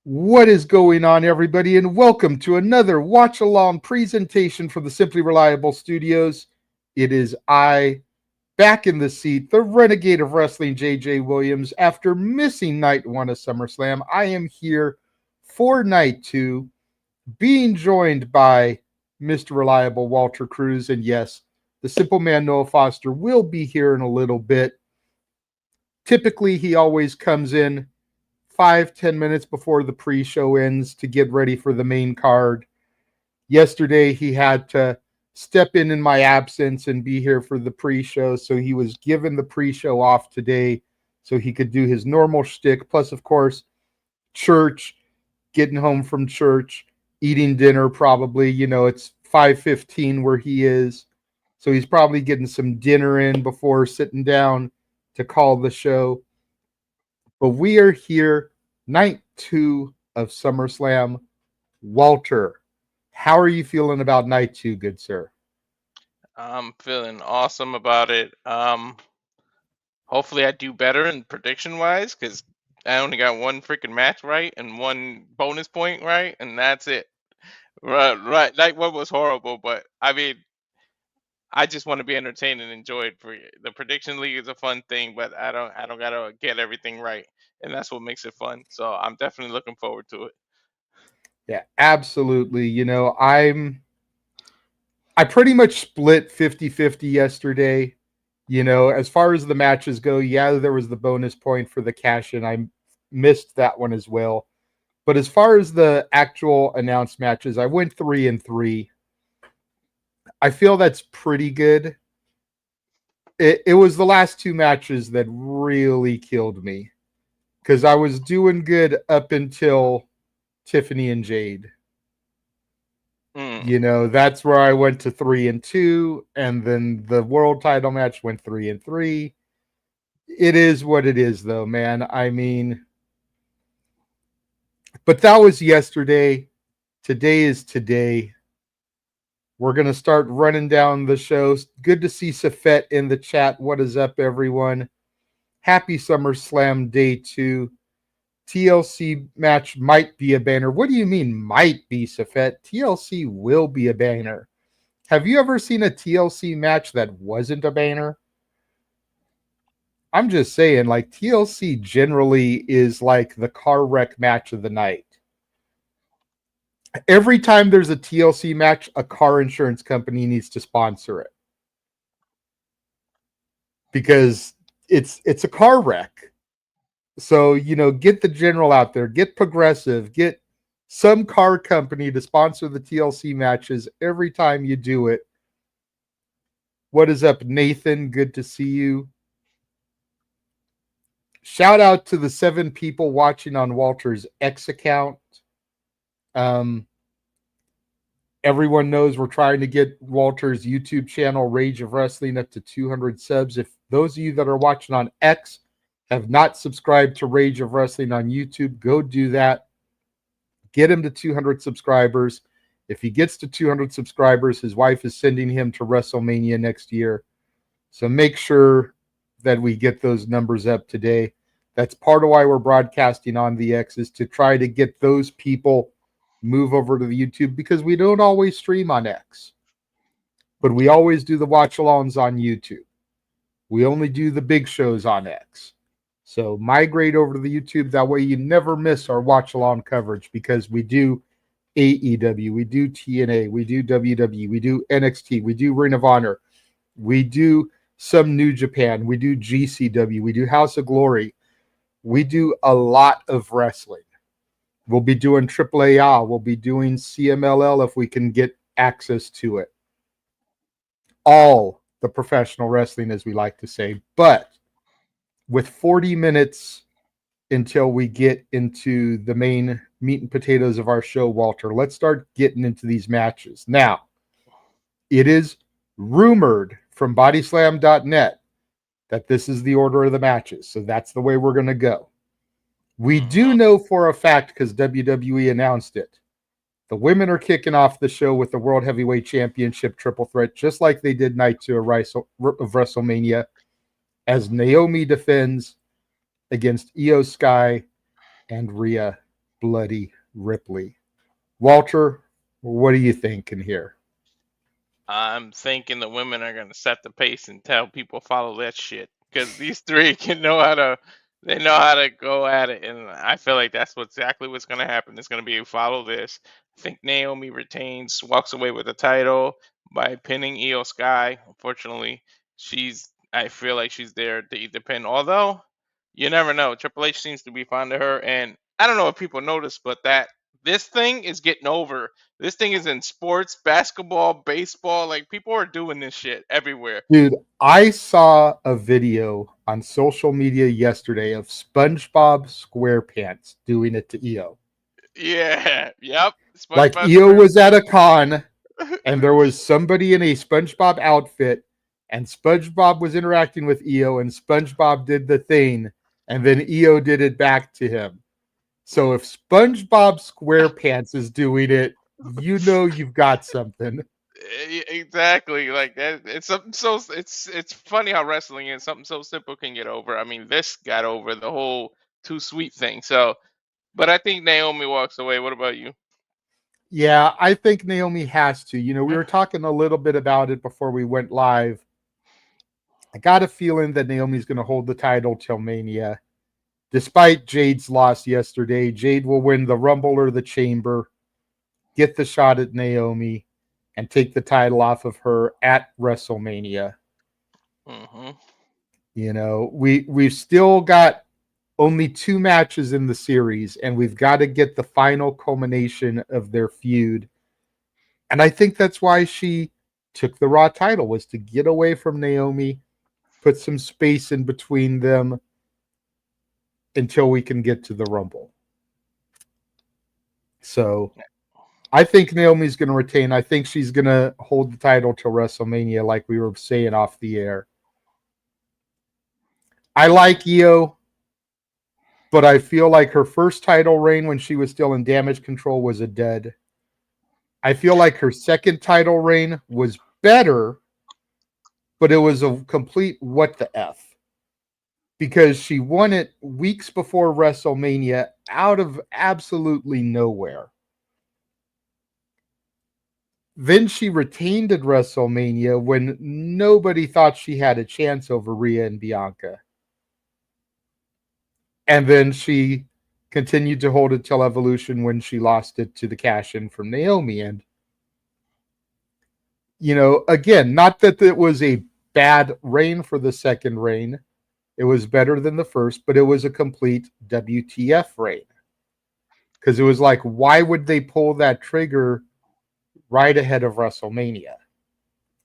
What is going on, everybody, and welcome to another watch-along presentation from the Simply Reliable Studios. It is I, back in the seat, the Renegade of Wrestling, J.J. Williams. After missing night one of SummerSlam, I am here for night two, being joined by Mr. Reliable Walter Cruz, and yes, the Simple Man Noah Foster will be here in a little bit. Typically, he always comes in 5-10 minutes before the pre-show ends to get ready for the main card. Yesterday, he had to step in my absence and be here for the pre-show, so he was given the pre-show off today so he could do his normal shtick. Plus, of course, church, getting home from church, eating dinner probably. You know, it's 5:15 where he is, so he's probably getting some dinner in before sitting down to call the show. But we are here, night two of SummerSlam. Walter, how are you feeling about night two, good sir? I'm feeling awesome about it. Hopefully I do better in prediction wise because I only got one freaking match right and one bonus point right, and that's it. Right. Like what was horrible, but I mean, I just want to be entertained and enjoy it. For the prediction league is a fun thing, but I don't gotta get everything right, and that's what makes it fun. So I'm definitely looking forward to it. Yeah, absolutely. You know, I pretty much split 50-50 yesterday. You know, as far as the matches go, yeah, there was the bonus point for the cash in. I missed that one as well. But as far as the actual announced matches, I went 3-3. I feel that's pretty good. It was the last two matches that really killed me because I was doing good up until Tiffany and Jade. You know, that's where I went to 3-2, and then the world title match went 3-3. It is what it is, though, man. I mean, but that was yesterday. Today is today. We're going to start running down the shows. Good to see Safet in the chat. What is up, everyone? Happy SummerSlam Day 2. TLC match might be a banner. What do you mean might be, Safet? TLC will be a banner. Have you ever seen a TLC match that wasn't a banner? I'm just saying, like, TLC generally is like the car wreck match of the night. Every time there's a TLC match, a car insurance company needs to sponsor it. Because it's a car wreck. So, you know, get the general out there, get Progressive, get some car company to sponsor the TLC matches every time you do it. What is up, Nathan? Good to see you. Shout out to the 7 people watching on Walter's X account. Everyone knows we're trying to get Walter's YouTube channel, Rage of Wrestling, up to 200 subs. If those of you that are watching on X have not subscribed to Rage of Wrestling on YouTube, go do that. Get him to 200 subscribers. If he gets to 200 subscribers, his wife is sending him to WrestleMania next year. So make sure that we get those numbers up today. That's part of why we're broadcasting on the X, is to try to get those people move over to the YouTube, because we don't always stream on X. But we always do the watch-alongs on YouTube. We only do the big shows on X. So migrate over to the YouTube. That way you never miss our watch-along coverage, because we do AEW, we do TNA, we do WWE, we do NXT, we do Ring of Honor, we do some New Japan, we do GCW, we do House of Glory. We do a lot of wrestling. We'll be doing AAA. We'll be doing CMLL if we can get access to it. All the professional wrestling, as we like to say. But with 40 minutes until we get into the main meat and potatoes of our show, Walter, let's start getting into these matches. Now, it is rumored from bodyslam.net that this is the order of the matches. So that's the way we're going to go. We do know for a fact, because WWE announced it, the women are kicking off the show with the World Heavyweight Championship triple threat, just like they did night 2 of WrestleMania, as Naomi defends against Io Sky and Rhea bloody Ripley. Walter, what do you think in here? I'm thinking the women are gonna set the pace and tell people follow that shit because these three can know how to. They know how to go at it, and I feel like that's exactly what's gonna happen. It's gonna be follow this. I think Naomi retains, walks away with the title by pinning Io Sky. Unfortunately, she's. I feel like she's there to eat the pin. Although you never know. Triple H seems to be fond of her, and I don't know if people notice, but that this thing is getting over. This thing is in sports, basketball, baseball. Like people are doing this shit everywhere. Dude, I saw a video on social media yesterday of SpongeBob SquarePants doing it to EO. Yeah. Yep. Like SpongeBob EO Square. was at a con and there was somebody in a SpongeBob outfit and SpongeBob was interacting with EO and SpongeBob did the thing and then EO did it back to him. So if SpongeBob SquarePants is doing it, you know you've got something. Exactly. Like that. It's something so. It's funny how wrestling is something so simple can get over. I mean, this got over the whole too sweet thing. So, but I think Naomi walks away. What about you? Yeah, I think Naomi has to. You know, we were talking a little bit about it before we went live. I got a feeling that Naomi's going to hold the title till Mania. Despite Jade's loss yesterday, Jade will win the Rumble or the Chamber, get the shot at Naomi, and take the title off of her at WrestleMania. Mm-hmm. You know, we've still got only 2 matches in the series, and we've got to get the final culmination of their feud. And I think that's why she took the Raw title, was to get away from Naomi, put some space in between them until we can get to the Rumble. So I think Naomi's going to retain. I think she's going to hold the title till WrestleMania, like we were saying off the air. I like Io, but I feel like her first title reign when she was still in Damage Control was a dud. I feel like her second title reign was better, but it was a complete what the F. Because she won it weeks before WrestleMania out of absolutely nowhere. Then she retained at WrestleMania when nobody thought she had a chance over Rhea and Bianca. And then she continued to hold it till Evolution when she lost it to the cash in from Naomi. And, you know, again, not that it was a bad reign for the second reign. It was better than the first, but it was a complete WTF reign. Because it was like, why would they pull that trigger right ahead of WrestleMania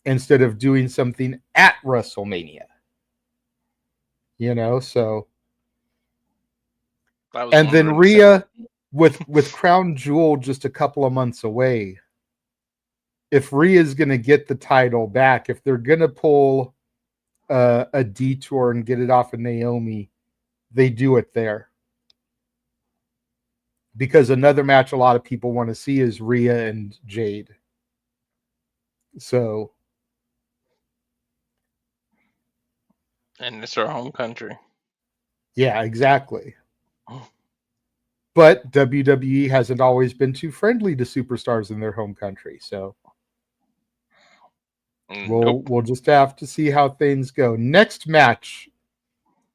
instead of doing something at WrestleMania? You know, so I was and then wondering the same. Rhea with Crown Jewel just a couple of months away. If Rhea's going to get the title back, if they're going to pull a detour and get it off of Naomi, they do it there. Because another match a lot of people want to see is Rhea and Jade. So, And it's her home country. yeah, exactly. But WWE hasn't always been too friendly to superstars in their home country. So Nope. we'll just have to see how things go. Next match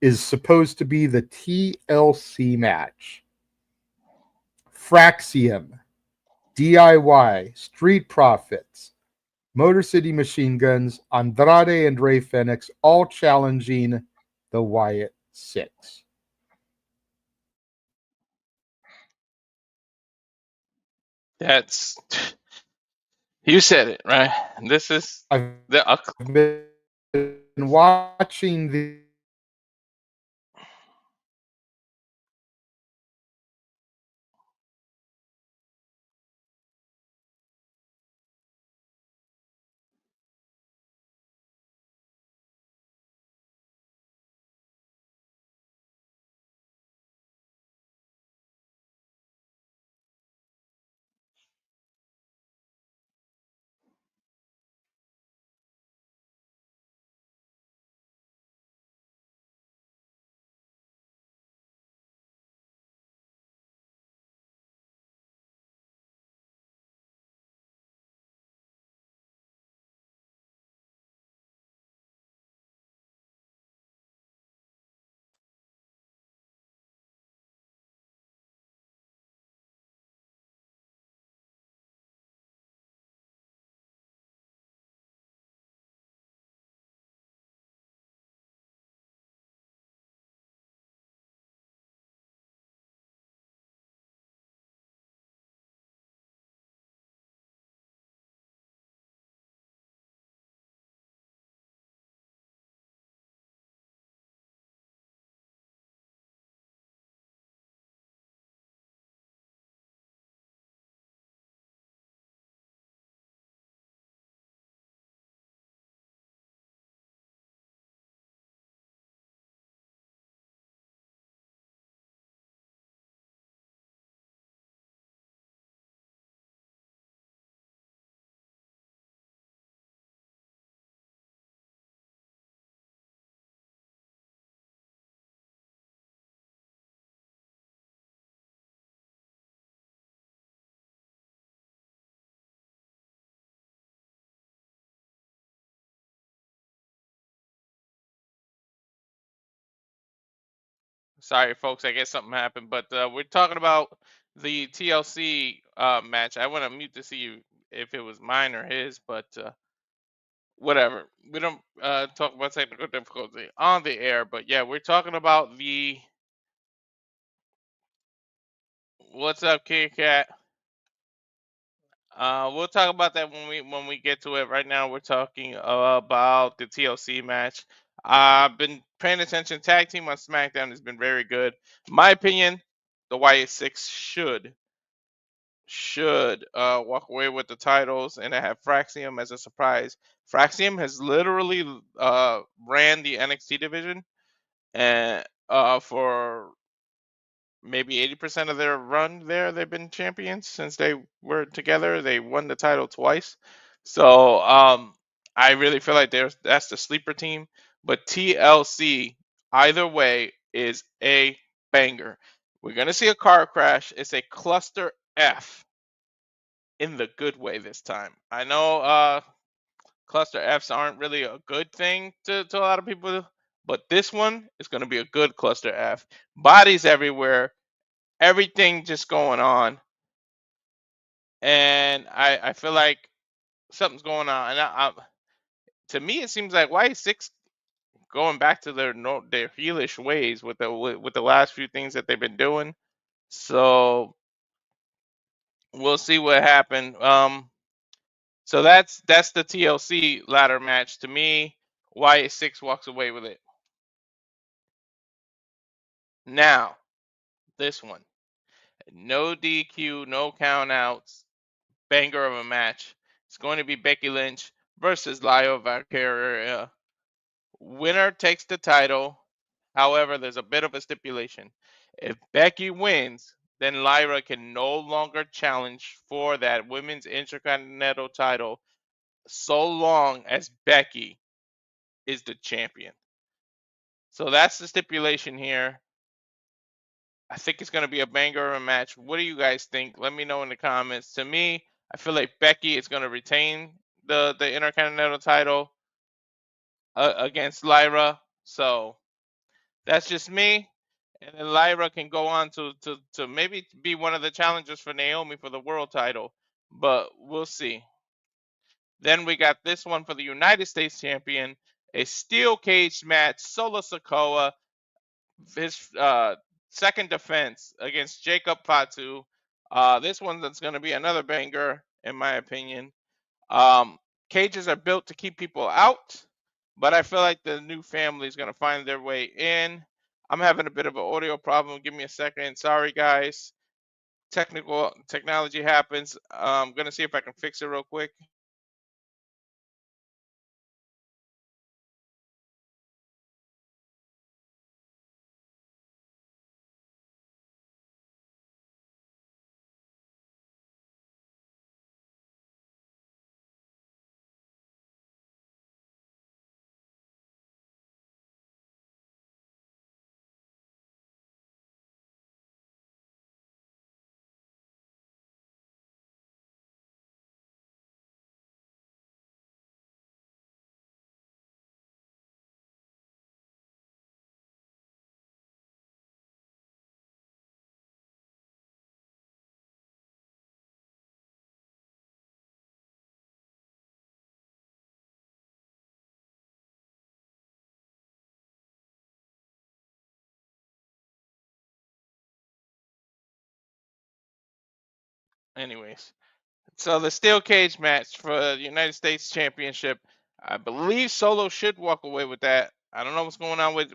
is supposed to be the TLC match. Fraxion, DIY, Street Profits, Motor City Machine Guns, Andrade and Rey Fenix all challenging the Wyatt Six. That's you said it right. This is I've the been watching the Sorry, folks. I guess something happened, but we're talking about the TLC match. I want to mute to see if it was mine or his, but whatever. We don't talk about technical difficulty on the air, but yeah, we're talking about the. What's up, Kit Kat? We'll talk about that when we get to it. Right now, we're talking about the TLC match. I've been paying attention. Tag team on SmackDown has been very good. My opinion, the Wyatt Six should walk away with the titles, and I have Fraxium as a surprise. Fraxium has literally ran the NXT division and for maybe 80% of their run there, they've been champions since they were together. They won the title twice. So I really feel like that's the sleeper team. But TLC, either way, is a banger. We're going to see a car crash. It's a cluster F in the good way this time. I know cluster Fs aren't really a good thing to a lot of people, but this one is going to be a good cluster F. Bodies everywhere, everything just going on, and I feel like something's going on. And to me, it seems like Y6 going back to their heelish ways with the last few things that they've been doing. So we'll see what happened. So that's the TLC ladder match. To me, Y6 walks away with it. Now, this one, no DQ, no countouts, banger of a match. It's going to be Becky Lynch versus Lyra Valkyria. Winner takes the title. However, there's a bit of a stipulation. If Becky wins, then Lyra can no longer challenge for that women's Intercontinental title so long as Becky is the champion. So that's the stipulation here. I think it's going to be a banger of a match. What do you guys think? Let me know in the comments. To me, I feel like Becky is going to retain the Intercontinental title against Lyra. So that's just me. And then Lyra can go on to maybe be one of the challengers for Naomi for the world title. But we'll see. Then we got this one for the United States champion, a steel cage match, Solo Sikoa, his second defense against Jacob Fatu. This one that's going to be another banger, in my opinion. Cages are built to keep people out, but I feel like the new family is going to find their way in. I'm having a bit of an audio problem. Give me a second. Sorry, guys. Technology happens. I'm going to see if I can fix it real quick. Anyways, so the steel cage match for the United States Championship, I believe Solo should walk away with that. I don't know what's going on with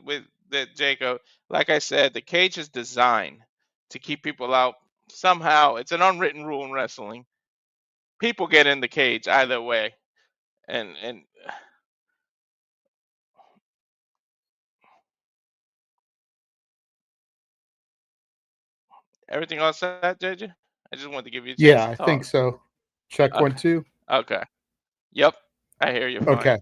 that Jacob. Like I said, the cage is designed to keep people out. Somehow, it's an unwritten rule in wrestling. People get in the cage either way, and everything else set, JJ. I just wanted to give you a chance Yeah, to I think talk. so. Check Okay. 1, 2. Okay. Yep. I hear you fine. Okay.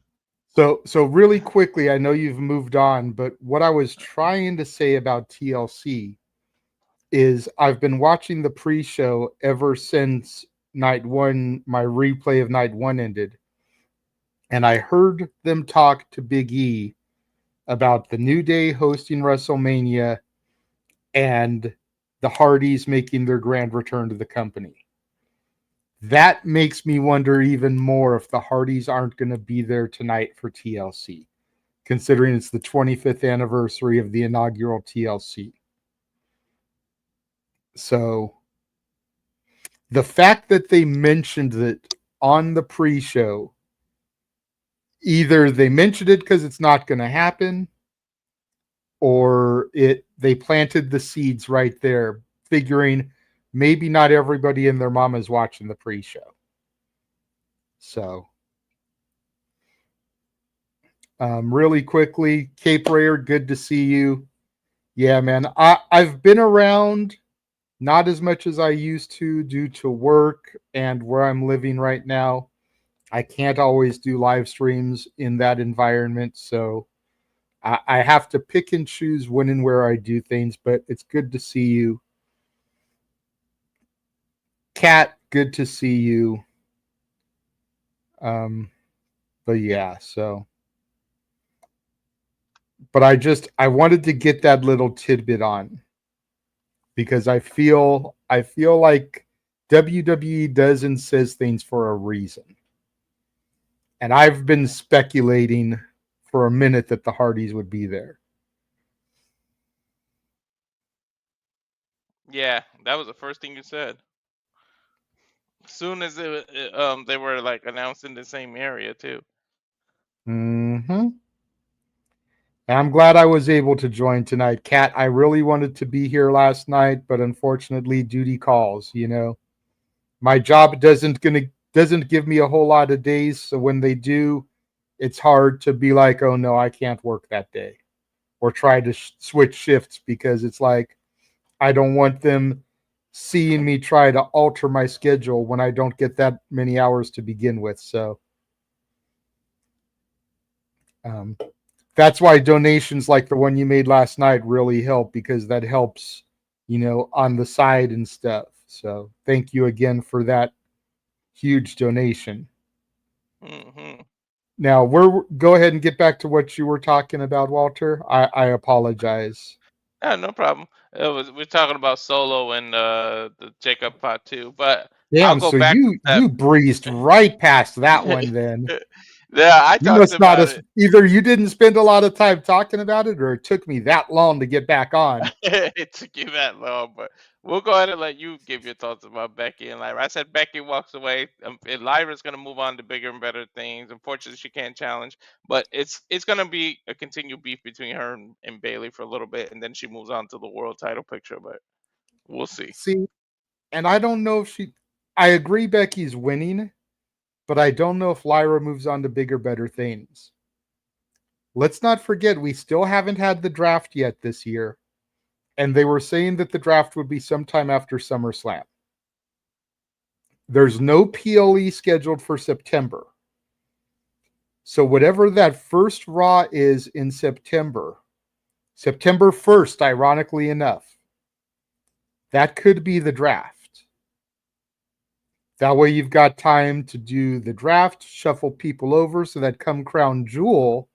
So really quickly, I know you've moved on, but what I was trying to say about TLC is I've been watching the pre-show ever since night one, my replay of night one ended. And I heard them talk to Big E about the New Day hosting WrestleMania and the Hardys making their grand return to the company. That makes me wonder even more if the Hardys aren't going to be there tonight for TLC, considering it's the 25th anniversary of the inaugural TLC. So the fact that they mentioned it on the pre-show, either they mentioned it because it's not going to happen, or they planted the seeds right there, figuring maybe not everybody and their mama is watching the pre-show. So, really quickly, Cape Rayer, good to see you. Yeah, man, I've been around, not as much as I used to due to work and where I'm living right now. I can't always do live streams in that environment, so I have to pick and choose when and where I do things, but it's good to see you. Kat, good to see you. But yeah, so. But I wanted to get that little tidbit on because I feel like WWE does and says things for a reason. And I've been speculating for a minute that the Hardys would be there. Yeah, that was the first thing you said. As soon as they were like announced in the same area too. Mm-hmm. I'm glad I was able to join tonight. Kat, I really wanted to be here last night, but unfortunately duty calls, you know. My job doesn't give me a whole lot of days, so when they do, it's hard to be like, oh no, I can't work that day, or try to switch shifts because it's like I don't want them seeing me try to alter my schedule when I don't get that many hours to begin with. So that's why donations like the one you made last night really help, because that helps, you know, on the side and stuff. So thank you again for that huge donation. Mm-hmm. Now, go ahead and get back to what you were talking about, Walter. I apologize. Yeah, no problem. We're talking about Solo and the Jacob Fatu, but I'll Damn, go so back to you breezed right past that one then. that. Yeah, I You talked must not about have, it. either you didn't spend a lot of time talking about it or it took me that long to get back on. It took you that long, but we'll go ahead and let you give your thoughts about Becky and Lyra. I said Becky walks away. And Lyra's going to move on to bigger and better things. Unfortunately, she can't challenge, but it's going to be a continued beef between her and Bailey for a little bit, and then she moves on to the world title picture. But we'll see. See, and I don't know if I agree Becky's winning, but I don't know if Lyra moves on to bigger, better things. Let's not forget, we still haven't had the draft yet this year. And they were saying that the draft would be sometime after SummerSlam. There's no PLE scheduled for September. So whatever that first Raw is in September, September 1st, ironically enough, that could be the draft. That way you've got time to do the draft, shuffle people over so that come Crown Jewel,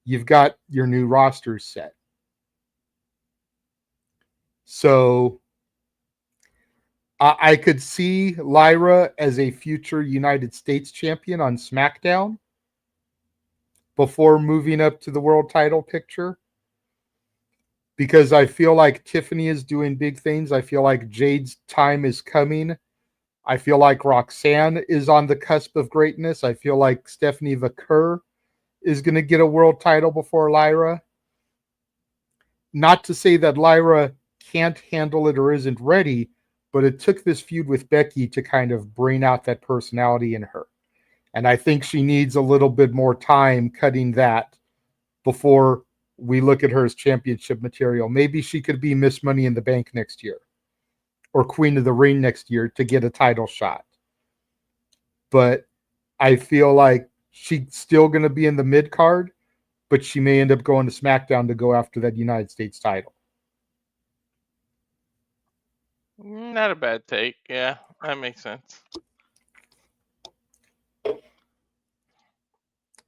you've got your new roster set. So I could see Lyra as a future United States champion on SmackDown before moving up to the world title picture, because I feel like Tiffany is doing big things. I feel like Jade's time is coming. I feel like Roxanne is on the cusp of greatness. I feel like Stephanie Vaquer is going to get a world title before Lyra. Not to say that Lyra can't handle it or isn't ready, but it took this feud with Becky to kind of bring out that personality in her. And I think she needs a little bit more time cutting that before we look at her as championship material. Maybe she could be Miss Money in the Bank next year or Queen of the Ring next year to get a title shot. But I feel like she's still going to be in the mid card, but she may end up going to SmackDown to go after that United States title. Not a bad take. Yeah, that makes sense.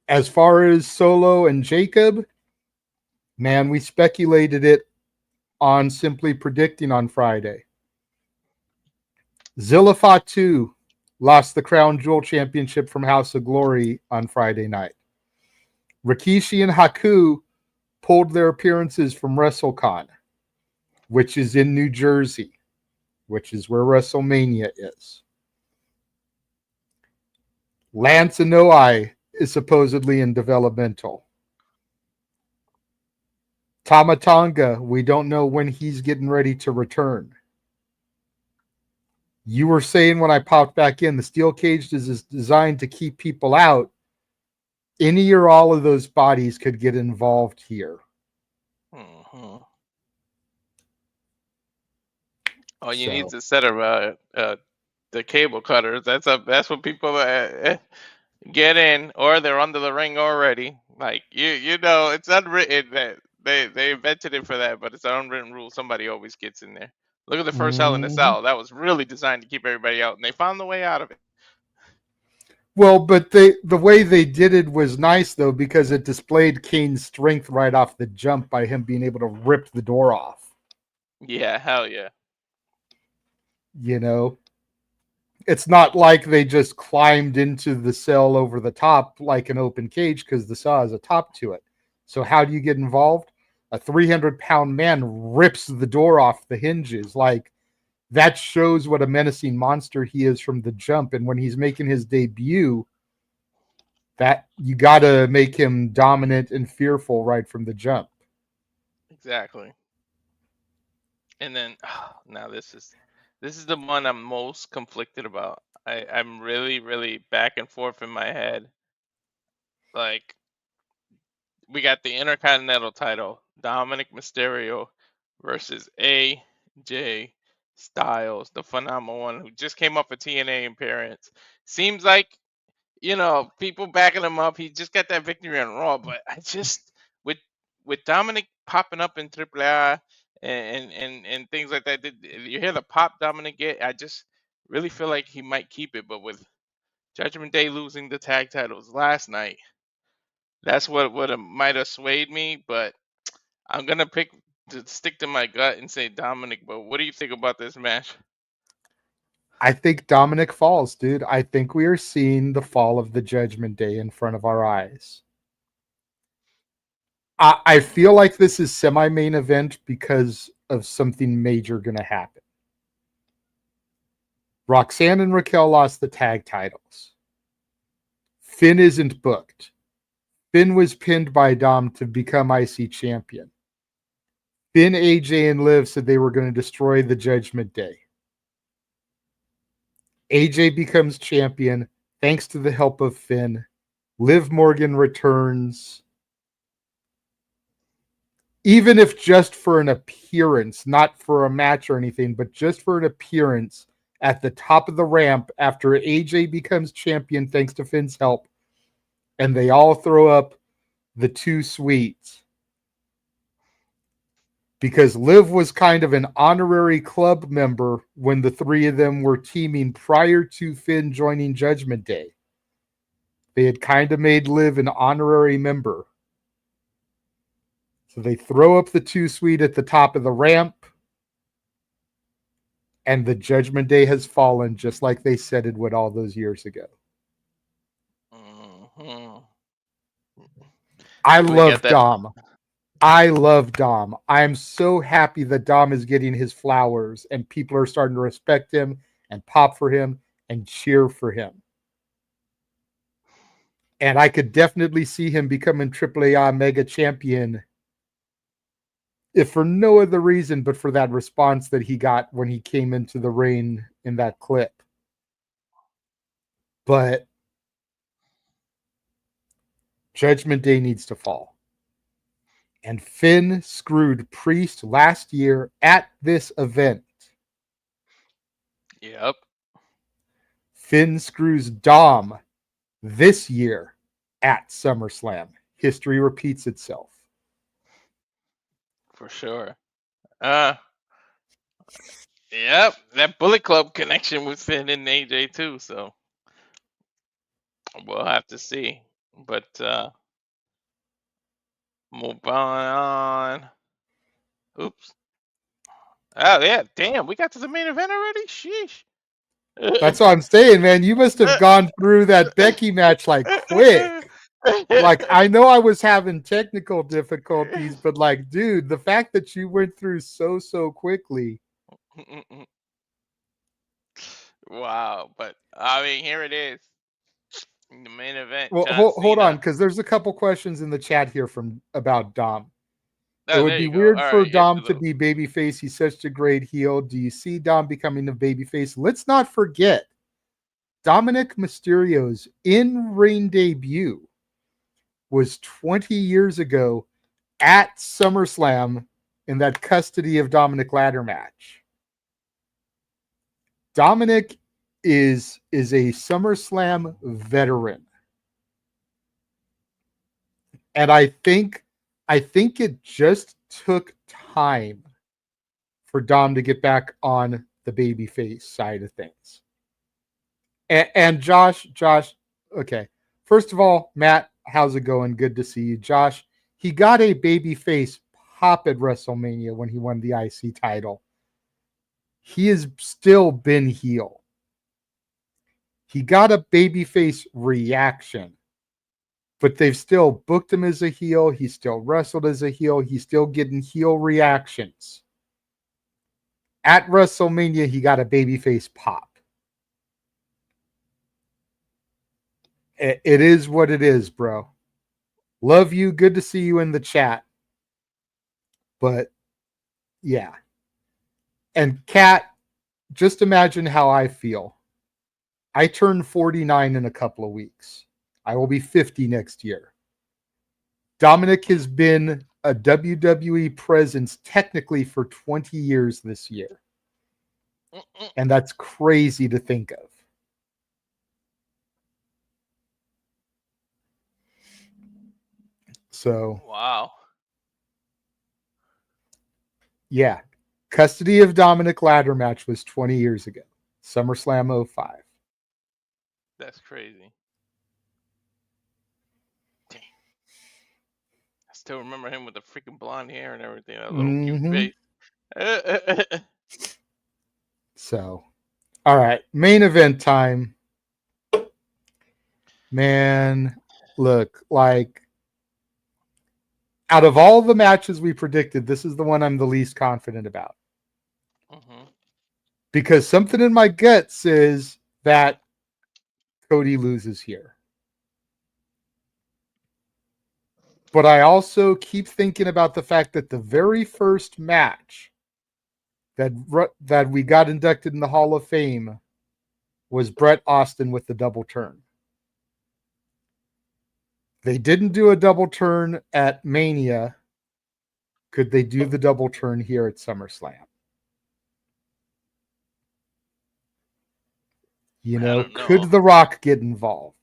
As far as Solo and Jacob, man, we speculated it on Simply Predicting on Friday. Zilla Fatu lost the Crown Jewel Championship from House of Glory on Friday night. Rikishi and Haku pulled their appearances from WrestleCon, which is in New Jersey, which is where WrestleMania is. Lance Anoa'i is supposedly in developmental. Tama Tonga, we don't know when he's getting ready to return. You were saying when I popped back in, the steel cage is designed to keep people out. Any or all of those bodies could get involved here. Mm-hmm. All you need is a set of the cable cutters. That's what people get in, or they're under the ring already. Like you know, it's unwritten that they invented it for that, but it's an unwritten rule. Somebody always gets in there. Look at the first Hell in a Cell. That was really designed to keep everybody out, and they found the way out of it. Well, but the way they did it was nice though, because it displayed Kane's strength right off the jump by him being able to rip the door off. Yeah, hell yeah. You know, it's not like they just climbed into the cell over the top like an open cage, because the cell has a top to it. So how do you get involved? A 300-pound man rips the door off the hinges. Like, that shows what a menacing monster he is from the jump. And when he's making his debut, that you got to make him dominant and fearful right from the jump. Exactly. And then now this is the one I'm most conflicted about. I'm really back and forth in my head. Like, we got the Intercontinental title, Dominik Mysterio versus AJ Styles, the phenomenal one who just came off a TNA appearance. Seems like, you know, people backing him up. He just got that victory on Raw, but I just with Dominik popping up in AAA and things like that, you hear the pop Dominik get. I just really feel like he might keep it, but with Judgment Day losing the tag titles last night, that's what would have might have swayed me. But I'm gonna stick to my gut and say Dominik. But what do you think about this match? I think Dominik falls, dude. I think we are seeing the fall of the Judgment Day in front of our eyes. I feel like this is semi-main event because of something major going to happen. Roxanne and Raquel lost the tag titles. Finn isn't booked. Finn was pinned by Dom to become IC champion. Finn, AJ, and Liv said they were going to destroy the Judgment Day. AJ becomes champion thanks to the help of Finn. Liv Morgan returns. Even if just for an appearance, not for a match or anything, but just for an appearance at the top of the ramp after AJ becomes champion thanks to Finn's help, and they all throw up the two sweets. Because Liv was kind of an honorary club member when the three of them were teaming prior to Finn joining Judgment Day. They had kind of made Liv an honorary member. So they throw up the two sweet at the top of the ramp, and the Judgment Day has fallen just like they said it would all those years ago. Mm-hmm. I love Dom. I love Dom. I'm so happy that Dom is getting his flowers and people are starting to respect him and pop for him and cheer for him. And I could definitely see him becoming AAA Mega Champion, if for no other reason but for that response that he got when he came into the ring in that clip. But Judgment Day needs to fall. And Finn screwed Priest last year at this event. Yep. Finn screws Dom this year at SummerSlam. History repeats itself. For sure. Yep, that Bullet Club connection with Finn and AJ too, so we'll have to see. But move on. Oops. Oh yeah, damn, we got to the main event already. Sheesh. That's what I'm saying, man. You must have gone through that Becky match like quick. Like, I know I was having technical difficulties, but like, dude, the fact that you went through so quickly. Wow, but I mean, here it is, the main event. Well, John hold on, Cena. because there's a couple questions in the chat here from about Dom. It Oh, would there be you go. weird All for right, here's Dom the to little. be babyface. He's such a great heel. Do you see Dom becoming a babyface? Let's not forget Dominik Mysterio's in-ring debut was 20 years ago at SummerSlam in that custody of Dominik ladder match. Dominik is a SummerSlam veteran. And I think it just took time for Dom to get back on the babyface side of things. And Josh, okay. First of all, Matt, how's it going? Good to see you. Josh, he got a babyface pop at WrestleMania when he won the IC title. He has still been heel. He got a babyface reaction, but they've still booked him as a heel. He still wrestled as a heel. He's still getting heel reactions. At WrestleMania, he got a babyface pop. It is what it is, bro. Love you. Good to see you in the chat. But yeah. And Kat, just imagine how I feel. I turn 49 in a couple of weeks. I will be 50 next year. Dominik has been a WWE presence technically for 20 years this year. And that's crazy to think of. So, Wow. yeah. Custody of Dominik ladder match was 20 years ago. SummerSlam 05. That's crazy. Dang. I still remember him with the freaking blonde hair and everything. That little cute face. So, all right. Main event time. Man, look, like out of all the matches we predicted, this is the one I'm the least confident about. Because something in my gut says that Cody loses here. But I also keep thinking about the fact that the very first match that we got inducted in the Hall of Fame was Bret Austin with the double turn. They didn't do a double turn at Mania. Could they do the double turn here at SummerSlam? You know, could The Rock get involved?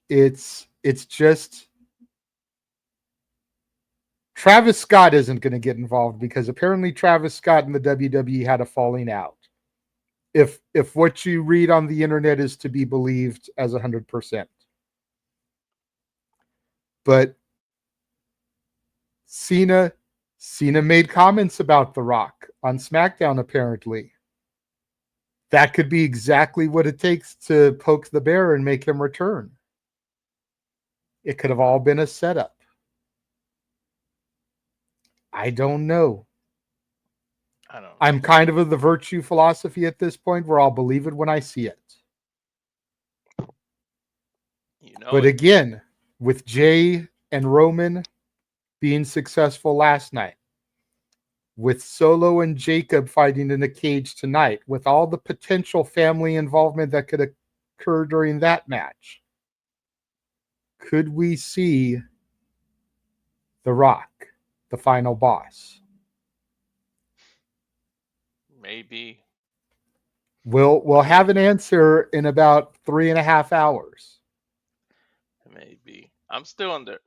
It's just Travis Scott isn't going to get involved because apparently Travis Scott and the WWE had a falling out. If what you read on the internet is to be believed as 100%. But Cena made comments about The Rock on SmackDown apparently. That could be exactly what it takes to poke the bear and make him return. It could have all been a setup. I don't know. I'm kind of the virtue philosophy at this point where I'll believe it when I see it. But again, with Jay and Roman being successful last night, with Solo and Jacob fighting in a cage tonight, with all the potential family involvement that could occur during that match, could we see The Rock, the final boss? Maybe. We'll have an answer in about 3.5 hours. Maybe. I'm still under.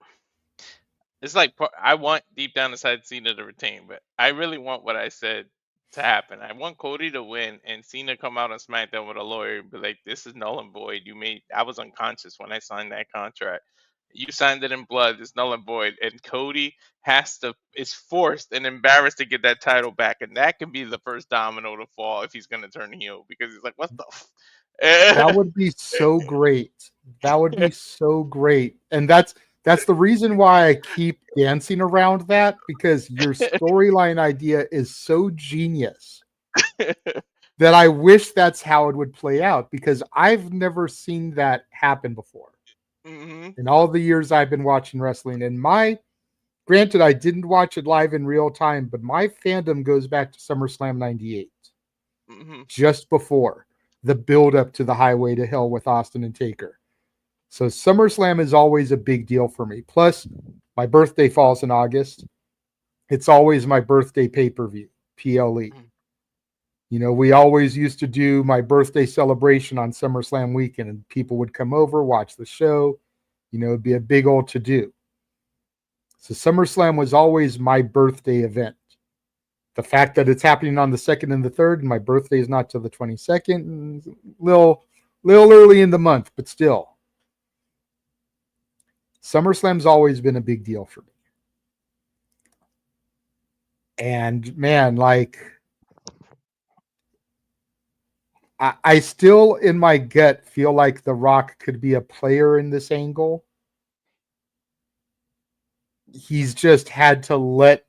It's like I want deep down inside Cena to retain, but I really want what I said to happen. I want Cody to win and Cena come out on SmackDown with a lawyer and be like, "This is null and void. You made. I was unconscious when I signed that contract. You signed it in blood. It's null and void. And Cody is forced and embarrassed to get that title back. And that can be the first domino to fall if he's going to turn heel, because he's like, what the That would be so great. That would be so great. And that's the reason why I keep dancing around that, because your storyline idea is so genius that I wish that's how it would play out, because I've never seen that happen before. In all the years I've been watching wrestling. And granted, I didn't watch it live in real time, but my fandom goes back to SummerSlam 98. Just before the build up to the Highway to Hell with Austin and Taker. So SummerSlam is always a big deal for me. Plus, my birthday falls in August. It's always my birthday pay-per-view, PLE. You know, we always used to do my birthday celebration on SummerSlam weekend, and people would come over, watch the show. You know, it'd be a big old to-do. So SummerSlam was always my birthday event. The fact that it's happening on the 2nd and the 3rd, and my birthday is not till the 22nd, little early in the month, but still. SummerSlam's always been a big deal for me. And man, like, I still, in my gut, feel like The Rock could be a player in this angle. He's just had to let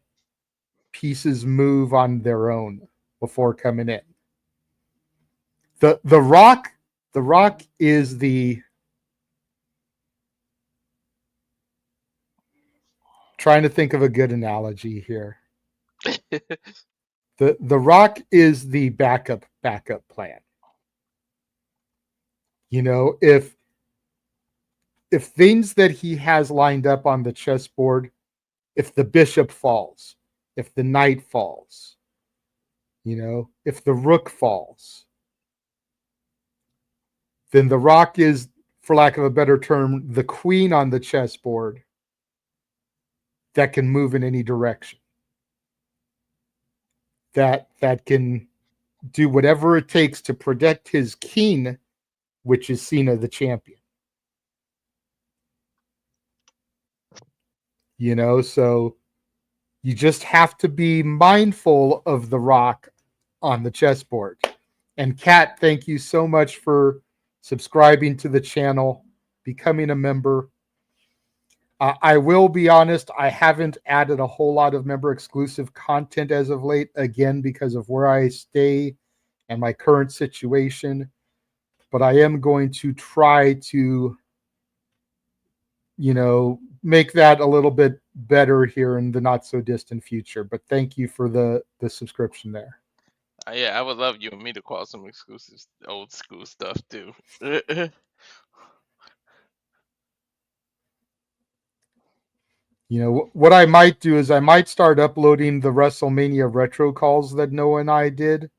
pieces move on their own before coming in. The Rock is trying to think of a good analogy here. The Rock is the backup plan. You know, if things that he has lined up on the chessboard, if the bishop falls, if the knight falls, you know, if the rook falls, then The Rock is, for lack of a better term, the queen on the chessboard that can move in any direction. That can do whatever it takes to protect his king, which is Cena the champion. You know, so you just have to be mindful of The Rock on the chessboard. And Kat, thank you so much for subscribing to the channel, becoming a member. I will be honest, I haven't added a whole lot of member exclusive content as of late, again, because of where I stay and my current situation. But I am going to try to, you know, make that a little bit better here in the not so distant future. But thank you for the subscription there. Yeah, I would love you and me to call some exclusive old school stuff too. You know, what I might do is I might start uploading the WrestleMania retro calls that Noah and I did.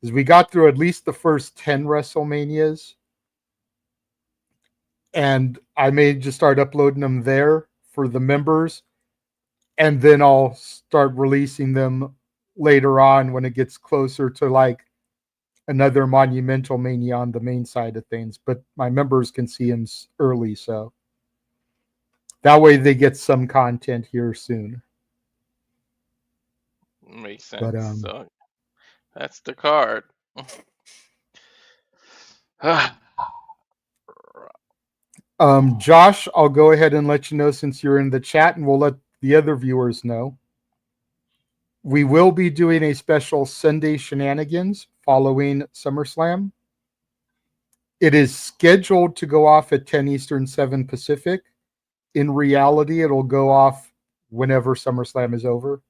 Because we got through at least the first 10 WrestleManias. And I may just start uploading them there for the members. And then I'll start releasing them later on when it gets closer to like another Monumental Mania on the main side of things. But my members can see them early, so that way they get some content here soon. Makes sense. But, so that's the card. Josh, I'll go ahead and let you know since you're in the chat, and we'll let the other viewers know. We will be doing a special Sunday shenanigans following SummerSlam. It is scheduled to go off at 10 Eastern, 7 Pacific. In reality, it'll go off whenever SummerSlam is over.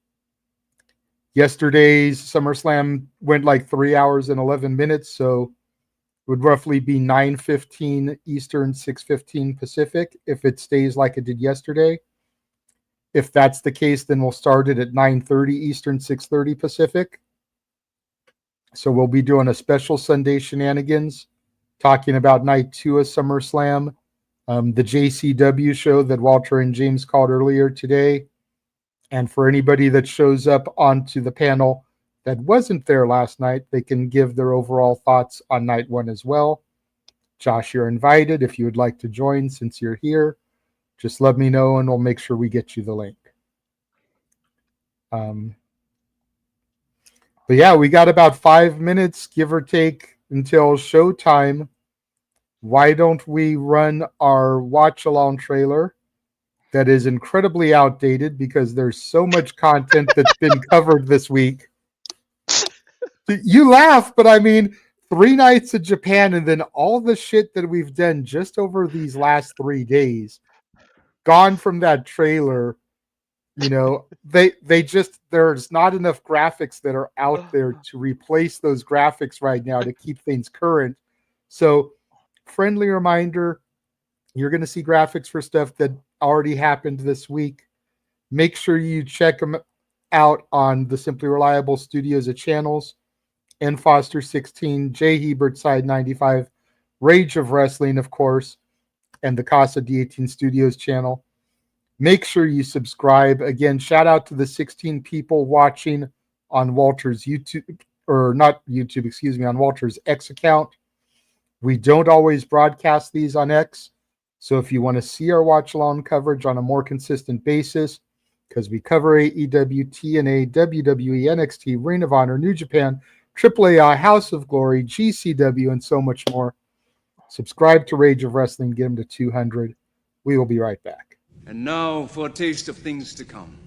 Yesterday's SummerSlam went like 3 hours and 11 minutes, so it would roughly be 9:15 Eastern, 6:15 Pacific if it stays like it did yesterday. If that's the case, then we'll start it at 9:30 Eastern, 6:30 Pacific. So we'll be doing a special Sunday shenanigans, talking about night 2 of SummerSlam, the JCW show that Walter and James called earlier today. And for anybody that shows up onto the panel that wasn't there last night, they can give their overall thoughts on night 1 as well. Josh, you're invited if you would like to join since you're here. just let me know and we'll make sure we get you the link. But yeah, we got about 5 minutes, give or take, until showtime. Why don't we run our watch-along trailer that is incredibly outdated because there's so much content that's been covered this week. You laugh, but I mean, 3 nights of Japan and then all the shit that we've done just over these last 3 days, gone from that trailer. You know, they just, there's not enough graphics that are out there to replace those graphics right now to keep things current. So, friendly reminder, you're going to see graphics for stuff that already happened this week. Make sure you check them out on the Simply Reliable Studios of channels, N Foster 16, J Hebert Side 95, Rage of Wrestling, of course, and the Casa D18 Studios channel. Make sure you subscribe. Again, shout out to the 16 people watching on Walter's YouTube, or not YouTube, excuse me, on Walter's X account. We don't always broadcast these on X. So if you want to see our watch-along coverage on a more consistent basis, because we cover AEW, TNA, WWE, NXT, Ring of Honor, New Japan, AAA, House of Glory, GCW, and so much more, subscribe to Rage of Wrestling, get them to 200. We will be right back. And now for a taste of things to come.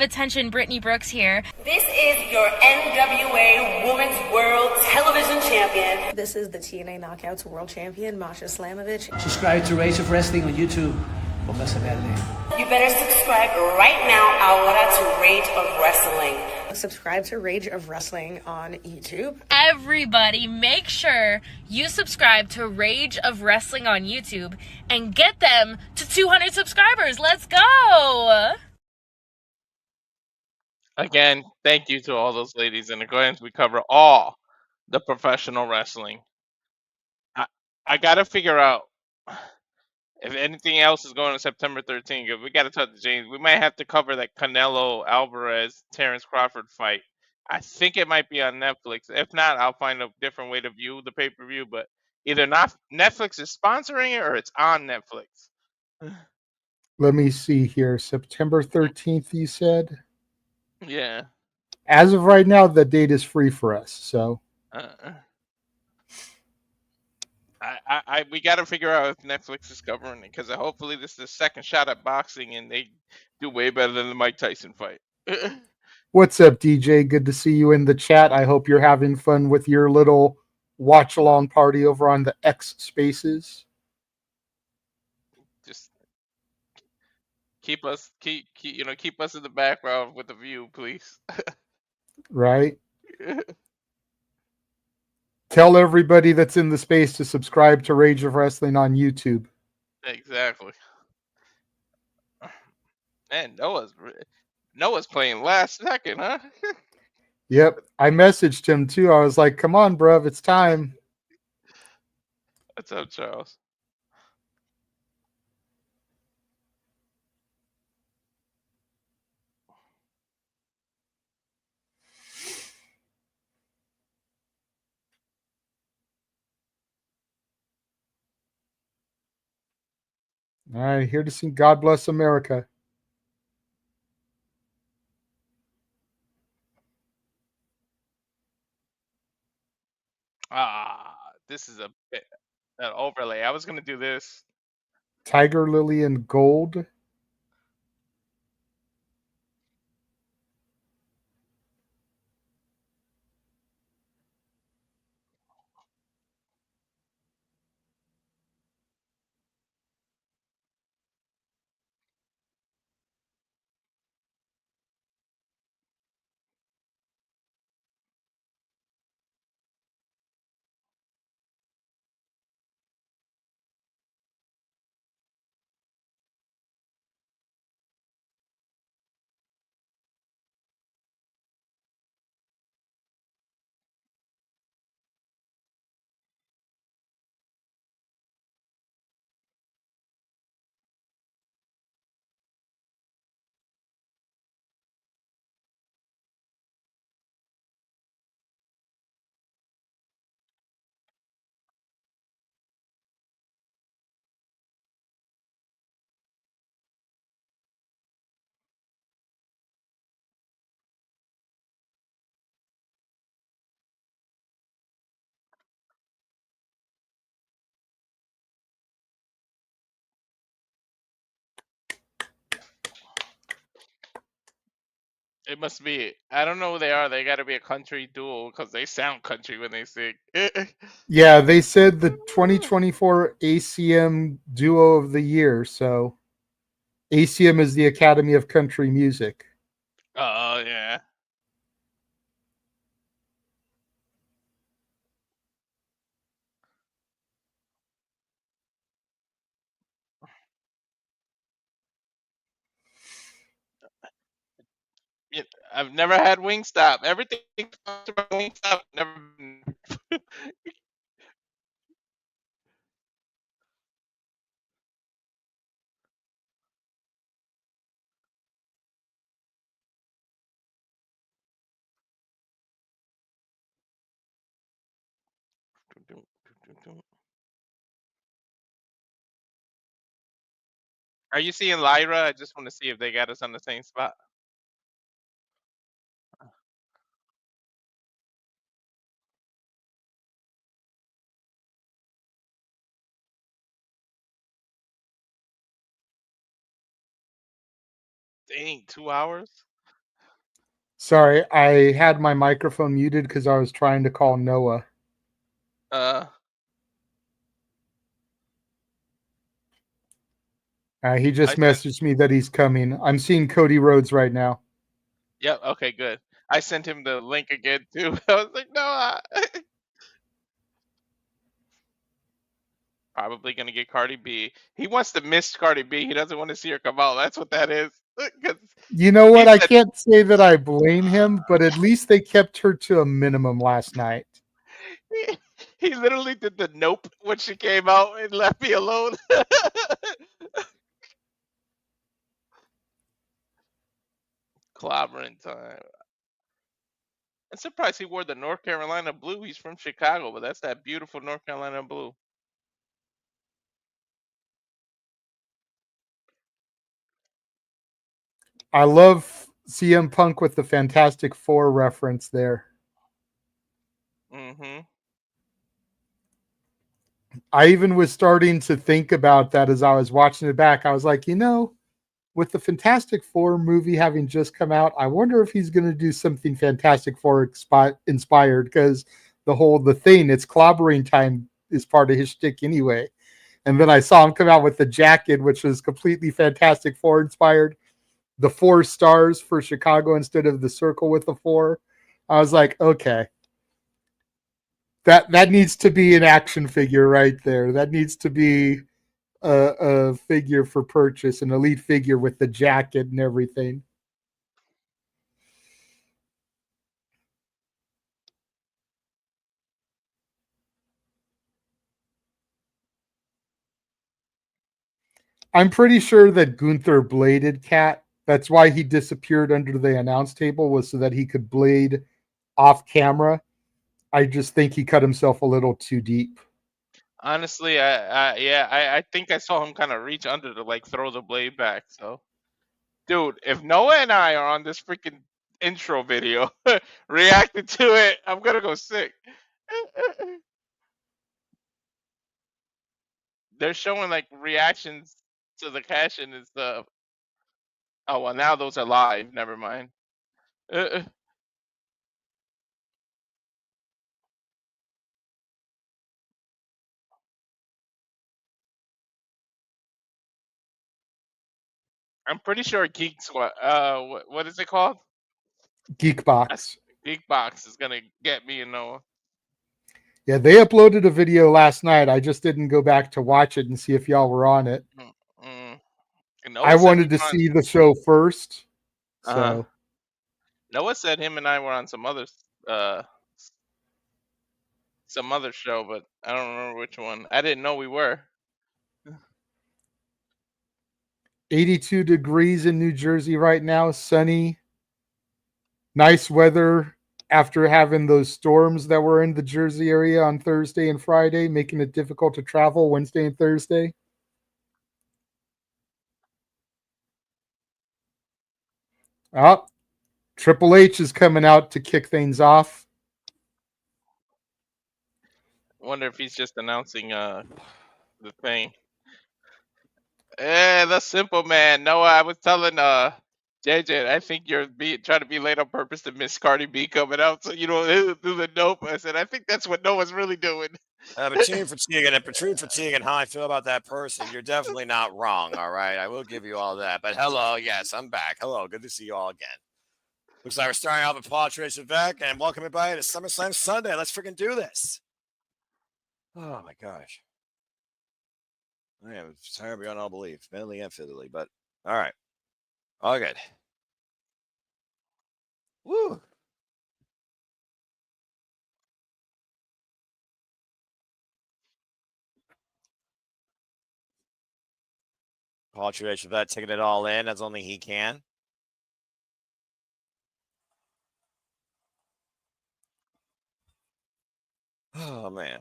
Attention, Brittany Brooks here. This is your NWA Women's World Television Champion. This is the TNA Knockouts World Champion, Masha Slamovich. Subscribe to Rage of Wrestling on YouTube. Póngase verde. You better subscribe right now ahora to Rage of Wrestling. Subscribe to Rage of Wrestling on YouTube. Everybody, make sure you subscribe to Rage of Wrestling on YouTube and get them to 200 subscribers. Let's go! Again, thank you to all those ladies in the audience. We cover all the professional wrestling. I gotta figure out if anything else is going on September 13th. If we gotta talk to James, we might have to cover that Canelo Alvarez Terrence Crawford fight. I think it might be on Netflix. If not, I'll find a different way to view the pay-per-view. But either not Netflix is sponsoring it or it's on Netflix. Let me see here. September 13th, you said? Yeah. As of right now, the date is free for us. So, we got to figure out if Netflix is covering it, because hopefully this is the second shot at boxing and they do way better than the Mike Tyson fight. What's up, DJ? Good to see you in the chat. I hope you're having fun with your little watch along party over on the X Spaces. Just keep us in the background with the view, please. Right. Tell everybody that's in the space to subscribe to Rage of Wrestling on YouTube. Exactly. Man, Noah's playing last second, huh? Yep. I messaged him too. I was like, come on, bruv, it's time. What's up, Charles? All right, here to sing God Bless America. This is an overlay. I was gonna do this. Tiger Lily in gold. It must be. I don't know who they are. They got to be a country duo because they sound country when they sing. Yeah, they said the 2024 ACM Duo of the Year. So ACM is the Academy of Country Music. Oh yeah. Yeah, I've never had Wingstop. Everything about Wingstop never. Are you seeing Lyra? I just want to see if they got us on the same spot. Dang, 2 hours. Sorry, I had my microphone muted because I was trying to call Noah. Uh, He just I sent. messaged me that he's coming. I'm seeing Cody Rhodes right now. Yep. Okay. Good. I sent him the link again too. I was like, no. Probably gonna get Cardi B. He wants to miss Cardi B. He doesn't want to see her come out. That's what that is. 'Cause You know he what? I said can't say that I blame him, but at least they kept her to a minimum last night. he literally did the nope when she came out and left me alone. Clobbering time. I'm surprised he wore the North Carolina blue. He's from Chicago, but that's that beautiful North Carolina blue. I love CM Punk with the Fantastic Four reference there. Mm-hmm. I even was starting to think about that as I was watching it back. I was like, with the Fantastic Four movie having just come out, I wonder if he's going to do something Fantastic Four inspired, because the thing, it's clobbering time, is part of his shtick anyway. And then I saw him come out with the jacket, which was completely Fantastic Four inspired. The 4 stars for Chicago instead of the circle with the 4. I was like, okay. That needs to be an action figure right there. That needs to be a figure for purchase, an elite figure with the jacket and everything. I'm pretty sure that Gunther bladed Cat. That's why he disappeared under the announce table, was so that he could blade off camera. I just think he cut himself a little too deep. Honestly, I think I saw him kind of reach under to like throw the blade back. So, dude, if Noah and I are on this freaking intro video reacting to it, I'm gonna go sick. They're showing like reactions to the cash in and stuff. Oh well, now those are live. Never mind. I'm pretty sure Geek Squad. What is it called? Geekbox. Geek Box is gonna get me and Noah. Yeah, they uploaded a video last night. I just didn't go back to watch it and see if y'all were on it. Noah I said wanted we to were on- see the show first. So Noah said him and I were on some other show, but I don't remember which one. I didn't know we were. 82 degrees in New Jersey right now, sunny. Nice weather after having those storms that were in the Jersey area on Thursday and Friday, making it difficult to travel Wednesday and Thursday. Oh, Triple H is coming out to kick things off. I wonder if he's just announcing the thing. The simple man. Noah, I was telling JJ, I think you're trying to be late on purpose to miss Cardi B coming out, so you don't do the dope. I said, I think that's what Noah's really doing. Between fatigue and between fatigue and how I feel about that person, you're definitely not wrong. All right, I will give you all that. But hello, yes, I'm back. Hello, good to see you all again. Looks like we're starting off with Paul Trace Vec, and welcome everybody to SummerSlam Sunday. Let's freaking do this. Oh my gosh, I am tired beyond all belief, mentally and physically. But all right, all good. Woo. Paul Trace Vec taking it all in as only he can. Oh man.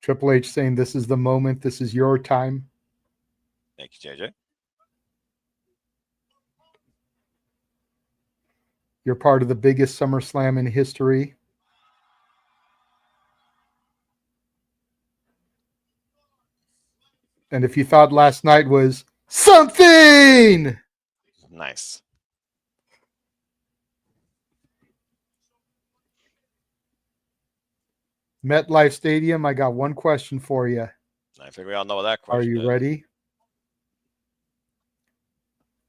Triple H saying this is the moment, this is your time. Thank you, JJ. You're part of the biggest SummerSlam in history. And if you thought last night was something, nice. MetLife Stadium, I got one question for you. I figure we all know what that question is. Are you ready?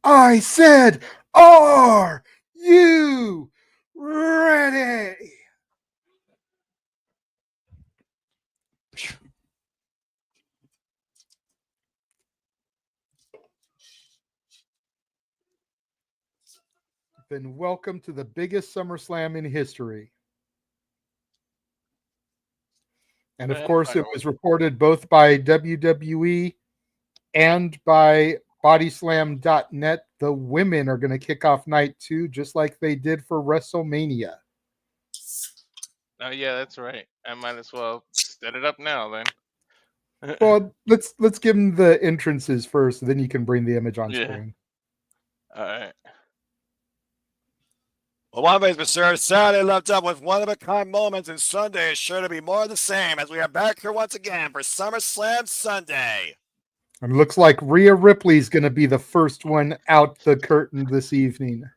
I said, are you ready? Then welcome to the biggest SummerSlam in history. And of course, it was reported both by WWE and by Bodyslam.net. The women are going to kick off night 2, just like they did for WrestleMania. Oh yeah, that's right. I might as well set it up now then. Well, let's give them the entrances first, then you can bring the image on screen. All right. Well, one of these been served Saturday left up with one-of-a-kind moments, and Sunday is sure to be more of the same as we are back here once again for SummerSlam Sunday. And it looks like Rhea Ripley's going to be the first one out the curtain this evening.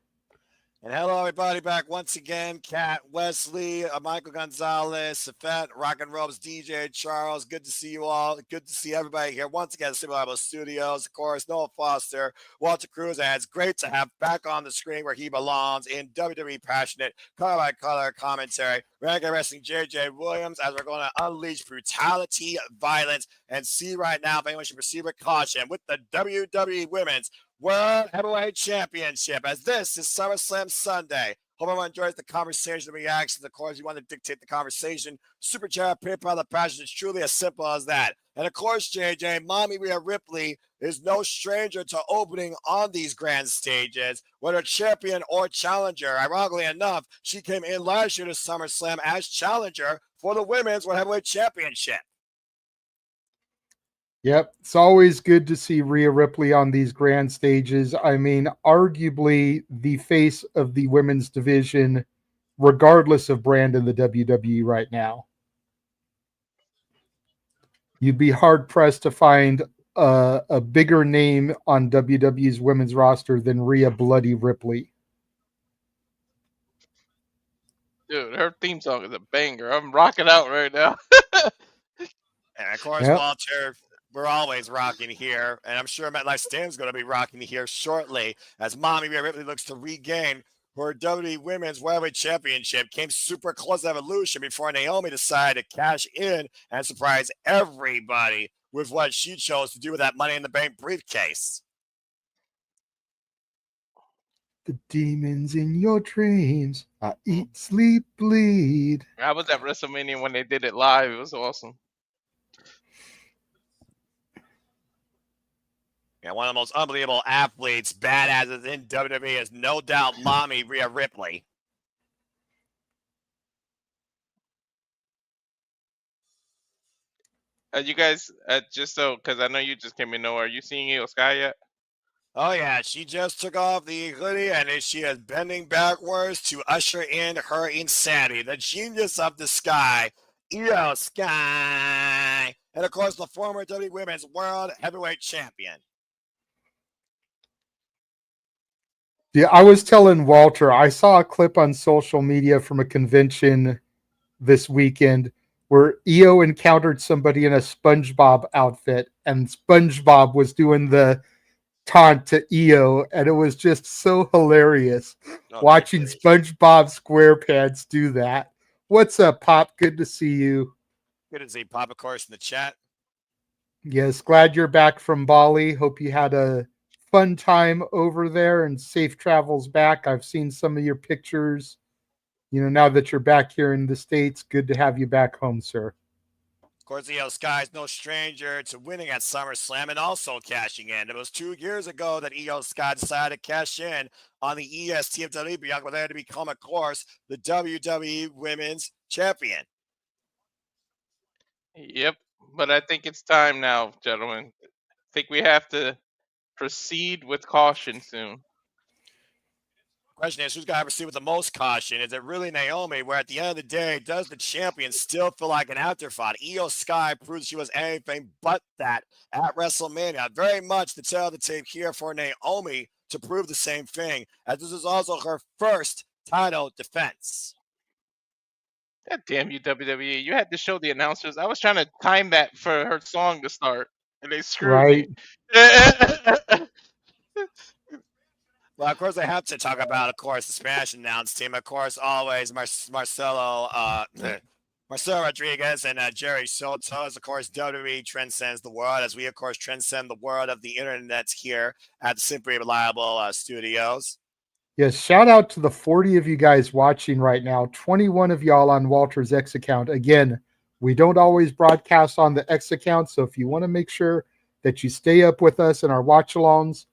And hello, everybody, back once again. Kat, Wesley, Michael Gonzalez, Safet, Rock and Robes, DJ Charles. Good to see you all. Good to see everybody here once again at Simple Bible Studios. Of course, Noah Foster, Walter Cruz, and it's great to have back on the screen where he belongs in WWE Passionate color by color commentary. Renegade Wrestling, JJ Williams, as we're going to unleash brutality, violence, and see right now if anyone should proceed with caution with the WWE Women's World Heavyweight Championship, as this is SummerSlam Sunday. Hope everyone enjoys the conversation, the reactions. Of course, you want to dictate the conversation. Super chat, PayPal, the passion. It's truly as simple as that. And of course, JJ, Mommy Rhea Ripley is no stranger to opening on these grand stages, whether champion or challenger. Ironically enough, she came in last year to SummerSlam as challenger for the Women's World Heavyweight Championship. Yep, it's always good to see Rhea Ripley on these grand stages. I mean, arguably the face of the women's division, regardless of brand in the WWE right now. You'd be hard-pressed to find a bigger name on WWE's women's roster than Rhea Bloody Ripley. Dude, her theme song is a banger. I'm rocking out right now. And of course, Yep. Walter, we're always rocking here. And I'm sure MetLife Stan's going to be rocking here shortly as Mommy Rhea Ripley looks to regain her WWE Women's Heavyweight Championship. Came super close to Evolution before Naomi decided to cash in and surprise everybody with what she chose to do with that Money in the Bank briefcase. The demons in your dreams. I eat, sleep, bleed. I was at WrestleMania when they did it live. It was awesome. Yeah, one of the most unbelievable athletes, badasses in WWE is no doubt Mommy Rhea Ripley. You guys, just so, because I know you just came in, know, are you seeing Io Sky yet? Oh, yeah, she just took off the hoodie and she is bending backwards to usher in her insanity. The genius of the sky, Io Sky. And, of course, the former WWE Women's World Heavyweight Champion. Yeah, I was telling Walter, I saw a clip on social media from a convention this weekend where Io encountered somebody in a SpongeBob outfit, and SpongeBob was doing the taunt to Io, and it was just so hilarious watching SpongeBob SquarePants do that. What's up, Pop? Good to see you. Good to see Pop, of course, in the chat. Yes, glad you're back from Bali. Hope you had a fun time over there and safe travels back. I've seen some of your pictures. You know, now that you're back here in the States, good to have you back home, sir. Of course, Io Sky is no stranger to winning at SummerSlam and also cashing in. It was 2 years ago that Io Sky decided to cash in on the EST of WWE Bianca Belair to become, of course, the WWE Women's Champion. Yep, but I think it's time now, gentlemen. I think we have to proceed with caution soon. Question is, who's going to proceed with the most caution? Is it really Naomi, where at the end of the day, does the champion still feel like an afterthought? Io Sky proves she was anything but that at WrestleMania. Very much the tail of the tape here for Naomi to prove the same thing, as this is also her first title defense. God damn you, WWE. You had to show the announcers. I was trying to time that for her song to start, and they screwed me. Well, of course, I have to talk about, of course, the Spanish announce team. Of course, always Marcelo Rodriguez and Jerry Soto. As, of course, WWE transcends the world, as we, of course, transcend the world of the internet here at the Simply Reliable Studios. Yes, shout out to the 40 of you guys watching right now. 21 of y'all on Walter's X account. Again, we don't always broadcast on the X account, so if you want to make sure that you stay up with us in our watch-alongs,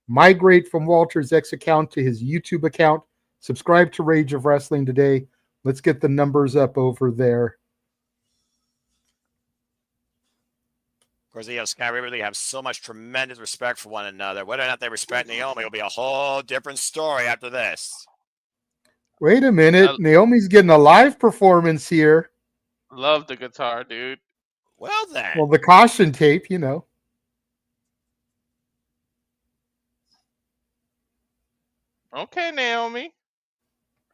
migrate from Walter's X account to his YouTube account. Subscribe to Rage of Wrestling today. Let's get the numbers up over there. Of course, Io Sky really have so much tremendous respect for one another. Whether or not they respect Naomi will be a whole different story after this. Wait a minute. Naomi's getting a live performance here. Love the guitar, dude. Well, then. Well, the caution tape, you know. Okay, Naomi.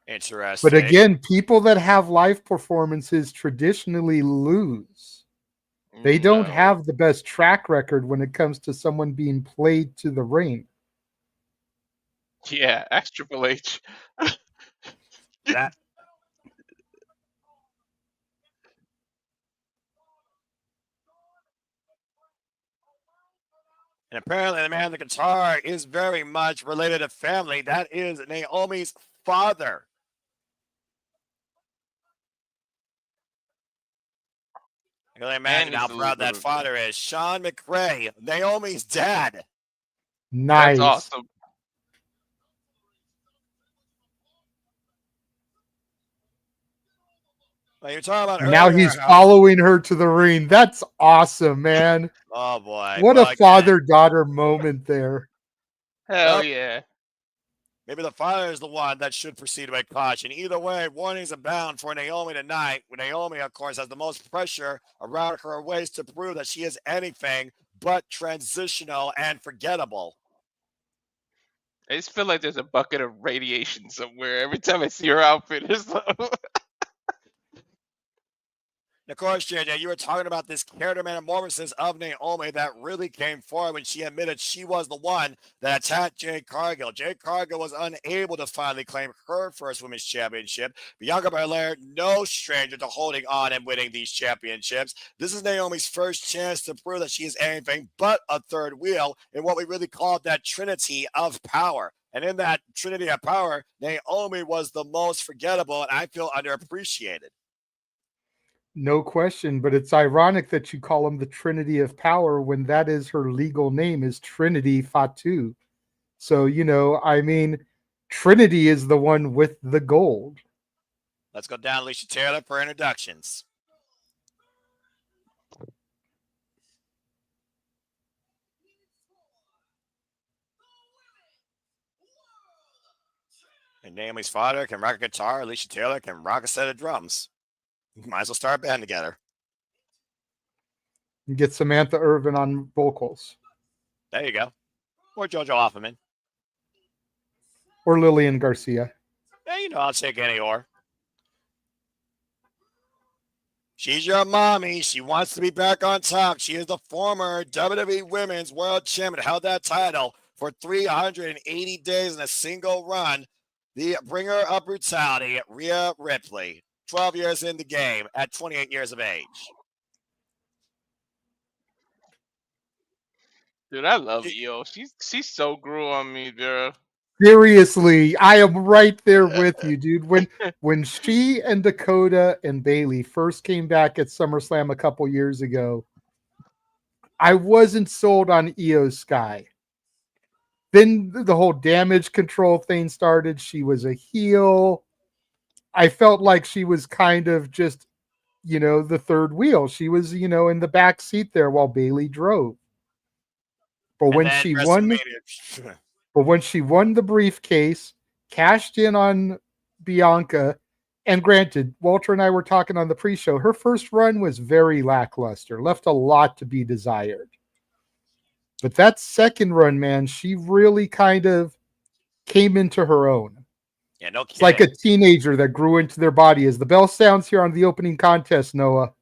Interesting. But again, people that have live performances traditionally lose. They don't have the best track record when it comes to someone being played to the ring. Yeah, ex Triple H. That. And apparently the man on the guitar is very much related to family. That is Naomi's father. can only imagine how proud that father is. Sean McRae, Naomi's dad. Nice. That's awesome. Well, you're talking about And now earlier he's how- following her to the ring. That's awesome, man. Oh boy. What Well, a father-daughter moment there. Hell Well, yeah. maybe the father is the one that should proceed by caution. Either way, warnings abound for Naomi tonight. Naomi, of course, has the most pressure around her waist to prove that she is anything but transitional and forgettable. I just feel like there's a bucket of radiation somewhere every time I see her outfit or something. Of course, JJ, you were talking about this character metamorphosis of Naomi that really came forward when she admitted she was the one that attacked Jade Cargill. Jade Cargill was unable to finally claim her first women's championship. Bianca Belair, no stranger to holding on and winning these championships. This is Naomi's first chance to prove that she is anything but a third wheel in what we really call that trinity of power. And in that trinity of power, Naomi was the most forgettable and I feel underappreciated. No question, but it's ironic that you call him the Trinity of Power when that is her legal name is Trinity Fatu. So, I mean, Trinity is the one with the gold. Let's go down Alicia Taylor for introductions. And Naomi's father can rock a guitar. Alicia Taylor can rock a set of drums. Might as well start a band together. And get Samantha Irvin on vocals. There you go. Or JoJo Offerman. Or Lillian Garcia. Yeah, I'll take any or. She's your mommy. She wants to be back on top. She is the former WWE Women's World Champion. Held that title for 380 days in a single run. The bringer of brutality, Rhea Ripley. 12 years in the game at 28 years of age. Dude, I love Io. She's so grew on me, girl. Seriously, I am right there with you, dude. When she and Dakota and Bailey first came back at SummerSlam a couple years ago, I wasn't sold on Io Sky. Then the whole damage control thing started. She was a heel. I felt like she was kind of just, the third wheel. She was, in the back seat there while Bailey drove. But when she won the briefcase, cashed in on Bianca, and granted, Walter and I were talking on the pre-show, her first run was very lackluster, left a lot to be desired. But that second run, man, she really kind of came into her own. Yeah, no kidding. It's like a teenager that grew into their body. As the bell sounds here on the opening contest, Noah.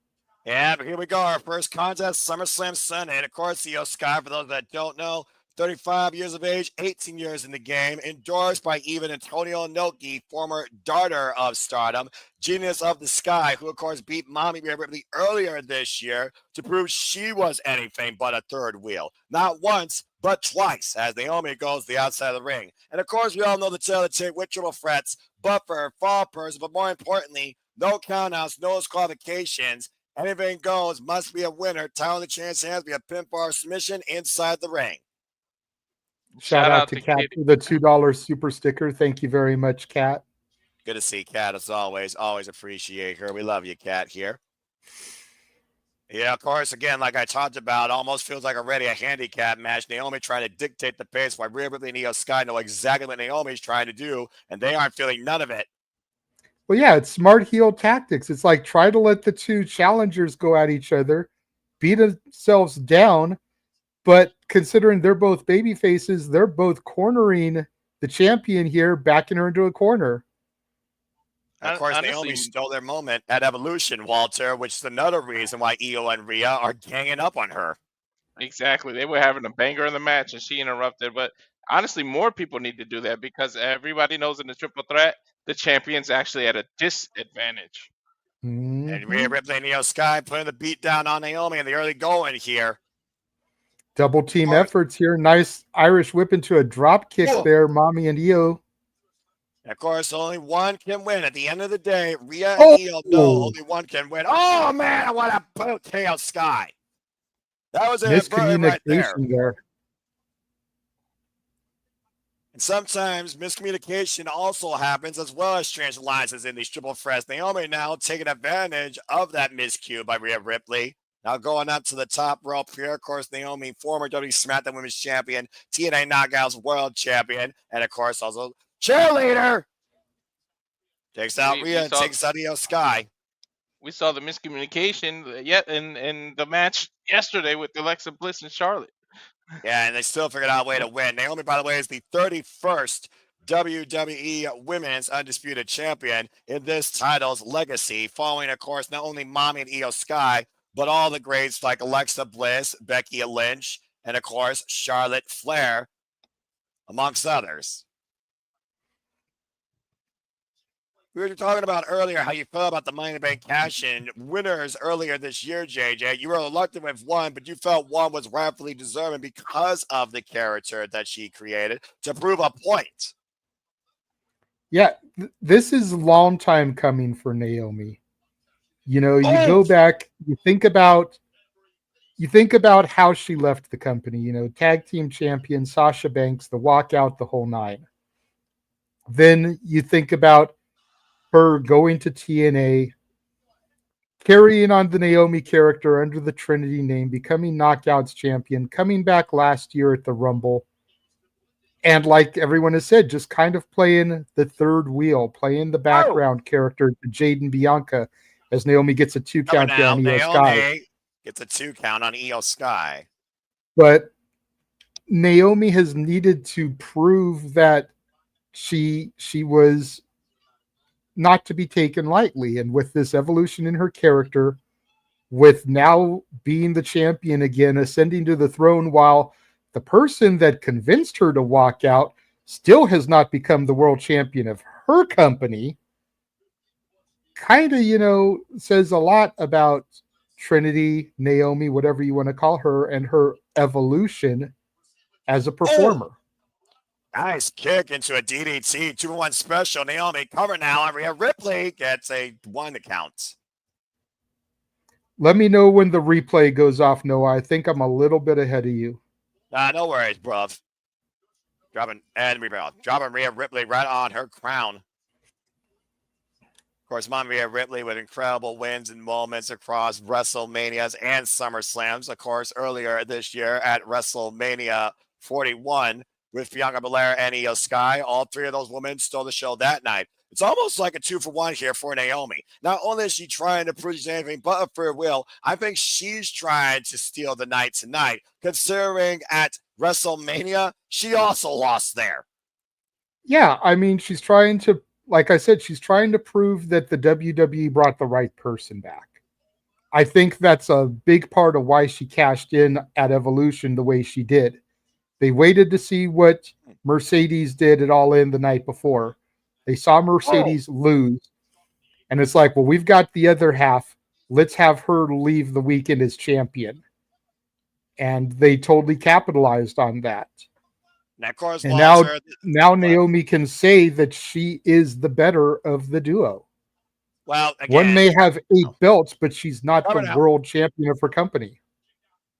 Yeah, but here we go. Our first contest, SummerSlam Sunday. And of course, Io Sky, for those that don't know, 35 years of age, 18 years in the game, endorsed by even Antonio Inoki, former darter of Stardom, Genius of the Sky, who of course beat Mommy Ripley earlier this year to prove she was anything but a third wheel. Not once, but twice, as Naomi goes to the outside of the ring. And of course, we all know the tale of the tape with triple threats, buffer, fall person, but more importantly, no countouts, no disqualifications. Anything goes, must be a winner. Tyler the Chance has to be a pinfall submission inside the ring. Shout out to Kat for the $2 super sticker. Thank you very much, Kat. Good to see Kat as always. Always appreciate her. We love you, Kat, here. Yeah, of course, again, like I talked about, almost feels like already a handicap match. Naomi trying to dictate the pace while Rhea Ripley and Io Sky know exactly what Naomi's trying to do, and they aren't feeling none of it. Well, yeah, it's smart heel tactics. It's like try to let the two challengers go at each other, beat themselves down, but considering they're both baby faces, they're both cornering the champion here, backing her into a corner. And of course, Naomi stole their moment at Evolution, Walter, which is another reason why Io and Rhea are ganging up on her. Exactly. They were having a banger in the match, and she interrupted. But honestly, more people need to do that because everybody knows in the triple threat, the champion's actually at a disadvantage. Mm-hmm. And Rhea Ripley and Io Sky putting the beat down on Naomi in the early going here. Double team efforts here. Nice Irish whip into a drop kick there, Mommy and Io. And of course, only one can win. At the end of the day, Rhea and Io know only one can win. Oh, man, I want to boot Tail Sky. That was an inverted right there. Miscommunication there. And sometimes miscommunication also happens as well as strange alliances in these triple threats. Naomi now taking advantage of that miscue by Rhea Ripley. Now going up to the top rope here, of course, Naomi, former WWE SmackDown Women's Champion, TNA Knockouts World Champion, and of course also cheerleader. Takes out Rhea and takes out Io Sky. We saw the miscommunication yet in the match yesterday with Alexa Bliss and Charlotte. Yeah, and they still figured out a way to win. Naomi, by the way, is the 31st WWE Women's Undisputed Champion in this title's legacy, following, of course, not only Mommy and Io Sky, but all the greats like Alexa Bliss, Becky Lynch, and, of course, Charlotte Flair, amongst others. We were talking about earlier how you felt about the Money in the Bank cash-in winners earlier this year, JJ. You were reluctant with one, but you felt one was rightfully deserving because of the character that she created to prove a point. Yeah, this is a long time coming for Naomi. You know, you go back, you think about how she left the company, you know, tag team champion, Sasha Banks, the walkout, the whole nine. Then you think about her going to TNA, carrying on the Naomi character under the Trinity name, becoming Knockouts champion, coming back last year at the Rumble. And like everyone has said, just kind of playing the third wheel, playing the background character to Jade Bianca as Naomi gets a 2 count down Io Sky. Gets a 2 count on Io Sky. But Naomi has needed to prove that she was not to be taken lightly. And with this evolution in her character, with now being the champion again, ascending to the throne, while the person that convinced her to walk out still has not become the world champion of her company, kind of, you know, says a lot about Trinity, Naomi, whatever you want to call her, and her evolution as a performer. Nice kick into a DDT, 2-1 special. Naomi cover now, and Rhea Ripley gets a 1 count. Let me know when the replay goes off, Noah. I think I'm a little bit ahead of you. No worries, bruv. Dropping Rhea Ripley right on her crown. Of course, Rhea Ripley with incredible wins and moments across WrestleManias and SummerSlams. Of course, earlier this year at WrestleMania 41 with Bianca Belair and Io Sky. All three of those women stole the show that night. It's almost like a 2-for-1 here for Naomi. Not only is she trying to prove anything but a free will, I think she's trying to steal the night tonight, considering at WrestleMania, she also lost there. Yeah, I mean, she's trying to, like I said, she's trying to prove that the WWE brought the right person back. I think that's a big part of why she cashed in at Evolution the way she did. They waited to see what Mercedes did at All In the night before. They saw Mercedes lose. And it's like, well, we've got the other half. Let's have her leave the weekend as champion. And they totally capitalized on that. And now Naomi can say that she is the better of the duo. Well, again, one may have 8 belts, but she's not the world champion of her company.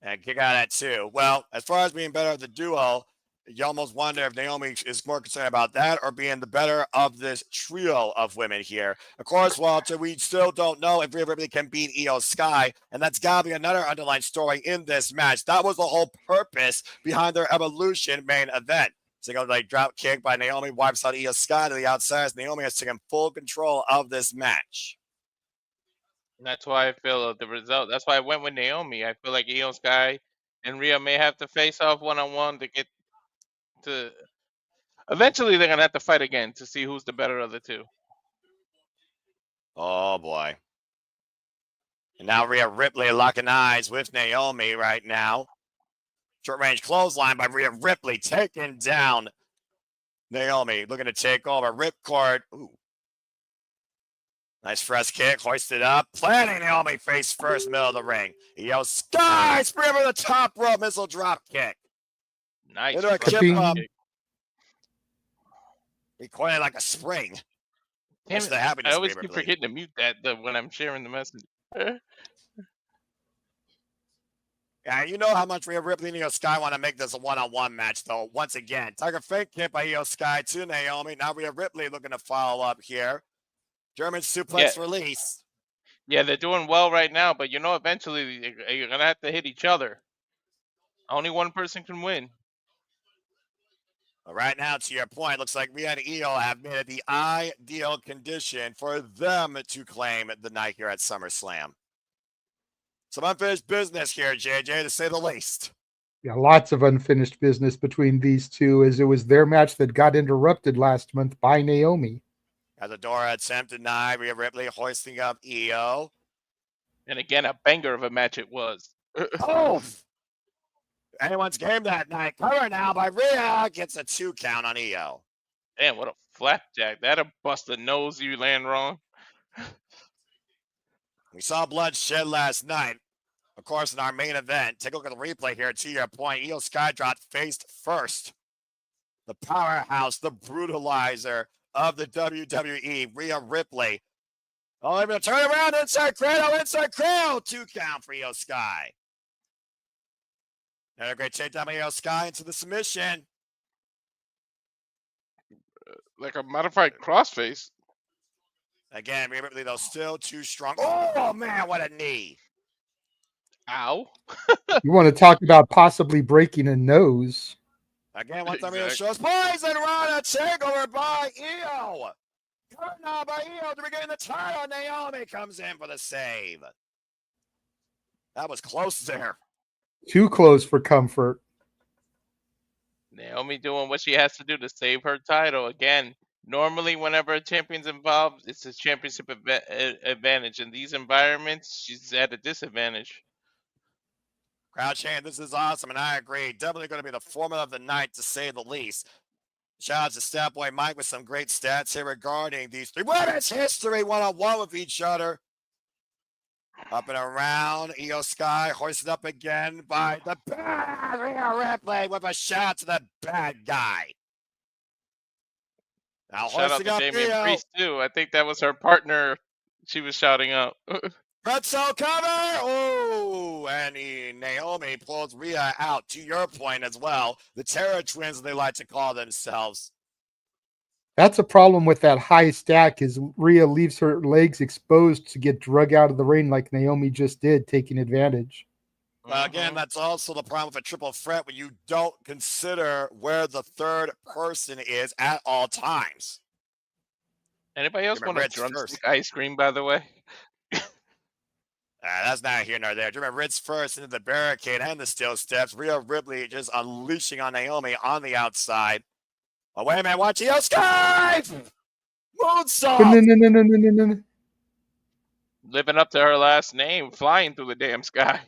And kick out at 2. Well, as far as being better of the duo, you almost wonder if Naomi is more concerned about that or being the better of this trio of women here. Of course, Walter, we still don't know if Rhea Ripley can beat Io Sky, and that's got to be another underlying story in this match. That was the whole purpose behind their Evolution main event. So like drop kick by Naomi, wipes out Io Sky to the outside as Naomi has taken full control of this match. And that's why I feel the result. That's why I went with Naomi. I feel like Io Sky and Rhea may have to face off one-on-one to get to. Eventually, they're gonna have to fight again to see who's the better of the two. Oh boy! And now Rhea Ripley locking eyes with Naomi right now. Short range clothesline by Rhea Ripley taking down Naomi. Looking to take over ripcord. Ooh. Nice fresh kick, hoisted up, planting Naomi face first, middle of the ring. Io Sky, spring over the top rope, missile drop kick. Nice. recoiling like a spring. Damn It's it. the happiness I of always Rhea keep Ripley. forgetting to mute that when I'm sharing the message. Yeah, you know how much Rhea Ripley and Io Sky want to make this a one-on-one match, though. Once again, Tiger fake kick by Io Sky to Naomi. Now Rhea Ripley looking to follow up here. German suplex release. Yeah, they're doing well right now, but eventually you're going to have to hit each other. Only one person can win. But right now, to your point, looks like Rhea and Io have made it the ideal condition for them to claim the night here at SummerSlam. Some unfinished business here, JJ, to say the least. Yeah, lots of unfinished business between these two, as it was their match that got interrupted last month by Naomi. As Adora attempt denied, Rhea Ripley hoisting up Io. And again, a banger of a match it was. Oh! Anyone's game that night. Cover now by Rhea. Gets a 2 count on Io. Damn, what a flapjack. That'll bust a nose you land wrong. We saw blood shed last night. Of course, in our main event. Take a look at the replay here. To your point, Io Sky dropped faced first. The powerhouse, the brutalizer of the WWE, Rhea Ripley. Oh, they're going to turn around. Inside cradle. 2 count for Io Sky. Another great takedown by Io Sky into the submission. Like a modified crossface. Again, Rhea Ripley, though, still too strong. Oh, man, what a knee. Ow. You want to talk about possibly breaking a nose? Again, one time Rhea shows poison run, a takeover by Io. Turn now by Io to regain the title. Naomi comes in for the save. That was close there. Too close for comfort. Naomi doing what she has to do to save her title. Again, normally whenever a champion's involved, it's a championship advantage. In these environments, she's at a disadvantage. Crowd chanting, this is awesome, and I agree. Definitely going to be the formula of the night, to say the least. Shout out to Statboy Mike with some great stats here regarding these three women's history one-on-one with each other. Up and around, Io Sky hoisted up again by the bad Rhea Ripley with a shout to the bad guy. Now Shout out hoisting to up Damian Io. Priest too. I think that was her partner. She was shouting out. Pretzel cover. Oh, and Naomi pulls Rhea out. To your point as well, the Terror Twins, as they like to call themselves. That's a problem with that high stack, is Rhea leaves her legs exposed to get drug out of the ring like Naomi just did, taking advantage. Well, again, that's also the problem with a triple threat when you don't consider where the third person is at all times. Anybody else want a drumstick ice cream, by the way? That's not here nor there. German Ritz first into the barricade and the steel steps. Rhea Ripley just unleashing on Naomi on the outside. Oh, wait a minute. Watch Io Sky! Moonsault! No. Living up to her last name, flying through the damn sky.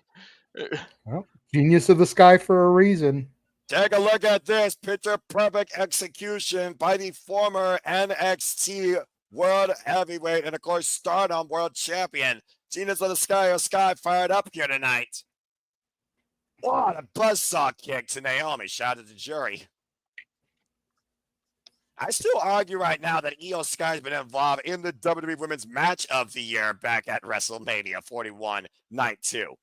Well, genius of the sky for a reason. Take a look at this. Picture perfect execution by the former NXT World Heavyweight and, of course, Stardom World Champion. Genius of the Sky, Io Sky fired up here tonight. What a buzzsaw kick to Naomi. Shout out to the jury. I still argue right now that Io Sky has been involved in the WWE Women's Match of the Year back at WrestleMania 41, Night 2.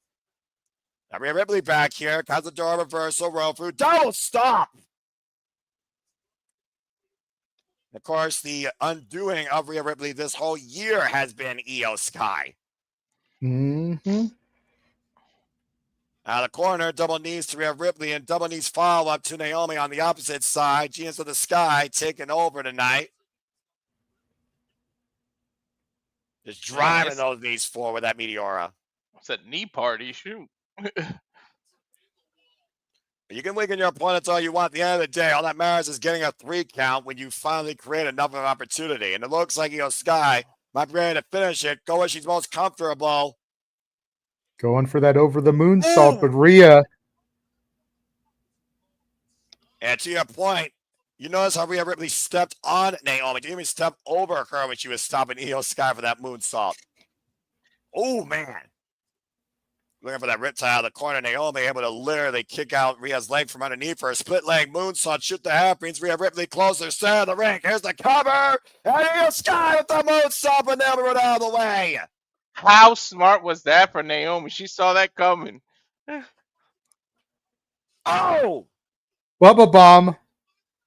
Now, Rhea Ripley back here. Cazador reversal, roll through. Double stop! Of course, the undoing of Rhea Ripley this whole year has been Io Sky. Mm-hmm. Out of the corner, double knees to Rhea Ripley and double knees follow-up to Naomi on the opposite side. Genius of the Sky taking over tonight. Just driving those knees forward with that Meteora. It's a knee party, shoot. You can weaken your opponents all you want. At the end of the day, all that matters is getting a 3 count when you finally create enough of an opportunity. And it looks like Io Sky might be ready to finish it. Go where she's most comfortable. Going for that over the moonsault, but Rhea. And to your point, you notice how Rhea Ripley stepped on Naomi. Didn't even step over her when she was stopping Io Sky for that moonsault. Oh, man. Looking for that riptide out of the corner. Naomi able to literally kick out Rhea's leg from underneath her. Split leg moonsault. Shoot the half. Brings Rhea Ripley closer. Center of the ring. Here's the cover. And Io Sky with the moonsault. But Naomi went out of the way. How smart was that for Naomi? She saw that coming. Oh! Bubba bomb.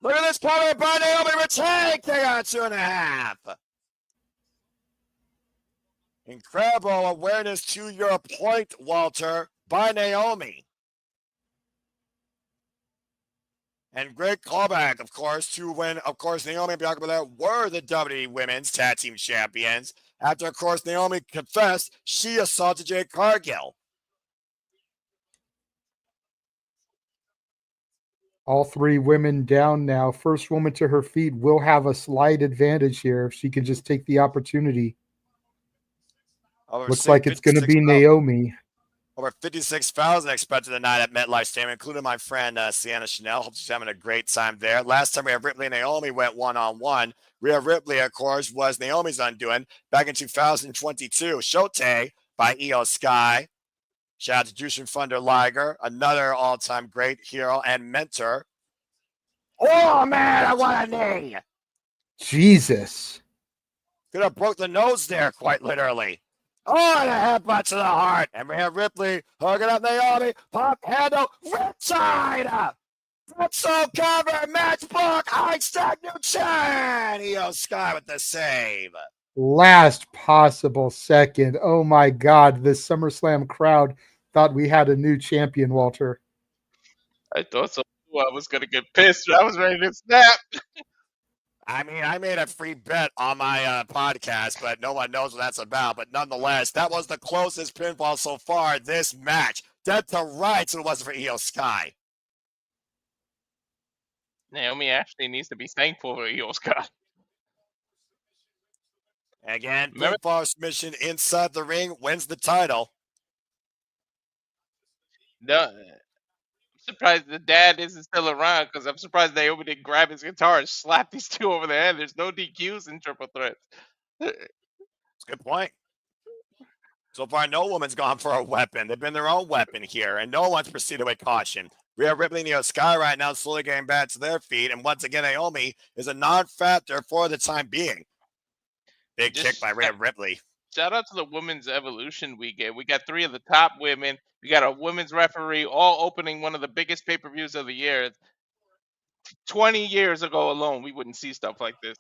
Look at this cover by Naomi. Retain. Kick out 2.5. Incredible awareness to your point, Walter, by Naomi. And great callback, of course, to when, of course, Naomi and Bianca Belair were the WWE Women's Tag Team Champions. After, of course, Naomi confessed she assaulted Jade Cargill. All three women down now. First woman to her feet will have a slight advantage here if she can just take the opportunity. Looks like it's going to be Naomi. Over 56,000 expected tonight at MetLife Stadium, including my friend Sienna Chanel. Hope she's having a great time there. Last time Rhea Ripley and Naomi went one-on-one. Rhea Ripley, of course, was Naomi's undoing back in 2022. Shote by Io Sky. Shout out to Jushin Thunder Liger, another all-time great hero and mentor. Oh, man, I want a knee. Jesus. Could have broke the nose there, quite literally. Oh, and a headbutt to the heart. And Rhea Ripley hugging up Naomi. Pop handle. Riptide. Pretzel cover. Matchbook. Einstein new chain. Io Sky with the save. Last possible second. Oh, my God. The SummerSlam crowd thought we had a new champion, Walter. I thought so. I was going to get pissed. I was ready to snap. I mean, I made a free bet on my podcast, but no one knows what that's about. But nonetheless, that was the closest pinfall so far this match. Dead to rights, it wasn't for Io Sky. Naomi actually needs to be thankful for Io Sky. Again, pinfall submission inside the ring wins the title. No, I'm surprised the dad isn't still around because I'm surprised Naomi didn't grab his guitar and slap these two over the head. There's no DQs in triple threats. That's a good point. So far, no woman's gone for a weapon. They've been their own weapon here, and no one's proceeded with caution. Rhea Ripley and Io Sky right now slowly getting back to their feet, and once again, Naomi is a non-factor for the time being. Big kick by Rhea Ripley. Shout out to the Women's Evolution weekend. We got 3 of the top women. We got a women's referee all opening one of the biggest pay-per-views of the year. 20 years ago alone, we wouldn't see stuff like this.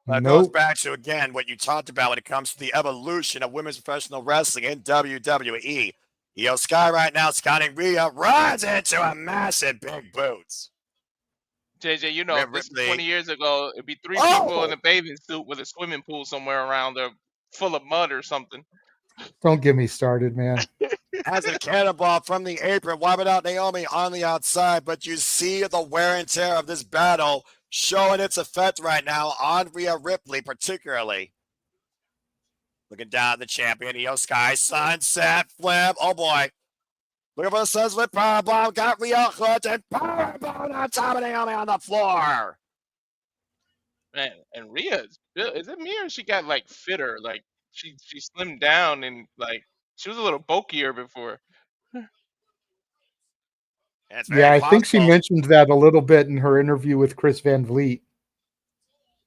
It goes back to, again, what you talked about when it comes to the evolution of women's professional wrestling in WWE. Io Sky right now scouting Rhea, runs into a massive big boots. JJ, you know, this 20 years ago, it'd be 3 people in a bathing suit with a swimming pool somewhere around there full of mud or something. Don't get me started, man. As a cannonball from the apron, wiping out Naomi on the outside, but you see the wear and tear of this battle showing its effect right now on Rhea Ripley, particularly. Looking down at the champion, Io Sky, sunset flip. Oh boy. Looking for the sunset powerbomb. Got Rhea hooked and powerbomb on top of Naomi on the floor. Man, and Rhea, is it me or she got like fitter? Like she slimmed down and like she was a little bulkier before. Yeah, I think she mentioned that a little bit in her interview with Chris Van Vliet.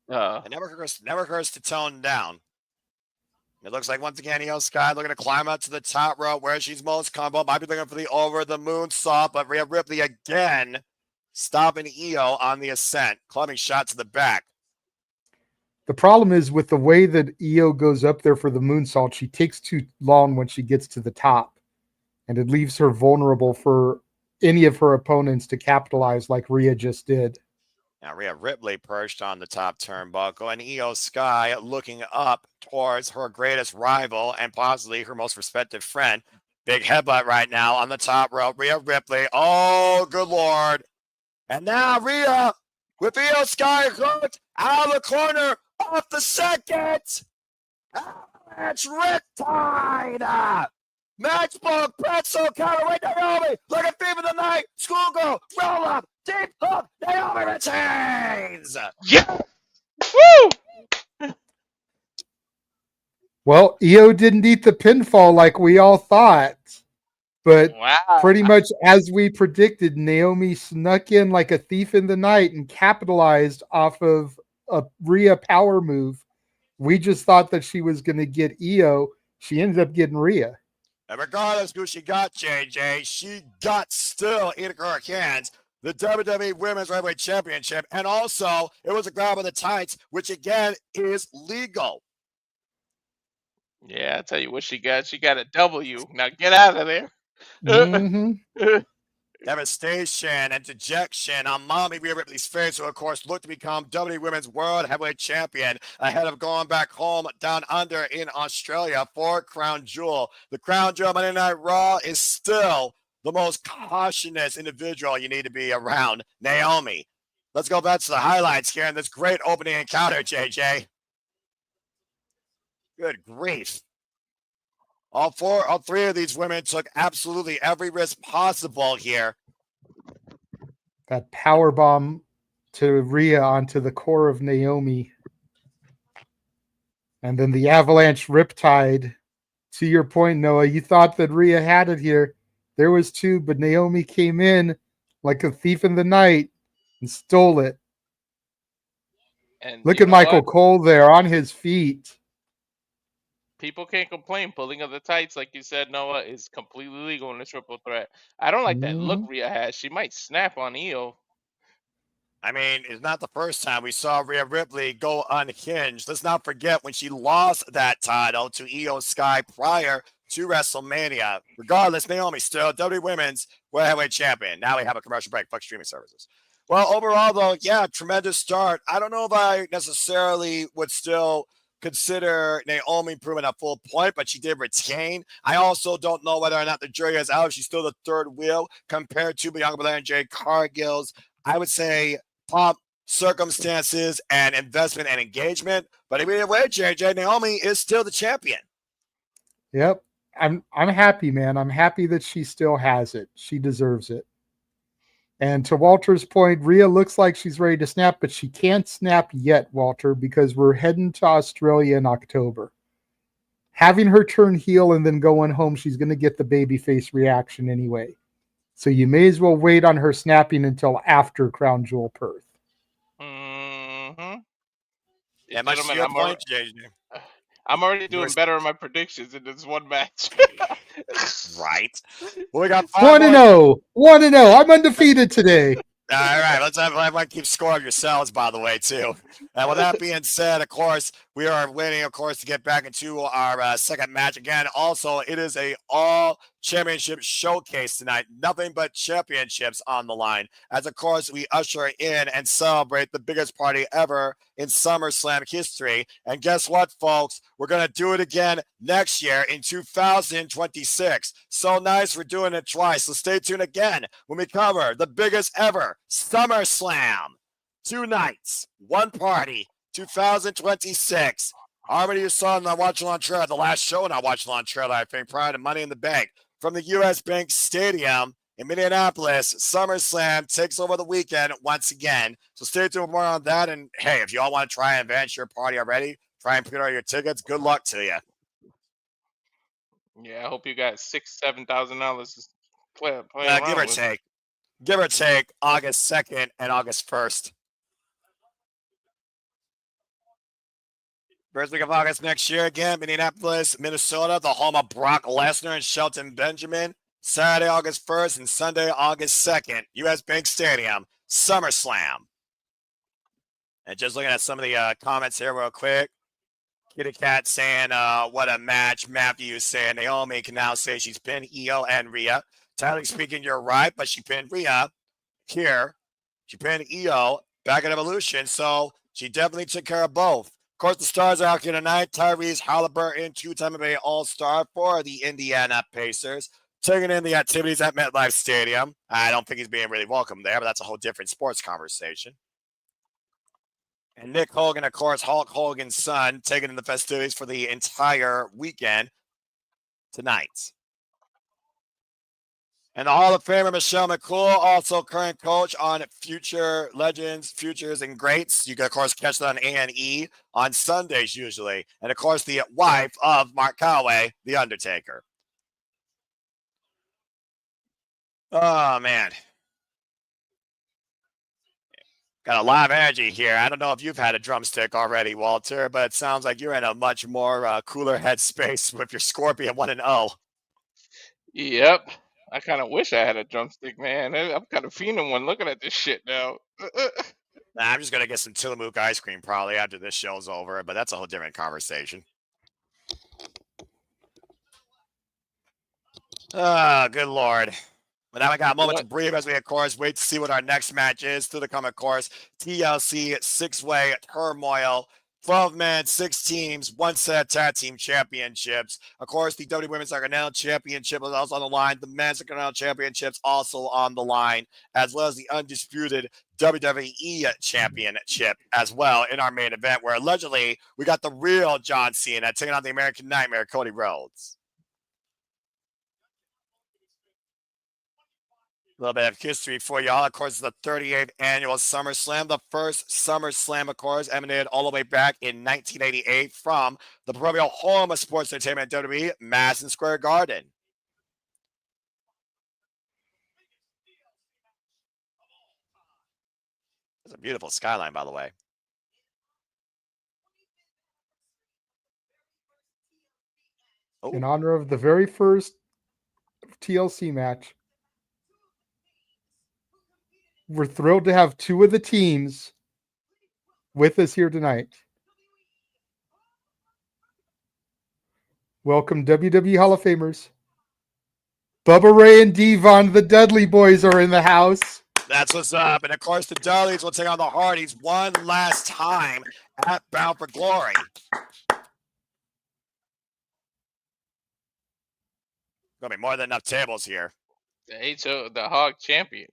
It never hurts to tone down. It looks like, once again, Io Sky looking to climb up to the top rope where she's most comfortable. Might be looking for the over the moonsault, but Rhea Ripley again stopping Io on the ascent. Clubbing shot to the back. The problem is with the way that Io goes up there for the moonsault, she takes too long when she gets to the top. And it leaves her vulnerable for any of her opponents to capitalize like Rhea just did. Now Rhea Ripley perched on the top turnbuckle, and Io Sky looking up towards her greatest rival and possibly her most respected friend. Big headbutt right now on the top rope. Rhea Ripley. Oh, good Lord. And now Rhea with Io Sky hooked out of the corner off the second. Avalanche Riptide. Matchbook, pretzel, counterweight, Naomi, look at Thief of the Night, Schoolgirl, roll up, deep hook, Naomi retains! Yeah! Woo! Well, Io didn't eat the pinfall like we all thought. But Wow. pretty much as we predicted, Naomi snuck in like a thief in the night and capitalized off of a Rhea power move. We just thought that she was going to get Io. She ended up getting Rhea. And regardless who she got, JJ, she got still in her hands the WWE Women's Heavyweight Championship. And also, it was a grab of the tights, which again is legal. Yeah, I'll tell you what she got. She got a W. Now get out of there. Mm-hmm. Devastation and dejection on Mommy Rhea Ripley's face, who of course looked to become WWE Women's World Heavyweight Champion ahead of going back home down under in Australia for Crown Jewel. The Crown Jewel Monday Night Raw is still the most cautious individual you need to be around, Naomi. Let's go back to the highlights here in this great opening encounter, JJ. Good grief. All three of these women took absolutely every risk possible here. That power bomb to Rhea onto the core of Naomi. And then the avalanche riptide. To your point, Noah, you thought that Rhea had it here. There was two, but Naomi came in like a thief in the night and stole it. And Look you at know Michael what? Cole there on his feet. People can't complain. Pulling of the tights, like you said, Noah, is completely legal in a triple threat. I don't like that look Rhea has. She might snap on Io. I mean, it's not the first time we saw Rhea Ripley go unhinged. Let's not forget when she lost that title to Io Sky prior to WrestleMania. Regardless, Naomi still WWE Women's World Heavyweight Champion. Now we have a commercial break. Fuck streaming services. Well, overall, though, yeah, tremendous start. I don't know if I necessarily would still consider Naomi proven at full point, but she did retain. I also don't know whether or not the jury is out. She's still the third wheel compared to Bianca Belair and Jade Cargill's, I would say, pop circumstances and investment and engagement. But either way, JJ, Naomi is still the champion. Yep. I'm happy, man. I'm happy that she still has it. She deserves it. And to Walter's point, Rhea looks like she's ready to snap, but she can't snap yet, Walter, because we're heading to Australia in October. Having her turn heel and then going home, she's going to get the babyface reaction anyway. So you may as well wait on her snapping until after Crown Jewel Perth. Mm-hmm. Yeah, my point, JJ. I'm already doing better in my predictions in this one match. Right. Well, we got 1-0. 1-0. I'm undefeated today. All right, let's keep score of yourselves, by the way, too. And with that being said, of course, we are waiting, of course, to get back into our second match again. Also, it is a all-championship showcase tonight. Nothing but championships on the line. As, of course, we usher in and celebrate the biggest party ever in SummerSlam history. And guess what, folks? We're going to do it again next year in 2026. So nice, we're doing it twice. So stay tuned again when we cover the biggest ever SummerSlam. 2 nights, 1 party, 2026. Already you saw in the Watch Along trailer, the last show in our Watch Along trailer, I think, prior to Money in the Bank, from the U.S. Bank Stadium in Minneapolis. SummerSlam takes over the weekend once again. So stay tuned for more on that. And hey, if you all want to try and advance your party already, try and put out your tickets. Good luck to you. Yeah, I hope you got $6,000-$7,000 to play around give or with. take. Give or take August 2nd and August 1st. First week of August next year again, Minneapolis, Minnesota, the home of Brock Lesnar and Shelton Benjamin. Saturday, August 1st and Sunday, August 2nd, U.S. Bank Stadium, SummerSlam. And just looking at some of the comments here real quick. Kitty Cat saying, what a match. Matthew saying Naomi can now say she's pinned Io and Rhea. Tyler speaking, you're right, but she pinned Rhea here. She pinned Io back at Evolution, so she definitely took care of both. Of course, the stars are out here tonight. Tyrese Halliburton, 2-time NBA All-Star for the Indiana Pacers, taking in the activities at MetLife Stadium. I don't think he's being really welcome there, but that's a whole different sports conversation. And Nick Hogan, of course, Hulk Hogan's son, taking in the festivities for the entire weekend tonight. And the Hall of Famer Michelle McCool, also current coach on Future Legends, Futures, and Greats. You can, of course, catch that on A&E on Sundays usually. And, of course, the wife of Mark Calloway, The Undertaker. Oh, man. Got a lot of energy here. I don't know if you've had a drumstick already, Walter, but it sounds like you're in a much more cooler headspace with your Scorpion 1-0. Yep. I kind of wish I had a drumstick, man. I'm kind of fiending one looking at this shit now. Nah, I'm just going to get some Tillamook ice cream probably after this show's over, but that's a whole different conversation. Oh, good Lord. But now we got a moment to breathe as we, of course, wait to see what our next match is. Still to come, of course, TLC six-way turmoil. 12 men, 6 teams, 1 set of tag team championships. Of course, the WWE Women's Intercontinental Championship is also on the line. The Men's Intercontinental Championships also on the line, as well as the undisputed WWE Championship as well in our main event, where allegedly we got the real John Cena taking on the American Nightmare, Cody Rhodes. A little bit of history for y'all. Of course, the 38th annual SummerSlam. The first SummerSlam, of course, emanated all the way back in 1988 from the proverbial home of sports entertainment WWE, Madison Square Garden. It's a beautiful skyline, by the way. In honor of the very first TLC match, we're thrilled to have 2 of the teams with us here tonight. Welcome, WWE Hall of Famers. Bubba Ray and Devon, the Dudley Boys, are in the house. That's what's up. And of course, the Dudleys will take on the Hardys one last time at Bound for Glory. Gonna be more than enough tables here. The Hog Champion.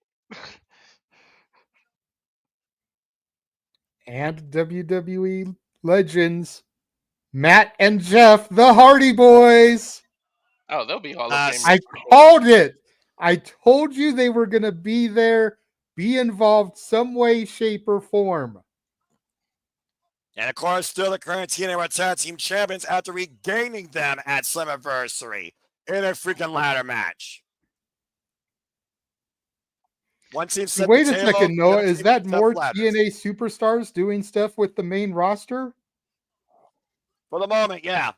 And WWE legends, Matt and Jeff, the Hardy Boys. Oh, they'll be Hall of Famers. I called it. I told you they were going to be there, be involved some way, shape, or form. And of course, still the current TNA Tag Team Champions after regaining them at Slammiversary in a freaking ladder match. One team set Wait the a table, second, Noah. Is that more ladders. TNA superstars doing stuff with the main roster? For the moment, yeah.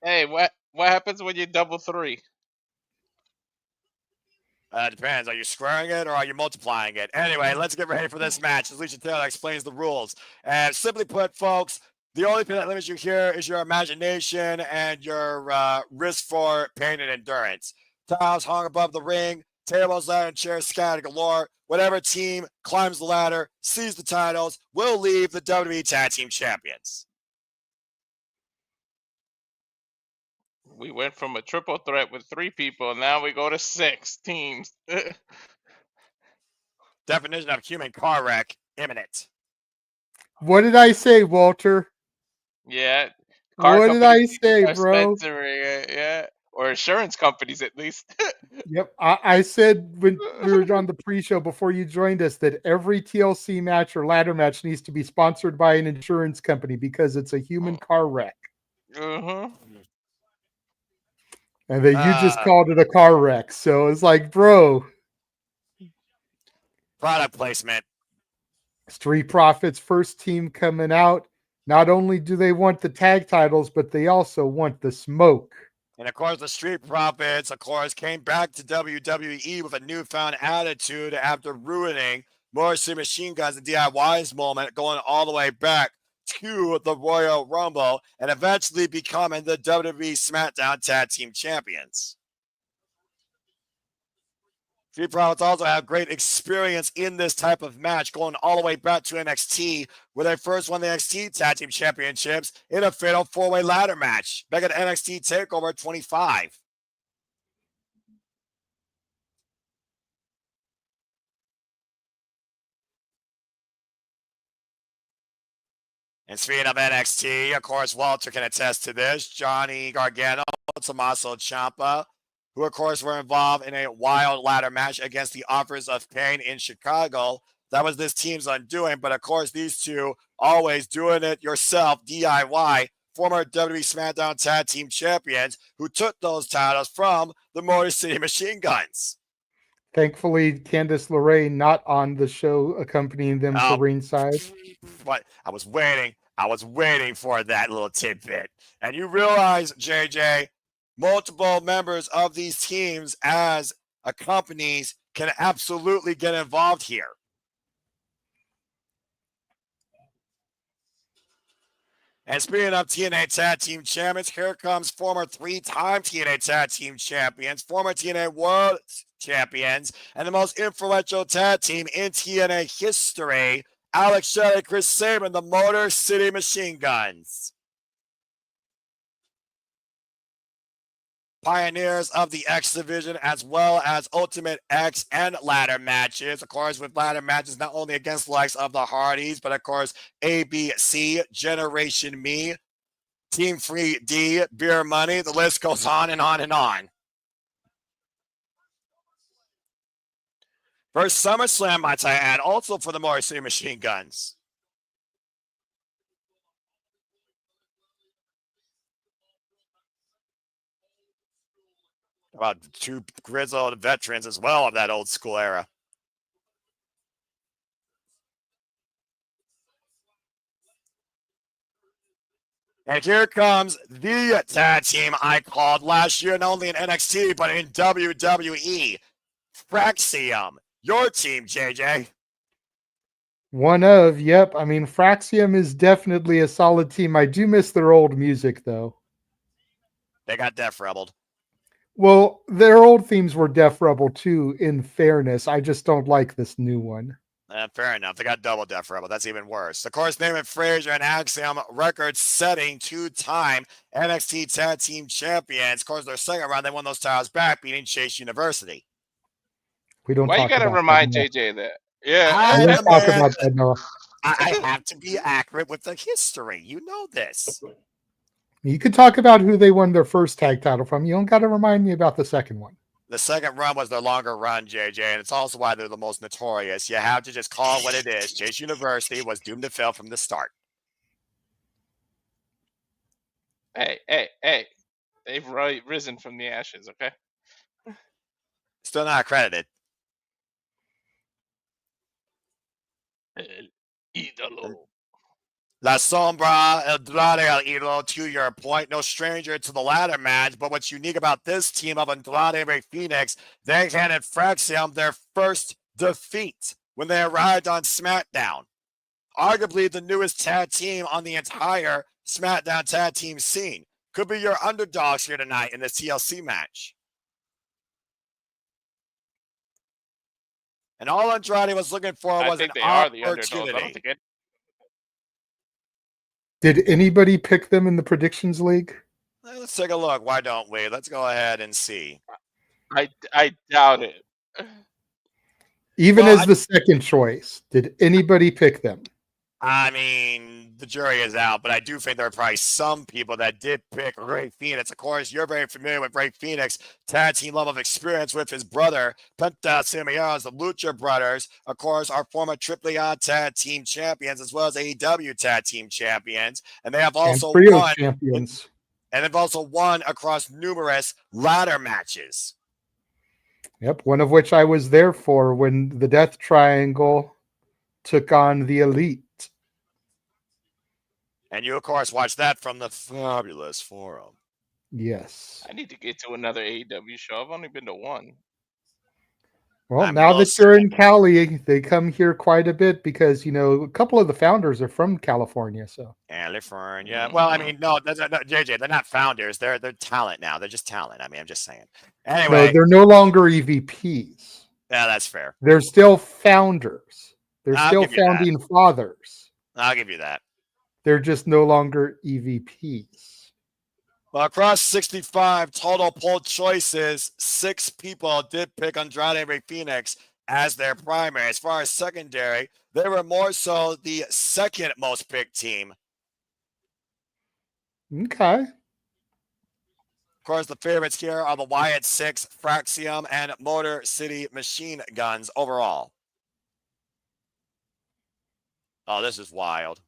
Hey, what happens when you double 3? Depends. Are you squaring it or are you multiplying it? Anyway, let's get ready for this match. As Alicia Taylor explains the rules. And simply put, folks, the only thing that limits you here is your imagination and your risk for pain and endurance. Tiles hung above the ring, tables, ladder, and chairs scattered galore. Whatever team climbs the ladder, sees the titles, will leave the WWE Tag Team Champions. We went from a triple threat with 3 people, and now we go to 6 teams. Definition of human car wreck imminent. What did I say, Walter? Yeah. What did I say, bro? Yeah. Or insurance companies, at least. Yep. I said when we were on the pre-show before you joined us that every TLC match or ladder match needs to be sponsored by an insurance company because it's a human car wreck. Mm-hmm. And then you just called it a car wreck. So it's like, bro. Product placement. Street Profits, first team coming out. Not only do they want the tag titles, but they also want the smoke. And of course, the Street Profits, of course, came back to WWE with a newfound attitude after ruining Morrissey Machine Guns and DIY's moment, going all the way back to the Royal Rumble and eventually becoming the WWE SmackDown Tag Team Champions. Street Profits also have great experience in this type of match, going all the way back to NXT, where they first won the NXT Tag Team Championships in a fatal 4-way ladder match back at NXT TakeOver 25. And speaking of NXT, of course, Walter can attest to this. Johnny Gargano, Tommaso Ciampa, who, of course, were involved in a wild ladder match against the Offers of Pain in Chicago. That was this team's undoing. But, of course, these two always doing it yourself, DIY, former WWE SmackDown Tag Team Champions who took those titles from the Motor City Machine Guns. Thankfully, Candace LeRae not on the show accompanying them to ringside. But I was waiting for that little tidbit. And you realize, JJ, multiple members of these teams as companies can absolutely get involved here. And speaking of TNA Tag Team Champions, here comes former 3-time TNA Tag Team Champions, former TNA World Champions, and the most influential tag team in TNA history, Alex Shelley, Chris Sabin, the Motor City Machine Guns. Pioneers of the X Division, as well as Ultimate X and ladder matches. Of course, with ladder matches, not only against the likes of the Hardys, but of course, ABC, Generation Me, Team 3D, Beer Money. The list goes on and on and on. First SummerSlam, might I add, also for the Motor City Machine Guns. About 2 grizzled veterans as well of that old school era. And here comes the tag team I called last year, not only in NXT, but in WWE. Fraxion, your team, JJ. One of, yep. I mean, Fraxion is definitely a solid team. I do miss their old music, though. They got Def Rebelled. Well, their old themes were Def Rebel too, in fairness. I just don't like this new one. Fair enough. They got double Def Rebel. That's even worse. Of course, Naaman Frazier and Axiom, record-setting 2-time NXT Tag Team Champions. Of course, their second round, they won those titles back, beating Chase University. We don't. Why talk you gotta about remind that, JJ that? Yeah, We don't talk about that, no. I have to be accurate with the history. You know this. You could talk about who they won their first tag title from. You don't got to remind me about the second one. The second run was their longer run, JJ, and it's also why they're the most notorious. You have to just call it what it is. Chase University was doomed to fail from the start. Hey. They've risen from the ashes, okay? Still not accredited. Idolo. La Sombra, Andrade, El Idolo, to your point, no stranger to the ladder match, but what's unique about this team of Andrade and Fenix, they handed Fraxion their first defeat when they arrived on SmackDown. Arguably the newest tag team on the entire SmackDown tag team scene. Could be your underdogs here tonight in this TLC match. And all Andrade was looking for was an opportunity. Did anybody pick them in the predictions league? Let's take a look. Why don't we? Let's go ahead and see. I doubt it. Even as the second choice, did anybody pick them? I mean, the jury is out, but I do think there are probably some people that did pick Rey Fenix. Of course, you're very familiar with Rey Fenix, tag team level of experience with his brother, Penta Cimaya's the Lucha Brothers. Of course, our former AAA tag team champions, as well as AEW tag team champions. And they have also won champions. And they've also won across numerous ladder matches. Yep, one of which I was there for when the Death Triangle took on the Elite. And you, of course, watch that from the fabulous forum. Yes. I need to get to another AEW show. I've only been to one. Well, now that you're in Cali, they come here quite a bit because, you know, a couple of the founders are from California. So California. Well, I mean, no, JJ, they're not founders. They're talent now. They're just talent. I mean, I'm just saying. Anyway. No, they're no longer EVPs. Yeah, that's fair. They're still founders. They're still founding fathers. I'll give you that. They're just no longer EVPs. Well, across 65 total poll choices, 6 people did pick Andrade and Rey Fenix as their primary. As far as secondary, they were more so the second most picked team. Okay. Of course, the favorites here are the Wyatt 6, Fraxion, and Motor City Machine Guns overall. Oh, this is wild.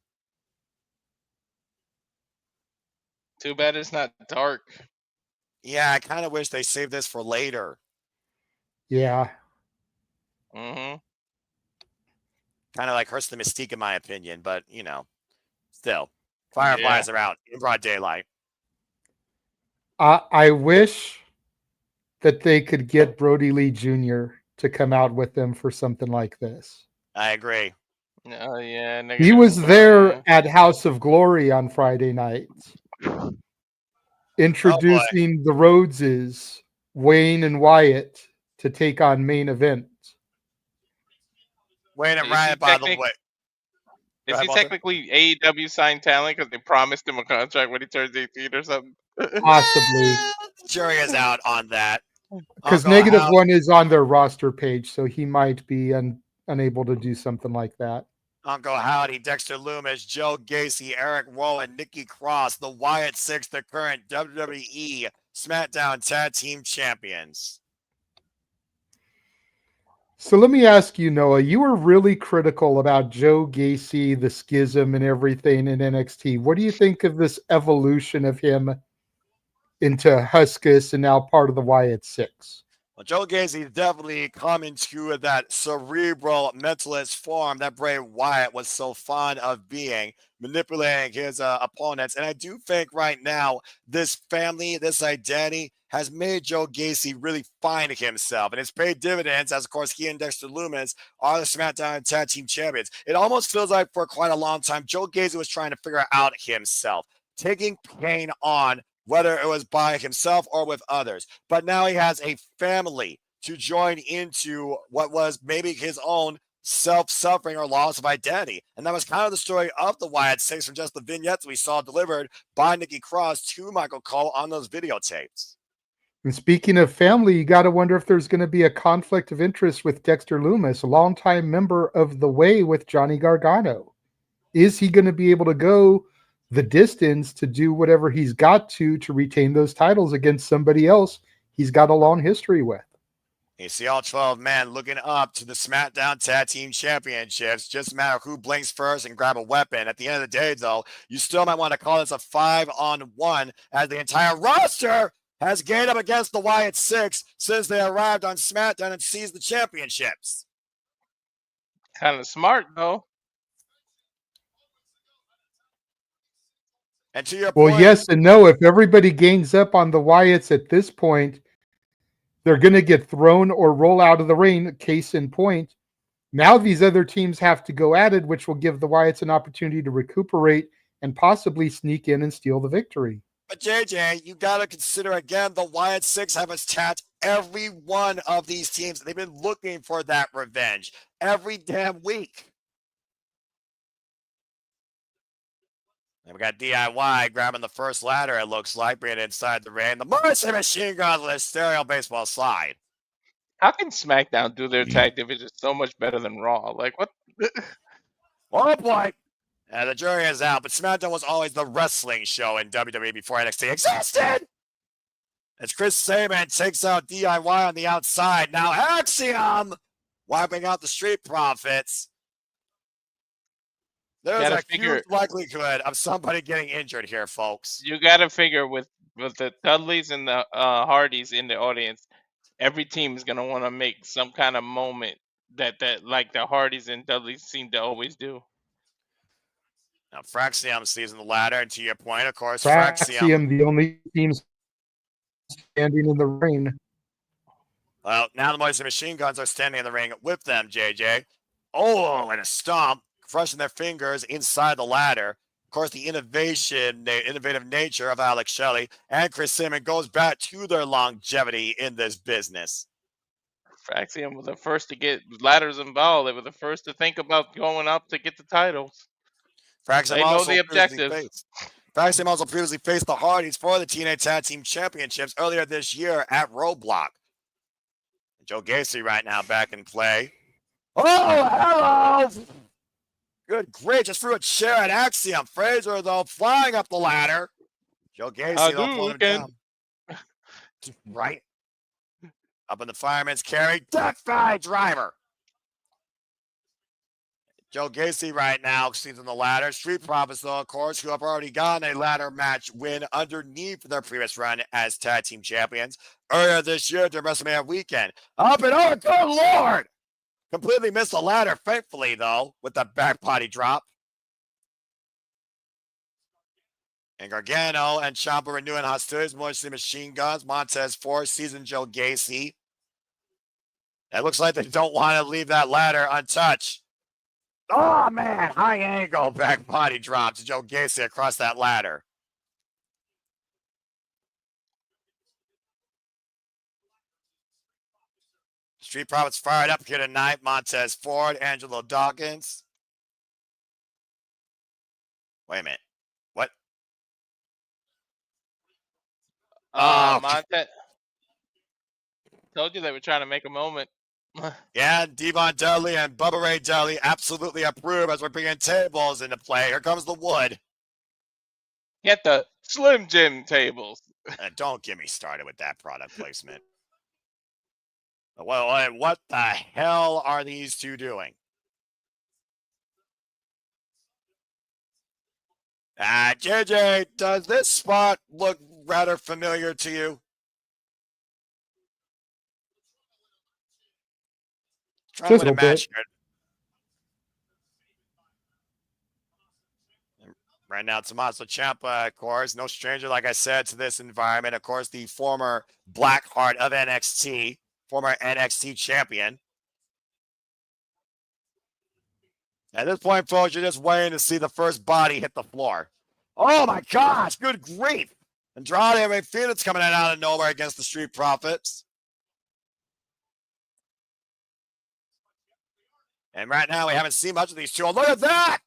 Too bad it's not dark. Yeah, I kind of wish they saved this for later. Yeah. Mm-hmm. Kind of like hurts the mystique, in my opinion, but still, Fireflies are out in broad daylight. I wish that they could get Brody Lee Jr. to come out with them for something like this. I agree. Oh yeah, He was there at House of Glory on Friday night, introducing the Rhodeses, Wayne and Wyatt, to take on main event. Wayne and Ryan, by the way. Is he technically AEW signed talent because they promised him a contract when he turns 18 or something? Possibly. Jury is out on that. Because -1 is on their roster page, so he might be unable to do something like that. Uncle Howdy, Dexter Lumis, Joe Gacy, Eric Rowan, Nikki Cross, the Wyatt Six, the current WWE SmackDown Tag Team Champions. So let me ask you, Noah, you were really critical about Joe Gacy, the schism and everything in NXT. What do you think of this evolution of him into Huskus and now part of the Wyatt Six? Well, Joe Gacy definitely come into that cerebral mentalist form that Bray Wyatt was so fond of being, manipulating his opponents. And I do think right now, this family, this identity has made Joe Gacy really find himself. And it's paid dividends as, of course, he and Dexter Lumis are the SmackDown Tag Team Champions. It almost feels like for quite a long time, Joe Gacy was trying to figure out himself, taking pain on, whether it was by himself or with others. But now he has a family to join into what was maybe his own self-suffering or loss of identity. And that was kind of the story of the Wyatt Six from just the vignettes we saw delivered by Nikki Cross to Michael Cole on those videotapes. And speaking of family, you got to wonder if there's going to be a conflict of interest with Dexter Lumis, a longtime member of The Way with Johnny Gargano. Is he going to be able to go the distance to do whatever he's got to retain those titles against somebody else he's got a long history with? You see all 12 men looking up to the SmackDown Tag Team Championships. Just a matter of who blinks first and grab a weapon. At the end of the day, though, you still might want to call this a 5-on-1 as the entire roster has gained up against the Wyatt Six since they arrived on SmackDown and seized the championships. Kind of smart, though. And to your point, well, yes and no. If everybody gangs up on the Wyatts at this point, they're going to get thrown or roll out of the ring, case in point. Now these other teams have to go at it, which will give the Wyatts an opportunity to recuperate and possibly sneak in and steal the victory. But JJ, you got to consider again, the Wyatt Six have attacked every one of these teams. They've been looking for that revenge every damn week. And we got DIY grabbing the first ladder, it looks like, being inside the ring. The Morrison Machine Gun with a stereo baseball slide. How can SmackDown do their tag division so much better than Raw? Like, what? Oh, boy. The jury is out, but SmackDown was always the wrestling show in WWE before NXT existed. As Chris Sabin takes out DIY on the outside. Now Axiom wiping out the Street Profits. There's a huge likelihood of somebody getting injured here, folks. You got to figure with the Dudleys and the Hardys in the audience, every team is going to want to make some kind of moment that like the Hardys and Dudleys seem to always do. Now, Fraxion seizing the ladder, and to your point, of course, Fraxion, the only team standing in the ring. Well, now the Morrison Machine Guns are standing in the ring with them, JJ. Oh, and a stomp, crushing their fingers inside the ladder. Of course, the innovative nature of Alex Shelley and Chris Sabin goes back to their longevity in this business. Fraxion were the first to get ladders involved. They were the first to think about going up to get the titles. Fraxion they know the objectives. Fraxion also previously faced the Hardys for the TNA Tag Team Championships earlier this year at Roadblock. Joe Gacy right now back in play. Oh, hello! Good grief, just threw a chair at Axiom. Frazier, though, flying up the ladder. Joe Gacy, though, pulling him down. Right. Up in the fireman's carry. Death by driver. Joe Gacy right now sees on the ladder. Street Profits, though, of course, who have already gotten a ladder match win underneath their previous run as tag team champions earlier this year during WrestleMania weekend. Up and over, good Lord! Completely missed the ladder, thankfully, though, with that back body drop. And Gargano and Ciampa renewing hostilities, mostly machine guns. Montez 4, seasoned Joe Gacy. It looks like they don't want to leave that ladder untouched. Oh, man, high angle back body drop to Joe Gacy across that ladder. Street Profits fired up here tonight. Montez Ford, Angelo Dawkins. Wait a minute. What? Oh, Montez. Told you they were trying to make a moment. Yeah, Devon Dudley and Bubba Ray Dudley absolutely approve as we're bringing tables into play. Here comes the wood. Get the Slim Jim tables. Don't get me started with that product placement. Well, what the hell are these two doing? JJ, does this spot look rather familiar to you? Try Just with a match here. Right now, Tommaso Ciampa, of course, no stranger, like I said, to this environment. Of course, the former Blackheart of NXT, former NXT champion. At this point, folks, you're just waiting to see the first body hit the floor. Oh, my gosh, good grief. Andrade and Rey Fenix coming in out of nowhere against the Street Profits. And right now, we haven't seen much of these two. Oh, look at that!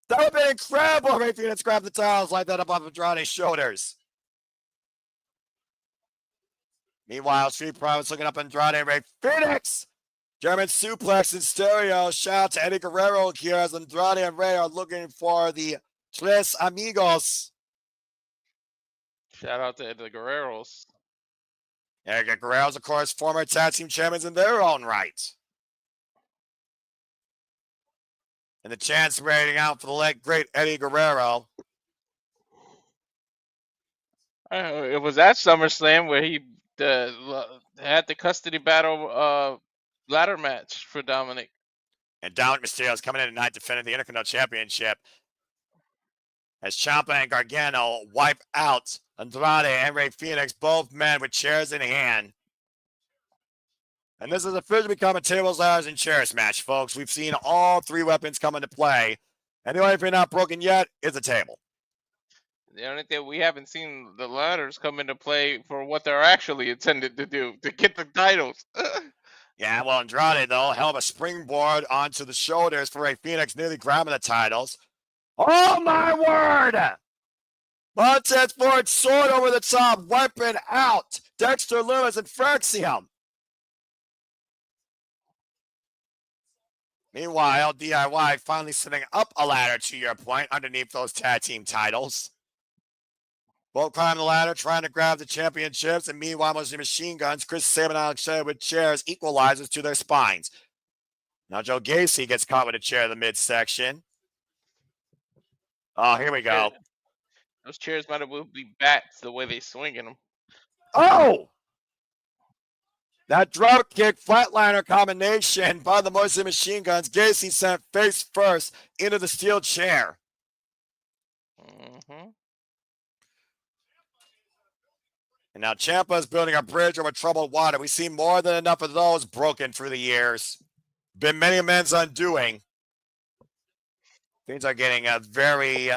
That would have been incredible. Rey Fenix grabbed the towels like that up off Andrade's shoulders. Meanwhile, Street Profits looking up Andrade and Rey Fenix. German suplex in stereo. Shout out to Eddie Guerrero here as Andrade and Rey are looking for the Tres Amigos. Shout out to the Guerreros. Eddie Guerrero's, of course, former tag team champions in their own right. And the chance rating out for the late great Eddie Guerrero. It was at SummerSlam where he had the custody battle ladder match for Dominik. And Dominik Mysterio is coming in tonight defending the Intercontinental Championship. As Ciampa and Gargano wipe out Andrade and Rey Fenix, both men with chairs in hand. And this is officially become a tables, ladders, and chairs match, folks. We've seen all three weapons come into play. And the only thing not broken yet is a table. The only thing we haven't seen the ladders come into play for what they're actually intended to do, to get the titles. Yeah, well, Andrade, though, hell of a springboard onto the shoulders for Rey Fenix, nearly grabbing the titles. Oh, my word! Montez Ford, sword over the top, wiping out Dexter, Lumis, and Fraxion. Meanwhile, DIY finally setting up a ladder, to your point, underneath those tag team titles. Both climb the ladder, trying to grab the championships, and meanwhile, mostly machine guns, Chris Sabin and Alex Shelley with chairs, equalizers to their spines. Now Joe Gacy gets caught with a chair in the midsection. Oh, here we go. Those chairs might as well be bats the way they swinging them. Oh! That drop kick flatliner combination by the Moisey Machine Guns. Gacy sent face first into the steel chair. Mm-hmm. And now Ciampa is building a bridge over troubled water. We see more than enough of those broken through the years. Been many men's undoing. Things are getting very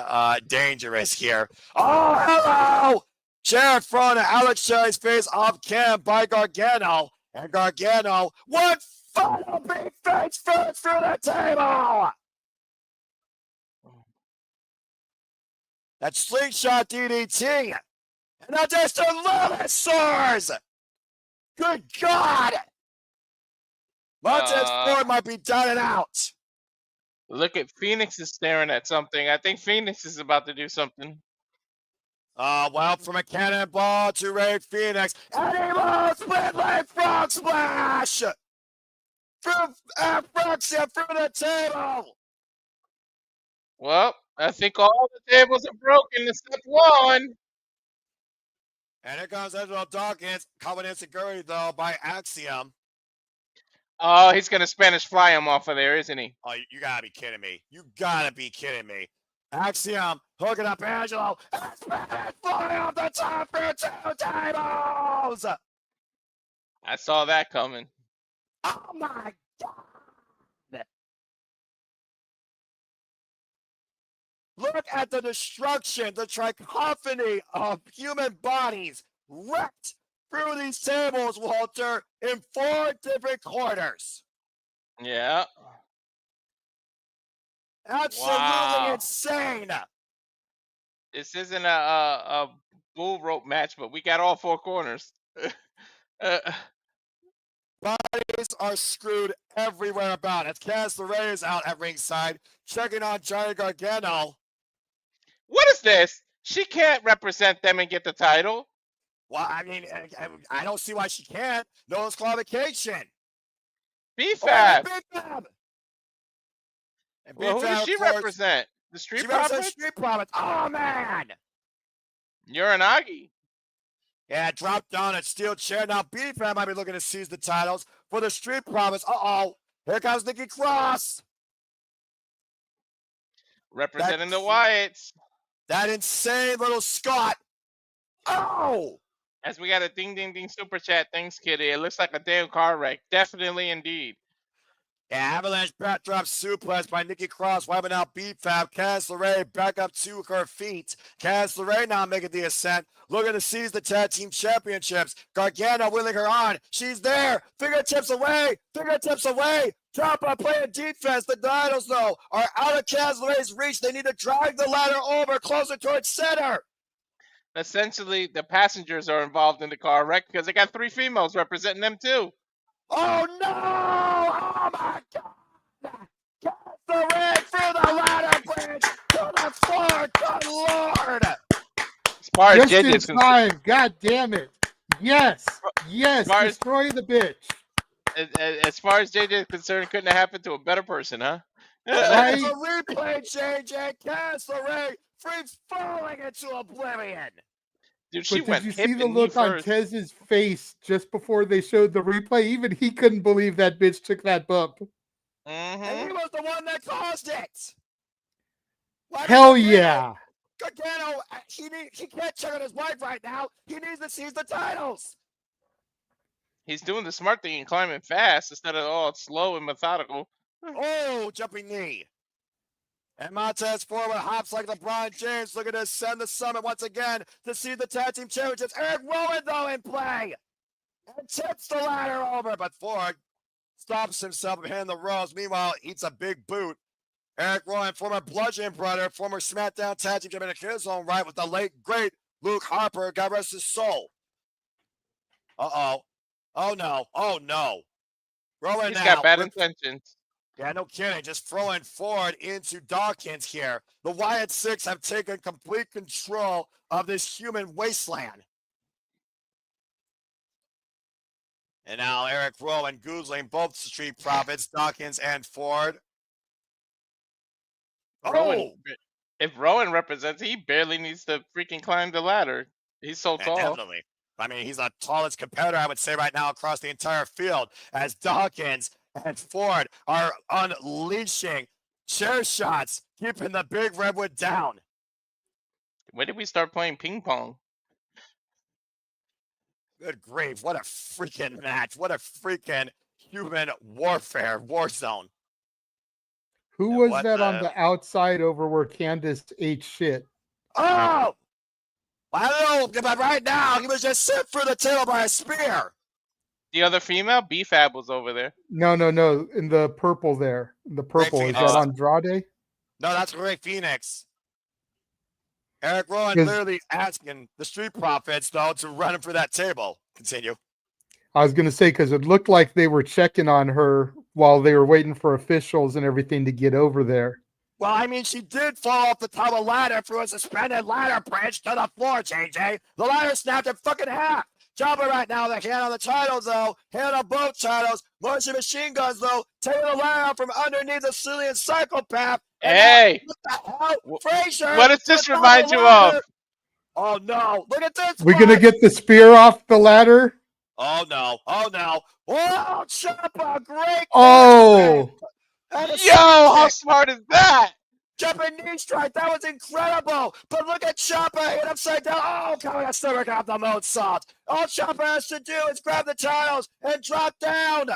dangerous here. Oh, hello! Chair thrown at Alex Shelley's face off cam by Gargano. And Gargano, one final big face first through the table! That slingshot DDT. And now Dexter Lumis soars! Good God! Montez Ford might be down and out. Look at Fenix is staring at something. I think Fenix is about to do something. Well, from a cannonball to Rey Fenix. And he will split leg frog splash! Through Fraxion through the table! Well, I think all the tables are broken except one. And here comes Angelo Dawkins, coming in security, though, by Axiom. Oh, he's going to Spanish fly him off of there, isn't he? Oh, you got to be kidding me. You got to be kidding me. Axiom hooking up Angelo. And Spanish fly off the top for 2 tables. I saw that coming. Oh, my God. Look at the destruction, the trichophony of human bodies wrecked through these tables, Walter, in 4 different corners. Yeah. Absolutely insane. This isn't a bull rope match, but we got all 4 corners. Bodies are screwed everywhere about. As Candace LeRae is out at ringside, checking on Johnny Gargano. What is this? She can't represent them and get the title. Well, I mean, I don't see why she can't. No disqualification. B-Fab. B-Fab. Well, who does she represent? The Street She Profits? represents Street Profits. Oh, man. Uranagi. Yeah, dropped down a steel chair. Now, B-Fab might be looking to seize the titles for the Street Profits. Uh-oh. Here comes Nikki Cross. Representing the Wyatts. That insane little Scott. Oh! As we got a ding, ding, ding super chat. Thanks, Kitty. It looks like a damn car wreck. Definitely, indeed. Yeah, avalanche backdrop suplex by Nikki Cross, wiping out B-Fab. Candace LeRae back up to her feet. Candace LeRae now making the ascent, looking to seize the tag team championships. Gargano willing her on. She's there. Fingertips away. Fingertips away. Ciampa playing defense. The Dinos, though, are out of Candace LeRae's reach. They need to drag the ladder over closer towards center. Essentially, the passengers are involved in the car wreck because they got 3 females representing them, too. Oh, no! Oh, my God! Candace LeRae through the ladder bridge to the floor. Good Lord! As far as Just in JJ's time. God damn it. Yes. Yes. As- Destroy the bitch. As far as JJ is concerned, couldn't have happened to a better person, huh? It's a replay, JJ. Candace LeRae free falling into oblivion. Dude, she But went did you hip see the and knee look on first. Tez's face just before they showed the replay? Even he couldn't believe that bitch took that bump. And Mm-hmm. he was the one that caused it. Why did Hell Gargano- yeah. Gargano, he can't check on his wife right now. He needs to seize the titles. He's doing the smart thing and climbing fast instead of all slow and methodical. Oh, jumping knee. And Montez forward hops like LeBron James, looking to ascend the summit once again to see the tag team championships. Eric Rowan, though, in play. And tips the ladder over, but Ford stops himself from hitting the ropes. Meanwhile, eats a big boot. Eric Rowan, former Bludgeon Brother, former SmackDown tag team champion in his own right with the late, great Luke Harper. God rest his soul. Uh-oh. Oh, no. Oh, no. Rowan He's now. got bad intentions. Yeah, no kidding. Just throwing forward into Dawkins here. The Wyatt Six have taken complete control of this human wasteland. And now Eric Rowan goozling both Street Profits, Dawkins and Ford. Rowan, if Rowan represents, he barely needs to freaking climb the ladder. He's so tall. Definitely. I mean, he's the tallest competitor, I would say, right now across the entire field, as Dawkins and Ford are unleashing chair shots, keeping the big redwood down. When did we start playing ping pong? Good grief. What a freaking match. What a freaking human warfare war zone. Who And was what that on the- the outside over where Candace ate shit? Oh! I don't know, but right now he was just sent through the table by a spear. The other female, B-Fab, was over there. No. In the purple there. The purple. Is Phoenix. that Andrade? No, that's Ray Phoenix. Eric Rowan Is- literally asking the Street Profits, though, to run him for that table. Continue. I was going to say, because it looked like they were checking on her while they were waiting for officials and everything to get over there. Well, I mean, she did fall off the top of the ladder through a suspended ladder bridge to the floor, JJ. The ladder snapped in fucking half. Ciampa right now, the hand on the titles, though. Hand on both titles. Motion machine guns, though. Taking the ladder out from underneath the Cillian psychopath. Hey, What the hell? Frazier. what does this remind you of? Oh no! Look at this. We're gonna get the spear off the ladder. Oh no! Oh no! Oh, Ciampa, great! Oh, Yo, how smart is that? Jumping knee strike, that was incredible. But look at Ciampa hit upside down. Oh, coming out stomach out the moonsault. All Ciampa has to do is grab the titles and drop down.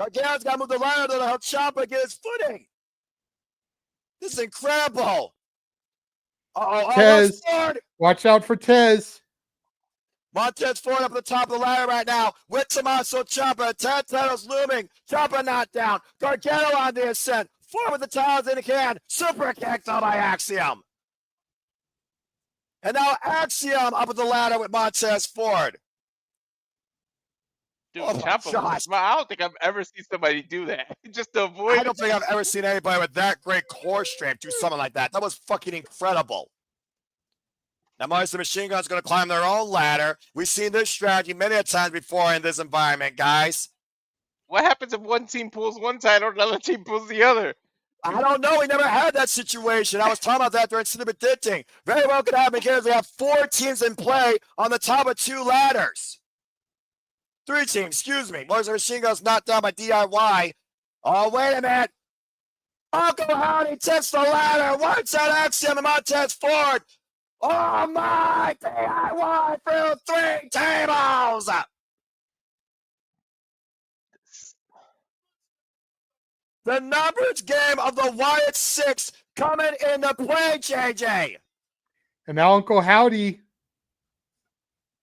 Gargano's got to move the ladder to help Ciampa get his footing. This is incredible. Tez, watch out for Tez. Montez Ford up at the top of the ladder right now with Tommaso Ciampa. 10 titles looming. Ciampa not down. Gargano on the ascent. Ford with the titles in the can. Super kick though by Axiom. And now Axiom up at the ladder with Montez Ford. Dude, Oh Ciampa, I don't think I've ever seen somebody do that. Just to avoid. I don't think I've ever seen anybody with that great core strength do something like that. That was fucking incredible. Now, Monster Machine Gun's going to climb their own ladder. We've seen this strategy many a times before in this environment, guys. What happens if one team pulls one title, another team pulls the other? I don't know. We never had that situation. I was talking about that during Cinema Ditting. Very well could happen because we have 4 teams in play on the top of 2 ladders. 3 teams, excuse me. Monster Machine Gun's knocked down by DIY. Oh, wait a minute. Uncle Howdy takes the ladder. One side Axiom and Montez Ford. Oh my! DIY through 3 tables! The numbers game of the Wyatt 6 coming into play, JJ. And now Uncle Howdy.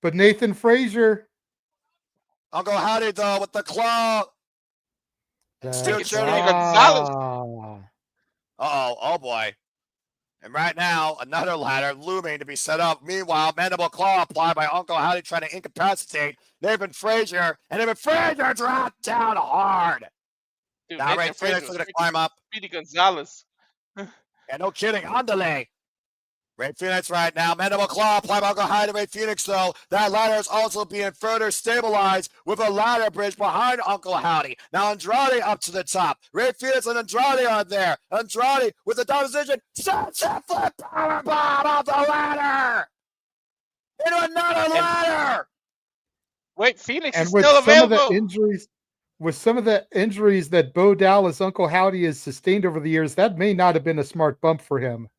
But Nathan Frazier. Uncle Howdy, though, with the claw. Still Gonzalez. Oh boy. And right now, another ladder looming to be set up. Meanwhile, mandible claw applied by Uncle Howdy trying to incapacitate Nathan Frazier. And Nathan Frazier dropped down hard. Dude, now Ray Fenix looking to climb up. Speedy Gonzalez. And no kidding, on delay. Ray Fenix right now. Mandible claw applied by Uncle Howdy to Ray Fenix, though. That ladder is also being further stabilized with a ladder bridge behind Uncle Howdy. Now Andrade up to the top. Ray Fenix and Andrade are there. Andrade with the down position. Sunset flip powerbomb off the ladder. Into another ladder. Wait, Phoenix And is with still some available. of the injuries, with some of the injuries that Bo Dallas, Uncle Howdy has sustained over the years, that may not have been a smart bump for him.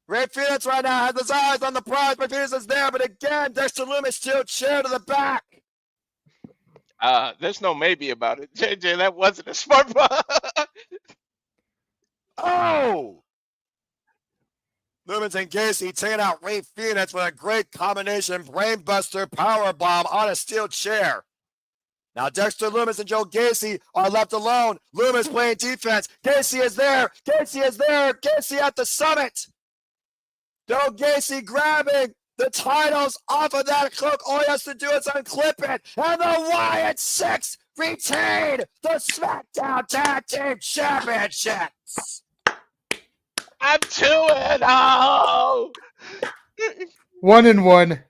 Ray Phoenix right now has his eyes on the prize, but Phoenix is there. But again, Dexter Lumis still chair to the back. There's no maybe about it. JJ, that wasn't a smart bump. Oh! Lumis and Gacy taking out Ray Phoenix with a great combination brainbuster power bomb on a steel chair. Now Dexter Lumis and Joe Gacy are left alone. Lumis playing defense. Gacy is there. Gacy is there. Gacy at the summit. Joe Gacy grabbing the titles off of that hook. All he has to do is unclip it. And the Wyatt 6 retain the SmackDown Tag Team Championships. I'm 2-0. 1-1.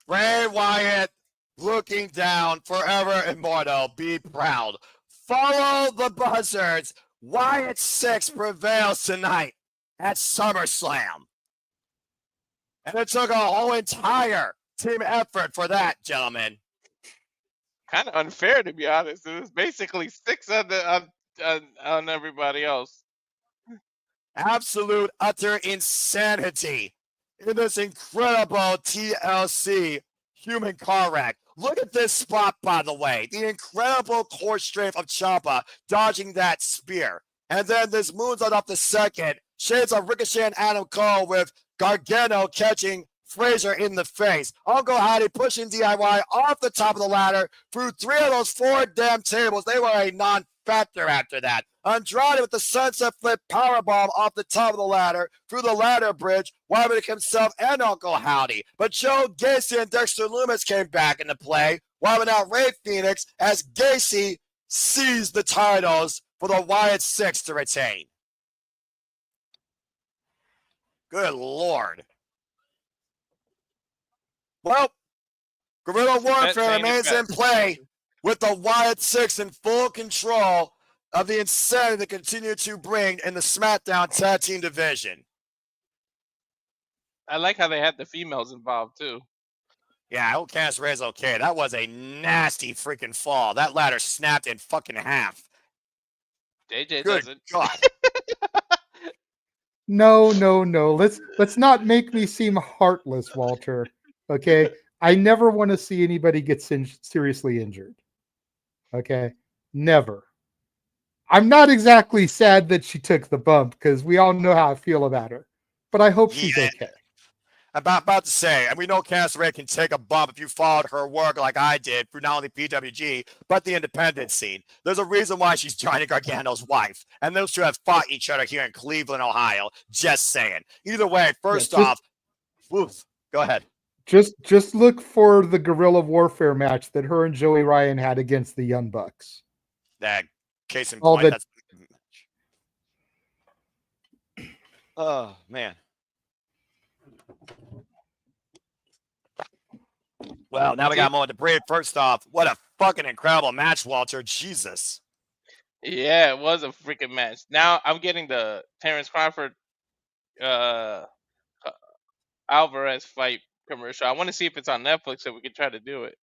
Bray Wyatt looking down, forever immortal. Be proud. Follow the buzzards. Wyatt 6 prevails tonight at SummerSlam. And it took a whole entire team effort for that, gentlemen. Kind of unfair, to be honest. It was basically 6 on everybody else. Absolute, utter insanity in this incredible TLC human car wreck. Look at this spot, by the way. The incredible core strength of Ciampa dodging that spear. And then this moonsault off the second. Shades of Ricochet and Adam Cole with Gargano catching Frazier in the face. Uncle Howdy pushing DIY off the top of the ladder through 3 of those 4 damn tables. They were a non-factor after that. Andrade with the sunset flip powerbomb off the top of the ladder through the ladder bridge, Wyatt himself and Uncle Howdy. But Joe Gacy and Dexter Lumis came back into play, wiping out Ray Phoenix as Gacy seized the titles for the Wyatt 6 to retain. Good Lord. Well, guerrilla warfare remains in play with the Wyatt Six in full control of the insanity they continue to bring in the SmackDown Tag Team division. I like how they had the females involved too. Yeah, I hope Candace Ray's okay. That was a nasty freaking fall. That ladder snapped in fucking half. JJ Good doesn't. God. No. Let's not make me seem heartless, Walter. Okay, I never want to see anybody get seriously injured. Okay, never. I'm not exactly sad that she took the bump because we all know how I feel about her, but I hope she's okay. I'm about to say, and we know Candace Ray can take a bump if you followed her work like I did for not only PWG, but the independent scene. There's a reason why she's Johnny Gargano's wife, and those two have fought each other here in Cleveland, Ohio. Just saying. Either way, first off, woof, go ahead. Just look for the guerrilla warfare match that her and Joey Ryan had against the Young Bucks. That case in point. That's... Oh, man. Well, now we got a moment to breathe. First off, what a fucking incredible match, Walter. Jesus. Yeah, it was a freaking match. Now I'm getting the Terrence Crawford Alvarez fight commercial. I want to see if it's on Netflix so we can try to do it.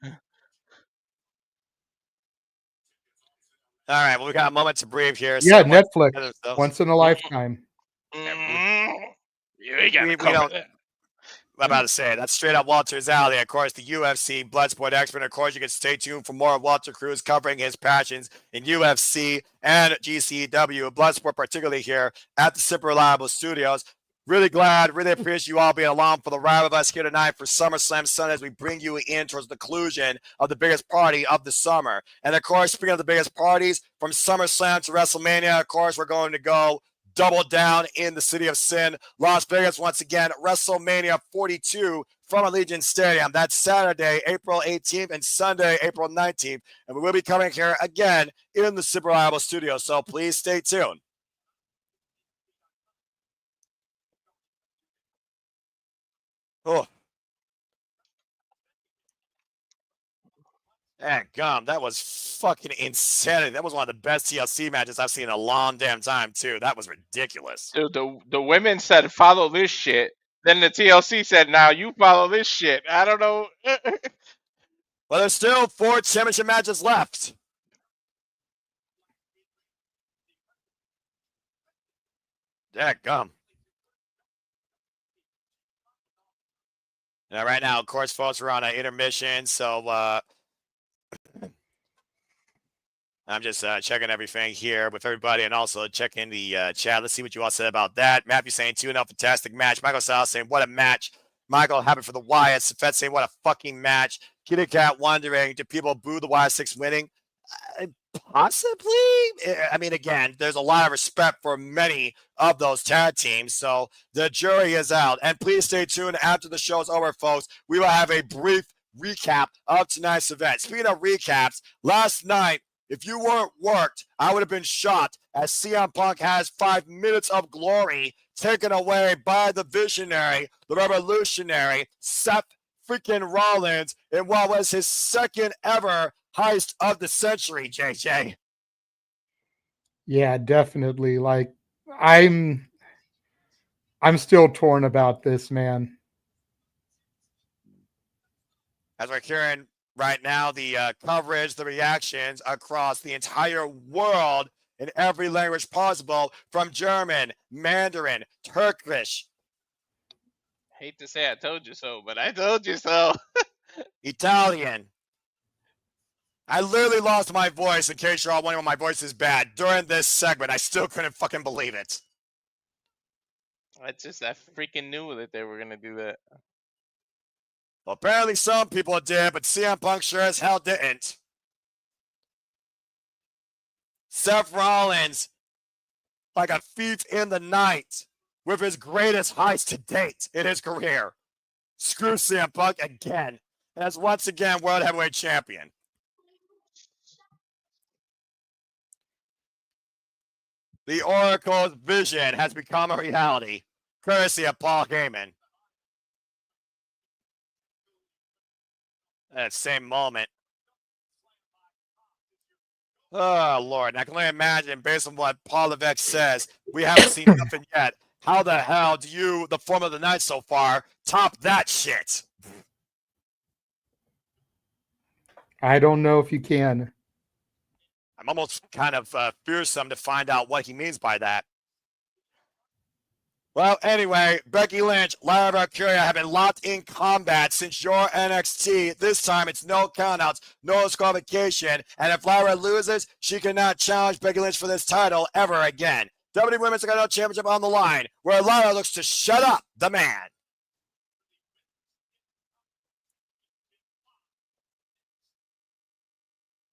All right, well, we got a moment to breathe here. Yeah, Netflix. Once in a lifetime. You got I'm about to say that's straight up Walter's alley. Of course, the UFC Bloodsport expert. Of course, you can stay tuned for more of Walter Cruz covering his passions in UFC and GCW, Bloodsport, particularly here at the Super Reliable Studios. Really glad, really appreciate you all being along for the ride with us here tonight for SummerSlam Sunday as we bring you in towards the conclusion of the biggest party of the summer. And of course, speaking of the biggest parties, from SummerSlam to WrestleMania, of course, we're going to go double down in the City of Sin, Las Vegas once again, WrestleMania 42 from Allegiant Stadium. That's Saturday, April 18th and Sunday, April 19th. And we will be coming here again in the Super Reliable Studio, so please stay tuned. Oh. Gum, that was fucking insanity. That was one of the best TLC matches I've seen in a long damn time, too. That was ridiculous. Dude, the women said, follow this shit. Then the TLC said, now you follow this shit. I don't know. Well, there's still 4 championship matches left. Gum. Now, right now, of course, folks, we're on an intermission, so I'm just checking everything here with everybody and also checking the chat. Let's see what you all said about that. Matthew saying 2-0, fantastic match. Michael Styles saying, what a match. Michael, happy for the Wyatts. Fed saying, what a fucking match. Kitty Cat wondering, do people boo the Wyatt Six winning? Possibly. I mean, again, there's a lot of respect for many of those tag teams, so the jury is out. And please stay tuned after the show's over, folks. We will have a brief recap of tonight's event. Speaking of recaps, last night, if you weren't worked, I would have been shocked as CM Punk has 5 minutes of glory taken away by the visionary, the revolutionary, Seth freaking Rollins in what was his second ever heist of the century, JJ. Yeah, definitely. Like, I'm still torn about this, man. As we're hearing right now, the coverage, the reactions across the entire world in every language possible, from German, Mandarin, Turkish. Hate to say I told you so, but I told you so. Italian. I literally lost my voice, in case you're all wondering why my voice is bad. During this segment, I still couldn't fucking believe it. I freaking knew that they were going to do that. Well, apparently some people did, but CM Punk sure as hell didn't. Seth Rollins, like a thief in the night, with his greatest heist to date in his career. Screw CM Punk again, as once again World Heavyweight Champion. The Oracle's vision has become a reality, courtesy of Paul Heyman. At the same moment, Oh, Lord. And I can only imagine, based on what Paul Levesque says, we haven't seen nothing yet. How the hell do you, the form of the night so far, top that shit? I don't know if you can. I'm almost kind of fearsome to find out what he means by that. Well, anyway, Becky Lynch, Lyra Valkyria have been locked in combat since your NXT. This time it's no countouts, no disqualification, and if Lyra loses, she cannot challenge Becky Lynch for this title ever again. WWE Women's Intercontinental Championship on the line, where Lyra looks to shut up the man.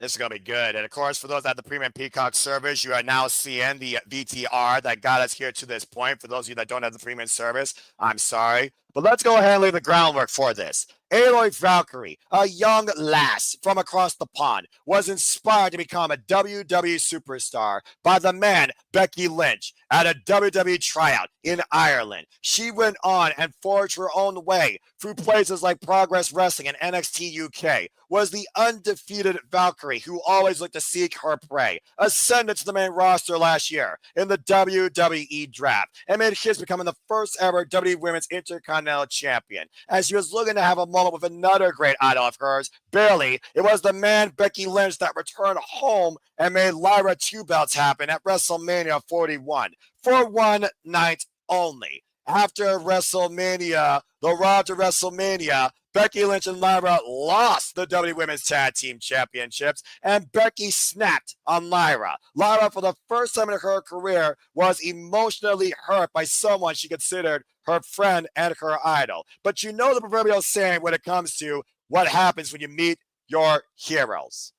This is going to be good. And of course, for those at the Premium Peacock service, you are now seeing the VTR that got us here to this point. For those of you that don't have the Premium service, I'm sorry. But let's go ahead and lay the groundwork for this. Aloy Valkyrie, a young lass from across the pond, was inspired to become a WWE superstar by the man Becky Lynch at a WWE tryout in Ireland. She went on and forged her own way through places like Progress Wrestling and NXT UK, was the undefeated Valkyrie who always looked to seek her prey, ascended to the main roster last year in the WWE draft, and made history becoming the first ever WWE Women's Intercontinental Champion. As she was looking to have a moment with another great idol of hers, Barely, it was the man Becky Lynch that returned home and made Lyra 2 belts happen at WrestleMania 41 for one night only. After WrestleMania, the Road to WrestleMania, Becky Lynch and Lyra lost the WWE Women's Tag Team Championships, and Becky snapped on Lyra. Lyra, for the first time in her career, was emotionally hurt by someone she considered her friend and her idol. But you know the proverbial saying when it comes to what happens when you meet your heroes.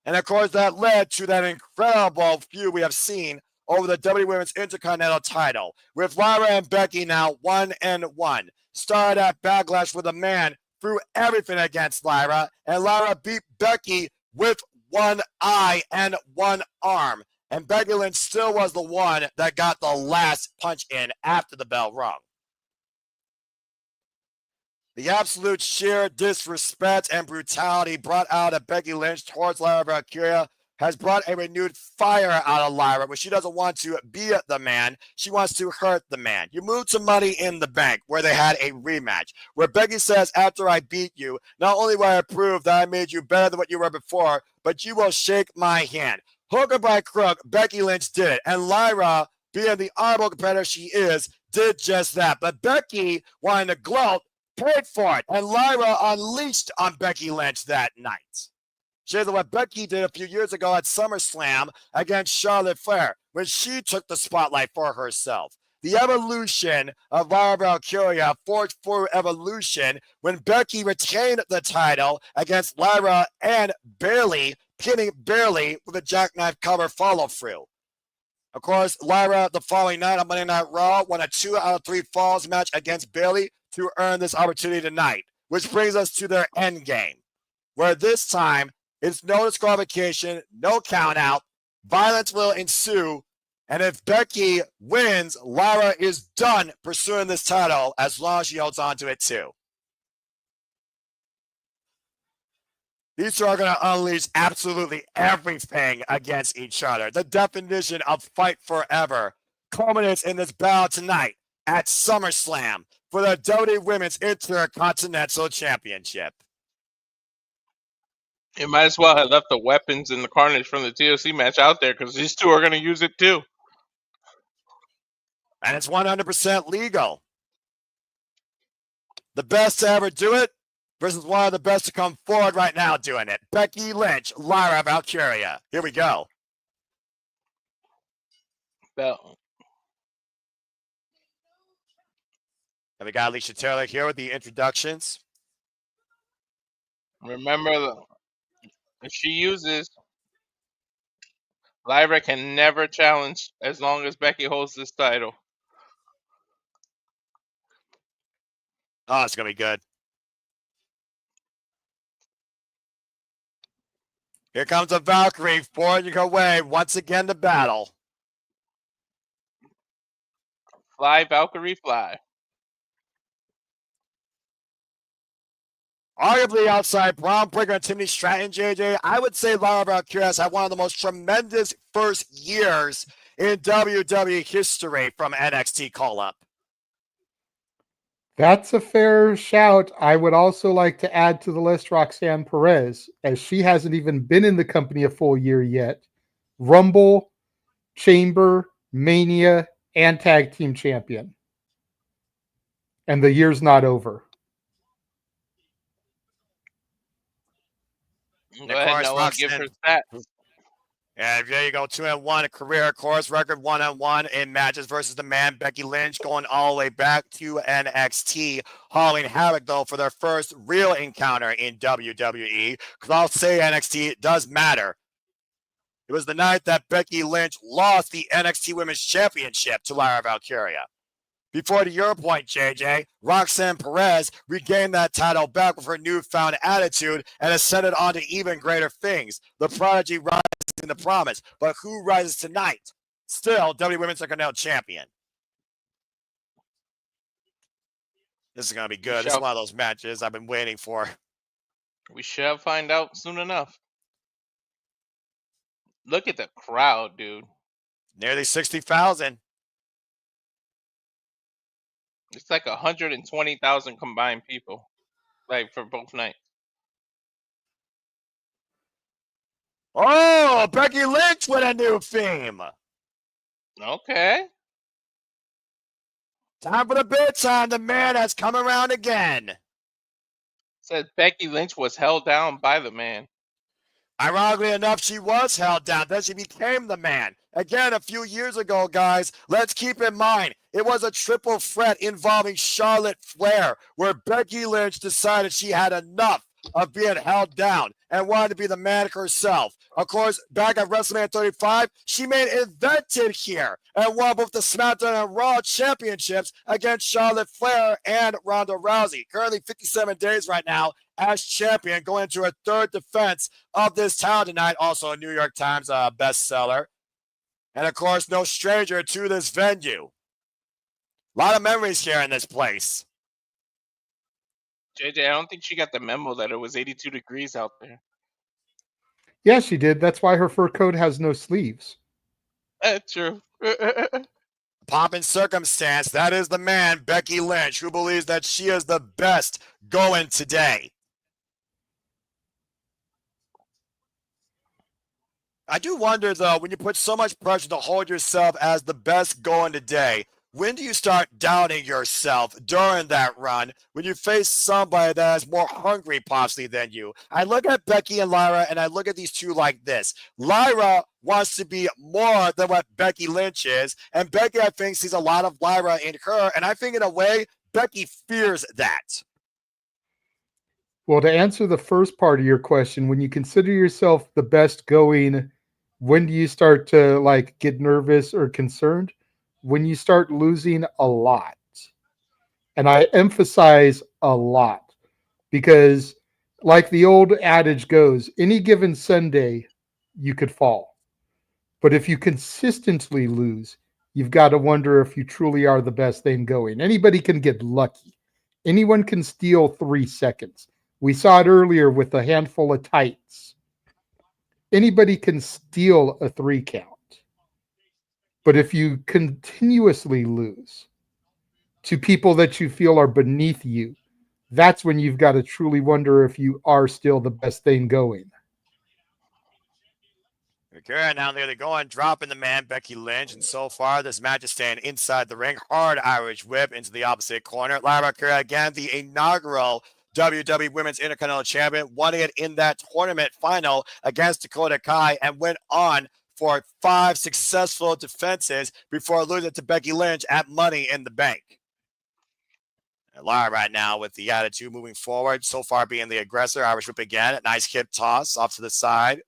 And of course, that led to that incredible feud we have seen over the WWE Women's Intercontinental title, with Lyra and Becky now 1-1. Started at Backlash with a man threw everything against Lyra, and Lyra beat Becky with one eye and one arm. And Becky Lynch still was the one that got the last punch in after the bell rung. The absolute sheer disrespect and brutality brought out of Becky Lynch towards Lyra Valkyria has brought a renewed fire out of Lyra, where she doesn't want to be the man. She wants to hurt the man. You move to Money in the Bank, where they had a rematch, where Becky says, after I beat you, not only will I prove that I made you better than what you were before, but you will shake my hand. Hook or by crook, Becky Lynch did it. And Lyra, being the honorable competitor she is, did just that. But Becky, wanting to gloat, paid for it. And Lyra unleashed on Becky Lynch that night. She did what Becky did a few years ago at SummerSlam against Charlotte Flair, when she took the spotlight for herself. The evolution of Lyra Valkyria forged forward evolution when Becky retained the title against Lyra and Bayley, pinning Bayley with a jackknife cover follow-through. Of course, Lyra, the following night on Monday Night Raw, won a 2 out of 3 falls match against Bayley to earn this opportunity tonight, which brings us to their end game, where this time it's no disqualification, no count out, violence will ensue, and if Becky wins, Lyra is done pursuing this title as long as she holds on to it too. These two are going to unleash absolutely everything against each other. The definition of fight forever culminates in this battle tonight at SummerSlam for the WWE Women's Intercontinental Championship. You might as well have left the weapons and the carnage from the TLC match out there, because these two are going to use it too. And it's 100% legal. The best to ever do it versus one of the best to come forward right now doing it. Becky Lynch, Lyra Valkyria. Here we go. Bell. And we got Alicia Taylor here with the introductions. Remember, if she uses, Lyra can never challenge as long as Becky holds this title. Oh, it's going to be good. Here comes a Valkyrie forging her way once again to battle. Fly, Valkyrie, fly. Arguably outside Braun Breaker and Timothy Stratton, JJ, I would say Lyra Valkyria has had one of the most tremendous first years in WWE history from NXT call-up. That's a fair shout. I would also like to add to the list Roxanne Perez, as she hasn't even been in the company a full year yet. Rumble, Chamber, Mania, and Tag Team Champion. And the year's not over. Go ahead, Noah. Give her stats. Yeah, there you go. 2-1 career, of course, record 1-1 in matches versus the man Becky Lynch, going all the way back to NXT, hauling havoc though for their first real encounter in WWE. Because I'll say NXT does matter. It was the night that Becky Lynch lost the NXT Women's Championship to Lyra Valkyria. Before to your point, JJ, Roxanne Perez regained that title back with her newfound attitude and ascended on to even greater things. The prodigy rises in the promise, but who rises tonight? Still, WWE Women's Intercontinental Champion. This is going to be good. This is one of those matches I've been waiting for. We shall find out soon enough. Look at the crowd, dude. Nearly 60,000. It's like 120,000 combined people, like for both nights. Oh, Becky Lynch with a new theme. Okay. Time for the big time. The man has come around again. Said Becky Lynch was held down by the man. Ironically enough, she was held down. Then she became the man. Again, a few years ago, guys, let's keep in mind, it was a triple threat involving Charlotte Flair, where Becky Lynch decided she had enough of being held down and wanted to be the man herself. Of course, back at WrestleMania 35, she made invented here and won both the SmackDown and Raw championships against Charlotte Flair and Ronda Rousey. Currently 57 days right now as champion, going into her third defense of this title tonight. Also a New York Times bestseller. And of course, no stranger to this venue. A lot of memories here in this place. JJ, I don't think she got the memo that it was 82 degrees out there. Yeah, she did. That's why her fur coat has no sleeves. That's true. Pomp and circumstance, that is the man, Becky Lynch, who believes that she is the best going today. I do wonder, though, when you put so much pressure to hold yourself as the best going today, when do you start doubting yourself during that run when you face somebody that is more hungry possibly than you? I look at Becky and Lyra, and I look at these two like this. Lyra wants to be more than what Becky Lynch is, and Becky, I think, sees a lot of Lyra in her, and I think in a way, Becky fears that. Well, to answer the first part of your question, when you consider yourself the best going, when do you start to like get nervous or concerned? When you start losing a lot. And I emphasize a lot because like the old adage goes, any given Sunday you could fall. But if you consistently lose, you've got to wonder if you truly are the best thing going. Anybody can get lucky. Anyone can steal 3 seconds. We saw it earlier with a handful of tights. Anybody can steal a 3 count. But if you continuously lose to people that you feel are beneath you, that's when you've got to truly wonder if you are still the best thing going. Okay, now they're going, dropping the man, Becky Lynch, and so far this match is staying inside the ring. Hard Irish whip into the opposite corner. Lyra Valkyria, again, the inaugural WWE Women's Intercontinental Champion, winning it in that tournament final against Dakota Kai, and went on for 5 successful defenses before losing to Becky Lynch at Money in the Bank. And Lyra right now with the attitude moving forward, so far being the aggressor. Irish whip again, nice hip toss off to the side.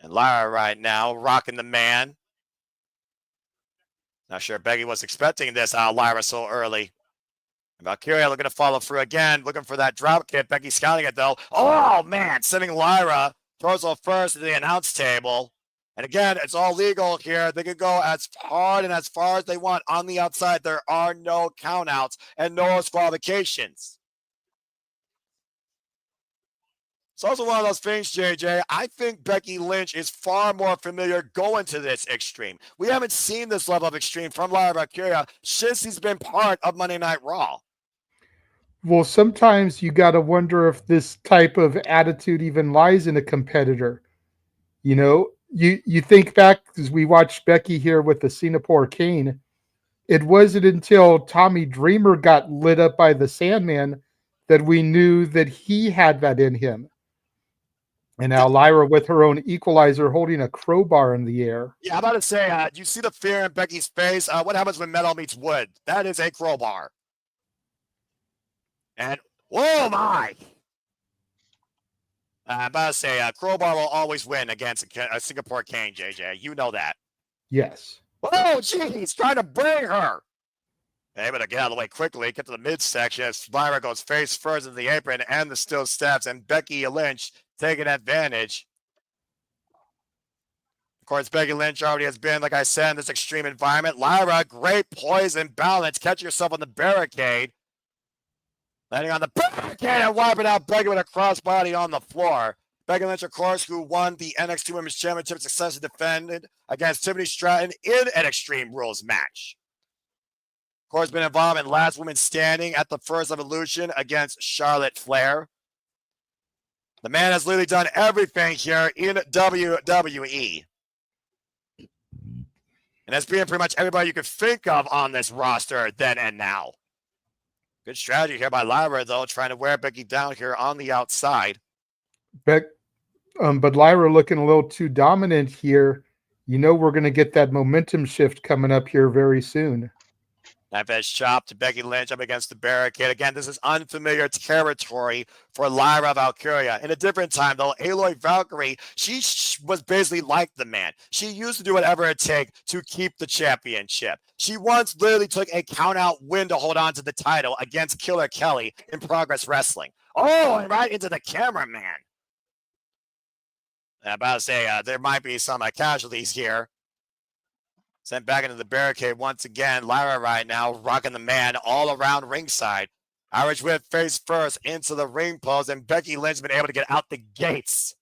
And Lyra right now rocking the man. Not sure Becky was expecting this out of Lyra so early. And Valkyria looking to follow through again, looking for that drop kick. Becky scouting it though. Oh man, sending Lyra torso first to the announce table. And again, it's all legal here. They can go as hard and as far as they want on the outside. There are no countouts and no disqualifications. It's also one of those things, JJ. I think Becky Lynch is far more familiar going to this extreme. We haven't seen this level of extreme from Lyra Valkyria since he's been part of Monday Night Raw. Well, sometimes you got to wonder if this type of attitude even lies in a competitor. You know, you think back as we watched Becky here with the Singapore Cane. It wasn't until Tommy Dreamer got lit up by the Sandman that we knew that he had that in him. And now Lyra with her own equalizer holding a crowbar in the air. Yeah, I'm about to say, do you see the fear in Becky's face? What happens when metal meets wood? That is a crowbar. And, oh my! I'm about to say, crowbar will always win against a Singapore Cane, JJ. You know that. Yes. Oh, jeez, trying to bring her. Able to get out of the way quickly, get to the midsection as Lyra goes face first in the apron and the steel steps, and Becky Lynch taking advantage. Of course, Becky Lynch already has been, like I said, in this extreme environment. Lyra, great poise and balance. Catch yourself on the barricade. Landing on the barricade and wiping out Becky with a crossbody on the floor. Becky Lynch, of course, who won the NXT Women's Championship, successfully defended against Tiffany Stratton in an Extreme Rules match. Of course, been involved in Last Woman Standing at the First Evolution against Charlotte Flair. The man has literally done everything here in WWE. And that's being pretty much everybody you could think of on this roster then and now. Good strategy here by Lyra, though, trying to wear Becky down here on the outside. But Lyra looking a little too dominant here. You know we're going to get that momentum shift coming up here very soon. Knife edge chop to Becky Lynch up against the barricade. Again, this is unfamiliar territory for Lyra Valkyria. In a different time, though, Aloy Valkyrie, she was basically like the man. She used to do whatever it takes to keep the championship. She once literally took a count-out win to hold on to the title against Killer Kelly in Progress Wrestling. Oh, and right into the cameraman. I'm about to say, there might be some casualties here. Sent back into the barricade once again. Lyra right now rocking the man all around ringside. Irish whip face first into the ring post, and Becky Lynch been able to get out the gates.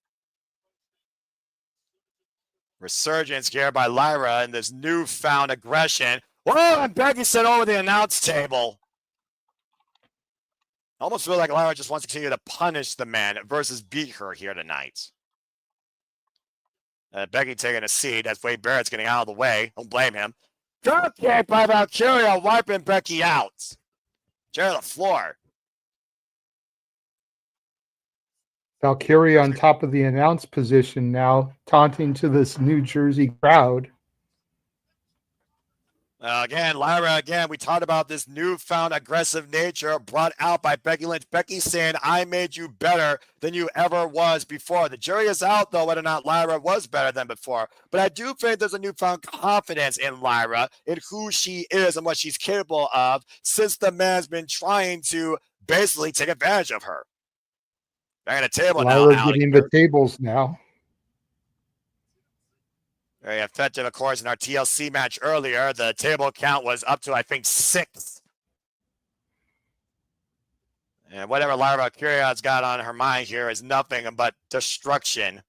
Resurgence here by Lyra in this newfound aggression. Whoa, and Becky sent over the announce table. Almost feel like Lyra just wants to continue to punish the man versus beat her here tonight. Becky taking a seat as Wade Barrett's getting out of the way. Don't blame him. Drop kick by Valkyria, wiping Becky out. Chair to the floor. Valkyria on top of the announce position now, taunting to this New Jersey crowd. Again, Lyra, we talked about this newfound aggressive nature brought out by Becky Lynch. Becky saying, I made you better than you ever was before. The jury is out, though, whether or not Lyra was better than before. But I do think there's a newfound confidence in Lyra, in who she is and what she's capable of, since the man's been trying to basically take advantage of her. Back at the table Lyra now. getting the tables now. Very effective, of course, in our TLC match earlier. The table count was up to, I think, 6. And whatever Lyra Valkyria's got on her mind here is nothing but destruction.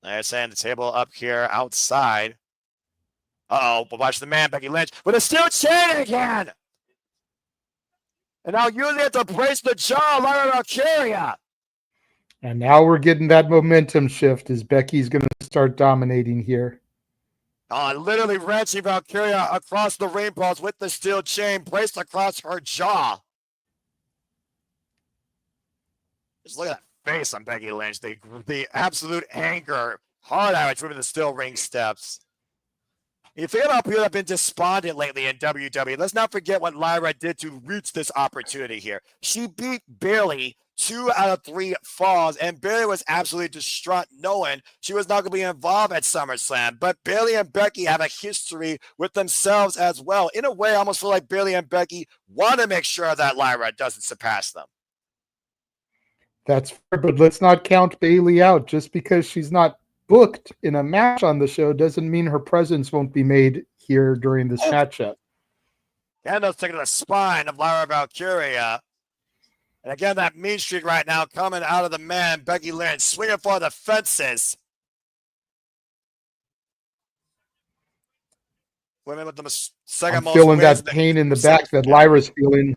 They're saying the table up here outside. Uh-oh, but watch the man, Becky Lynch, with a steel chain again! And now using it to brace the jaw, Lyra Valkyria. And now we're getting that momentum shift as Becky's going to start dominating here. Literally wrenching Valkyria across the ring post with the steel chain braced across her jaw. Just look at that face on Becky Lynch. The absolute anger. Hard Irish moving the steel ring steps. You think about people that have been despondent lately in WWE. Let's not forget what Lyra did to reach this opportunity here. She beat Bayley 2 out of 3 falls, and Bayley was absolutely distraught knowing she was not going to be involved at SummerSlam. But Bayley and Becky have a history with themselves as well. In a way, I almost feel like Bayley and Becky want to make sure that Lyra doesn't surpass them. That's fair, but let's not count Bayley out. Just because she's not booked in a match on the show doesn't mean her presence won't be made here during this matchup. Candace taking the spine of Lyra Valkyria. And again, that mean streak right now coming out of the man, Becky Lynch, swinging for the fences. Women with the second I'm most feeling wins. that pain in the back that Lyra's feeling.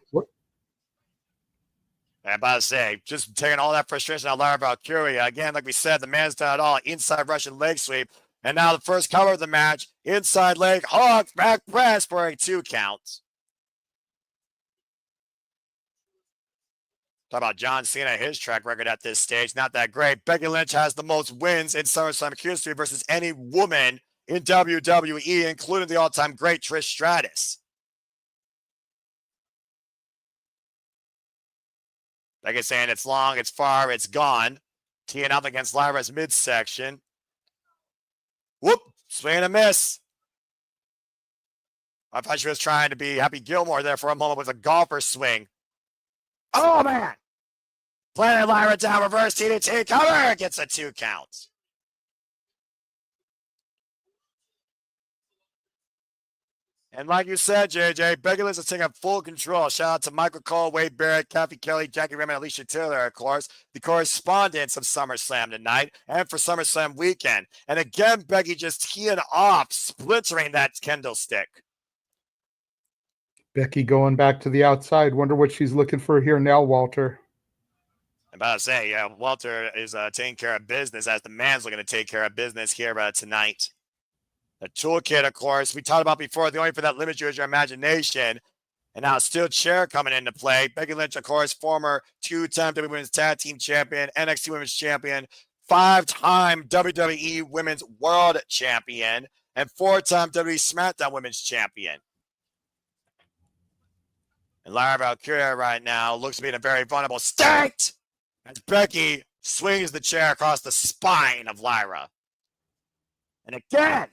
I'm about to say, just taking all that frustration out of Lyra Valkyria. Again, like we said, the man's done it all. Inside Russian leg sweep. And now the first cover of the match. Inside leg, hog, back press for a 2 count. Talk about John Cena, his track record at this stage. Not that great. Becky Lynch has the most wins in SummerSlam history versus any woman in WWE, including the all-time great Trish Stratus. Like I saying, it's long, it's far, it's gone. Teeing up against Lyra's midsection. Whoop! Swing and a miss. I thought she was trying to be Happy Gilmore there for a moment with a golfer swing. Oh, man! Planted Lyra down, reverse TDT, cover! Gets a 2 count. And like you said, JJ, Becky Lynch is taking full control. Shout out to Michael Cole, Wade Barrett, Kathy Kelly, Jackie Raymond, Alicia Taylor, of course, the correspondents of SummerSlam tonight and for SummerSlam weekend. And again, Becky just teeing off, splintering that kendo stick. Becky going back to the outside. Wonder what she's looking for here now, Walter. I'm about to say, yeah, Walter is taking care of business as the man's looking to take care of business here tonight. The toolkit, of course, we talked about before, the only for that limit you is your imagination. And now steel chair coming into play. Becky Lynch, of course, former 2-time WWE Women's Tag Team Champion, NXT Women's Champion, 5-time WWE Women's World Champion, and 4-time WWE SmackDown Women's Champion. And Lyra Valkyria right now looks to be in a very vulnerable state as Becky swings the chair across the spine of Lyra. And again,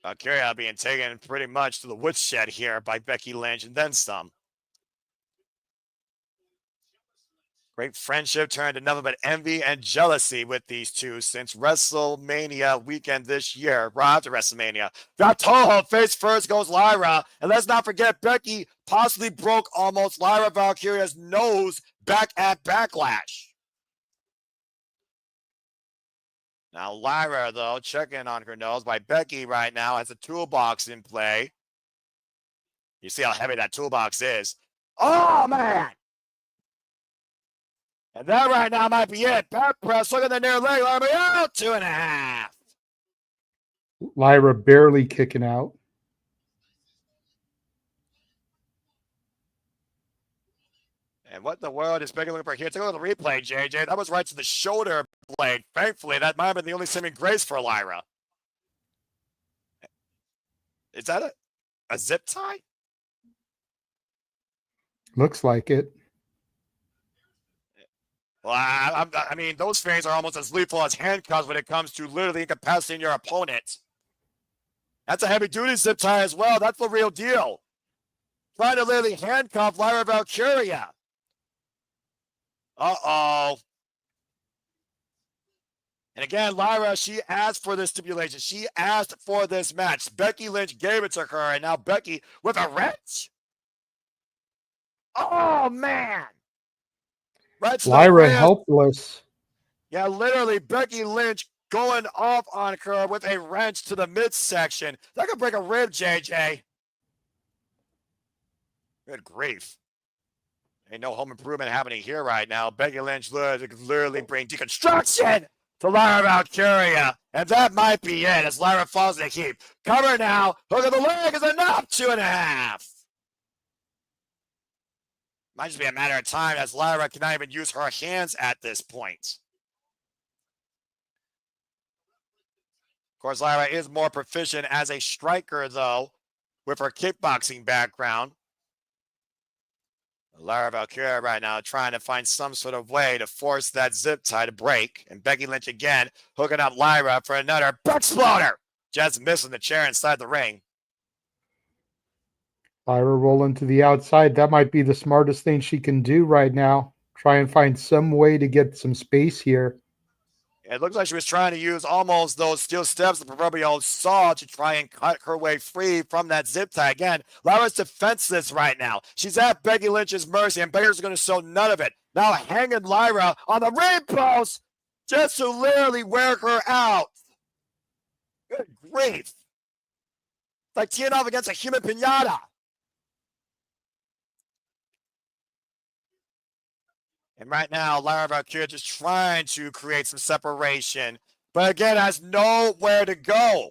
Valkyria being taken pretty much to the woodshed here by Becky Lynch and then some. Great friendship turned to nothing but envy and jealousy with these two since WrestleMania weekend this year. Right after WrestleMania. Got Toho face first goes Lyra. And let's not forget Becky possibly broke almost Lyra Valkyria's nose back at Backlash. Now, Lyra, though, checking on her nose by Becky right now has a toolbox in play. You see how heavy that toolbox is. Oh, man! And that right now might be it. Back press, look at the near leg. Lyra out, 2.5. Lyra barely kicking out. And what in the world is Becky looking for here? Take a look at the replay, JJ. That was right to the shoulder blade. Thankfully, that might have been the only saving grace for Lyra. Is that a zip tie? Looks like it. Well, I mean, those things are almost as lethal as handcuffs when it comes to literally incapacitating your opponent. That's a heavy-duty zip tie as well. That's the real deal. Trying to literally handcuff Lyra Valkyria. Uh-oh. And again, Lyra, she asked for this stipulation. She asked for this match. Becky Lynch gave it to her, and now Becky with a wrench. Oh, man. Right, Lyra helpless. Yeah, literally, Becky Lynch going off on her with a wrench to the midsection. That could break a rib, JJ. Good grief. Ain't no home improvement happening here right now. Becky Lynch literally bring deconstruction to Lyra Valkyria. And that might be it as Lyra falls in a heap. Cover now. Hook of the leg is enough. 2.5. Might just be a matter of time as Lyra cannot even use her hands at this point. Of course, Lyra is more proficient as a striker, though, with her kickboxing background. Lyra Valkyria right now trying to find some sort of way to force that zip tie to break. And Becky Lynch again hooking up Lyra for another exploder. Just missing the chair inside the ring. Lyra rolling to the outside. That might be the smartest thing she can do right now. Try and find some way to get some space here. It looks like she was trying to use almost those steel steps, the proverbial saw, to try and cut her way free from that zip tie. Again, Lyra's defenseless right now. She's at Becky Lynch's mercy, and Becky's going to show none of it. Now hanging Lyra on the ring post just to literally wear her out. Good grief. It's like teeing off against a human pinata. And right now, Lyra Valkyria just trying to create some separation, but again, has nowhere to go.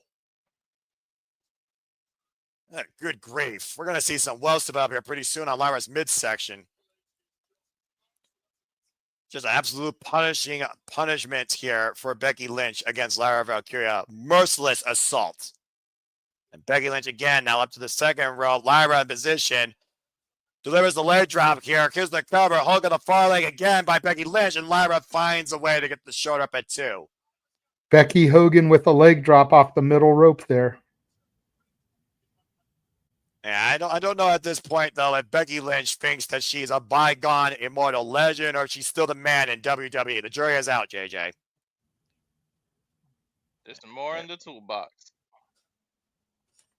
Good grief. We're going to see some well stuff up here pretty soon on Lyra's midsection. Just an absolute punishment here for Becky Lynch against Lyra Valkyria. Merciless assault. And Becky Lynch again, now up to the second row. Lyra in position. Delivers the leg drop here. Here's the cover. Hook on the far leg again by Becky Lynch. And Lyra finds a way to get the shoulder up at 2. Becky Hogan with a leg drop off the middle rope there. Yeah, I don't know at this point, though, if Becky Lynch thinks that she's a bygone immortal legend or she's still the man in WWE. The jury is out, JJ. There's some more in the toolbox.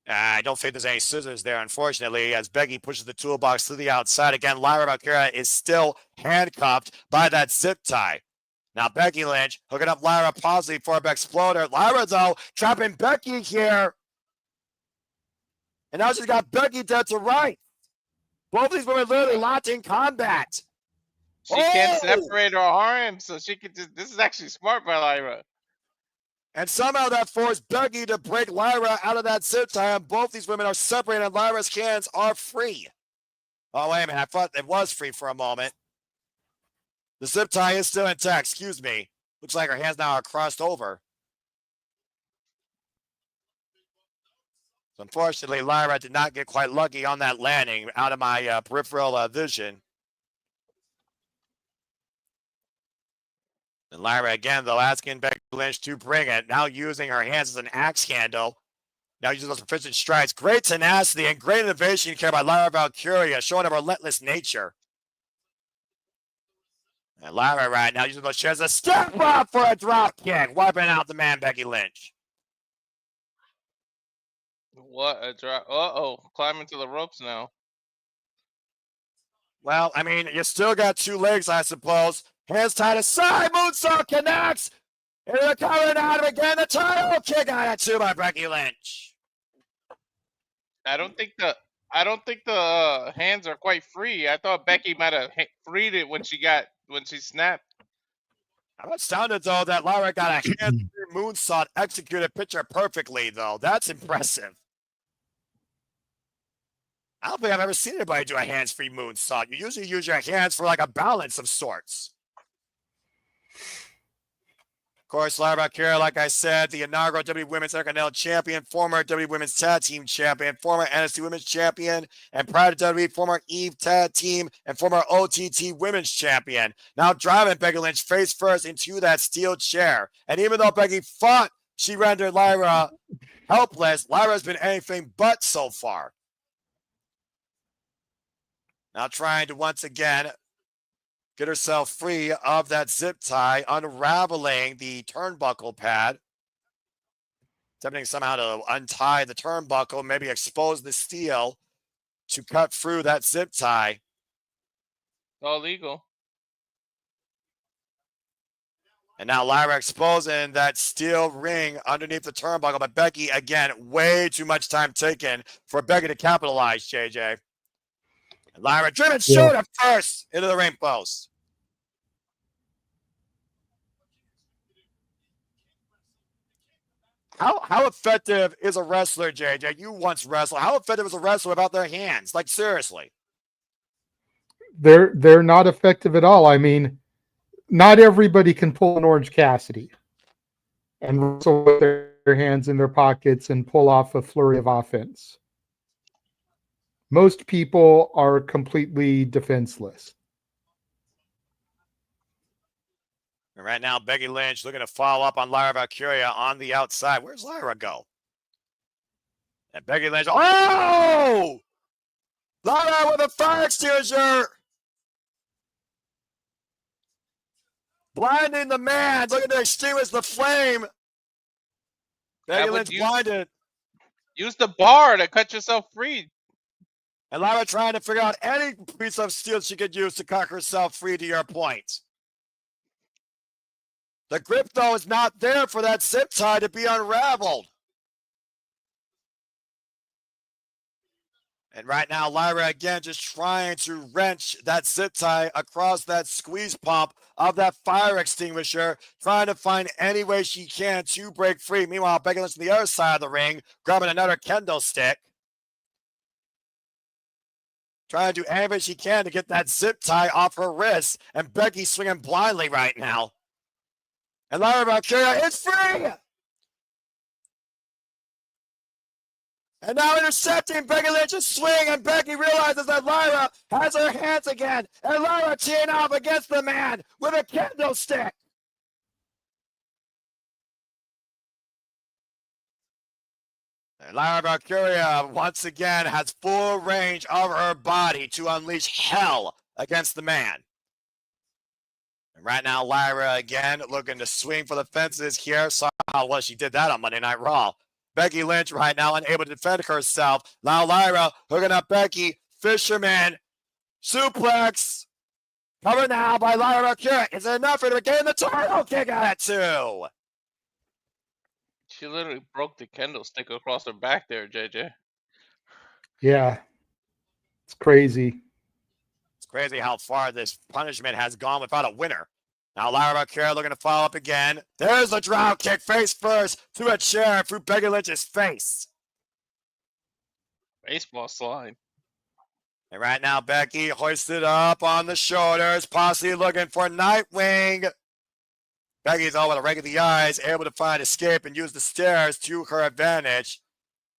I don't think there's any scissors there, unfortunately, as Becky pushes the toolbox to the outside. Again, Lyra Valkyria is still handcuffed by that zip tie. Now, Becky Lynch hooking up Lyra possibly for a exploder. Lyra, though, trapping Becky here. And now she's got Becky dead to right. Both these women literally locked in combat. She can't separate her arms, so she could just. This is actually smart by Lyra. And somehow that forced Becky to break Lyra out of that zip tie, and both these women are separated, and Lyra's hands are free. Oh, wait a minute. I thought it was free for a moment. The zip tie is still intact. Excuse me. Looks like her hands now are crossed over. So unfortunately, Lyra did not get quite lucky on that landing out of my peripheral vision. And Lyra again, though, asking Becky Lynch to bring it. Now using her hands as an axe handle. Now using those proficient strides. Great tenacity and great innovation here by Lyra Valkyria, showing her relentless nature. And Lyra right now using those chairs to step up for a drop kick, wiping out the man Becky Lynch. What a drop. Uh-oh. Climbing to the ropes now. Well, I mean, you still got 2 legs, I suppose. Hands tied aside. Moonsault connects. Into the cover and out of again. The title kick out at 2 by Becky Lynch. I don't think the hands are quite free. I thought Becky might have freed it when she snapped. How about sounded though that Lyra got a hand moonsault executed picture perfectly though. That's impressive. I don't think I've ever seen anybody do a hands-free moonsault. You usually use your hands for like a balance of sorts. Of course, Lyra Valkyria, like I said, the inaugural WWE Women's Intercontinental Champion, former WWE Women's Tag Team Champion, former NXT Women's Champion, and prior to WWE, former Eve Tag Team and former OTT Women's Champion. Now driving Becky Lynch face first into that steel chair. And even though Becky fought, she rendered Lyra helpless. Lyra's been anything but so far. Now trying to once again get herself free of that zip tie, unraveling the turnbuckle pad. Attempting somehow to untie the turnbuckle, maybe expose the steel to cut through that zip tie. All legal. And now Lyra exposing that steel ring underneath the turnbuckle. But Becky, again, way too much time taken for Becky to capitalize, JJ. And Lyra driven shoulder first into the ring post. How effective is a wrestler, JJ? You once wrestled. How effective is a wrestler without their hands? Like, seriously. They're not effective at all. I mean, not everybody can pull an Orange Cassidy and wrestle with their hands in their pockets and pull off a flurry of offense. Most people are completely defenseless. And right now, Becky Lynch looking to follow up on Lyra Valkyria on the outside. Where's Lyra go? And Becky Lynch. Oh! Lyra with a fire extinguisher. Blinding the man. Looking to extinguish the flame. Becky Lynch blinded. Use the bar to cut yourself free. And Lyra trying to figure out any piece of steel she could use to cut herself free, to your point. The grip, though, is not there for that zip tie to be unraveled. And right now, Lyra again just trying to wrench that zip tie across that squeeze pump of that fire extinguisher, trying to find any way she can to break free. Meanwhile, Becky Lynch on the other side of the ring, grabbing another kendo stick. Trying to do anything she can to get that zip tie off her wrist. And Becky swinging blindly right now. And Lyra Valkyria is free! And now intercepting Becky Lynch's swing, and Becky realizes that Lyra has her hands again. And Lyra teeing off against the man with a kendo stick. And Lyra Valkyria once again has full range of her body to unleash hell against the man. And right now, Lyra again looking to swing for the fences here. Saw how well she did that on Monday Night Raw. Becky Lynch right now unable to defend herself. Now Lyra hooking up Becky. Fisherman. Suplex. Covered now by Lyra Valkyria. Is it enough for her to gain the title? Kick out at 2. She literally broke the kendo stick across her back there, JJ. Yeah. It's crazy. It's crazy how far this punishment has gone without a winner. Now Lyra Valkyria looking to follow up again. There's the drop kick face first to a chair through Becky Lynch's face. Baseball slide. And right now Becky hoisted up on the shoulders, possibly looking for Nightwing. Becky's all with a rake of the eyes, able to find escape and use the stairs to her advantage.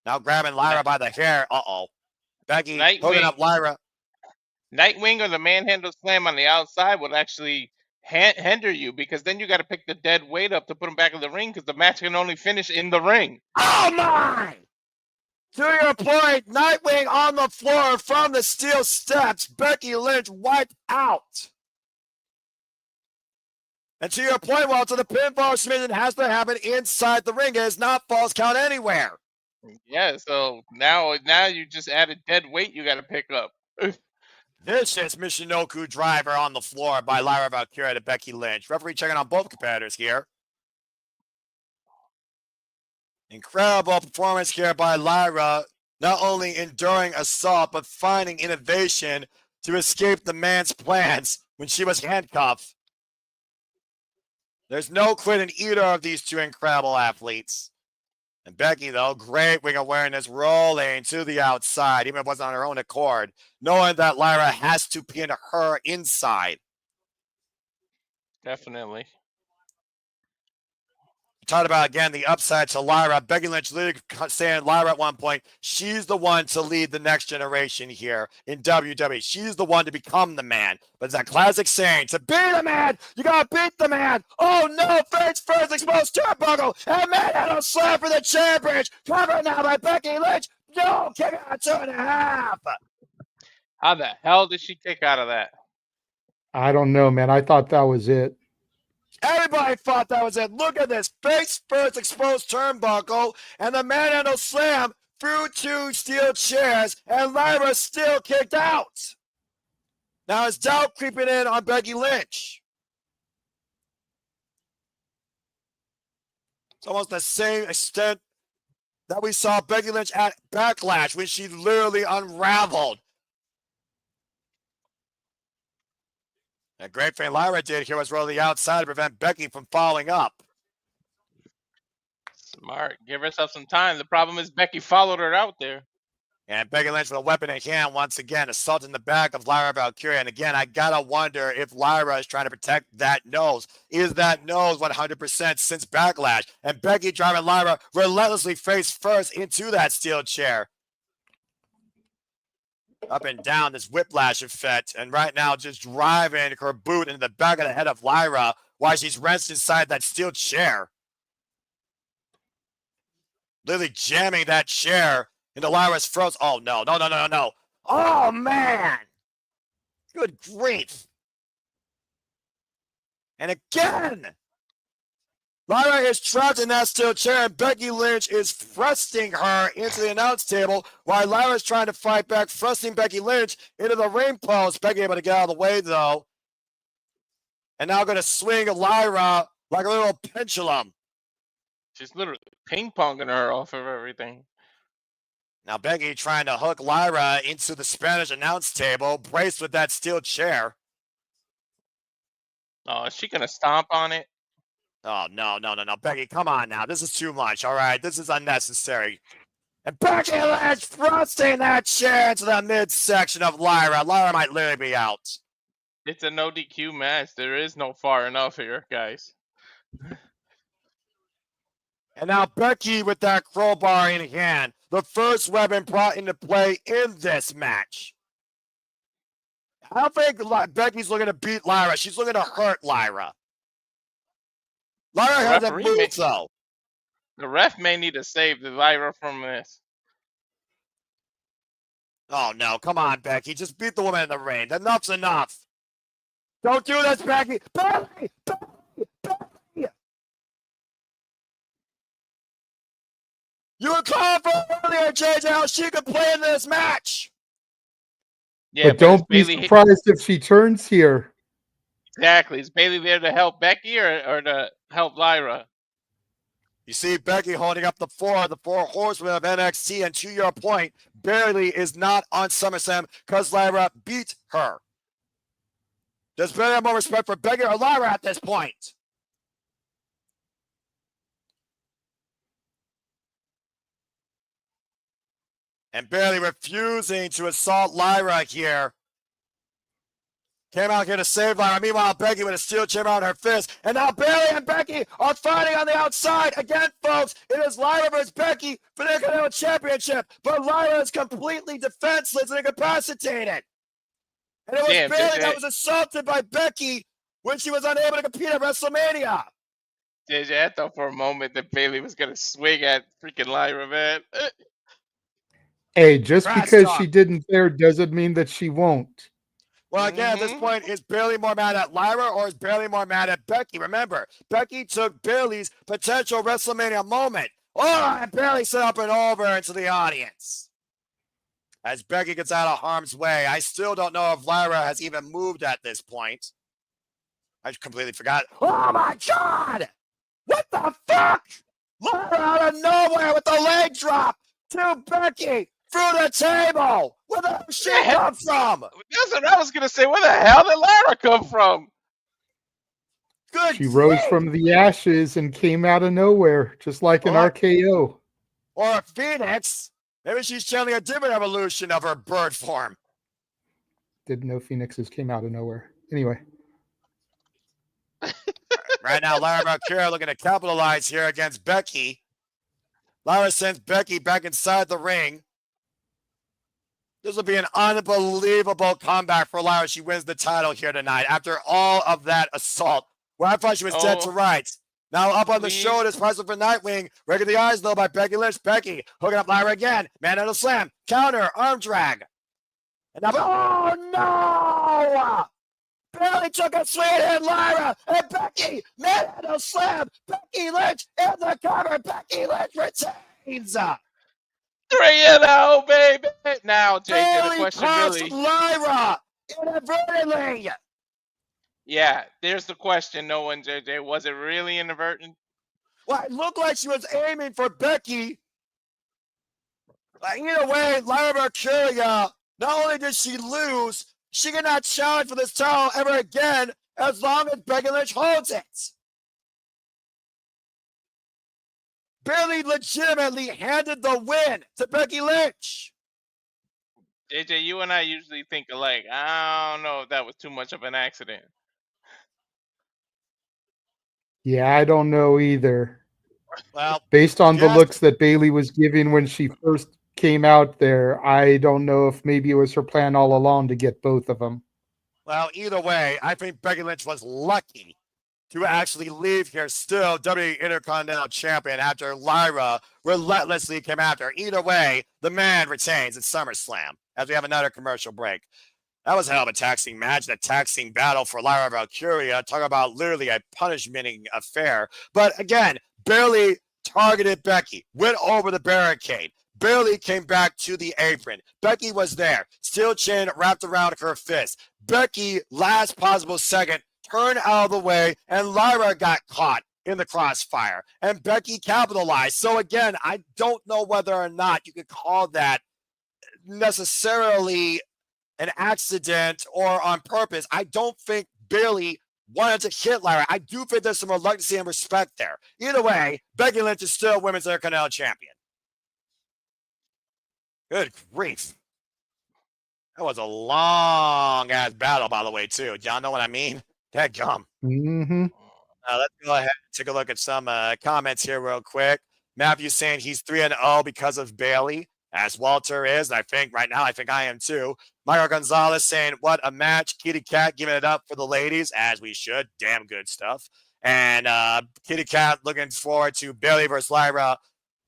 Now grabbing Lyra by the hair. Uh-oh. Becky hooking up Lyra. Nightwing or the manhandle slam on the outside would actually hinder you, because then you got to pick the dead weight up to put him back in the ring, because the match can only finish in the ring. Oh my! To your point, Nightwing on the floor from the steel steps. Becky Lynch wiped out. And to your point, Walter, the pinfall submission has to happen inside the ring. It is not false count anywhere. Yeah, so now you just added dead weight you got to pick up. This is Michinoku driver on the floor by Lyra Valkyria to Becky Lynch. Referee checking on both competitors here. Incredible performance here by Lyra. Not only enduring assault, but finding innovation to escape the man's plans when she was handcuffed. There's no quit in either of these two incredible athletes. And Becky, though, great wing awareness, rolling to the outside, even if it wasn't on her own accord, knowing that Lyra has to pin her inside. Definitely. Talked about, again, the upside to Lyra. Becky Lynch literally saying Lyra at one point, she's the one to lead the next generation here in WWE. She's the one to become the man. But it's that classic saying, to be the man, you got to beat the man. Oh, no, face first, exposed turnbuckle, and manhandle slam for the championship. Covered now by Becky Lynch. No, kick out 2.5. How the hell did she kick out of that? I don't know, man. I thought that was it. Everybody thought that was it. Look at this. Face first exposed turnbuckle and the manhandle slam through 2 steel chairs, and Lyra still kicked out. Now is doubt creeping in on Becky Lynch. It's almost the same extent that we saw Becky Lynch at Backlash when she literally unraveled. A great thing Lyra did here was roll the outside to prevent Becky from following up. Smart. Give herself some time. The problem is Becky followed her out there. And Becky Lynch with a weapon in hand once again, assaulting the back of Lyra Valkyria. And again, I gotta wonder if Lyra is trying to protect that nose. Is that nose 100% since Backlash? And Becky driving Lyra relentlessly face first into that steel chair. Up and down, this whiplash effect. And right now, just driving her boot into the back of the head of Lyra while she's wrenched inside that steel chair. Literally jamming that chair into Lyra's throat. Oh, no. Oh, man. Good grief. And again, Lyra is trapped in that steel chair, and Becky Lynch is thrusting her into the announce table while Lyra is trying to fight back, thrusting Becky Lynch into the ring post. Becky able to get out of the way, though. And now going to swing Lyra like a little pendulum. She's literally ping-ponging her off of everything. Now Becky trying to hook Lyra into the Spanish announce table, braced with that steel chair. Oh, is she going to stomp on it? Oh, no. Becky, come on now. This is too much, all right? This is unnecessary. And Becky Lynch thrusting that chair into the midsection of Lyra. Lyra might literally be out. It's a no DQ match. There is no far enough here, guys. And now Becky with that crowbar in hand. The first weapon brought into play in this match. I don't think Becky's looking to beat Lyra. She's looking to hurt Lyra. Lyra hasn't moved, though. The ref may need to save the Lyra from this. Oh, no. Come on, Becky. Just beat the woman in the ring. Enough's enough. Don't do this, Becky. Becky! You were calling for earlier, JJ, how she could play in this match. Yeah, but don't be surprised if she turns here. Exactly. Is Bayley there to help Becky or to help Lyra? You see Becky holding up the four horsemen of NXT, and to your point, Bayley is not on SummerSlam because Lyra beat her. Does Bayley have more respect for Becky or Lyra at this point? And Bayley refusing to assault Lyra here. Came out here to save Lyra. Meanwhile, Becky with a steel chair around her fist. And now Bayley and Becky are fighting on the outside. Again, folks, it is Lyra versus Becky for the Intercontinental Championship. But Lyra is completely defenseless and incapacitated. And it was Bayley that was assaulted by Becky when she was unable to compete at WrestleMania. JJ, I thought for a moment that Bayley was going to swing at freaking Lyra, man. Hey, just because she didn't there doesn't mean that she won't. Well, again, at this point, is Bayley more mad at Lyra or is Bayley more mad at Becky? Remember, Becky took Bayley's potential WrestleMania moment. Oh, and Bayley set up and over into the audience. As Becky gets out of harm's way, I still don't know if Lyra has even moved at this point. I completely forgot. Oh, my God! What the fuck? Lyra out of nowhere with the leg drop to Becky. Through the table! Where the hell did she come from? That's what I was going to say. Where the hell did Lyra come from? Good. She rose from the ashes and came out of nowhere, just like an RKO. Or a Phoenix. Maybe she's channeling a different evolution of her bird form. Didn't know Phoenixes came out of nowhere. Anyway. Right now, Lyra Valkyria looking to capitalize here against Becky. Lyra sends Becky back inside the ring. This will be an unbelievable comeback for Lyra. She wins the title here tonight after all of that assault. Where I thought she was dead to rights. Now up on the shoulders, Priceless for Nightwing. Breaking the eyes, though, by Becky Lynch. Becky hooking up Lyra again. Man on a slam. Counter. Arm drag. And now, oh, no! Bayley took a swing at Lyra. And Becky, man on a slam. Becky Lynch in the cover. Becky Lynch retains. 3-0, baby. Now, JJ, Bayley the question really. Lyra inadvertently. Yeah, there's the question. No one, JJ. Was it really inadvertent? Well, it looked like she was aiming for Becky. Either way, Lyra Valkyria, not only did she lose, she cannot challenge for this title ever again as long as Becky Lynch holds it. Bayley legitimately handed the win to Becky Lynch. JJ, you and I usually think alike. I don't know if that was too much of an accident. Yeah, I don't know either. Well, based on the looks that Bayley was giving when she first came out there, I don't know if maybe it was her plan all along to get both of them. Well, either way, I think Becky Lynch was lucky to actually leave here still WWE Intercontinental Champion after Lyra relentlessly came after her. Either way, the man retains at SummerSlam as we have another commercial break. That was a hell of a taxing match, a taxing battle for Lyra Valkyria. Talk about literally a punishmenting affair. But again, barely targeted Becky, went over the barricade, barely came back to the apron. Becky was there, steel chain wrapped around her fist. Becky, last possible second, turned out of the way, and Lyra got caught in the crossfire, and Becky capitalized. So again, I don't know whether or not you could call that necessarily an accident or on purpose. I don't think Bayley wanted to hit Lyra. I do think there's some reluctance and respect there. Either way, Becky Lynch is still Women's Intercontinental Champion. Good grief. That was a long-ass battle, by the way, too. Y'all know what I mean? That gum. Mm-hmm. Let's go ahead and take a look at some comments here real quick. Matthew saying he's 3-0 because of Bayley, as Walter is. And I think right now, I am too. Michael Gonzalez saying, what a match. Kitty Cat giving it up for the ladies, as we should. Damn good stuff. And Kitty Cat looking forward to Bayley versus Lyra.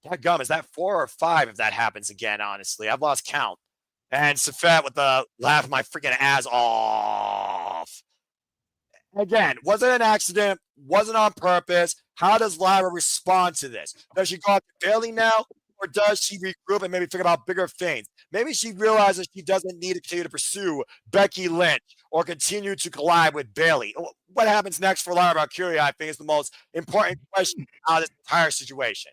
That gum, is that 4 or 5 if that happens again, honestly? I've lost count. And Safet with the laugh my freaking ass off. Again, was it an accident? Wasn't on purpose? How does Lyra respond to this? Does she go after Bayley now? Or does she regroup and maybe figure out bigger things? Maybe she realizes she doesn't need to continue to pursue Becky Lynch or continue to collide with Bayley. What happens next for Lyra Valkyria, I think, is the most important question out of this entire situation.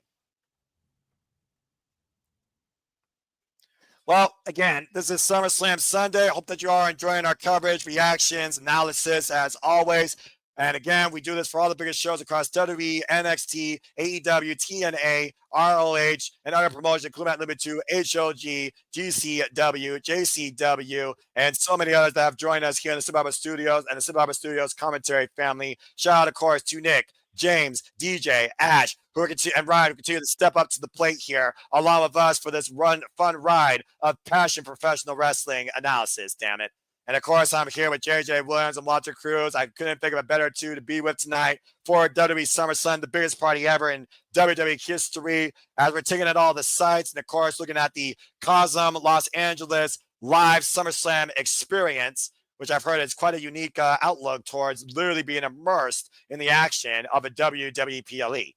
Well, again, this is SummerSlam Sunday. I hope that you are enjoying our coverage, reactions, analysis, as always. And again, we do this for all the biggest shows across WWE, NXT, AEW, TNA, ROH, and other promotions, including Limit 2, HOG, GCW, JCW, and so many others that have joined us here in the Sikoa Studios and the Sikoa Studios commentary family. Shout out, of course, to Nick, James, DJ, Ash, and Ryan, who continue to step up to the plate here, along with us for this fun ride of passion professional wrestling analysis, damn it. And of course, I'm here with JJ Williams and Walter Cruz. I couldn't think of a better two to be with tonight for WWE SummerSlam, the biggest party ever in WWE history, as we're taking at all the sites and, of course, looking at the Cosm Los Angeles live SummerSlam experience, which I've heard is quite a unique outlook towards literally being immersed in the action of a WWE PLE.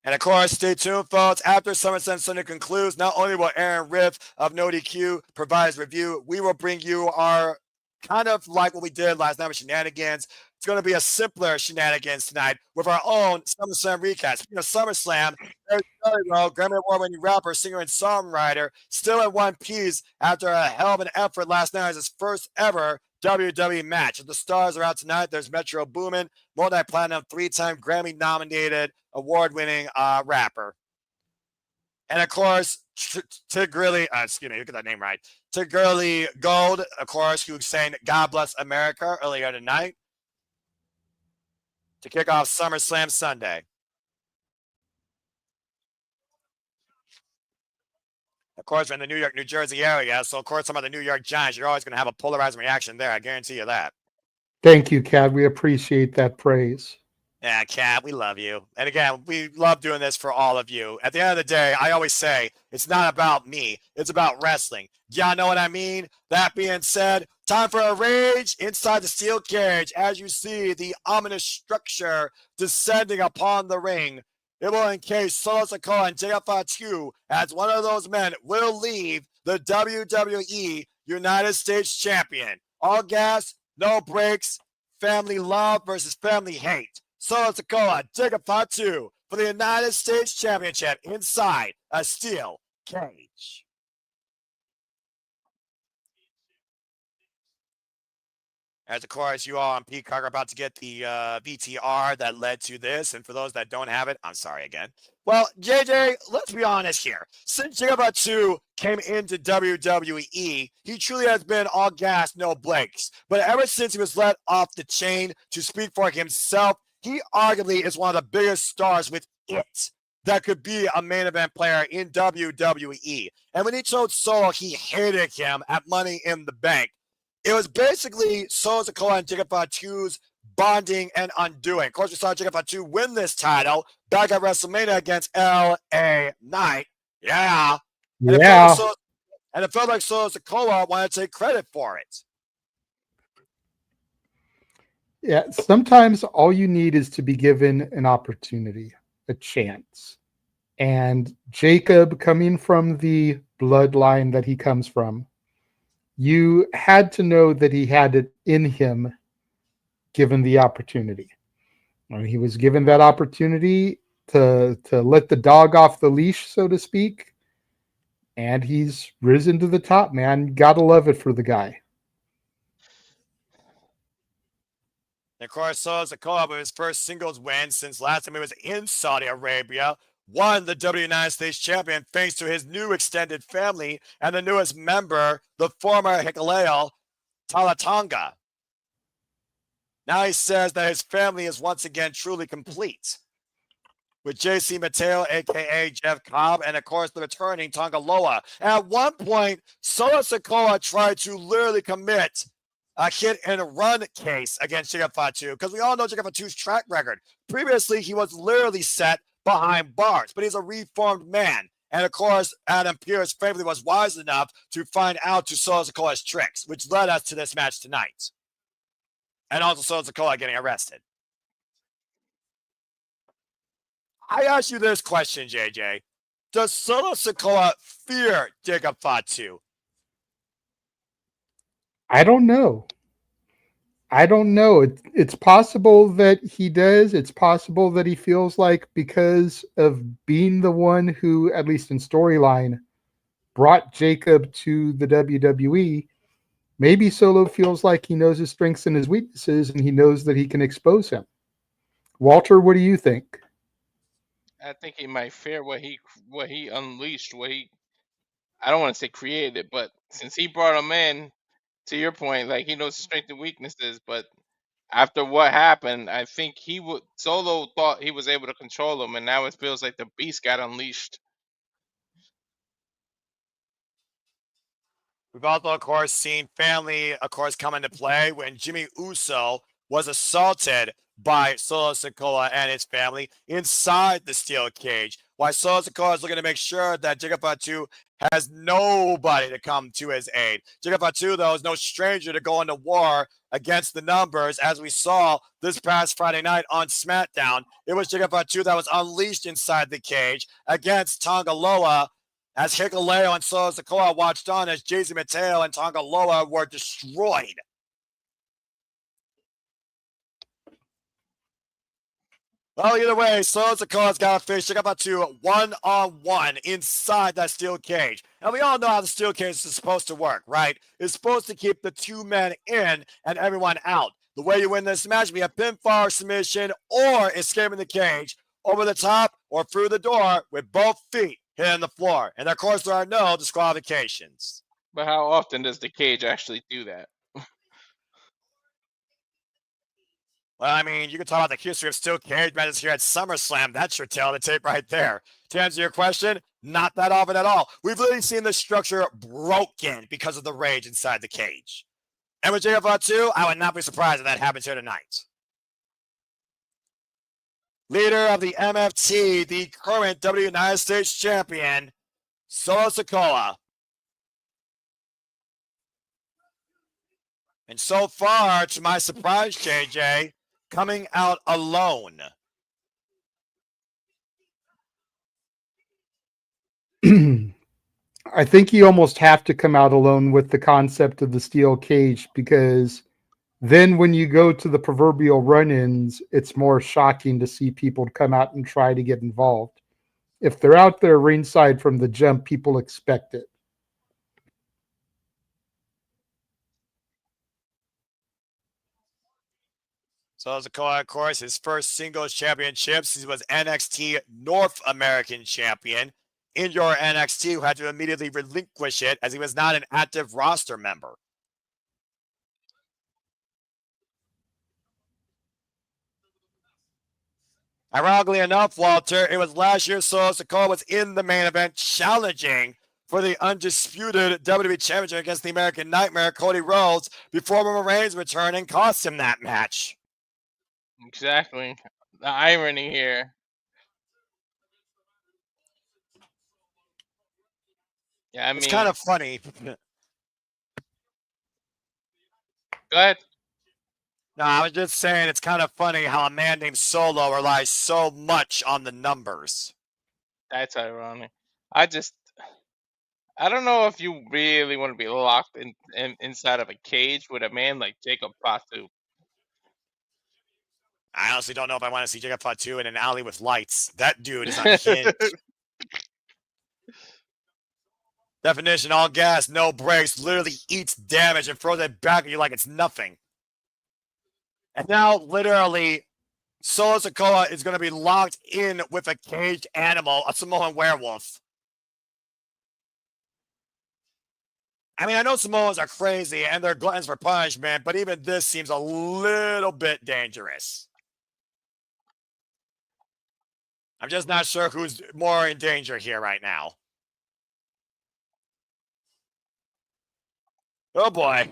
And of course, stay tuned, folks. After SummerSlam Sunday concludes, not only will Aaron Riff of No DQ provide his review, we will bring you our kind of like what we did last night with Shenanigans. It's going to be a simpler Shenanigans tonight with our own SummerSlam recap. Speaking of SummerSlam, there's Grammy Award-winning rapper, singer, and songwriter, still in one piece after a hell of an effort last night as his first ever WWE match. If the stars are out tonight, there's Metro Boomin, multi-platinum, 3-time Grammy-nominated, award-winning rapper. And of course, Tigrilly, get that name right. Tigrilly Gold, of course, who sang God Bless America earlier tonight to kick off SummerSlam Sunday. Of course, we're in the New York, New Jersey area, so of course, some of the New York Giants, you're always going to have a polarizing reaction there. I guarantee you that. Thank you, Cat. We appreciate that praise. Yeah, Cat, we love you. And again, we love doing this for all of you. At the end of the day, I always say, it's not about me. It's about wrestling. Y'all know what I mean? That being said, time for a rage inside the steel cage. As you see the ominous structure descending upon the ring, it will encase Solo Sikoa and Fatu as one of those men will leave the WWE United States Champion. All gas, no brakes, family love versus family hate. Solo Sikoa, Fatu for the United States Championship inside a steel cage. As of course, you all on Peacock are about to get the VTR that led to this. And for those that don't have it, I'm sorry again. Well, JJ, let's be honest here. Since Fatu came into WWE, he truly has been all gas, no brakes. But ever since he was let off the chain to speak for himself, he arguably is one of the biggest stars with it that could be a main event player in WWE. And when he told Solo he hated him at Money in the Bank, it was basically Solo Sikoa and Fatu's bonding and undoing. Of course, we saw Fatu win this title back at WrestleMania against LA Knight. Yeah. And it felt like Solo Sikoa wanted to take credit for it. Yeah, sometimes all you need is to be given an opportunity, a chance. And Jacob, coming from the bloodline that he comes from, you had to know that he had it in him given the opportunity. And he was given that opportunity to let the dog off the leash, so to speak. And he's risen to the top, man. Gotta love it for the guy. And of course, Solo Sikoa, with his first singles win since last time he was in Saudi Arabia, won the WWE United States Champion thanks to his new extended family and the newest member, the former Hikuleo Talatonga. Now he says that his family is once again truly complete. With JC Mateo, a.k.a. Jeff Cobb, and of course the returning Tonga Loa. At one point, Solo Sikoa tried to literally commit a hit and run case against Giga Fatu, because we all know Giga Fatu's track record. Previously, he was literally set behind bars, but he's a reformed man. And of course, Adam Pearce favorably was wise enough to find out to Solo Sikoa's tricks, which led us to this match tonight. And also Solo Sikoa getting arrested. I ask you this question, JJ. Does Solo Sikoa fear Giga Fatu? I don't know. It's possible that he does. It's possible that he feels like, because of being the one who, at least in storyline, brought Jacob to the WWE, maybe Solo feels like he knows his strengths and his weaknesses, and he knows that he can expose him. Walter, what do you think? I think he might fear what he unleashed, I don't want to say created, but since he brought him in, to your point, like he knows his strengths and weaknesses, but after what happened, I think Solo thought he was able to control him, and now it feels like the beast got unleashed. We've also, of course, seen family, of course, come into play when Jimmy Uso was assaulted by Solo Sikoa and his family inside the steel cage. While Solo Sikoa is looking to make sure that Giga Fatu has nobody to come to his aid. Giga Fatu, though, is no stranger to going to war against the numbers, as we saw this past Friday night on SmackDown. It was Giga Fatu that was unleashed inside the cage against Tonga Loa, as Hikuleo and Solo Sikoa watched on as JC Mateo and Tonga Loa were destroyed. Well, either way, Solo Sikoa's got to face Giga Fatu one-on-one inside that steel cage. And we all know how the steel cage is supposed to work, right? It's supposed to keep the two men in and everyone out. The way you win this match, be a pinfall submission or escaping the cage over the top or through the door with both feet hitting the floor. And of course, there are no disqualifications. But how often does the cage actually do that? Well, I mean, you can talk about the history of steel cage matches here at SummerSlam. That's your tail of the tape right there. To answer your question, not that often at all. We've literally seen the structure broken because of the rage inside the cage. And with Giga Fatu, I would not be surprised if that happens here tonight. Leader of the MFT, the current WWE United States Champion, Solo Sikoa. And so far, to my surprise, JJ, coming out alone. I think you almost have to come out alone with the concept of the steel cage, because then when you go to the proverbial run-ins, it's more shocking to see people come out and try to get involved. If they're out there ringside from the jump, people expect it. So Sikoa, of course, his first singles championships, he was NXT North American champion. In your NXT, who had to immediately relinquish it as he was not an active roster member. Ironically enough, Walter, it was last year Solo Sikoa was in the main event challenging for the undisputed WWE Championship against the American Nightmare, Cody Rhodes, before Roman Reigns returned and cost him that match. Exactly. The irony here. Yeah, I It's mean, kind of funny. go ahead. No, I was just saying it's kind of funny how a man named Solo relies so much on the numbers. That's ironic. I don't know if you really want to be locked inside of a cage with a man like Jacob Fatu. I honestly don't know if I want to see Jacob Fatu in an alley with lights. That dude is unhinged. Definition, all gas, no brakes, literally eats damage and throws it back at you like it's nothing. And now, literally, Solo Sikoa is going to be locked in with a caged animal, a Samoan werewolf. I mean, I know Samoans are crazy and they're gluttons for punishment, but even this seems a little bit dangerous. I'm just not sure who's more in danger here right now. Oh boy.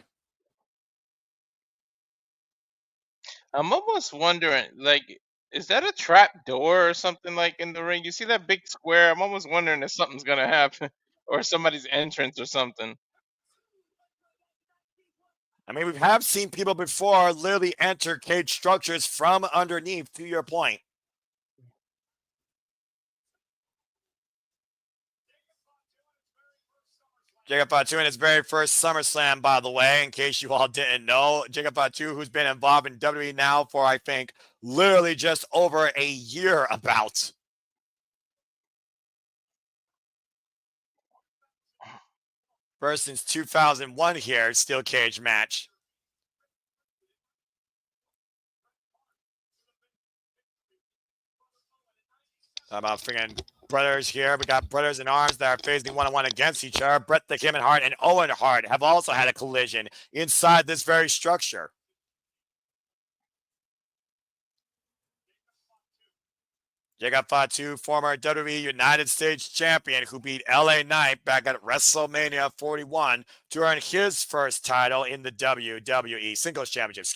I'm almost wondering, like, is that a trap door or something like in the ring? You see that big square? I'm almost wondering if something's gonna happen or somebody's entrance or something. I mean, we have seen people before literally enter cage structures from underneath, to your point. Jacob Fatu in his very first SummerSlam, by the way, in case you all didn't know. Jacob Fatu, who's been involved in WWE now for, I think, literally just over a year about. First since 2001 here, steel cage match. How about freaking brothers here? We got brothers in arms that are facing one-on-one against each other. Bret the Hitman Hart and Owen Hart have also had a collision inside this very structure. Jacob Fatu, former WWE United States champion who beat LA Knight back at WrestleMania 41 to earn his first title in the WWE Singles Championship,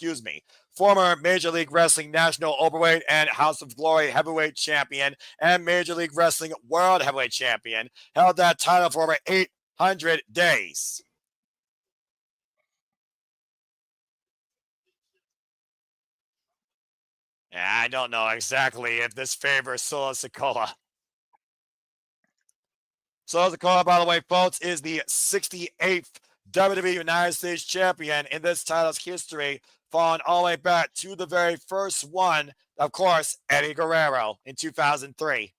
Former Major League Wrestling National Overweight and House of Glory Heavyweight Champion and Major League Wrestling World Heavyweight Champion. Held that title for over 800 days. I don't know exactly if this favors Solo Sikoa. Solo Sikoa, by the way, folks, is the 68th WWE United States champion in this title's history, falling all the way back to the very first one, of course, Eddie Guerrero in 2003.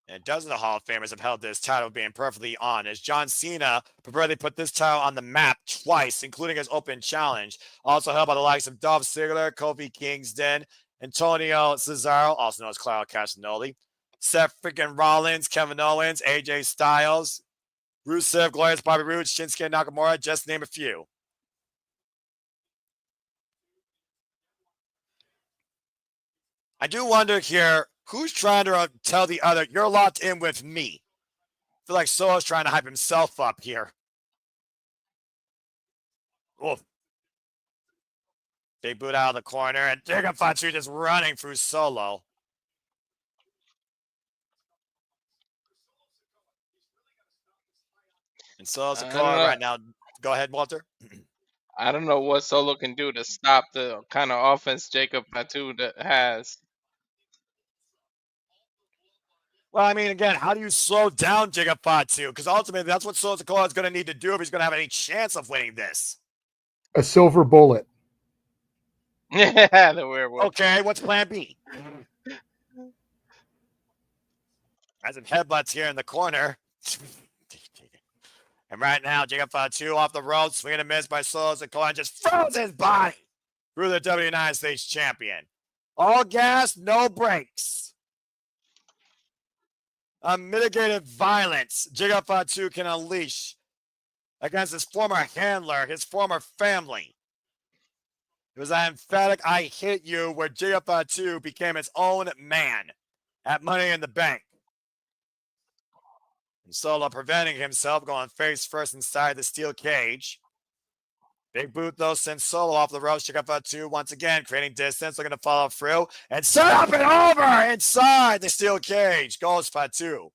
And dozens of Hall of Famers have held this title, being perfectly honest. John Cena preferably put this title on the map twice, including his open challenge. Also held by the likes of Dolph Ziggler, Kofi Kingston, Antonio Cesaro, also known as Claudio Castagnoli, Seth freaking Rollins, Kevin Owens, AJ Styles, Rusev, Glorious Bobby Roode, Shinsuke Nakamura, just to name a few. I do wonder here, who's trying to tell the other, you're locked in with me? I feel like Solo's trying to hype himself up here. Oof. Big boot out of the corner, and Jacob Fatu just running through Solo. And Solo Sikoa right now. Go ahead, Walter. I don't know what Solo can do to stop the kind of offense Jacob Fatu has. Well, I mean, again, how do you slow down Jacob Fatu? Because ultimately, that's what Solo Sikoa is going to need to do if he's going to have any chance of winning this. A silver bullet. Yeah, the werewolf. Okay, what's plan B? As in headbutts here in the corner. And right now, Jacob Fatu off the ropes, swinging a miss by Solo Sikoa, and just throws his body through the WWE United States champion. All gas, no brakes. Unmitigated violence Jacob Fatu can unleash against his former handler, his former family. It was an emphatic "I hit you" where Jacob Fatu became his own man at Money in the Bank. And Solo preventing himself going face first inside the steel cage. Big boot, though, sends Solo off the ropes. Check out Fatu once again, creating distance, looking to follow through. And set up and over inside the steel cage goes Fatu.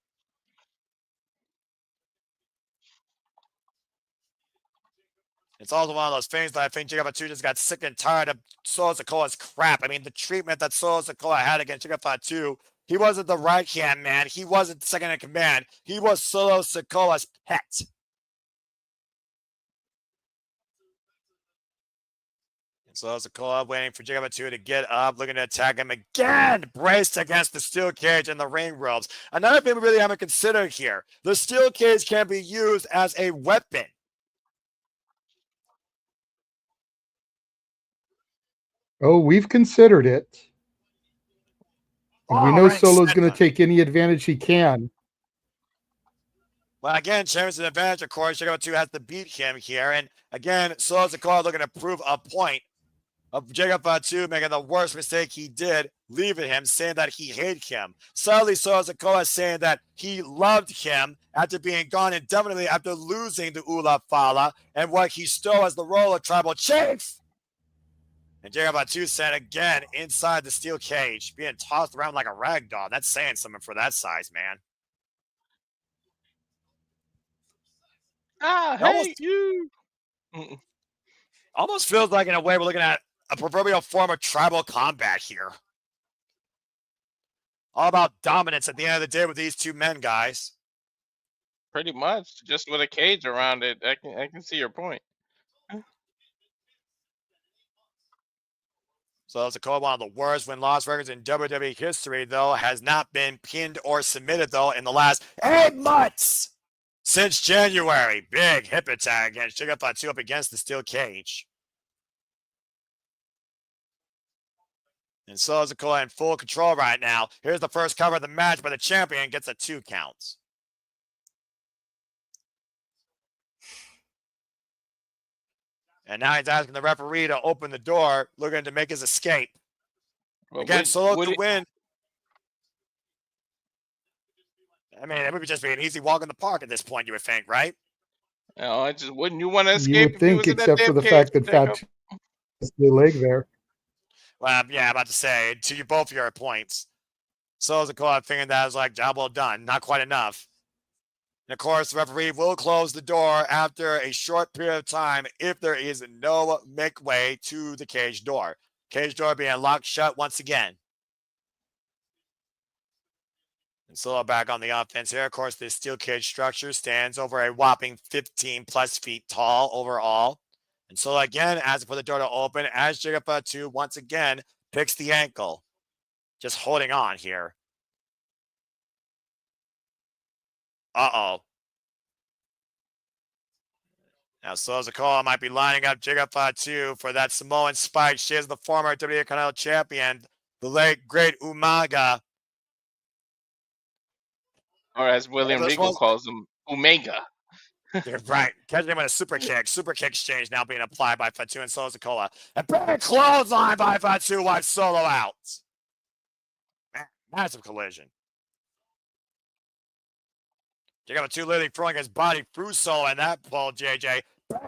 It's also one of those things that I think Jacob Fatu just got sick and tired of Solo Sikoa's crap. I mean, the treatment that Solo Sikoa had against Jacob Fatu, he wasn't the right-hand man. He wasn't the second in command. He was Solo Sikoa's pet. And Solo Sikoa waiting for Jacob Fatu to get up, looking to attack him again, braced against the steel cage and the ring ropes. Another thing we really haven't considered here, the steel cage can be used as a weapon. Oh, we've considered it. And we know right, Solo's going to take any advantage he can. Well, again, Champion's an advantage, of course. Jacob Fatu has to beat him here. And again, Solo Sikoa looking to prove a point of Jacob Fatu making the worst mistake he did, leaving him, saying that he hated him. Sadly, Solo Sikoa saying that he loved him after being gone indefinitely after losing the Ula Fala and what he stole as the role of tribal chief. And Jacob Fatu said again inside the steel cage, being tossed around like a rag doll. That's saying something for that size, man. I hate you. Almost feels like, in a way, we're looking at a proverbial form of tribal combat here. All about dominance at the end of the day with these two men, guys. Pretty much, just with a cage around it. I can see your point. So Sikoa, one of the worst win-loss records in WWE history, though, has not been pinned or submitted, though, in the last 8 months since January. Big hip attack against Jacob Fatu up against the steel cage. And so Sikoa in full control right now. Here's the first cover of the match, but the champion gets a 2 count. And now he's asking the referee to open the door, looking to make his escape. Well, again, Solo to win. I mean, it would just be an easy walk in the park at this point, you would think, right? No, I just wouldn't you want to escape? You would think, except for the fact that Fatu has the leg there. Well, yeah, I'm about to say, to you both your points. So Sikoa thinking that was like, job well done, not quite enough. And of course, the referee will close the door after a short period of time if there is no make way to the cage door. Cage door being locked shut once again. And Solo back on the offense here. Of course, this steel cage structure stands over a whopping 15 plus feet tall overall. And Solo again asking for the door to open as Jacob Fatu once again picks the ankle. Just holding on here. Uh-oh. Now, Solo Sikoa might be lining up Jacob Fatu for that Samoan spike. She is the former WWE Intercontinental champion, the late, great Umaga. Or as William Regal calls him, Omega. You're right. Catching him with a super kick. Super kick exchange now being applied by Fatu and Solo Sikoa. A big clothesline by Fatu wipes Solo out. Massive collision. Jacob Fatu literally throwing his body through Solo and that pull, JJ. Bam.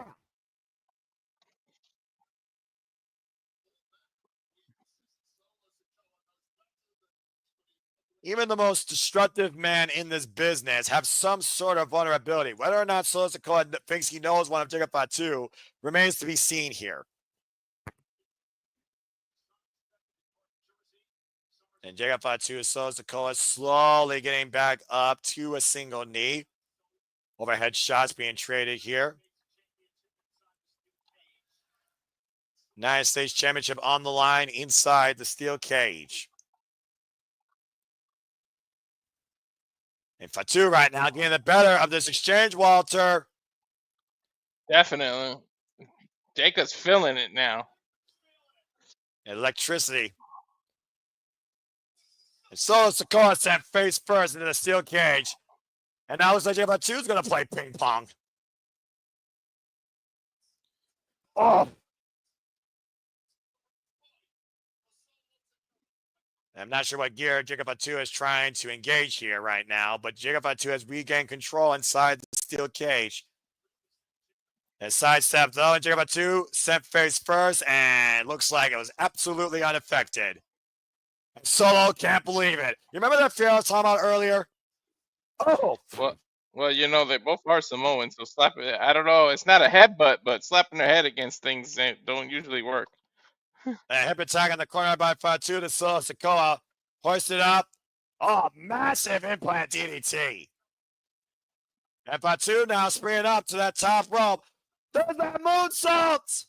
Even the most destructive man in this business have some sort of vulnerability. Whether or not Solo Sikoa thinks he knows one of Jacob Fatu remains to be seen here. And Jacob Fatu, Solo Sikoa slowly getting back up to a single knee. Overhead shots being traded here. United States Championship on the line inside the steel cage. And Fatu right now getting the better of this exchange, Walter. Definitely. Jacob's feeling it now. Electricity. And Solo Sikoa sent face first into the steel cage. And now it looks like Jacob Fatu's going to play ping pong. Oh. I'm not sure what gear Jacob Fatu is trying to engage here right now, but Jacob Fatu has regained control inside the steel cage. And sidestep though, and Jacob Fatu sent face first, and looks like it was absolutely unaffected. Solo can't believe it. You remember that fear I was talking about earlier? Oh, Well, you know they both are Samoans, so slap it. I don't know. It's not a headbutt, but slapping their head against things don't usually work. a hip attack in the corner by Fatu to solo Sikoa. Hoisted up. Oh, massive implant DDT. And Fatu now springing up to that top rope. There's that moonsault.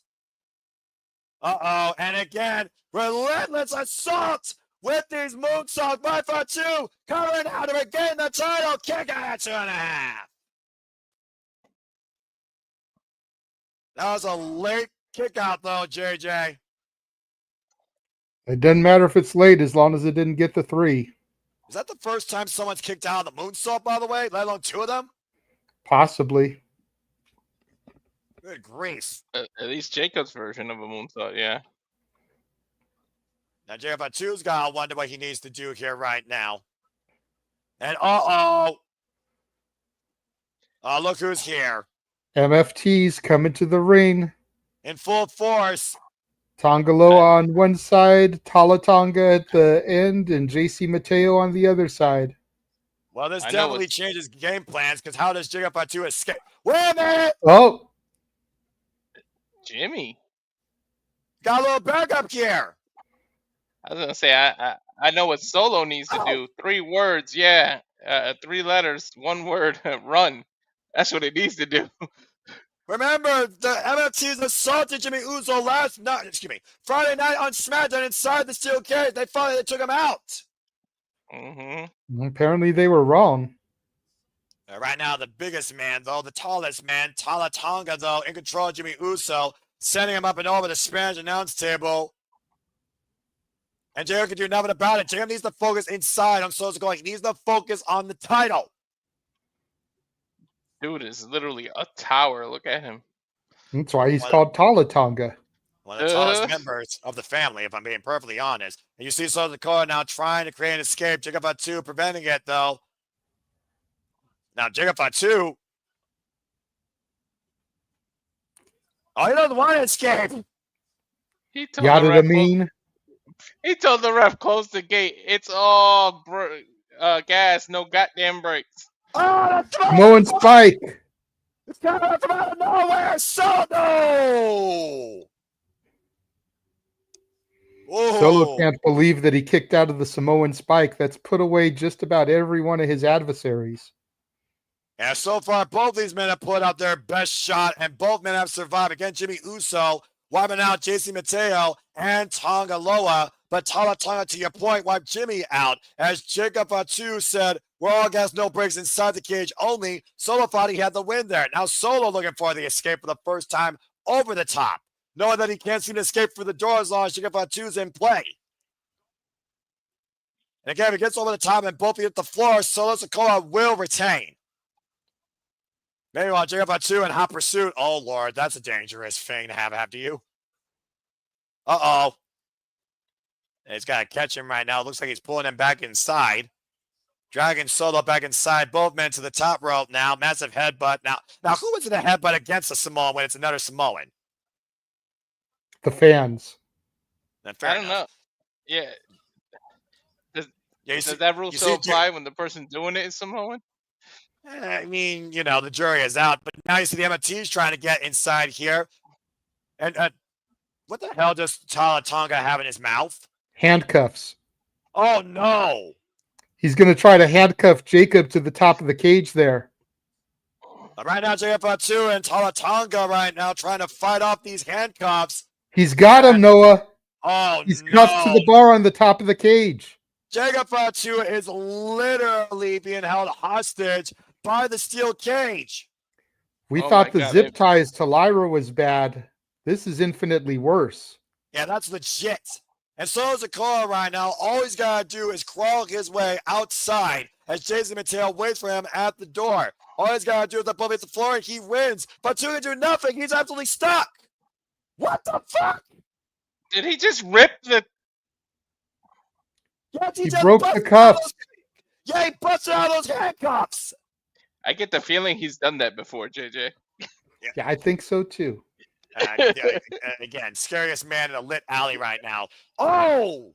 Uh-oh. And again, relentless assault with these moonsaults by Fatu. Covering out to regain the title. Kick out at 2.5. That was a late kick out, though, JJ. It doesn't matter if it's late as long as it didn't get the 3. Is that the first time someone's kicked out of the moonsault, by the way? Let alone 2 of them? Possibly. Good grief. At least Jacob's version of a moonsault, yeah. Now, Jacob Fatu's got to wonder what he needs to do here right now. And uh-oh. Oh, look who's here. MFT's coming to the ring. In full force. Tongaloa on one side, Talatonga at the end, and JC Mateo on the other side. Well, this definitely changes game plans, because how does Jacob Fatu escape? Wait a minute! Oh! Jimmy. Got a little backup here. I was going to say, I know what Solo needs to do. 3 words, yeah. 3 letters, 1 word, run. That's what it needs to do. Remember, the MFTs assaulted Jimmy Uso Friday night on SmackDown inside the steel cage. They finally took him out. Mm-hmm. Apparently they were wrong. Right now, the biggest man, though, the tallest man, Talatonga, though, in control of Jimmy Uso, sending him up and over the Spanish announce table. And Jacob can do nothing about it. Jacob needs to focus inside on Sosa going. He needs to focus on the title. Dude is literally a tower. Look at him. That's why he's called Talatonga. One of the tallest members of the family, if I'm being perfectly honest. And you see Sosa now trying to create an escape. Jacob Fatu preventing it, though. Now, Jacob Fatu. Oh, he doesn't want to escape. He told the ref, close the gate. It's all gas, no goddamn brakes. Oh, that's right. Samoan Spike. It's coming from out of nowhere. Solo. Solo can't believe that he kicked out of the Samoan Spike. That's put away just about every one of his adversaries. Yeah, so far, both these men have put out their best shot, and both men have survived. Again, Jimmy Uso wiping out JC Mateo and Tongaloa. But Talatonga, to your point, wiped Jimmy out. As Jacob Fatu said, we're all gas, no breaks inside the cage only. Solo thought he had the win there. Now Solo looking for the escape for the first time over the top, knowing that he can't seem to escape through the door as long as Jacob Fatu's in play. And again, if he gets over the top and both hit the floor, Solo Sikoa will retain. Meanwhile, Jacob Fatu in hot pursuit. Oh, Lord, that's a dangerous thing to have after you. Uh-oh. He's got to catch him right now. Looks like he's pulling him back inside. Dragging Solo back inside. Both men to the top rope now. Massive headbutt. Now who was in a headbutt against a Samoan when it's another Samoan? The fans. I don't know. Yeah. Does that rule still apply when the person doing it is Samoan? I mean, you know, the jury is out. But now you see the MFTs trying to get inside here. And what the hell does Talatonga have in his mouth? Handcuffs. Oh, no. He's going to try to handcuff Jacob to the top of the cage there. Right now, Jacob Fatu and Talatonga right now trying to fight off these handcuffs. He's got him, Noah. Oh, He's cuffed to the bar on the top of the cage. Jacob Fatu is literally being held hostage by the steel cage. We thought the zip ties to Lyra was bad. This is infinitely worse. Yeah, that's legit. And so is Sikoa right now. All he's got to do is crawl his way outside as Jason Mateo waits for him at the door. All he's got to do is above hit the floor and he wins. But Fatu can do nothing. He's absolutely stuck. What the fuck? Did he just rip the... Yes, he broke the cuffs. Yeah, he busted out those handcuffs. I get the feeling he's done that before, JJ. Yeah, I think so too. Again, scariest man in a lit alley right now. Oh!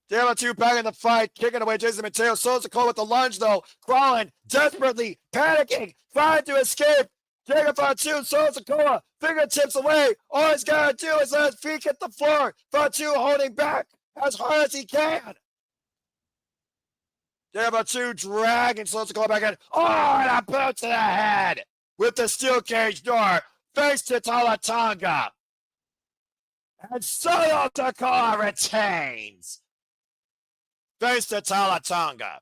Damn, 2 back in the fight, kicking away Jason Mateo. Sikoa with the lunge, though. Crawling, desperately, panicking, trying to escape. Jacob Fatu, Sikoa, fingertips away. All he's got to do is let his feet hit the floor. Fatu holding back as hard as he can. Jacob Fatu dragging Sikoa back in. Oh, and a boot to the head with the steel cage door. Face to Talatonga. And Sikoa retains. Face to Talatonga.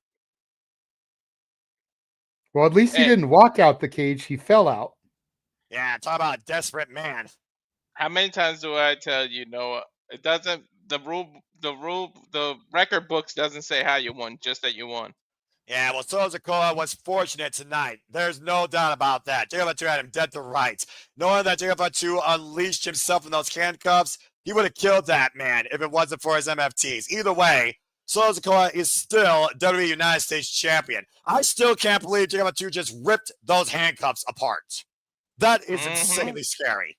Well, at least he didn't walk out the cage. He fell out. Yeah, talk about a desperate man. How many times do I tell you, Noah? It doesn't. The record books doesn't say how you won, just that you won. Yeah, well, Sikoa was fortunate tonight. There's no doubt about that. Jacob Fatu had him dead to rights. Knowing that Jacob Fatu unleashed himself in those handcuffs, he would have killed that man if it wasn't for his MFTs. Either way, Sikoa is still WWE United States champion. I still can't believe Jacob Fatu just ripped those handcuffs apart. That is insanely scary.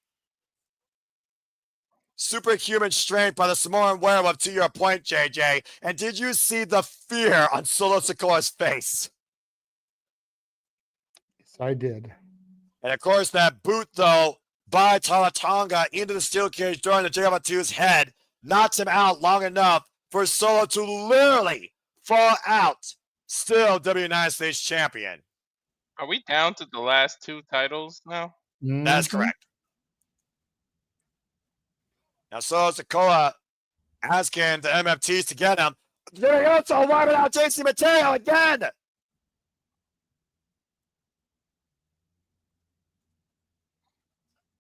Superhuman strength by the Samoan werewolf, to your point, JJ. And did you see the fear on Sikoa's face? Yes, I did. And of course, that boot, though, by Talatonga into the steel cage door into Jacob Fatu's head knocks him out long enough for Solo to literally fall out. Still WWE United States champion. Are we down to the last 2 titles now? That is correct. Now, Sikoa asking the MFTs to get him. They also wiping out JC Mateo again.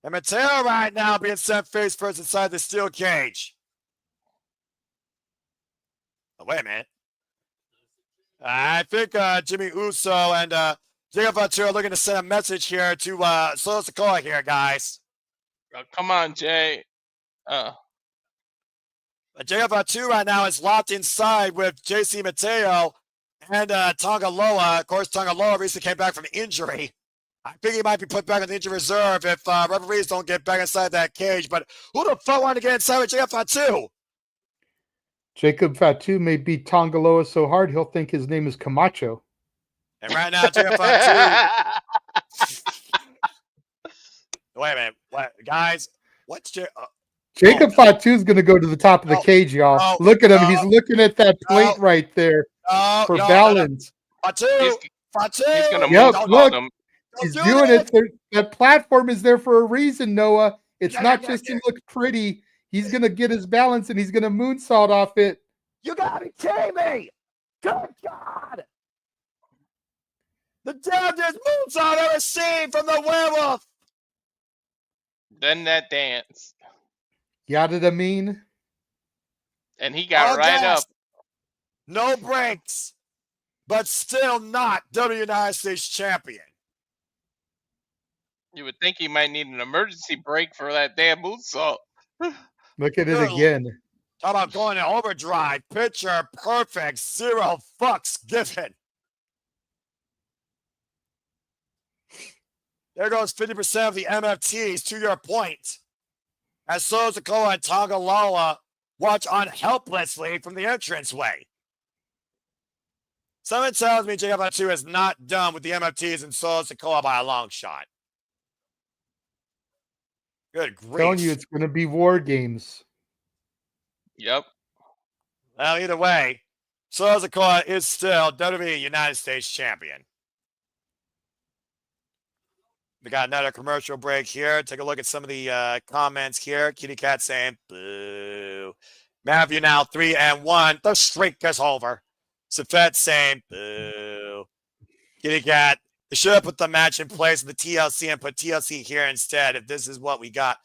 And Mateo right now being sent face first inside the steel cage. Oh, wait a minute. I think Jimmy Uso and Jacob Fatu are looking to send a message here to Sikoa here, guys. Come on, Jay. Jacob Fatu right now is locked inside with JC Mateo and Tongaloa. Of course, Tongaloa recently came back from injury. I think he might be put back on the injury reserve if referees don't get back inside that cage. But who the fuck wanted to get inside with Jacob Fatu? Jacob Fatu may beat Tongaloa so hard he'll think his name is Camacho. And right now, Jacob Fatu. Wait a minute. What, guys? What's Jacob Fatu's going to go to the top of the cage, y'all. Look at him. He's looking at that plate right there for balance. Fatu. He's going to move look, him. He's doing it. That platform is there for a reason, Noah. It's not just to look pretty. He's going to get his balance, and he's going to moonsault off it. You got to be kidding me. Good God. The damnedest moonsault I've ever seen from the werewolf. Then that dance. Yada mean? And he got right up. No breaks, but still not WWE United States champion. You would think he might need an emergency break for that damn moonsault. Look at it again. Talk about going in overdrive. Picture perfect. 0 fucks given. There goes 50% of the MFTs, to your point. As Sikoa and Tongaloa watch on helplessly from the entranceway. Someone tells me Jacob Fatu is not done with the MFTs and Sikoa by a long shot. Good grief. I'm telling you, it's going to be war games. Yep. Well, either way, Sikoa is still WWE United States champion. We got another commercial break here. Take a look at some of the comments here. Kitty Cat saying, boo. Matthew now 3-1. The streak is over. Safet saying, boo. Kitty Cat, they should have put the match in place with the TLC and put TLC here instead if this is what we got.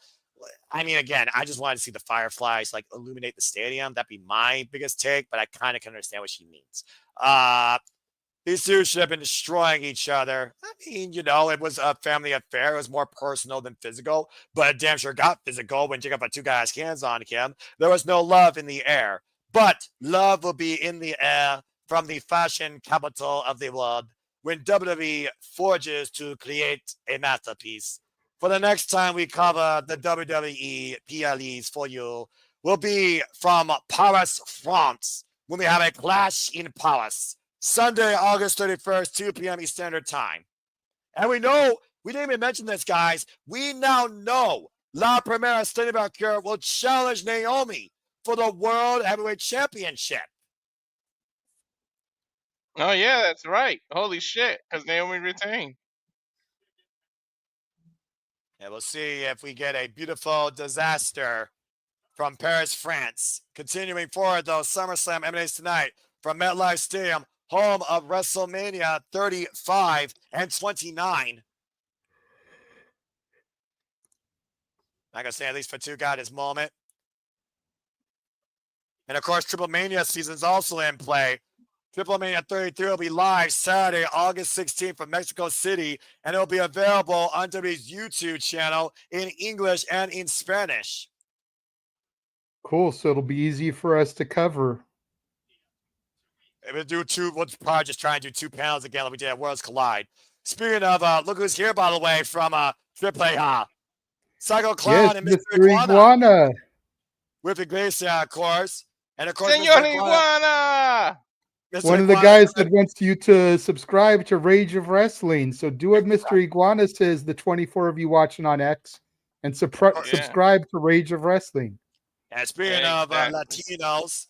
I mean, again, I just wanted to see the Fireflies like illuminate the stadium. That'd be my biggest take, but I kind of can understand what she means. These two should have been destroying each other. I mean, you know, it was a family affair. It was more personal than physical, but it damn sure got physical when Jacob Fatu got his hands on him. There was no love in the air, but love will be in the air from the fashion capital of the world. when WWE forges to create a masterpiece. For the next time we cover the WWE PLEs for you, will be from Paris, France, when we have a clash in Paris. Sunday, August 31st, 2 p.m. Eastern Standard Time. And we know, we didn't even mention this, guys. We now know La Primera State Valkyria will challenge Naomi for the World Heavyweight Championship. Oh, yeah, that's right. Holy shit, because Naomi retained. And we'll see if we get a beautiful disaster from Paris, France. Continuing forward, though, SummerSlam emanates tonight from MetLife Stadium, home of WrestleMania 35 and 29. Not gonna say at least Fatu got his moment. And of course, Triple Mania season's also in play. Triple Mania 33 will be live Saturday, August 16th from Mexico City, and it'll be available on WWE's YouTube channel in English and in Spanish. Cool. So it'll be easy for us to cover. We'll probably just try and do 2 panels again like we did at Worlds Collide. Speaking of, look who's here, by the way, from Triple A. Psycho Clown Yes, and Mr. Mr. Iguana. With Gacy, of course. And of course, Senor Mr. Iguana! One of the guys that wants you to subscribe to Rage of Wrestling. So do what Mr. Iguana says, the 24 of you watching on X, and subscribe to Rage of Wrestling. And speaking of Latinos,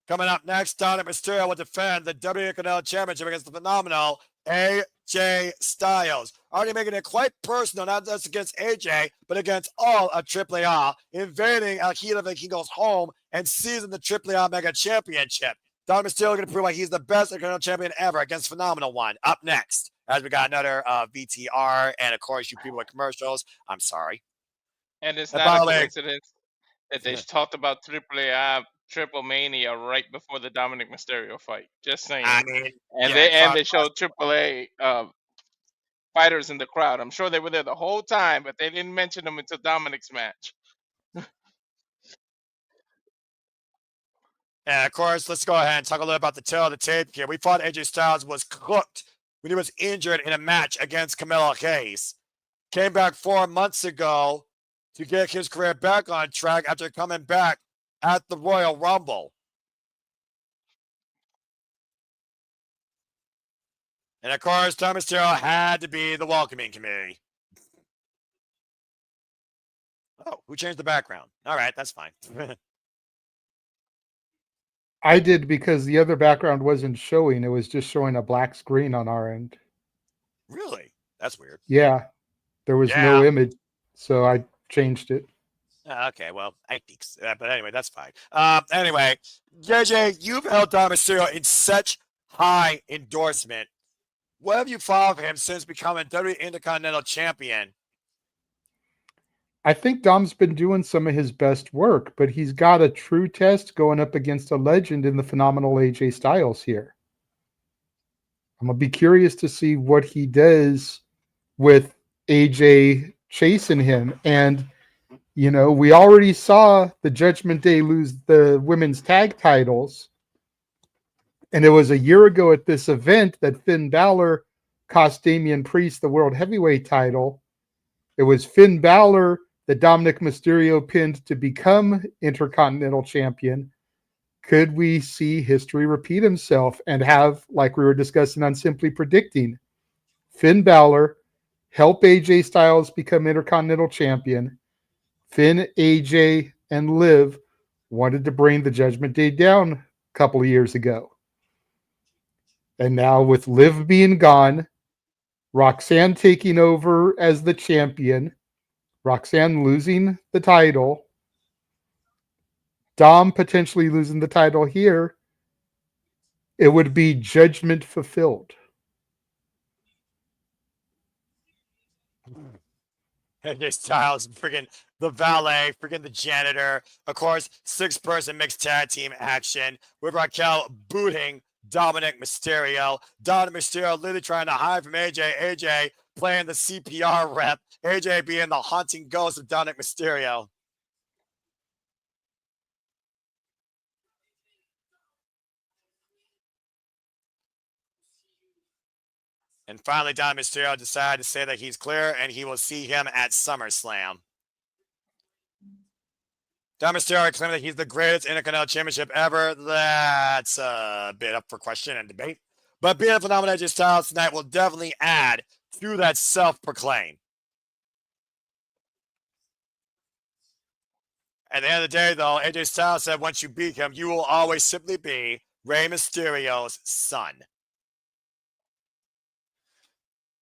coming up next, Dominik Mysterio will defend the WWE Intercontinental Championship against the phenomenal AJ Styles. Already making it quite personal, not just against AJ, but against all of AAA, invading El Hijo Vikingo's home and seizing the AAA Mega Championship. Dominik Mysterio going to prove like he's the best Intercontinental Champion ever against Phenomenal One. Up next, as we got another VTR, and of course, you people with commercials, I'm sorry. And it's not a coincidence that they talked about AAA Triple Mania right before the Dominik Mysterio fight. Just saying. I mean, and they showed AAA fighters in the crowd. I'm sure they were there the whole time, but they didn't mention them until Dominik's match. And of course, let's go ahead and talk a little about the tail of the tape here. We thought AJ Styles was cooked when he was injured in a match against Camilo Hayes. Came back 4 months ago to get his career back on track after coming back at the Royal Rumble. And of course, Dominik Mysterio had to be the welcoming committee. Oh, who changed the background? All right, that's fine. I did because the other background wasn't showing. It was just showing a black screen on our end. Really? That's weird. Yeah. There was no image, so I changed it. Okay, well, I think so. But anyway, that's fine. Anyway, JJ, you've held Dominik Mysterio in such high endorsement. What have you followed him since becoming WWE Intercontinental Champion? I think Dom's been doing some of his best work, but he's got a true test going up against a legend in the phenomenal AJ Styles here. I'm going to be curious to see what he does with AJ chasing him. And, you know, we already saw the Judgment Day lose the women's tag titles. And it was a year ago at this event that Finn Balor cost Damian Priest the World Heavyweight title. It was Finn Balor that Dominik Mysterio pinned to become Intercontinental Champion. Could we see history repeat himself and have, like we were discussing on Simply Predicting, Finn Balor help AJ Styles become Intercontinental Champion? Finn, AJ, and Liv wanted to bring the Judgment Day down a couple of years ago. And now with Liv being gone, Roxanne taking over as the champion, Roxanne losing the title, Dom potentially losing the title here, it would be judgment fulfilled. AJ Styles, freaking the valet, freaking the janitor. Of course, 6-person mixed tag team action with Raquel booting Dominik Mysterio. Dominik Mysterio literally trying to hide from AJ. AJ playing the CPR rep. AJ being the haunting ghost of Dominik Mysterio. And finally, Dominik Mysterio decided to say that he's clear and he will see him at SummerSlam. Dominik Mysterio claimed that he's the greatest Intercontinental Championship ever. That's a bit up for question and debate. But being a phenomenal AJ Styles tonight will definitely add to that self-proclaim. At the end of the day, though, AJ Styles said once you beat him, you will always simply be Rey Mysterio's son.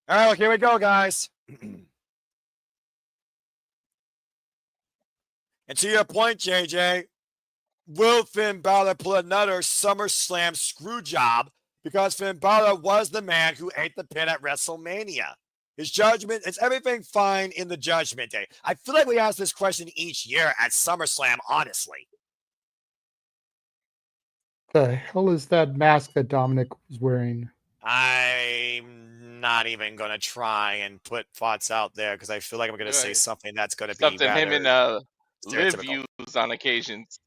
All right, well, here we go, guys. And to your point, JJ, will Finn Balor pull another SummerSlam screw job because Finn Balor was the man who ate the pin at WrestleMania? His judgment, is everything fine in the Judgment Day? I feel like we ask this question each year at SummerSlam, honestly. The hell is that mask that Dominik was wearing? I'm not even going to try and put thoughts out there because I feel like I'm going to say something that's going to be something him and Liv stereotypical. use on occasions.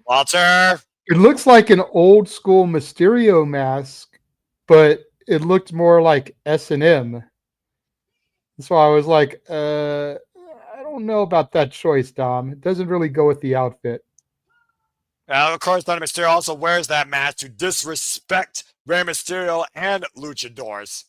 Walter? It looks like an old school Mysterio mask, but it looked more like S&M. So I was like, I don't know about that choice, Dom. It doesn't really go with the outfit. Of course, Dominik Mysterio also wears that mask to disrespect Rey Mysterio and luchadors.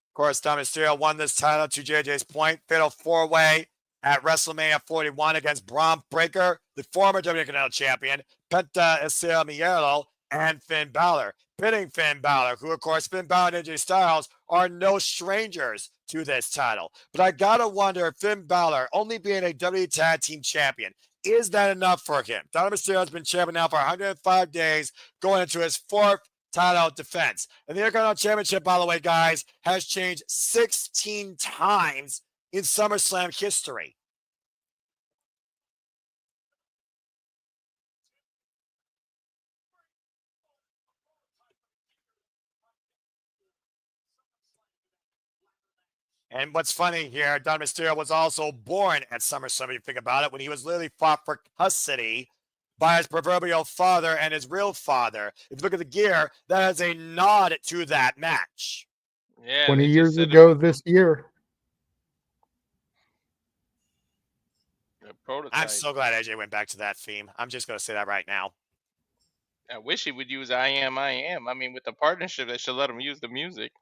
Of course, Dominik Mysterio won this title, to JJ's point, fatal 4-way at WrestleMania 41 against Braun Breaker, the former WWE champion, Penta Miedo, and Finn Balor. Pitting Finn Balor, who, of course, Finn Balor and AJ Styles are no strangers to this title. But I gotta wonder if Finn Balor, only being a WWE Tag Team Champion, is that enough for him? Dominik Mysterio has been champion now for 105 days, going into his 4th title defense. And the Intercontinental Championship, by the way, guys, has changed 16 times in SummerSlam history. And what's funny here, Dominik Mysterio was also born at SummerSlam, if you think about it, when he was literally fought for custody by his proverbial father and his real father. If you look at the gear, that is a nod to that match. Yeah, 20 years ago this year. I'm so glad AJ went back to that theme. I'm just going to say that right now. I wish he would use I Am. I mean, with the partnership, they should let him use the music.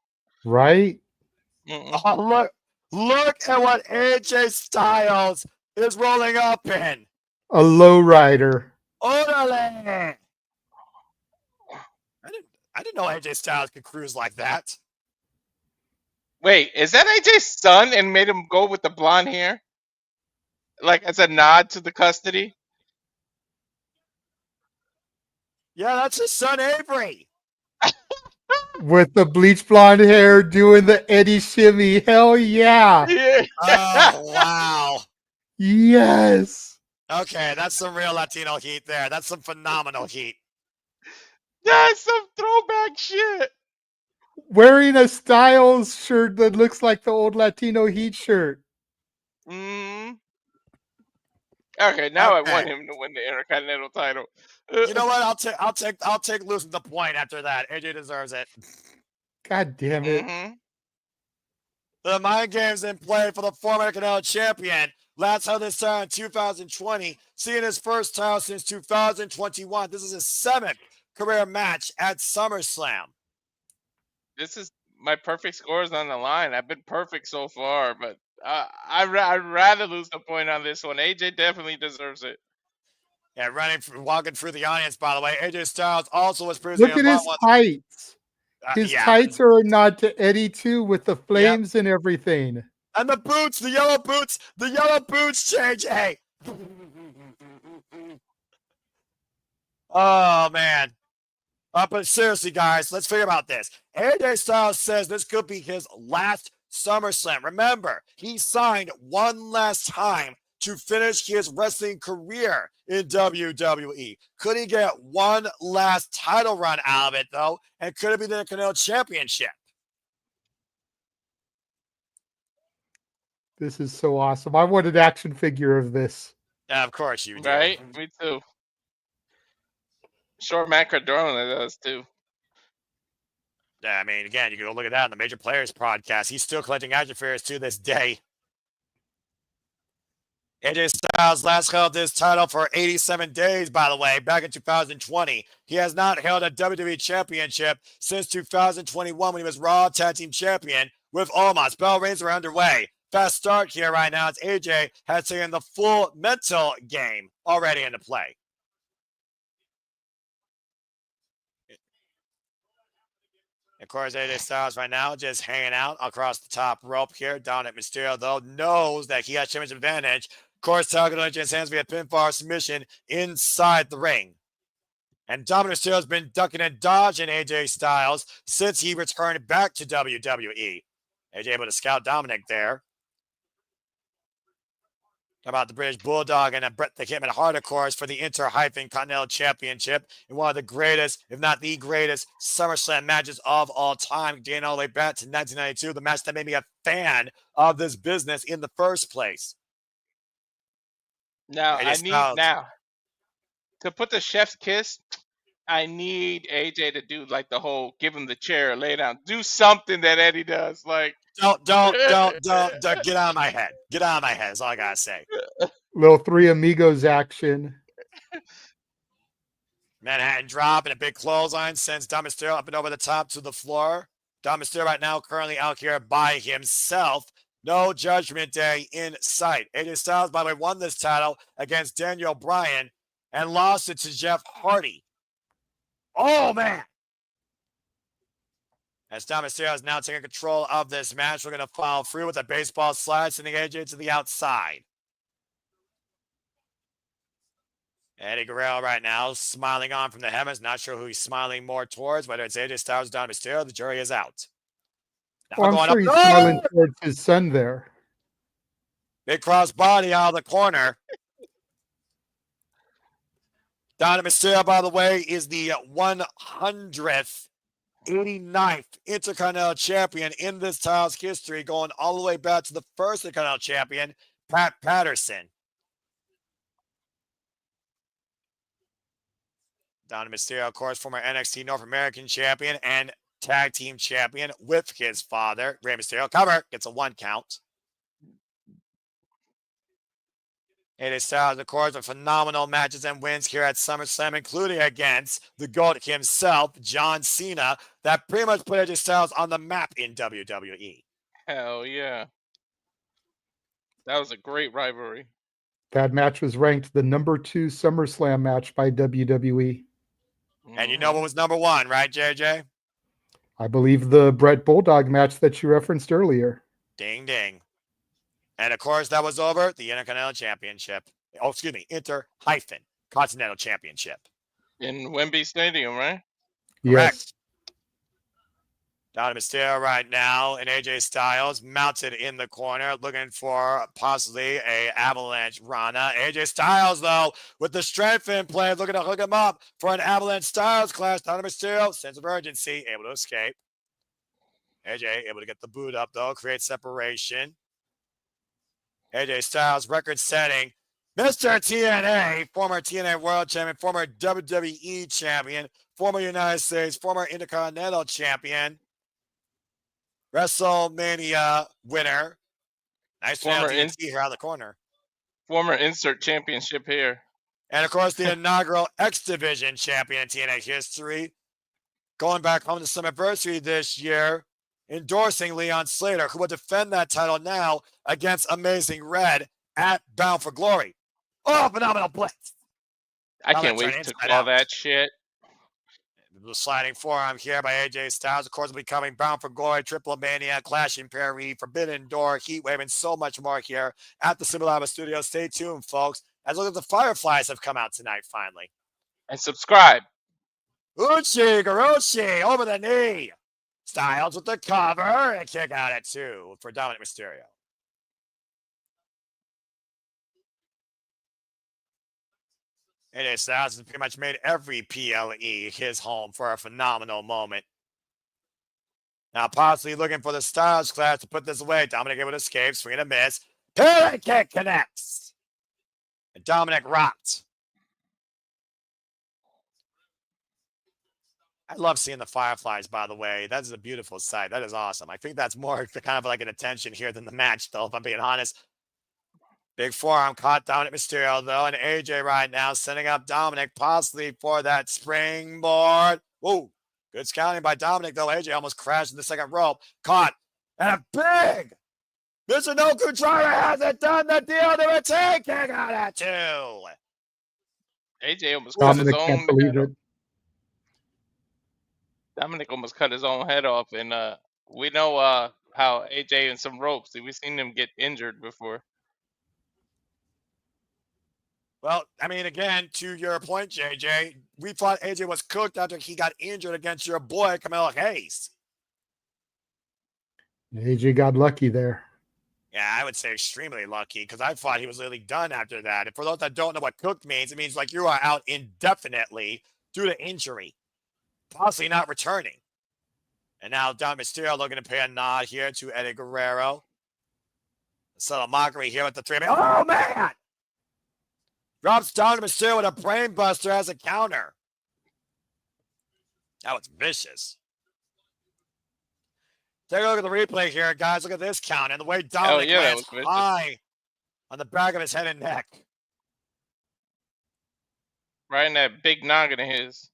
Right? Oh, look at what AJ Styles is rolling up in. A lowrider. Orale! I didn't know AJ Styles could cruise like that. Wait, is that AJ's son and made him go with the blonde hair? Like as a nod to the custody? Yeah, that's his son Avery. With the bleach blonde hair doing the Eddie shimmy. Hell yeah. Yeah. Oh, wow. Yes. Okay, that's some real Latino heat there. That's some phenomenal heat. That's some throwback shit. Wearing a Styles shirt that looks like the old Latino Heat shirt. Okay, now I want him to win the Intercontinental title. You know what? I'll take losing the point after that. AJ deserves it. God damn it. The mind games in play for the former Intercontinental champion. Last held this title in 2020, seeing his first title since 2021. This is his 7th career match at SummerSlam. This is my perfect scores on the line. I've been perfect so far, but I'd rather lose the point on this one. AJ definitely deserves it. Yeah, walking through the audience, by the way. AJ Styles also was previously. Look at his tights. His tights are a nod to Eddie too, with the flames and everything. And the boots, the yellow boots, JJ. Oh, man. But seriously, guys, let's figure out this. AJ Styles says this could be his last SummerSlam. Remember, he signed one last time to finish his wrestling career in WWE. Could he get one last title run out of it, though? And could it be the Intercontinental Championship? This is so awesome. I want an action figure of this. Yeah, of course you do. Right? Me too. Short Matt Cardona does too. I mean, again, you can go look at that on the Major Players podcast. He's still collecting action figures to this day. AJ Styles last held this title for 87 days, by the way, back in 2020. He has not held a WWE Championship since 2021 when he was Raw Tag Team Champion with Omos. Bell reigns are underway. Fast start here right now as AJ has taken the full mental game already into play. Of course, AJ Styles right now just hanging out across the top rope here. Dominik Mysterio, though, knows that he has championship advantage. Of course, Talcott Lynch his hands via pinfall submission inside the ring. And Dominik Mysterio has been ducking and dodging AJ Styles since he returned back to WWE. AJ able to scout Dominik there. How about the British Bulldog and Bret the Hitman Hart, of course, for the Intercontinental Championship in one of the greatest, if not the greatest, SummerSlam matches of all time, dating all the way back to 1992, the match that made me a fan of this business in the first place. Now, now, to put the chef's kiss, I need AJ to do like the whole give him the chair, lay down, do something that Eddie does. Like, don't get out of my head. Get out of my head is all I gotta say. Little Three Amigos action. Manhattan drop and a big clothesline sends Dominik Mysterio up and over the top to the floor. Dominik Mysterio right now currently out here by himself. No Judgment Day in sight. AJ Styles, by the way, won this title against Daniel Bryan and lost it to Jeff Hardy. Oh, man. As Dominik Mysterio is now taking control of this match, we're going to follow through with a baseball slide, sending AJ to the outside. Eddie Guerrero right now smiling on from the heavens. Not sure who he's smiling more towards, whether it's AJ Styles or Dominik Mysterio. The jury is out. Now Well, I'm sure he's smiling towards his son there. Big cross body out of the corner. Dominik Mysterio, by the way, is the 100th 89th Intercontinental Champion in this title's history, going all the way back to the first Intercontinental Champion, Pat Patterson. Dominik Mysterio, of course, former NXT North American Champion and Tag Team Champion with his father, Rey Mysterio. Cover gets a 1 count. AJ Styles, of course, with phenomenal matches and wins here at SummerSlam, including against the GOAT himself, John Cena, that pretty much put AJ Styles on the map in WWE. Hell yeah. That was a great rivalry. That match was ranked the number 2 SummerSlam match by WWE. And you know what was number 1, right, JJ? I believe the Bret Bulldog match that you referenced earlier. Ding, ding. And, of course, that was over the Intercontinental Championship. Oh, excuse me, Intercontinental Championship. In Wembley Stadium, right? Yes. Dominik Mysterio right now and AJ Styles mounted in the corner looking for possibly a avalanche Rana. AJ Styles, though, with the strength in play, looking to hook him up for an avalanche Styles clash. Dominik Mysterio, sense of urgency, able to escape. AJ able to get the boot up, though, create separation. AJ Styles, record-setting Mr. TNA, former TNA World Champion, former WWE Champion, former United States, former Intercontinental Champion, WrestleMania winner. Nice former here out of the corner. Former insert championship here. And, of course, the inaugural X Division champion in TNA history. Going back home to some anniversary this year, endorsing Leon Slater, who will defend that title now against Amazing Red at Bound for Glory. Oh, phenomenal blitz. I can't wait to call that shit. The sliding forearm here by AJ Styles. Of course, will be coming Bound for Glory, Triple Mania, Clashing Perry, Forbidden Door, Heatwave, and so much more here at the Simulaba Studio. Stay tuned, folks. As look at the Fireflies have come out tonight, finally. And subscribe. Uchi Garoshi over the knee. Styles with the cover and kick out at 2 for Dominik Mysterio. AJ Styles has pretty much made every PLE his home for a phenomenal moment. Now possibly looking for the Styles clash to put this away. Dominik able to escape, swing and a miss. Parry kick connects. And Dominik rocked. I love seeing the fireflies, by the way. That is a beautiful sight. That is awesome. I think that's more kind of like an attention here than the match, though, if I'm being honest. Big forearm caught Dominik Mysterio, though, and AJ right now setting up Dominik possibly for that springboard. Whoa, good scouting by Dominik, though. AJ almost crashed in the second rope. Caught, and a big Mr. No Driver hasn't done the deal. They were taking out at 2. AJ almost cut his Dominik can't own believe head off. it. Dominik almost cut his own head off, and we know how AJ and some ropes. We've seen him get injured before. Well, I mean, again, to your point, JJ, we thought AJ was cooked after he got injured against your boy, Camilo Hayes. AJ got lucky there. Yeah, I would say extremely lucky because I thought he was literally done after that. And for those that don't know what cooked means, it means like you are out indefinitely due to injury, possibly not returning. And now Dominik Mysterio looking to pay a nod here to Eddie Guerrero. A subtle mockery here with the 3-man. Oh, man! Drops Dominik Mysterio with a brain buster as a counter. That was vicious. Take a look at the replay here, guys. Look at this count and the way Dominik lands high on the back of his head and neck. Right in that big noggin of his.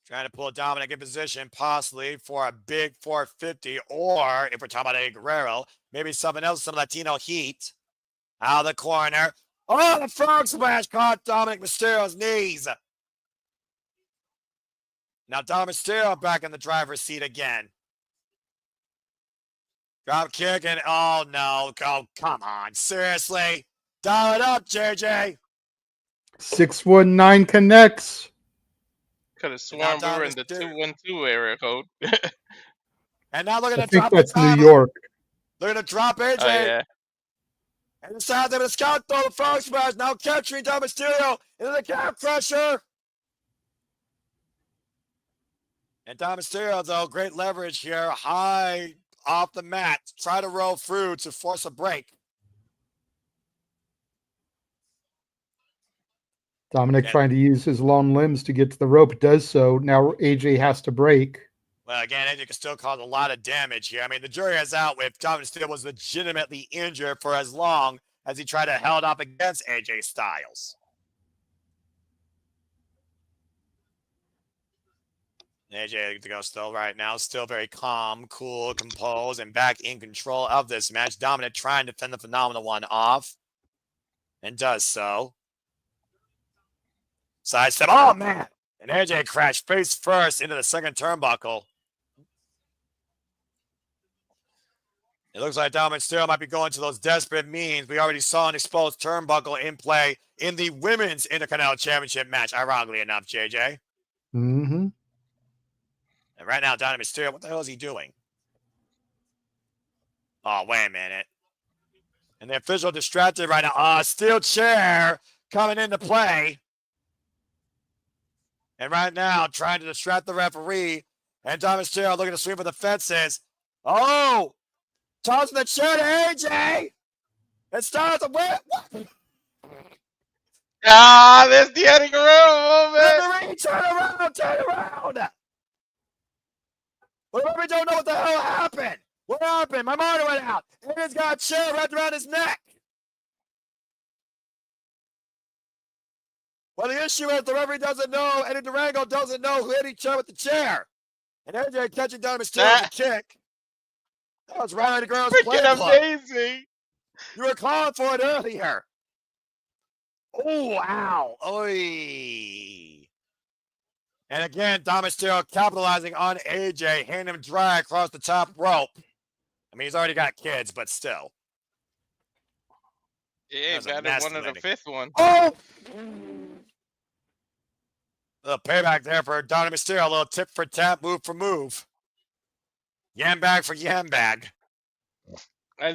Trying to pull Dominik in position, possibly for a big 450, or if we're talking about Eddie Guerrero, maybe something else, some Latino heat. Out of the corner. Oh, the frog splash caught Dominik Mysterio's knees. Now Dominik Mysterio back in the driver's seat again. Drop kick and oh no. Oh, come on. Seriously? Dial it up, JJ. 619 connects. Could have sworn we were in the 212 area code. And now look at I the think drop. that's New York. Look at the drop, AJ. Oh, yeah. And the sound of the scout throw the frog splash. Now capturing Dominik Mysterio into the calf crusher. And Dominik Mysterio, though, great leverage here. High off the mat. Try to roll through to force a break. Dominik trying to use his long limbs to get to the rope. Does so. Now AJ has to break. Well, again, AJ can still cause a lot of damage here. I mean, the jury is out if Dominik Mysterio was legitimately injured for as long as he tried to held up against AJ Styles. AJ to go still right now, still very calm, cool, composed, and back in control of this match. Dominik trying to fend the Phenomenal One off, and does so. Sidestep, oh man! And AJ crashed face first into the second turnbuckle. It looks like Dominik Mysterio might be going to those desperate means. We already saw an exposed turnbuckle in play in the Women's Intercontinental Championship match, ironically enough, JJ. Mm-hmm. And right now, Dominik Mysterio, what the hell is he doing? Oh, wait a minute. And the official distracted right now. Steel chair coming into play. And right now, trying to distract the referee. And Dominik Mysterio looking to swing for the fences. Oh! Tossing the chair to AJ! And starts to win. There's the Eddie Guerrero moment! Referee, turn around! But we don't know what the hell happened. What happened? My monitor went out. Eddie's got a chair wrapped around his neck. Well, the issue is the referee doesn't know. Eddie Durango doesn't know who hit each other with the chair. And AJ catching Dominik Mysterio with a kick. That was right on the girl's play. Freaking amazing. You were calling for it earlier. Oh, wow. Oy. And again, Dominik Mysterio capitalizing on AJ, handing him dry across the top rope. I mean, he's already got kids, but still. Yeah, he got one of the fifth one. Oh! A little payback there for Dominik Mysterio. A little tip for tap, move for move. Yam bag for yam bag. I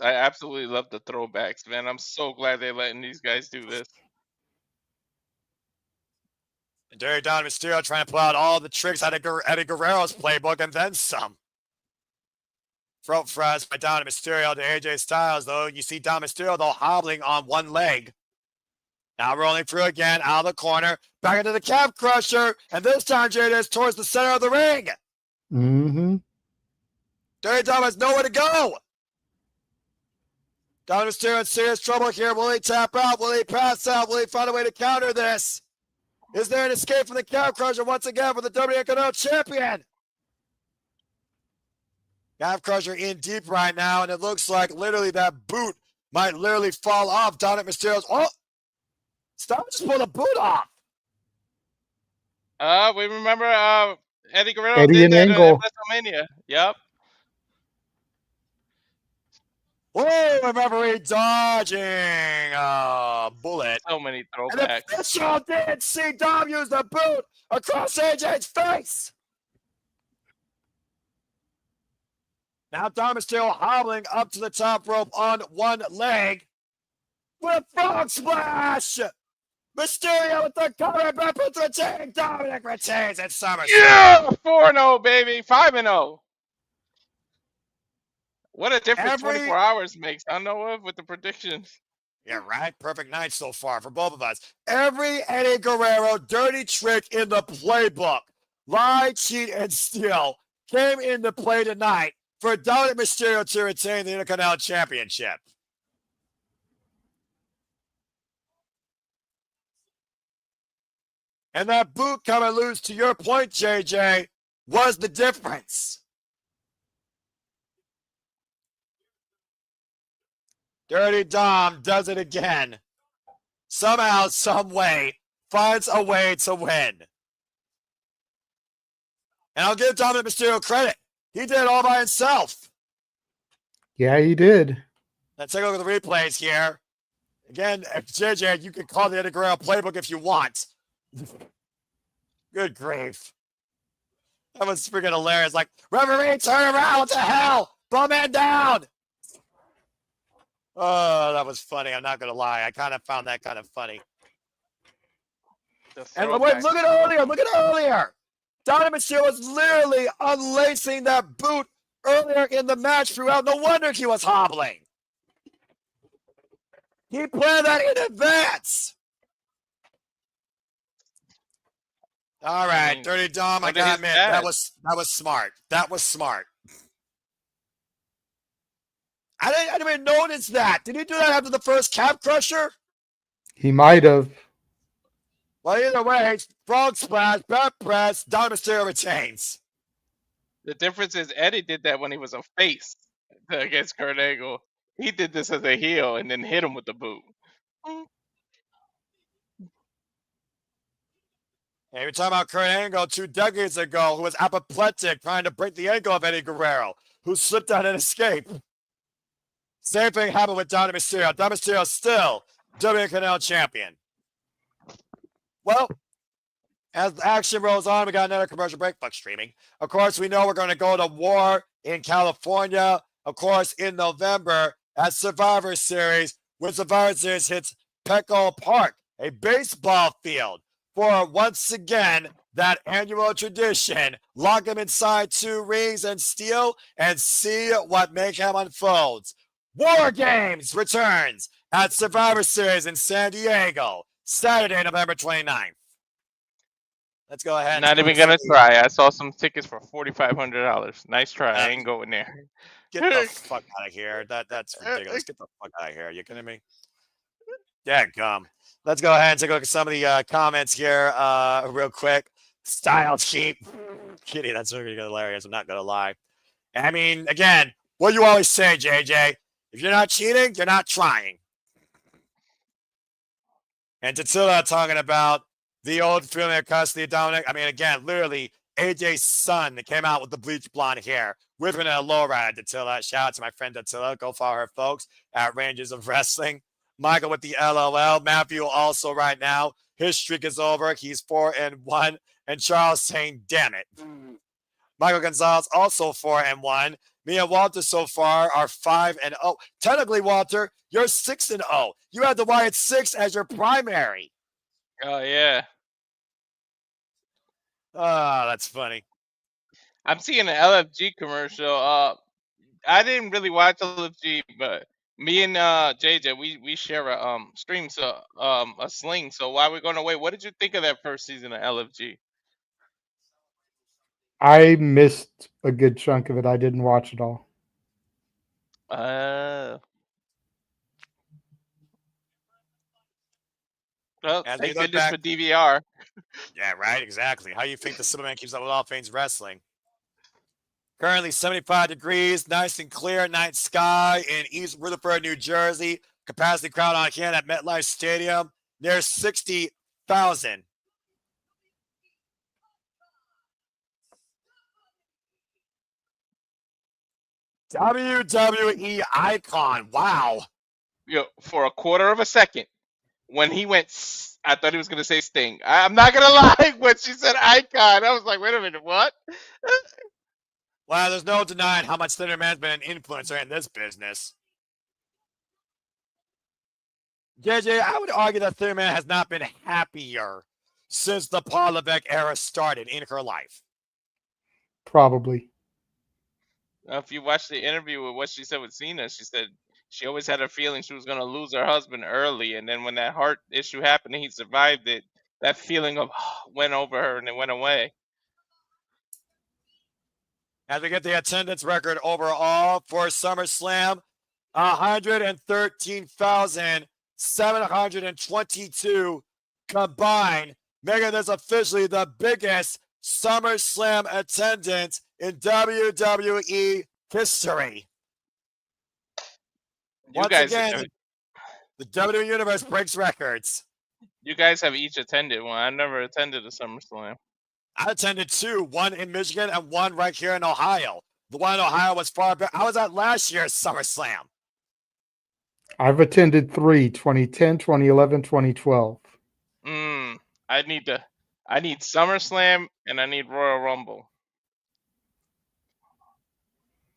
absolutely love the throwbacks, man. I'm so glad they're letting these guys do this. And Dominik Mysterio trying to pull out all the tricks out of Eddie Guerrero's playbook and then some. Throat thrust by Dominik Mysterio to AJ Styles, though. You see Dominik Mysterio, though, hobbling on one leg. Now rolling through again, out of the corner, back into the calf crusher, and this time Jade is towards the center of the ring. Mm-hmm. Dirty Dom has nowhere to go. Dominik Mysterio in serious trouble here. Will he tap out? Will he pass out? Will he find a way to counter this? Is there an escape from the calf crusher once again for the WWE Intercontinental Champion? Calf crusher in deep right now, and it looks like literally that boot might literally fall off Dominik Mysterio's. Oh! Stop, just pull the boot off. We remember Eddie Guerrero Eddie did and that at Angle. WrestleMania. Yep. Whoa, remember he dodging a bullet. So many And throwbacks. the official did see Dom use the boot across AJ's face. Now Dom is still hobbling up to the top rope on one leg with a frog splash. Mysterio with the cover back to retain. Dominik retains at SummerSlam. Yeah! 4-0, baby. 5-0. What a difference 24 hours makes. I know of with the predictions. Yeah, right. Perfect night so far for both of us. Every Eddie Guerrero dirty trick in the playbook, lie, cheat, and steal, came into play tonight for Dominik Mysterio to retain the Intercontinental Championship. And that boot coming loose, to your point, JJ, was the difference. Dirty Dom does it again. Somehow, some way, finds a way to win. And I'll give Dominik Mysterio credit. He did it all by himself. Yeah, he did. Let's take a look at the replays here. Again, JJ, you can call the Eddie Guerrero playbook if you want. Good grief. That was freaking hilarious. Like, referee, turn around. What the hell? Bum man down. Oh, that was funny. I'm not going to lie. I kind of found that kind of funny. And wait, look at earlier. Look at earlier. Dominik Mysterio was literally unlacing that boot earlier in the match throughout. No wonder he was hobbling. He planned that in advance. All right, Dirty Dom, I gotta admit, that was smart. That was smart. I didn't even notice that. Did he do that after the first calf crusher? He might have. Well, either way, frog splash, back press, Dominik Mysterio retains. The difference is Eddie did that when he was a face against Kurt Angle. He did this as a heel and then hit him with the boot. Hey, we're talking about Kurt Angle 2 decades ago, who was apoplectic trying to break the ankle of Eddie Guerrero, who slipped out and escaped. Same thing happened with Dominik Mysterio. Dominik Mysterio still WWE Intercontinental Champion. Well, as the action rolls on, we got another commercial break. Fuck streaming. Of course, we know we're going to go to War in California. Of course, in November at Survivor Series, when Survivor Series hits Petco Park, a baseball field, for once again that annual tradition. Lock them inside 2 rings and steel and see what mayhem unfolds. War Games returns at Survivor Series in San Diego, Saturday, November 29th. Let's go ahead. Not even gonna try. I saw some tickets for $4,500. Nice try. I ain't going there. Get the fuck out of here. That's ridiculous. Get the fuck out of here. Are you kidding me? Yeah, come. Let's go ahead and take a look at some of the comments here real quick. Style cheap. Kitty, that's really hilarious. I'm not going to lie. I mean, again, what you always say, JJ, if you're not cheating, you're not trying. And Tatilla talking about the old feeling of custody of Dominik. I mean, again, literally, AJ's son that came out with the bleach blonde hair, whipping a lowrider. Tatilla, shout out to my friend Tatilla. Go follow her, folks, at Ranges of Wrestling. Michael with the LOL. Matthew also right now. His streak is over. He's 4-1. And Charles saying, damn it. Michael Gonzalez also 4-1. Me and Walter so far are 5-0. Technically, Walter, you're 6-0. You had the Wyatt 6 as your primary. Oh, yeah. Oh, that's funny. I'm seeing an LFG commercial. I didn't really watch LFG, but Me and JJ, we share a stream, so a sling. So while we're going away, what did you think of that first season of LFG? I missed a good chunk of it. I didn't watch it all. Well, As we thank look goodness back, for DVR. yeah, right, exactly. How you think the Superman keeps up with all things wrestling? Currently 75 degrees, nice and clear night sky in East Rutherford, New Jersey. Capacity crowd on hand at MetLife Stadium near 60,000. WWE icon. Wow. For a quarter of a second, when he went, I thought he was going to say Sting. I'm not going to lie. When she said icon, I was like, wait a minute, what? Well, there's no denying how much Thunder Man's been an influencer in this business. JJ, I would argue that Thunder Man has not been happier since the Paul Levesque era started in her life. Probably. If you watch the interview with what she said with Cena, she said she always had a feeling she was going to lose her husband early. And then when that heart issue happened and he survived it, that feeling of went over her and it went away. As we get the attendance record overall for SummerSlam, 113,722 combined, making this officially the biggest SummerSlam attendance in WWE history. Once again, the WWE Universe breaks records. You guys have each attended one. I never attended a SummerSlam. I attended two, one in Michigan and one right here in Ohio. The one in Ohio was far better. I was at last year's SummerSlam. I've attended 3, 2010, 2011, 2012. I need SummerSlam and I need Royal Rumble.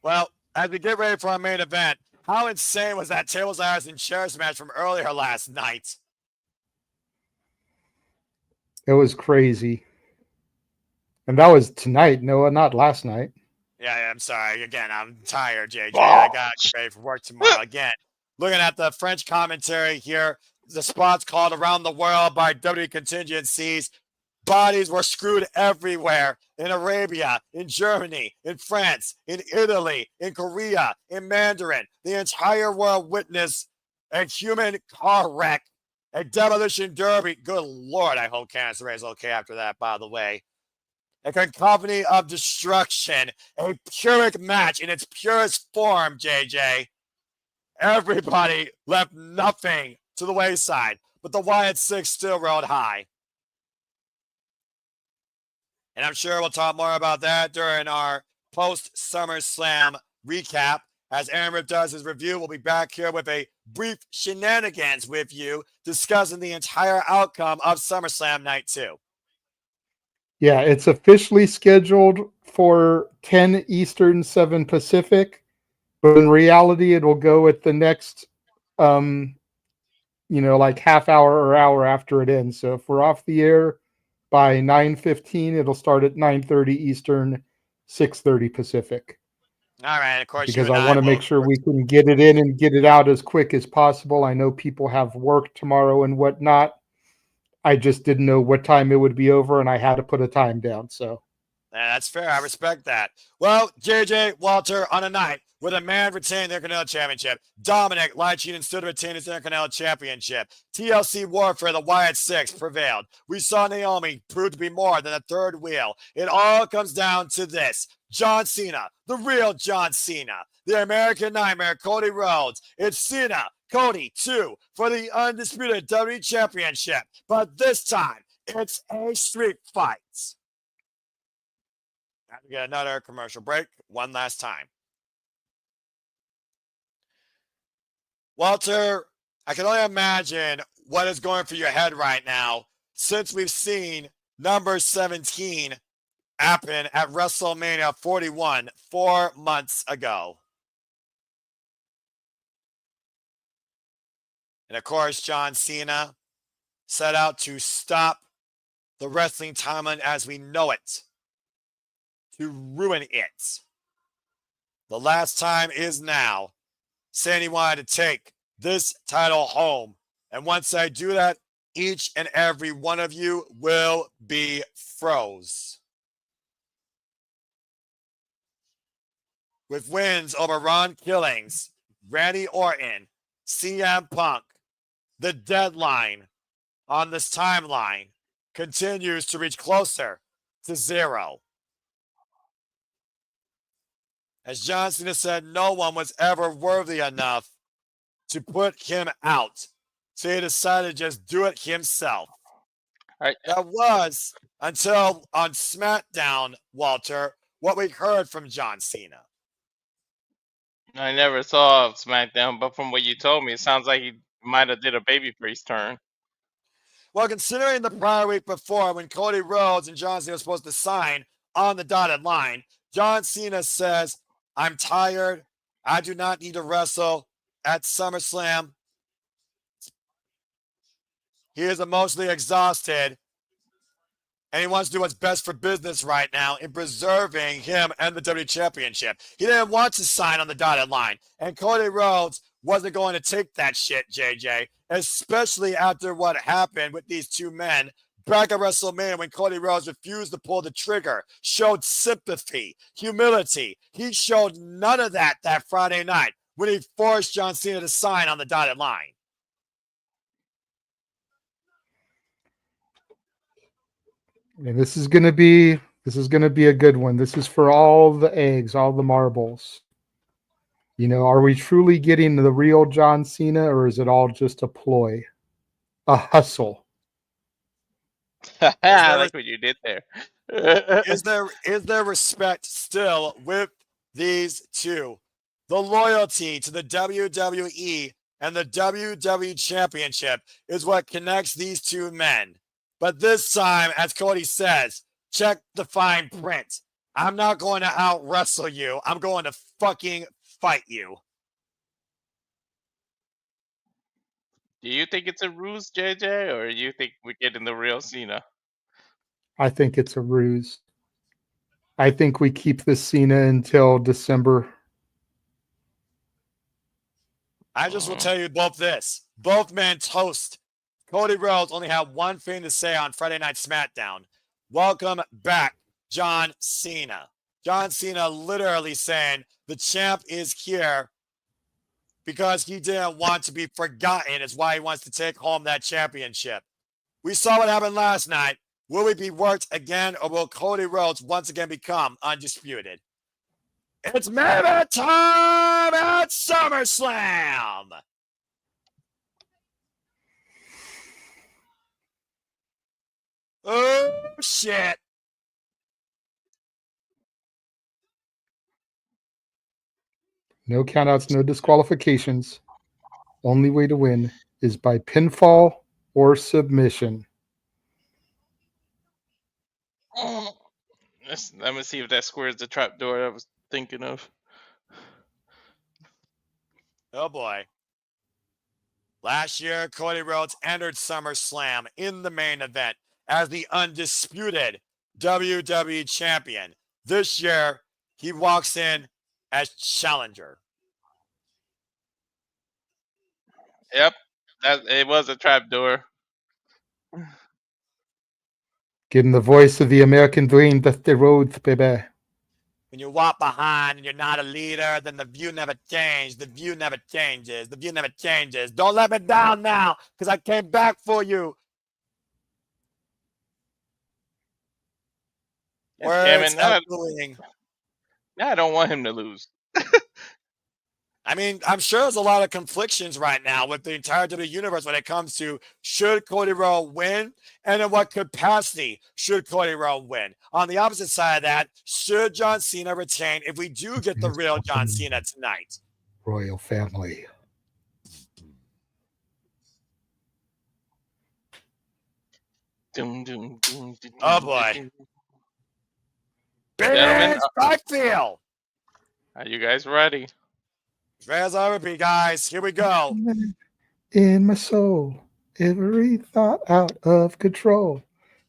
Well, as we get ready for our main event, how insane was that tables, ladders, and chairs match from earlier last night? It was crazy. And that was tonight, Noah, not last night. Yeah, I'm sorry. Again, I'm tired, JJ. I got to get ready for work tomorrow. Again, looking at the French commentary here, the spots called around the world by WWE contingencies. Bodies were screwed everywhere in Arabia, in Germany, in France, in Italy, in Korea, in Mandarin. The entire world witnessed a human car wreck, a demolition derby. Good Lord, I hope Candace is okay after that, by the way. A cacophony of destruction, a Pyrrhic match in its purest form, JJ. Everybody left nothing to the wayside, but the Wyatt 6 still rode high. And I'm sure we'll talk more about that during our post-SummerSlam recap. As Aaron Rip does his review, we'll be back here with a brief shenanigans with you, discussing the entire outcome of SummerSlam Night 2. Yeah, it's officially scheduled for 10 Eastern, 7 Pacific, but in reality, it'll go at the next, like half hour or hour after it ends. So if we're off the air by 9:15, it'll start at 9:30 Eastern, 6:30 Pacific. All right, of course. Because I want to make sure we can get it in and get it out as quick as possible. I know people have work tomorrow and whatnot. I just didn't know what time it would be over, and I had to put a time down. So that's fair. I respect that. Well, JJ Walter, on a night where the man retained the Intercontinental Championship, Dominik lied, cheated, and stood to retain his Intercontinental Championship. TLC Warfare, the Wyatt 6 prevailed. We saw Naomi prove to be more than a third wheel. It all comes down to this. John Cena, the real John Cena, the American Nightmare, Cody Rhodes. It's Cena, Cody 2 for the undisputed WWE Championship. But this time, it's a street fight. Have to get another commercial break one last time. Walter, I can only imagine what is going through your head right now since we've seen number 17 happen at WrestleMania 41 4 months ago. And of course, John Cena set out to stop the wrestling timeline as we know it, to ruin it. The last time is now. saying he wanted to take this title home. And once I do that, each and every one of you will be froze. With wins over Ron Killings, Randy Orton, CM Punk, the deadline on this timeline continues to reach closer to 0. As John Cena said, no one was ever worthy enough to put him out. So he decided to just do it himself. That was, until on SmackDown, Walter, what we heard from John Cena. I never saw SmackDown, but from what you told me, it sounds like he might have did a babyface turn. Well, considering the prior week before when Cody Rhodes and John Cena were supposed to sign on the dotted line, John Cena says, I'm tired. I do not need to wrestle at SummerSlam. He is emotionally exhausted, and he wants to do what's best for business right now in preserving him and the WWE Championship. He didn't want to sign on the dotted line, and Cody Rhodes wasn't going to take that shit, JJ, especially after what happened with these two men back at WrestleMania when Cody Rhodes refused to pull the trigger, showed sympathy, humility. He showed none of that Friday night when he forced John Cena to sign on the dotted line. And this is gonna be a good one. This is for all the eggs, all the marbles. You know, are we truly getting the real John Cena, or is it all just a ploy, a hustle? I like what you did there. Is there respect still with these two? The loyalty to the WWE and the WWE Championship is what connects these two men. But this time, as Cody says, check the fine print. I'm not going to out wrestle you. I'm going to fucking fight you. Do you think it's a ruse, JJ, or you think we're getting the real Cena? I think it's a ruse. I think we keep this Cena until December. I just will tell you both this. Both men toast. Cody Rhodes only had one thing to say on Friday Night SmackDown. Welcome back, John Cena. John Cena literally saying the champ is here because he didn't want to be forgotten is why he wants to take home that championship. We saw what happened last night. Will we be worked again, or will Cody Rhodes once again become undisputed? It's main event time at SummerSlam. Oh, shit. No countouts, no disqualifications. Only way to win is by pinfall or submission. Let me see if that squares the trapdoor I was thinking of. Oh, boy. Last year, Cody Rhodes entered SummerSlam in the main event as the undisputed WWE Champion. This year, he walks in as challenger. Yep, it was a trapdoor. Give him the voice of the American dream, Dusty Rhodes, baby. When you walk behind and you're not a leader, then the view never changes. The view never changes. The view never changes. Don't let me down now, because I came back for you. Words of bullying. I don't want him to lose. I mean, I'm sure there's a lot of conflictions right now with the entire WWE universe when it comes to should Cody Rhodes win, and in what capacity should Cody Rhodes win. On the opposite side of that, should John Cena retain if we do get the real John Cena tonight? Royal family. Oh boy. Big Blackfield. Are you guys ready? As I repeat, guys, here we go. In my soul, every thought out of control.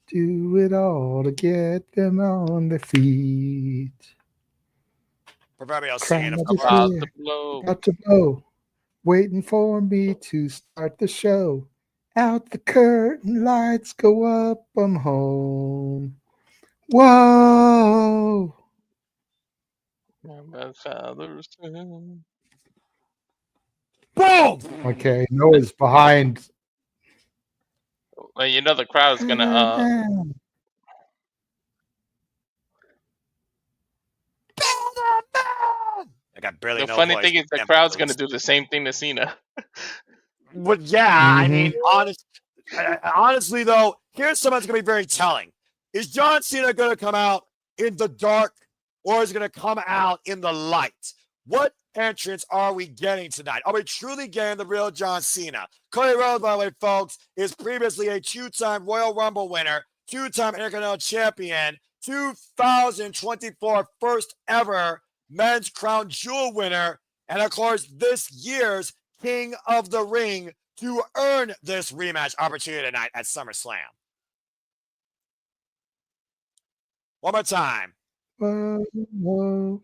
Do it all to get them on their feet. Proverbial scene of about to blow. About to blow. waiting for me to start the show. Out the curtain, lights go up, I'm home. Whoa! My father's son. Boom! Okay, Noah's behind. Well, you know the crowd's gonna I got barely the no funny voice. thing is the Damn crowd's boots. gonna do the same thing to Cena. But yeah, I mean, Mhm. honestly though, here's something that's gonna be very telling. Is John Cena gonna come out in the dark, or is it gonna come out in the light? What entrance are we getting tonight? Are we truly getting the real John Cena? Cody Rhodes, by the way, folks, is previously a two-time Royal Rumble winner, two-time Intercontinental champion, 2024 first ever men's crown jewel winner, and of course, this year's King of the Ring to earn this rematch opportunity tonight at SummerSlam. One more time. Whoa, whoa.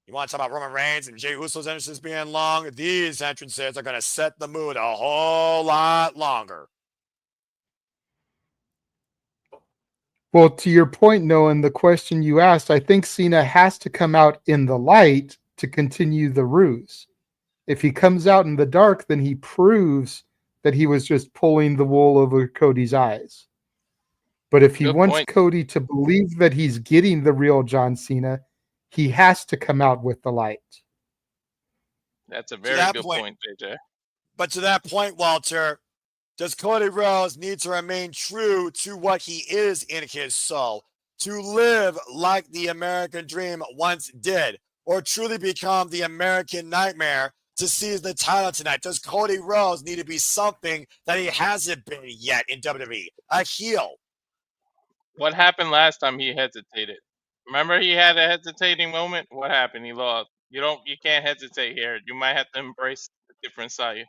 You want to talk about Roman Reigns and Jey Uso's entrances being long? These entrances are going to set the mood a whole lot longer. Well, to your point, Noah, and the question you asked, I think Cena has to come out in the light to continue the ruse. If he comes out in the dark, then he proves that he was just pulling the wool over Cody's eyes. But if he Good wants point. Cody to believe that he's getting the real John Cena, he has to come out with the light. That's a very that good point- point, JJ. But to that point, Walter, does Cody Rhodes need to remain true to what he is in his soul, to live like the American dream once did, or truly become the American nightmare to seize the title tonight? Does Cody Rhodes need to be something that he hasn't been yet in WWE? A heel. What happened last time he hesitated? Remember he had a hesitating moment? What happened? He lost. You can't hesitate here. You might have to embrace a different side.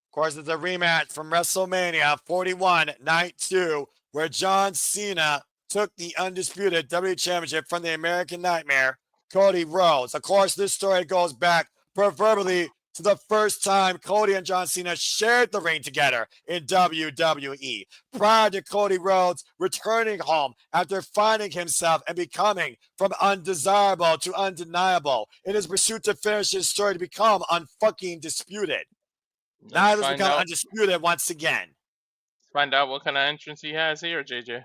Of course, it's a rematch from WrestleMania 41, Night 2, where John Cena took the undisputed WWE Championship from the American Nightmare, Cody Rhodes. Of course, this story goes back proverbially to the first time Cody and John Cena shared the ring together in WWE, prior to Cody Rhodes returning home after finding himself and becoming from undesirable to undeniable in his pursuit to finish his story to become unfucking disputed. Now Let's it's become undisputed once again. find out what kind of entrance he has here, JJ.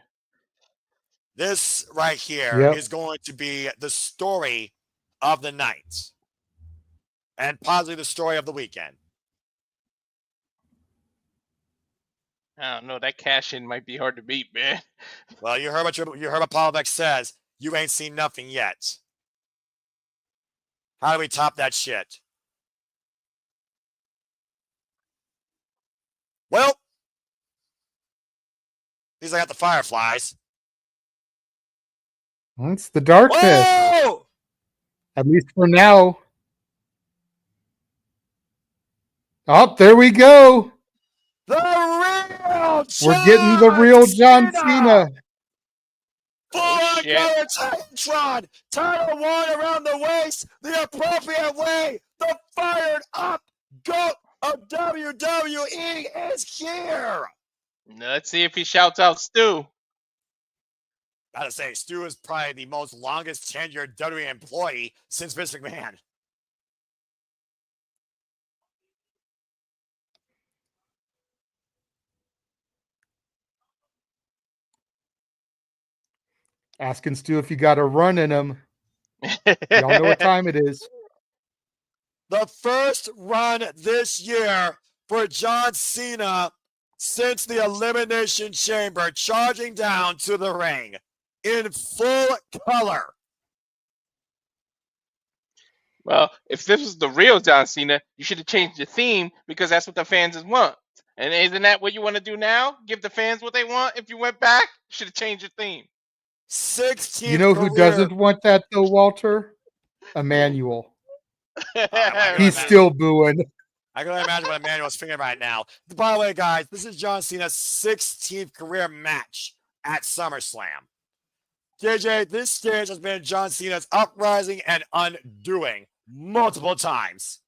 This right here is Yep. going to be the story of the night and possibly the story of the weekend. I don't know. That cash in might be hard to beat, man. Well, you heard what Paul Beck says. You ain't seen nothing yet. How do we top that shit? Well, at least I got the fireflies. Well, it's the darkness, Whoa! at least for now. Oh, there we go. The real We're getting the real John Cena. Full-on shit. color Titantron, title worn around the waist, the appropriate way. The fired up GOAT of WWE is here. Let's see if he shouts out Stu. Gotta say, Stu is probably the most longest tenured WWE employee since Vince McMahon. Asking Stu if you got a run in him. Y'all know what time it is. The first run this year for John Cena since the Elimination Chamber, charging down to the ring in full color. Well, if this was the real John Cena, you should have changed the theme because that's what the fans want. And isn't that what you want to do now? Give the fans what they want? If you went back, you should have changed your theme. 16th You know who career. doesn't want that though, Walter? Emmanuel. I'm not He's gonna- still booing. I can only imagine what Emmanuel's thinking right now. By the way, guys, this is John Cena's 16th career match at SummerSlam. JJ, this stage has been John Cena's uprising and undoing multiple times.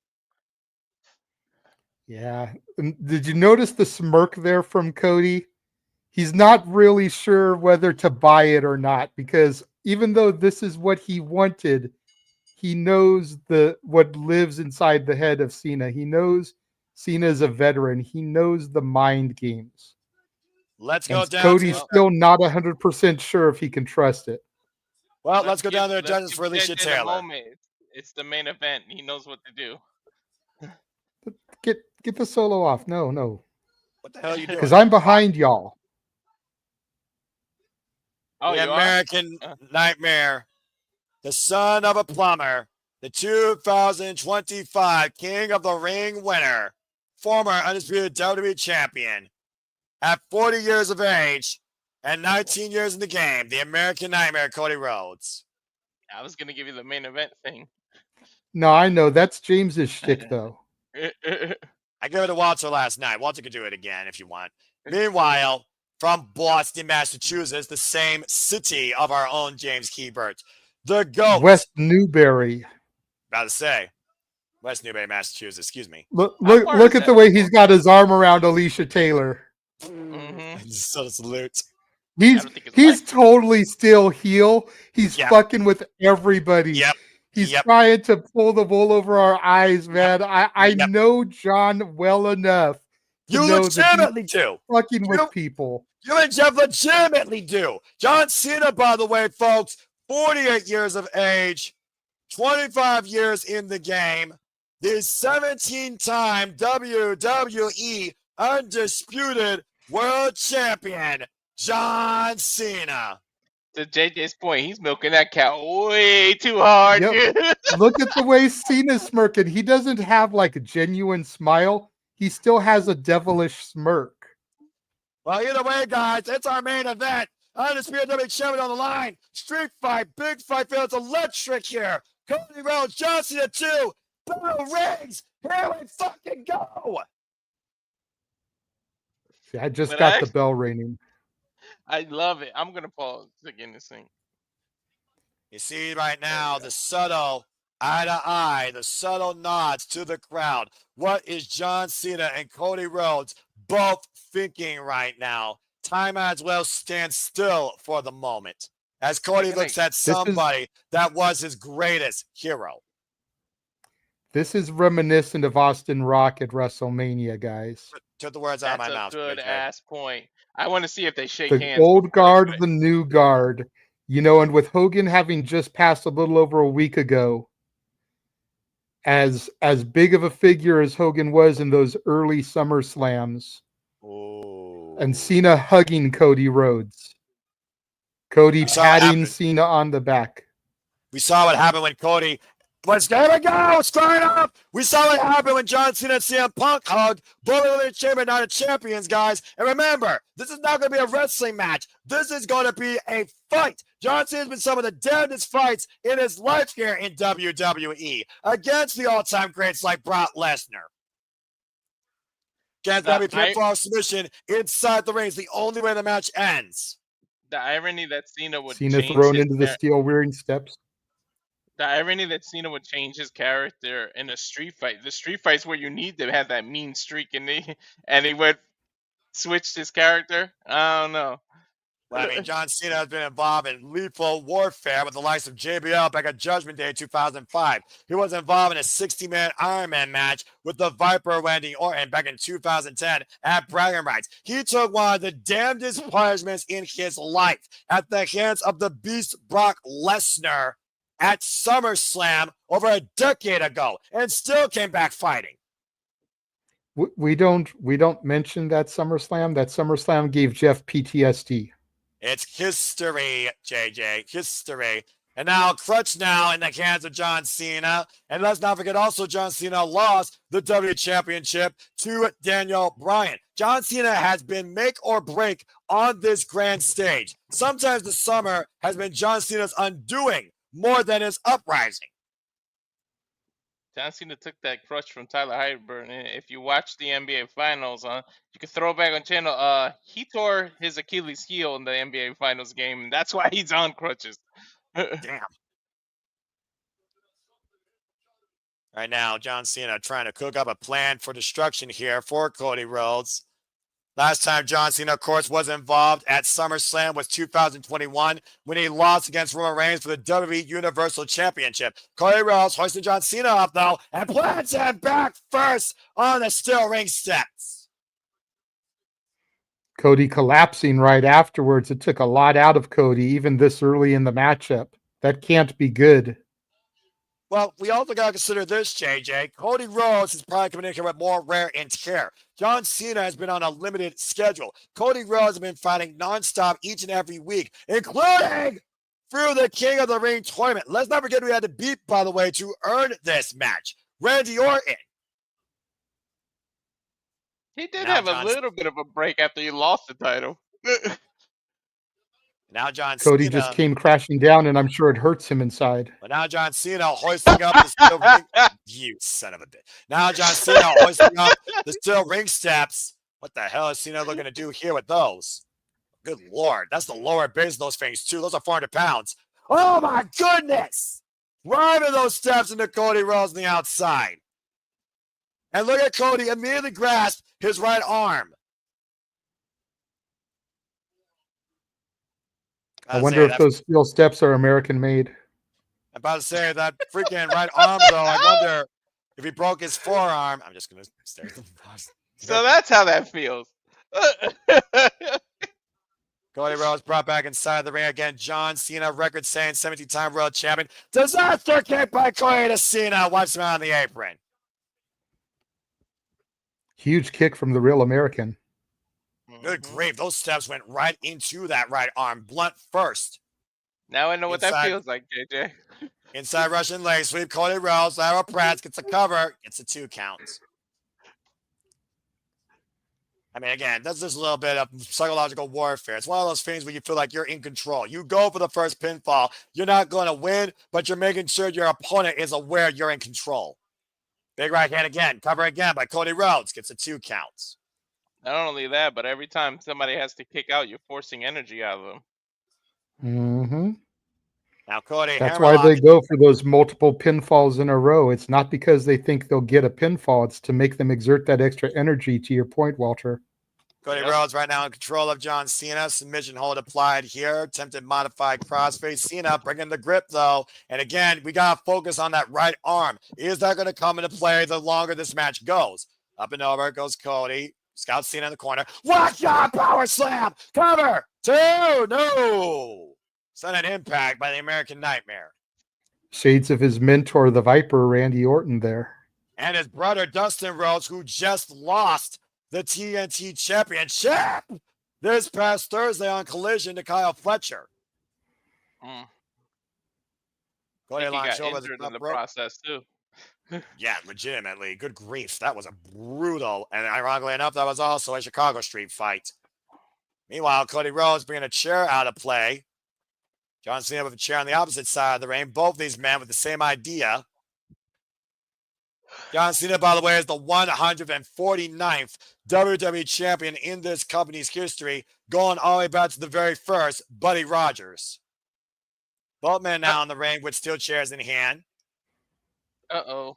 Yeah. And did you notice the smirk there from Cody? He's not really sure whether to buy it or not, because even though this is what he wanted, he knows what lives inside the head of Cena. He knows Cena is a veteran. He knows the mind games. Let's go down. Cody's still not 100% sure if he can trust it. Well, let's go down to the judges for Alicia Taylor. It's the main event. He knows what to do. Get the solo off. No. What the hell are you doing? Because I'm behind y'all. Oh, the American Nightmare, the son of a plumber, the 2025 King of the Ring winner, former undisputed WWE champion, at 40 years of age and 19 years in the game, the American Nightmare, Cody Rhodes. I was going to give you the main event thing. No, I know. That's James's shtick, though. I gave it to Walter last night. Walter could do it again if you want. Meanwhile, from Boston, Massachusetts, the same city of our own James Hebert, the GOAT. West Newbury. About to say. West Newbury, Massachusetts. Excuse me. Look at the way he's got his arm around Alicia Taylor. Mm-hmm. So salute. He's totally still heel. He's fucking with everybody. Yep. He's trying to pull the wool over our eyes, man. I know John well enough. You legitimately do. Fucking with people. You and Jeff legitimately do. John Cena, by the way, folks, 48 years of age, 25 years in the game, the 17-time WWE undisputed world champion, John Cena. To JJ's point, he's milking that cow way too hard. Yep. Look at the way Cena's smirking. He doesn't have like a genuine smile. He still has a devilish smirk. Well, either way, guys, it's our main event. Undisputed WWE champion on the line. Street fight, big fight, feels electric here. Cody Rhodes, John Cena 2, bell rings. Here we fucking go. See, I just got the bell ringing. I love it. I'm going to pause again this thing. You see right now the subtle eye to eye, the subtle nods to the crowd. What is John Cena and Cody Rhodes both thinking right now? Time might as well stand still for the moment as Cody looks at somebody that was his greatest hero. This is reminiscent of Austin Rock at WrestleMania, guys. Took the words out of my mouth. That's a good ass point. I want to see if they shake the hands. The old guard, the new guard. You know, and with Hogan having just passed a little over a week ago, as big of a figure as Hogan was in those early SummerSlams, and Cena hugging Cody Rhodes, Cody patting Cena on the back. We saw what happened when Cody was there. We go, start up. We saw what happened when John Cena and CM Punk hugged. Both of them champion, not a champions, guys. And remember, this is not going to be a wrestling match. This is going to be a fight. John Cena's been some of the damnedest fights in his life here in WWE against the all-time greats like Brock Lesnar. Against WWE pinfall submission inside the ring is the only way the match ends. The irony that Cena would thrown into the steel rearing steps. The irony that Cena would change his character in a street fight. The street fights where you need to have that mean streak, and he would switch his character. I don't know. Well, I mean, John Cena has been involved in lethal warfare with the likes of JBL back at Judgment Day 2005. He was involved in a 60-man Iron Man match with the Viper Randy Orton back in 2010 at Bragging Rights. He took one of the damnedest punishments in his life at the hands of the Beast Brock Lesnar at SummerSlam over a decade ago, and still came back fighting. We don't mention that SummerSlam. That SummerSlam gave Jeff PTSD. It's history, JJ, history. And now clutch now in the hands of John Cena. And let's not forget also John Cena lost the WWE Championship to Daniel Bryan. John Cena has been make or break on this grand stage. Sometimes the summer has been John Cena's undoing more than his uprising. John Cena took that crush from Tyler Hyburn, and if you watch the NBA Finals, you can throw it back on channel. He tore his Achilles heel in the NBA Finals game, and that's why he's on crutches. Damn. Right now, John Cena trying to cook up a plan for destruction here for Cody Rhodes. Last time John Cena, of course, was involved at SummerSlam was 2021 when he lost against Roman Reigns for the WWE Universal Championship. Cody Rhodes hoisted John Cena up, though, and plants him back first on the steel ring steps. Cody collapsing right afterwards. It took a lot out of Cody, even this early in the matchup. That can't be good. Well, we also got to consider this, JJ. Cody Rhodes is probably coming in here with more wear and tear. John Cena has been on a limited schedule. Cody Rhodes has been fighting nonstop each and every week, including through the King of the Ring tournament. Let's not forget we had to beat, by the way, to earn this match. Randy Orton. He did have a little bit of a break after he lost the title. Now John Cody Cena just came crashing down, and I'm sure it hurts him inside. But now John Cena hoisting up the steel ring. You son of a bitch. Now John Cena hoisting up the steel ring steps. What the hell is Cena looking to do here with those? Good Lord. That's the lower base of those things, too. Those are 400 pounds. Oh, my goodness. Driving those steps into Cody Rhodes on the outside. And look at Cody immediately grasp his right arm. I wonder if those steel steps are American made. I'm about to say that freaking right arm, though. I wonder if he broke his forearm. I'm just going to stare at the boss. So that's how that feels. Cody Rhodes brought back inside the ring again. John Cena, record-setting 17-time world champion. Disaster kick by Cody to Cena. Wipes him out on the apron. Huge kick from the real American. Good grief. Those steps went right into that right arm. Blunt first. Now I know what that feels like, JJ. Inside Russian leg sweep. Cody Rhodes. Lyra Pratt gets a cover. Gets a 2 count. I mean, again, that's just a little bit of psychological warfare. It's one of those things where you feel like you're in control. You go for the first pinfall. You're not going to win, but you're making sure your opponent is aware you're in control. Big right hand again. Cover again by Cody Rhodes. Gets a 2 count. Not only that, but every time somebody has to kick out, you're forcing energy out of them. Mm-hmm. Now, Cody, that's why they go for those multiple pinfalls in a row. It's not because they think they'll get a pinfall. It's to make them exert that extra energy, to your point, Walter. Cody Rhodes right now in control of John Cena. Submission hold applied here. Attempted modified crossface. Cena bringing the grip, though. And again, we got to focus on that right arm. Is that going to come into play the longer this match goes? Up and over goes Cody. Scout Cena in the corner. Watch out! Power slam! Cover! 2! No! Sudden impact by the American Nightmare. Shades of his mentor, the Viper, Randy Orton there. And his brother, Dustin Rhodes, who just lost the TNT Championship this past Thursday on Collision to Kyle Fletcher. Cody got injured in the process, too. Yeah, legitimately. Good grief. That was a brutal, and ironically enough, that was also a Chicago street fight. Meanwhile, Cody Rhodes bringing a chair out of play. John Cena with a chair on the opposite side of the ring. Both these men with the same idea. John Cena, by the way, is the 149th WWE champion in this company's history, going all the way back to the very first, Buddy Rogers. Both men now in the ring with steel chairs in hand. Uh-oh.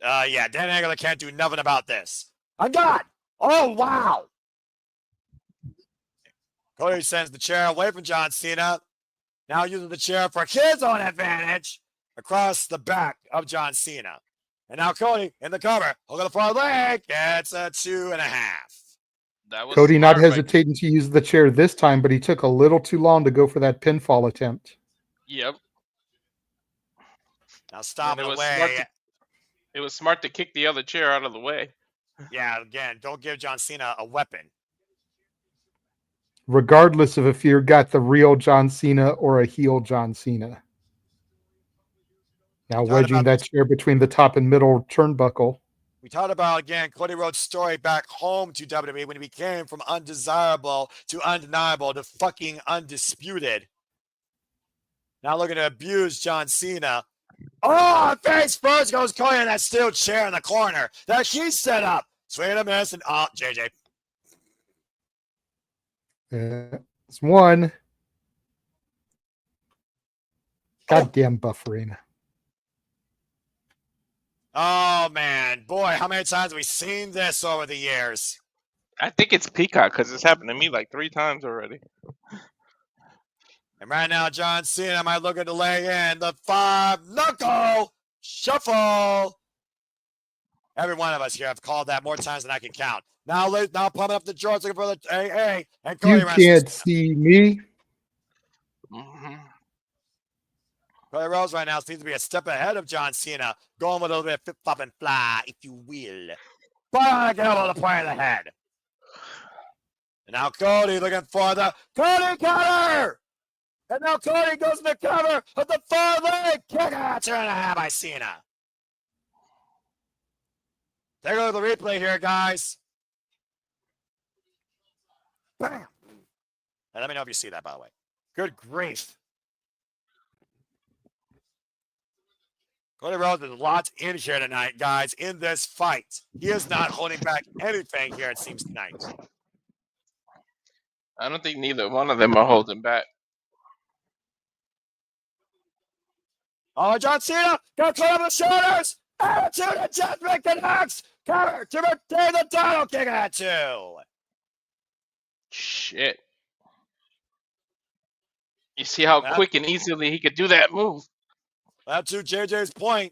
Yeah, Dan Angler can't do nothing about this. I'm God! Oh, wow! Cody sends the chair away from John Cena. Now using the chair for his own advantage across the back of John Cena. And now Cody in the cover. Look at the far leg. It's a 2.5. Cody not hesitating to use the chair this time, but he took a little too long to go for that pinfall attempt. Yep. Now stop it away. It was smart to kick the other chair out of the way. Yeah, again, don't give John Cena a weapon. Regardless of if you got the real John Cena or a heel John Cena. Now wedging that chair between the top and middle turnbuckle. We talked about, again, Cody Rhodes' story back home to WWE when he became from undesirable to undeniable to fucking undisputed. Now looking to abuse John Cena. Oh, face first goes Cody in that steel chair in the corner that he set up. Swing and a miss, and JJ. It's one. Goddamn buffering. Oh, man. Boy, how many times have we seen this over the years? I think it's Peacock because it's happened to me like 3 times already. And right now, John Cena might look at the lay in the 5-knuckle shuffle. Every one of us here have called that more times than I can count. Now pumping up the George looking for the AA. And Cody You can't see me. Mm-hmm. Cody Rhodes right now seems to be a step ahead of John Cena, going with a little bit of flip, flop, and fly, if you will. But on the elbow, the point of the head. And now Cody looking for the Cody cutter. And now Cody goes in the cover of the far leg. Kick out 2.5 by Cena. Take a look at the replay here, guys. Bam. And let me know if you see that, by the way. Good grief. Cody Rhodes is lots in here tonight, guys, in this fight. He is not holding back anything here, it seems, tonight. I don't think neither one of them are holding back. Oh, John Cena got caught on the shoulders. Attitude adjustment connects. Cover to retain the title. Kick at 2. Shit. You see how quick and easily he could do that move. That's to JJ's point.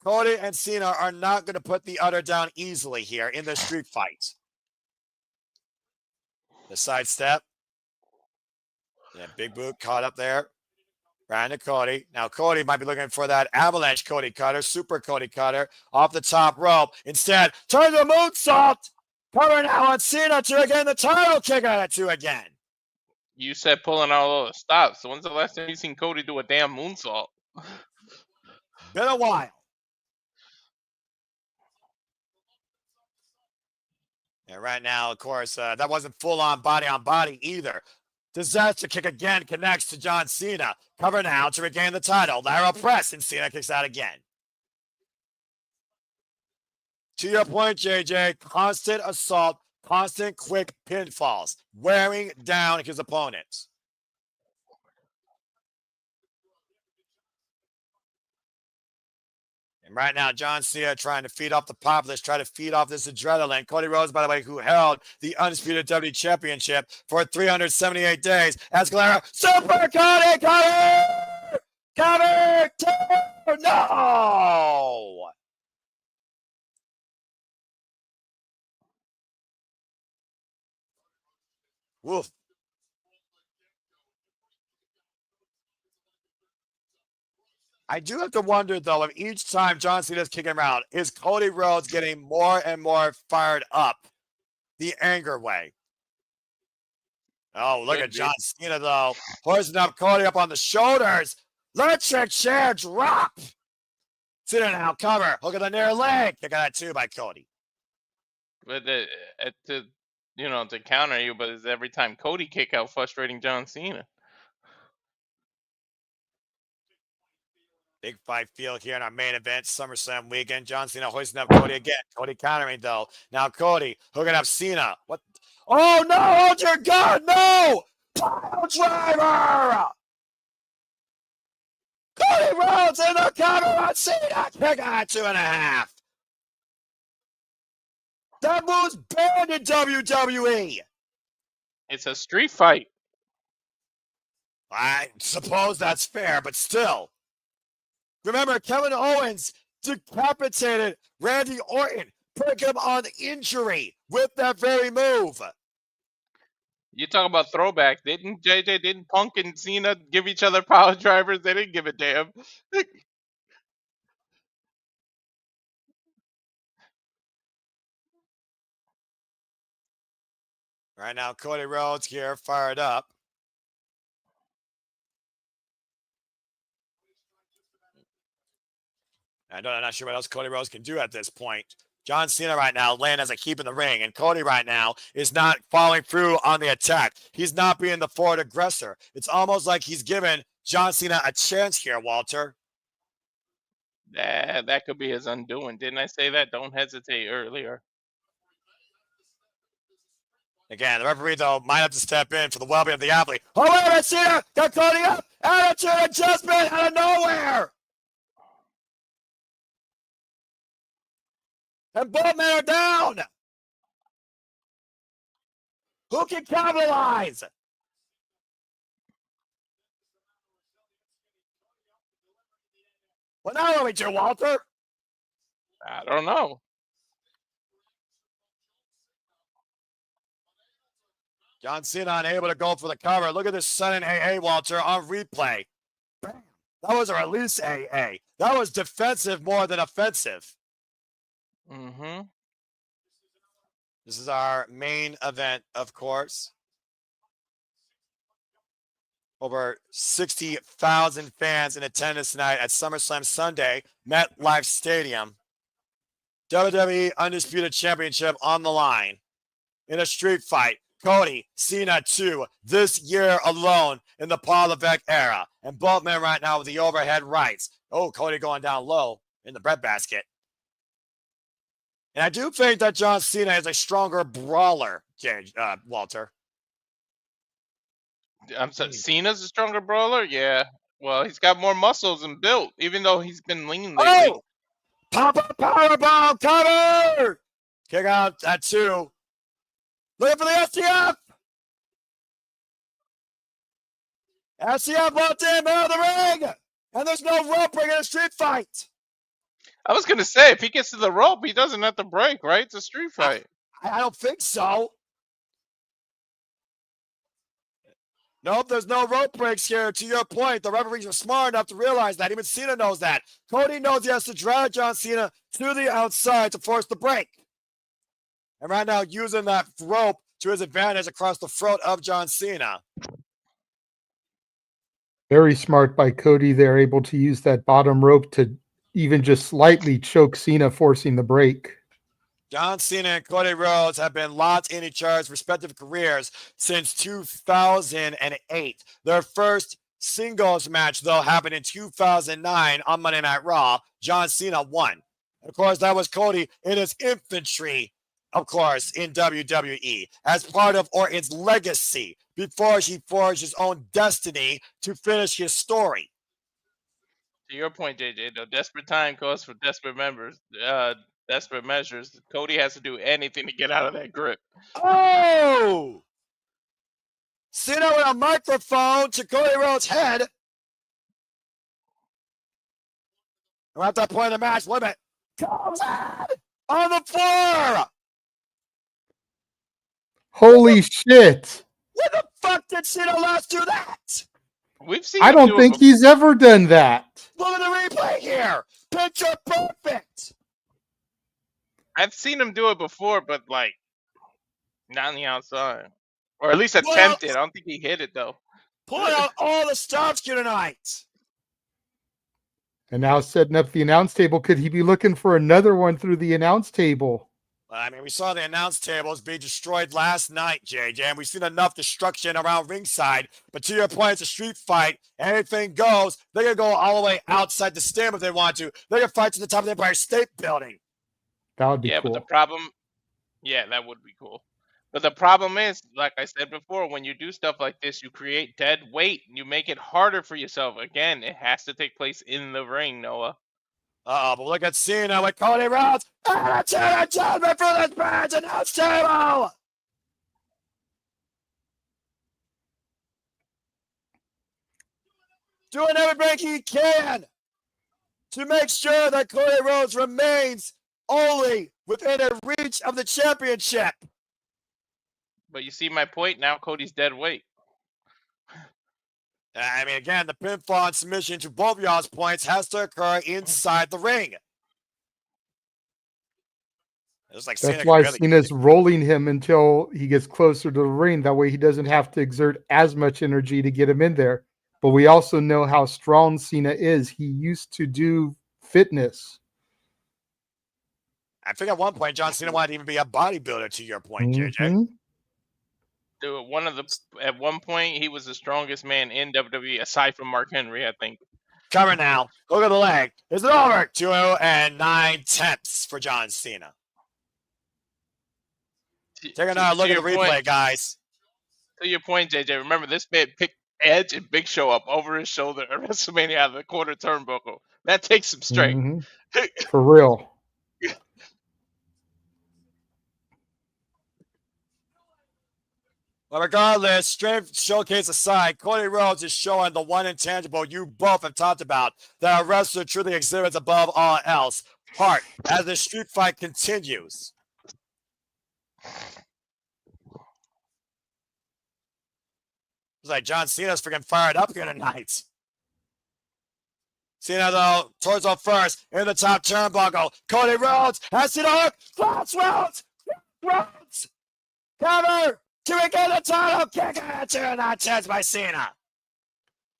Cody and Cena are not going to put the other down easily here in this street fight. The sidestep. Yeah, big boot caught up there. Right to Cody. Now Cody might be looking for that avalanche Cody cutter, super Cody cutter off the top rope. Instead, turn the moonsault. Cover now on Cena to again the title kick out at 2 again. You said pulling all those stops. So when's the last time you seen Cody do a damn moonsault? Been a while. And right now, of course, that wasn't full-on body-on-body either. Disaster kick again connects to John Cena. Cover now to regain the title. Lyra press, and Cena kicks out again. To your point, JJ, constant assault, constant quick pinfalls, wearing down his opponents. And right now, John Cena trying to feed off the populace, trying to feed off this adrenaline. Cody Rhodes, by the way, who held the Undisputed WWE Championship for 378 days. As Lyra, Super Cody, cover 2, no! Woof. I do have to wonder, though, if each time John Cena's kicking him out, is Cody Rhodes getting more and more fired up the anger way? Oh, look at John Cena, though. Hoisting up Cody up on the shoulders. Electric chair drop. Cena now cover. Hook of the near leg. Kick out 2 by Cody. But to counter you, but it's every time Cody kick out frustrating John Cena. Big fight field here in our main event, SummerSlam weekend. John Cena hoisting up Cody again. Cody countering, though. Now Cody hooking up Cena. What? Oh, no! Hold your gun! No! Pile driver! Cody Rhodes in the cover on Cena. Kick out 2.5. That move's banned in WWE. It's a street fight. I suppose that's fair, but still. Remember, Kevin Owens decapitated Randy Orton, put him on injury with that very move. You talk about throwback. Didn't Punk and Cena give each other power drivers? They didn't give a damn. Right now, Cody Rhodes here fired up. I'm not sure what else Cody Rhodes can do at this point. John Cena right now laying as a keep in the ring, and Cody right now is not following through on the attack. He's not being the forward aggressor. It's almost like he's given John Cena a chance here, Walter. That could be his undoing. Didn't I say that? Don't hesitate earlier. Again, the referee, though, might have to step in for the well-being of the athlete. Oh, wait a minute, Cena got Cody up. Attitude adjustment out of nowhere. And both men are down. Who can capitalize? Well, now what do we do, Walter? I don't know. John Cena unable to go for the cover. Look at this sudden AA, Walter, on replay. Bam. That was a release AA. That was defensive more than offensive. Mm-hmm. This is our main event, of course. Over 60,000 fans in attendance tonight at SummerSlam Sunday, MetLife Stadium. WWE Undisputed Championship on the line in a street fight. Cody, Cena 2, this year alone in the Paul Levesque era. And both men right now with the overhead rights. Oh, Cody going down low in the breadbasket. And I do think that John Cena is a stronger brawler, Walter. I'm sorry, Cena's a stronger brawler? Yeah. Well, he's got more muscles and built, even though he's been lean lately. Oh! Pop-up powerbomb cover! Kick out at 2. Looking for the STF! STF walked in, out of the ring! And there's no rope break in a street fight! I was going to say, if he gets to the rope, he doesn't have to break, right? It's a street fight. I don't think so. Nope, there's no rope breaks here. To your point, the referees are smart enough to realize that. Even Cena knows that. Cody knows he has to drag John Cena to the outside to force the break. And right now, using that rope to his advantage across the throat of John Cena. Very smart by Cody. They're able to use that bottom rope to even just slightly choke Cena, forcing the break. John Cena and Cody Rhodes have been locked in each other's respective careers since 2008. Their first singles match, though, happened in 2009 on Monday Night Raw. John Cena won. And of course, that was Cody in his infantry, of course, in WWE, as part of Orton's legacy before he forged his own destiny to finish his story. To your point, JJ, though, desperate time calls for desperate desperate measures. Cody has to do anything to get out of that grip. Oh! Cena with a microphone to Cody Rhodes' head. And at that point in the match, wait a minute. Comes in on the floor! Holy shit! When the fuck did Cena last do that? We've seen. I don't think he's ever done that. Look at the replay here. Picture perfect. I've seen him do it before, but like not on the outside, or at least attempted. I don't think he hit it though. Pulling out all the stops here tonight. And now setting up the announce table. Could he be looking for another one through the announce table? I mean, we saw the announce tables be destroyed last night, JJ, and we've seen enough destruction around ringside. But to your point, it's a street fight. Anything goes. They can go all the way outside the stadium if they want to. They can fight to the top of the Empire State Building. That would be cool. But the problem, that would be cool. But the problem is, like I said before, when you do stuff like this, you create dead weight. You make it harder for yourself. Again, it has to take place in the ring, Noah. But look at Cena with Cody Rhodes. Attitude adjustment for this match announce table. Doing everything he can to make sure that Cody Rhodes remains only within a reach of the championship. But you see my point? Now Cody's dead weight. I mean, again, the pinfall and submission to both y'all's points has to occur inside the ring. Like that's why Cena's rolling him until he gets closer to the ring. That way he doesn't have to exert as much energy to get him in there. But we also know how strong Cena is. He used to do fitness. I think at one point John Cena wanted to even be a bodybuilder, to your point, JJ. Dude, at one point he was the strongest man in WWE aside from Mark Henry, I think. Cover now. Look at the leg. Is it over? 2 9/10 for John Cena. Take another look at the replay, guys. To your point, JJ, remember this man picked Edge and Big Show up over his shoulder at WrestleMania out of the corner turnbuckle. That takes some strength. Mm-hmm. For real. Well, regardless, strength showcase aside, Cody Rhodes is showing the one intangible you both have talked about, that a wrestler truly exhibits above all else, heart, as the street fight continues. It's like John Cena's freaking fired up here tonight. Cena, though, torso first, in the top turnbuckle. Cody Rhodes has the hook. Cross Rhodes. Cover. Can we get the title? Kick out 2 9/10 by Cena.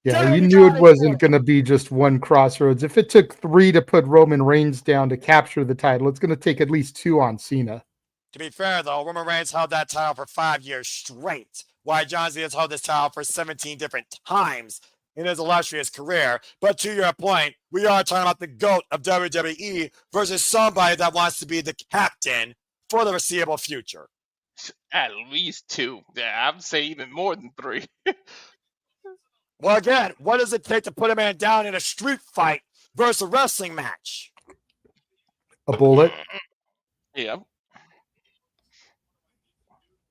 Yeah, you knew it wasn't going to be just one Crossroads. If it took 3 to put Roman Reigns down to capture the title, it's going to take at least 2 on Cena. To be fair, though, Roman Reigns held that title for 5 years straight, while John Cena's held this title for 17 different times in his illustrious career. But to your point, we are talking about the GOAT of WWE versus somebody that wants to be the captain for the foreseeable future. At least 2. Yeah, I would say even more than 3. Well, again, what does it take to put a man down in a street fight versus a wrestling match? A bullet. Yeah.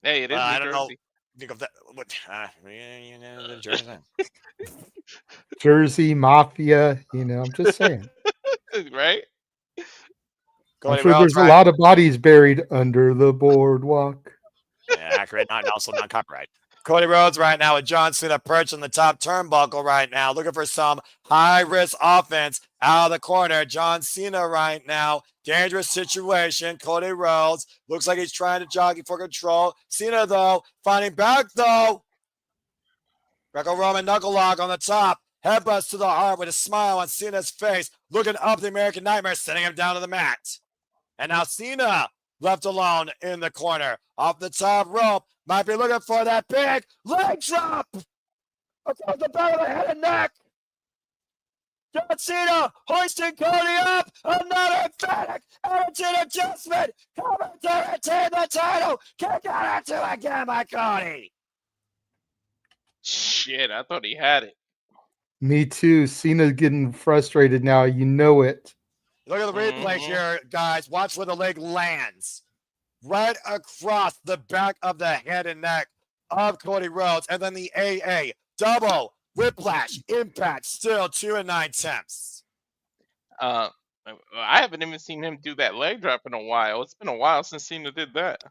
Hey, it is I New don't know. Jersey. Think of that. Jersey Mafia. I'm just saying. Right? I'm sure there's a lot of bodies buried under the boardwalk. Yeah, accurate, not also not copyright. Cody Rhodes right now with John Cena perched on the top turnbuckle right now, looking for some high-risk offense out of the corner. John Cena right now, dangerous situation. Cody Rhodes looks like he's trying to jockey for control. Cena, though, finding back, though. Greco-Roman knuckle lock on the top. Headbutts to the heart with a smile on Cena's face, looking up the American Nightmare, sending him down to the mat. And now Cena left alone in the corner. Off the top rope. Might be looking for that big leg drop. Across the back of the head and neck. John Cena hoisting Cody up. Another emphatic attitude adjustment. Coming to retain the title. Kick out at 2 again by Cody. Shit, I thought he had it. Me too. Cena's getting frustrated now. You know it. Look at the replay here, guys. Watch where the leg lands. Right across the back of the head and neck of Cody Rhodes. And then the AA. Double whiplash impact. Still 2 9/10. I haven't even seen him do that leg drop in a while. It's been a while since Cena did that.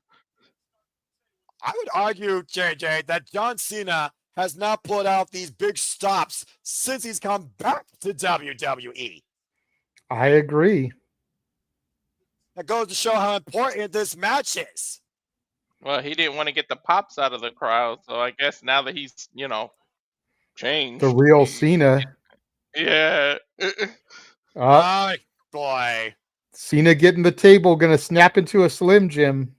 I would argue, JJ, that John Cena has not pulled out these big stops since he's come back to WWE. I agree. That goes to show how important this match is. Well, he didn't want to get the pops out of the crowd, so I guess now that he's, changed. The real Cena. Yeah. Oh, boy. Cena getting the table, going to snap into a Slim Jim.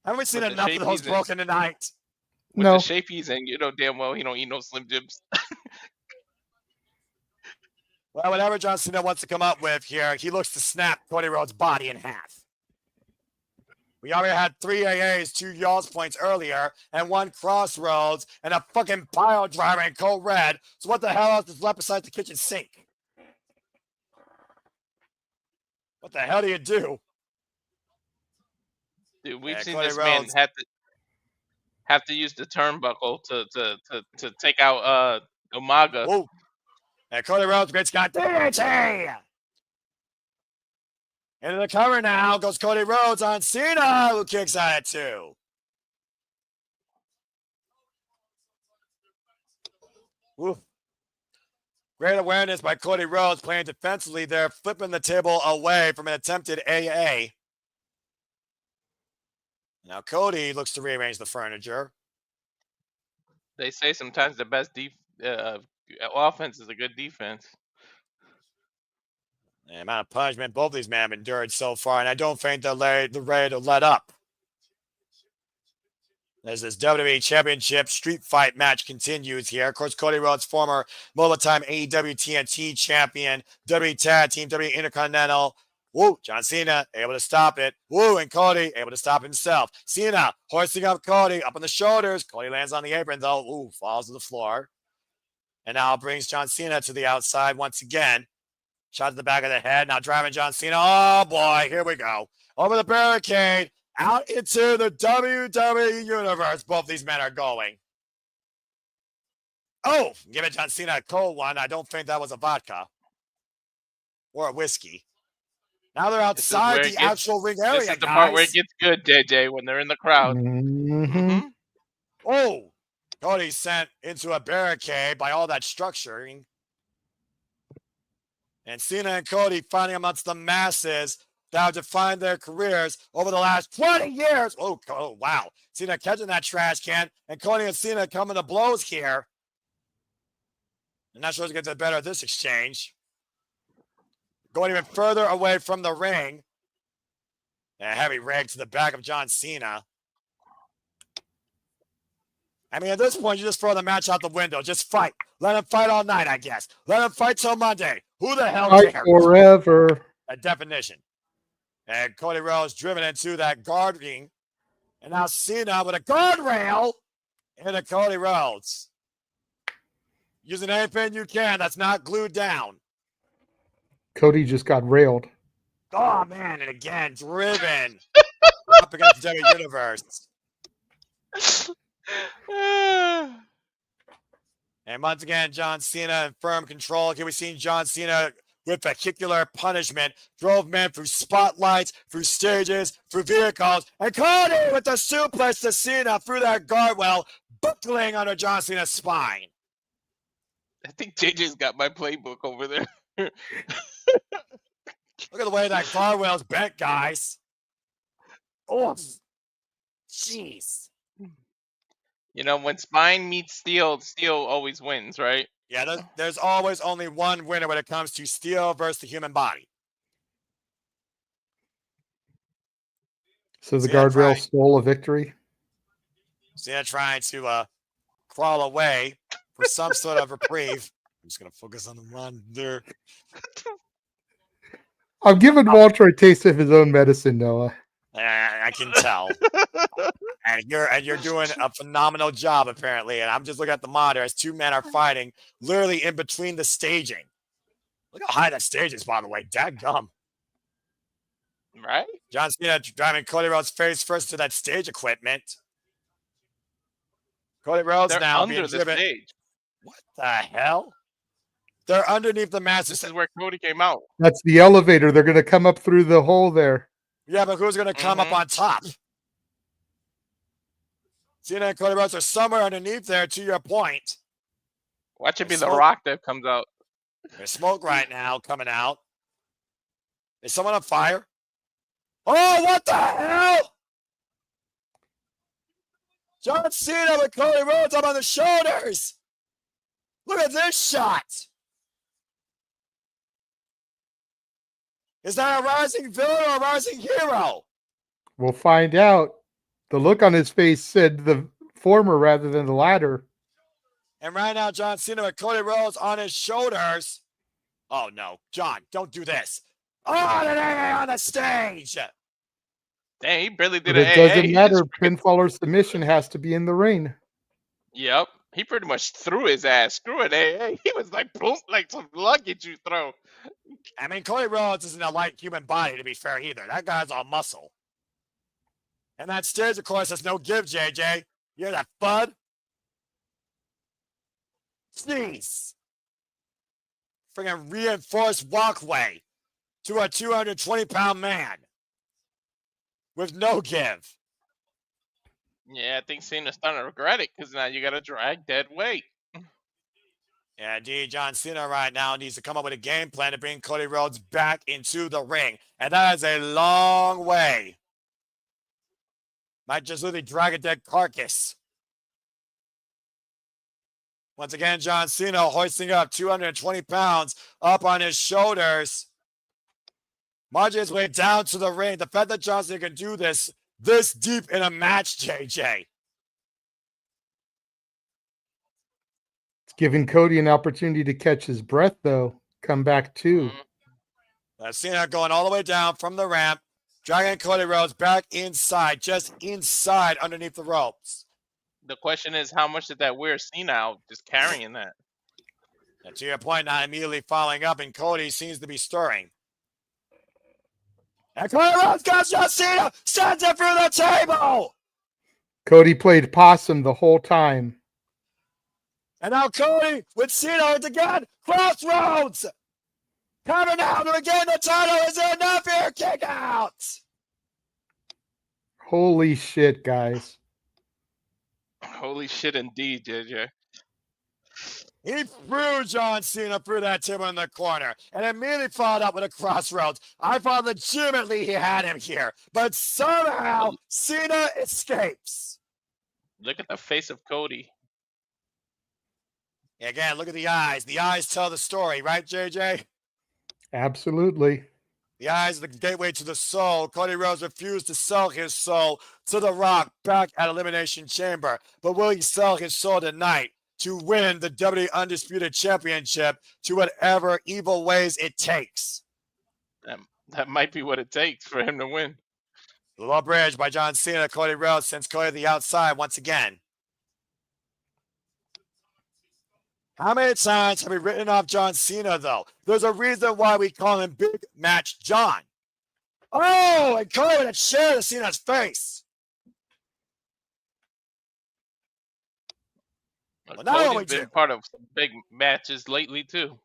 Haven't we seen enough of those broken tonight? With No. the shape he's in, damn well he don't eat no Slim Jims. Well, whatever John Cena wants to come up with here, he looks to snap Cody Rhodes' body in half. We already had 3 AAs, 2 Yawls points earlier, and 1 Crossroads, and a fucking pile driver in cold red. So what the hell else is left besides the kitchen sink? What the hell do you do? Dude, we've seen Cody this Rhodes man have to use the turnbuckle to take out Umaga. Whoa. And Cody Rhodes gets got DDT. Into the cover now goes Cody Rhodes on Cena, who kicks out at 2. Woo. Great awareness by Cody Rhodes playing defensively there, flipping the table away from an attempted AA. Now Cody looks to rearrange the furniture. They say sometimes the best offense is a good defense. The amount of punishment both these men have endured so far, and I don't think they're ready to let up. As this WWE Championship street fight match continues here. Of course, Cody Rhodes, former multi-time AEW TNT champion, WWE Tag Team, WWE Intercontinental. Woo, John Cena able to stop it. Woo, and Cody able to stop himself. Cena hoisting up Cody up on the shoulders. Cody lands on the apron though. Ooh, falls to the floor. And now brings John Cena to the outside once again. Shot to the back of the head. Now driving John Cena. Oh boy, here we go. Over the barricade. Out into the WWE Universe. Both these men are going. Oh, giving John Cena a cold one. I don't think that was a vodka. Or a whiskey. Now they're outside the actual ring area, This is the part where it gets good, JJ, when they're in the crowd. Mm-hmm. Oh, Cody sent into a barricade by all that structuring. And Cena and Cody fighting amongst the masses that have defined their careers over the last 20 years. Oh, wow. Cena catching that trash can, and Cody and Cena coming to blows here. I'm not sure who's going to get better at this exchange. Going even further away from the ring. And a heavy rag to the back of John Cena. I mean, at this point, you just throw the match out the window. Just fight. Let him fight all night, I guess. Let him fight till Monday. Who the hell Fight cares? forever. A definition. And Cody Rhodes driven into that guard ring. And now Cena with a guardrail into Cody Rhodes. Using anything you can that's not glued down. Cody just got railed. Oh, man. And again, driven up against the WWE Universe. And once again, John Cena in firm control. Here we've seen John Cena with vehicular punishment. Drove men through spotlights, through stages, through vehicles. And Cody with the suplex to Cena through that guardrail, buckling under John Cena's spine. I think JJ's got my playbook over there. Look at the way that guardrail's bent, guys. Oh, jeez. You know, when spine meets steel, steel always wins, right? Yeah, there's always only one winner when it comes to steel versus the human body. So the guardrail stole a victory? Cena trying to crawl away for some sort of reprieve. I'm just going to focus on the monitor. I'm giving Walter a taste of his own medicine, Noah. I can tell. and you're doing a phenomenal job, apparently. And I'm just looking at the monitor as two men are fighting literally in between the staging. Look how high that stage is, by the way. Dadgum. Right? John Cena driving Cody Rhodes face first to that stage equipment. Cody Rhodes They're now under being the driven. stage. What the hell? They're underneath the massive. This is where Cody came out. That's the elevator. They're going to come up through the hole there. Yeah, but who's going to come up on top? Cena and Cody Rhodes are somewhere underneath there, to your point. Watch it be the Rock that comes out. There's smoke right now coming out. Is someone on fire? Oh, what the hell? John Cena with Cody Rhodes up on the shoulders. Look at this shot. Is that a rising villain or a rising hero? We'll find out. The look on his face said the former rather than the latter. And right now, John Cena with Cody Rhodes on his shoulders. Oh, no. John, don't do this. Oh, the AA on the stage. Dang, he barely did But it doesn't matter. Pinfall or submission has to be in the ring. Yep. He pretty much threw his ass. Screw it, AA. He was like, boom, like some luggage you throw. I mean, Cody Rhodes isn't a light human body, to be fair, either. That guy's all muscle. And that stage, of course, has no give, JJ. You hear that thud? Jeez. Friggin' reinforced walkway to a 220-pound man with no give. Yeah, I think Cena's starting to regret it because now you got to drag dead weight. Yeah, indeed, John Cena right now needs to come up with a game plan to bring Cody Rhodes back into the ring. And that is a long way. Might just literally drag a dead carcass. Once again, John Cena hoisting up 220 pounds up on his shoulders. Marching his way down to the ring. The fact that John Cena can do this deep in a match, JJ. Giving Cody an opportunity to catch his breath, though. Come back too. Cena going all the way down from the ramp, dragging Cody Rhodes back inside, just inside underneath the ropes. The question is, how much did that wear Cena out just carrying that? And to your point, not immediately following up, and Cody seems to be stirring. And Cody Rhodes got John Cena, sends it through the table. Cody played possum the whole time. And now Cody with Cena again, Crossroads. Coming out to regain the title. Is it enough here? Kick out. Holy shit, guys. Holy shit indeed, JJ. He threw John Cena through that table in the corner and immediately followed up with a Crossroads. I thought legitimately he had him here, but somehow Cena escapes. Look at the face of Cody. Again, look at the eyes. The eyes tell the story, right, JJ? Absolutely. The eyes are the gateway to the soul. Cody Rhodes refused to sell his soul to The Rock back at Elimination Chamber. But will he sell his soul tonight to win the WWE Undisputed Championship to whatever evil ways it takes? That might be what it takes for him to win. The low bridge by John Cena. Cody Rhodes sends Cody to the outside once again. How many times have we written off John Cena, though? There's a reason why we call him Big Match John. Oh, and Cody with a chair to Cena's face. Well, now Cody's been part of some big matches lately, too.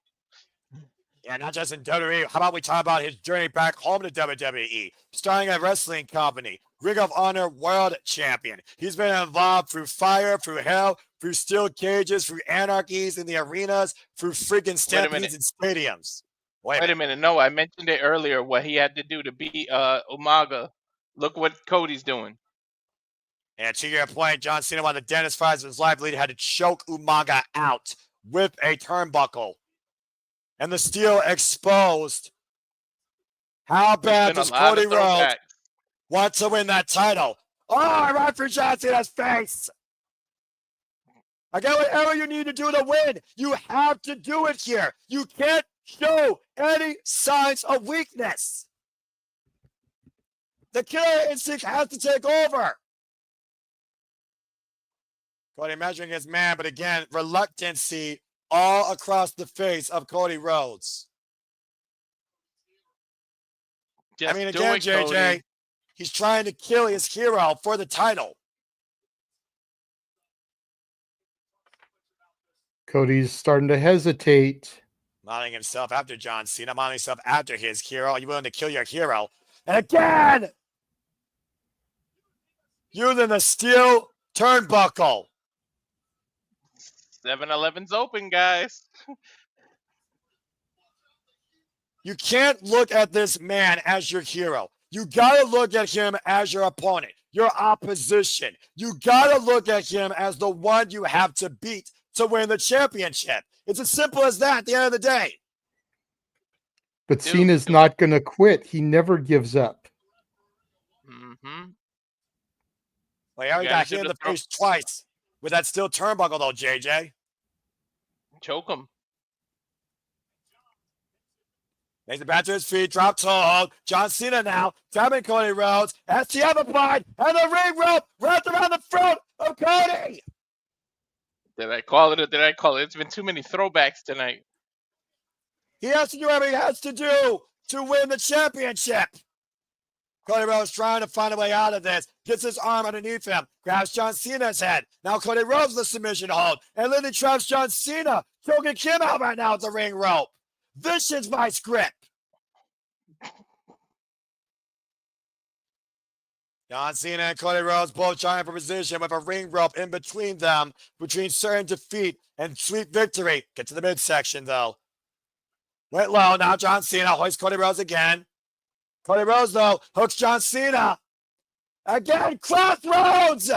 Yeah, not just in WWE. How about we talk about his journey back home to WWE, starting a wrestling company, Ring of Honor World Champion. He's been involved through fire, through hell, through steel cages, through anarchies in the arenas, through freaking stampedes in stadiums. Wait a minute. No, I mentioned it earlier, what he had to do to beat Umaga. Look what Cody's doing. And to your point, John Cena, one of the dentist fights of his life, lead had to choke Umaga out with a turnbuckle. And the steel exposed. How bad does Cody Rhodes want to win that title? Oh, right for John Cena's face. Again, whatever you need to do to win, you have to do it here. You can't show any signs of weakness. The killer instinct has to take over. Cody measuring his man, but again, reluctancy all across the face of Cody Rhodes. Just again, JJ, Cody. He's trying to kill his hero for the title. Cody's starting to hesitate. Modeling himself after John Cena, modeling himself after his hero. You willing to kill your hero? And again, using the steel turnbuckle. 7-Eleven's open, guys. You can't look at this man as your hero. You got to look at him as your opponent, your opposition. You got to look at him as the one you have to beat to win the championship. It's as simple as that at the end of the day. But Cena's not going to quit. He never gives up. Mm-hmm. Well, he already got hit in the face twice with that steel turnbuckle, though, JJ. Choke him. Makes it back to his feet, drop toe hold. John Cena now, tapping Cody Rhodes. STF applied, and the ring rope wrapped around the throat of Cody. Did I call it or did I call it? It's been too many throwbacks tonight. He has to do whatever he has to do to win the championship. Cody Rhodes trying to find a way out of this. Gets his arm underneath him. Grabs John Cena's head. Now Cody Rhodes the submission hold. And literally traps John Cena. Choking him out right now with the ring rope. This is my script. John Cena and Cody Rhodes both trying for position with a ring rope in between them. Between certain defeat and sweet victory. Get to the midsection though. Went low. Now John Cena hoists Cody Rhodes again. Cody Rhodes, though, hooks John Cena. Again, Crossroads.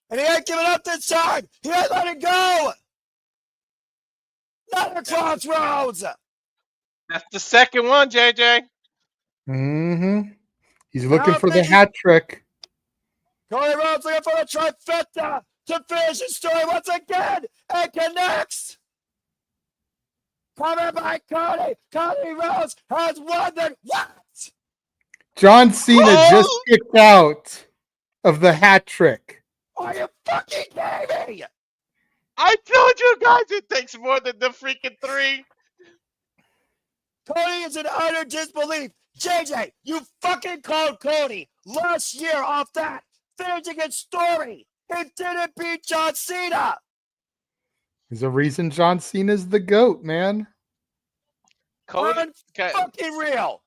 And he ain't giving up this time. He ain't letting go. Another Crossroads. That's the second one, JJ. Mm-hmm. He's looking for the hat trick. Cody Rhodes looking for the trifecta to finish the story once again and connects. Covered by Cody. Cody Rhodes has won the what? John Cena just kicked out of the hat trick. Are you fucking kidding me? I told you guys it takes more than the freaking 3. Cody is in utter disbelief. JJ, you fucking called Cody last year off that finishing his story. He didn't beat John Cena. There's a reason John Cena's the GOAT, man. Cody, Fucking real.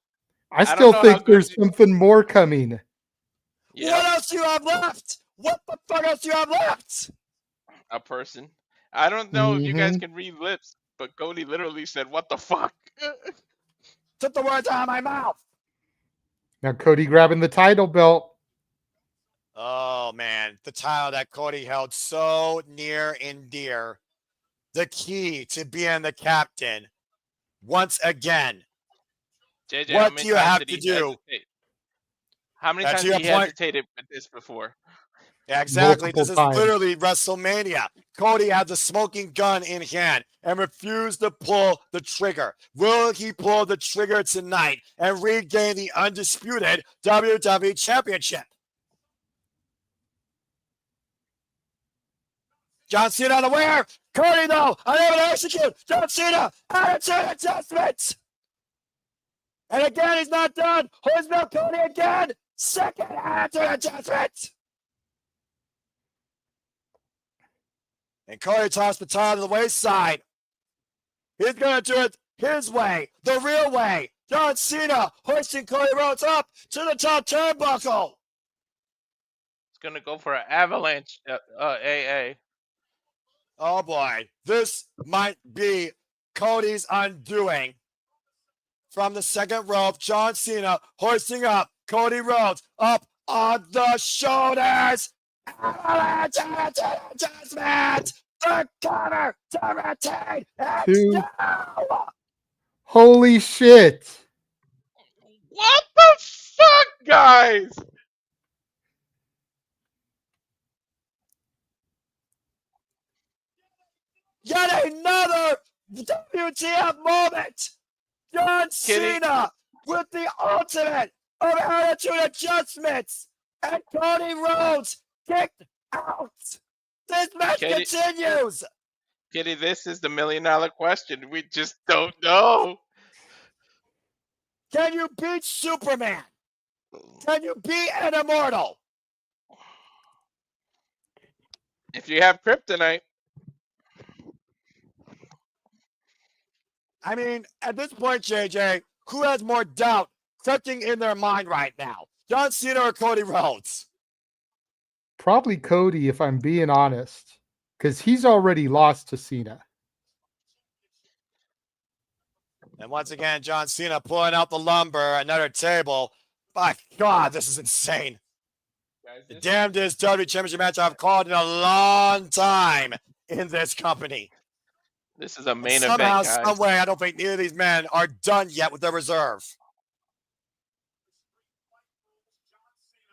I don't still know how think good there's something more coming. Yep, What else do you have left? What the fuck else do you have left? a person. I don't know if you guys Mhm. can read lips, but Cody literally said, "What the fuck?" Took the words out of my mouth. Now Cody grabbing the title belt. Oh, man. The title that Cody held so near and dear. The key to being the captain. Once again. JJ, how What many do you times have did to he do? hesitate? How many That's times your did he point. hesitated with this before? Yeah, exactly. Multiple This is times. literally WrestleMania. Cody had the smoking gun in hand and refused to pull the trigger. Will he pull the trigger tonight and regain the undisputed WWE Championship? John Cena unaware. Cody, though, unable to execute. John Cena, attitude adjustments. And again, he's not done. Hoisbell Cody again. Second attitude adjustment. And Cody tossed the title to the wayside. He's going to do it his way, the real way. John Cena hoisting Cody Rhodes up to the top turnbuckle. It's gonna go for an avalanche. AA. Oh boy, this might be Cody's undoing. From the second rope, John Cena hoisting up Cody Rhodes up on the shoulders. Avalanche adjustment. The cover to retain. And Two. now. Holy shit. What the fuck, guys? Yet another WTF moment. John Kitty. Cena with the ultimate of attitude adjustments. And Cody Rhodes kicked out. This match Kitty. continues. Kitty, this is the $1 million question. We just don't know. Can you beat Superman? Can you beat an immortal? If you have kryptonite, I mean, at this point, JJ, who has more doubt creeping in their mind right now? John Cena or Cody Rhodes? Probably Cody, if I'm being honest. Because he's already lost to Cena. And once again, John Cena pulling out the lumber, another table. My God, this is insane. The damnedest WWE Championship match I've called in a long time in this company. this is a main Somehow, event, guys. some way, I don't think neither of these men are done yet with their reserve.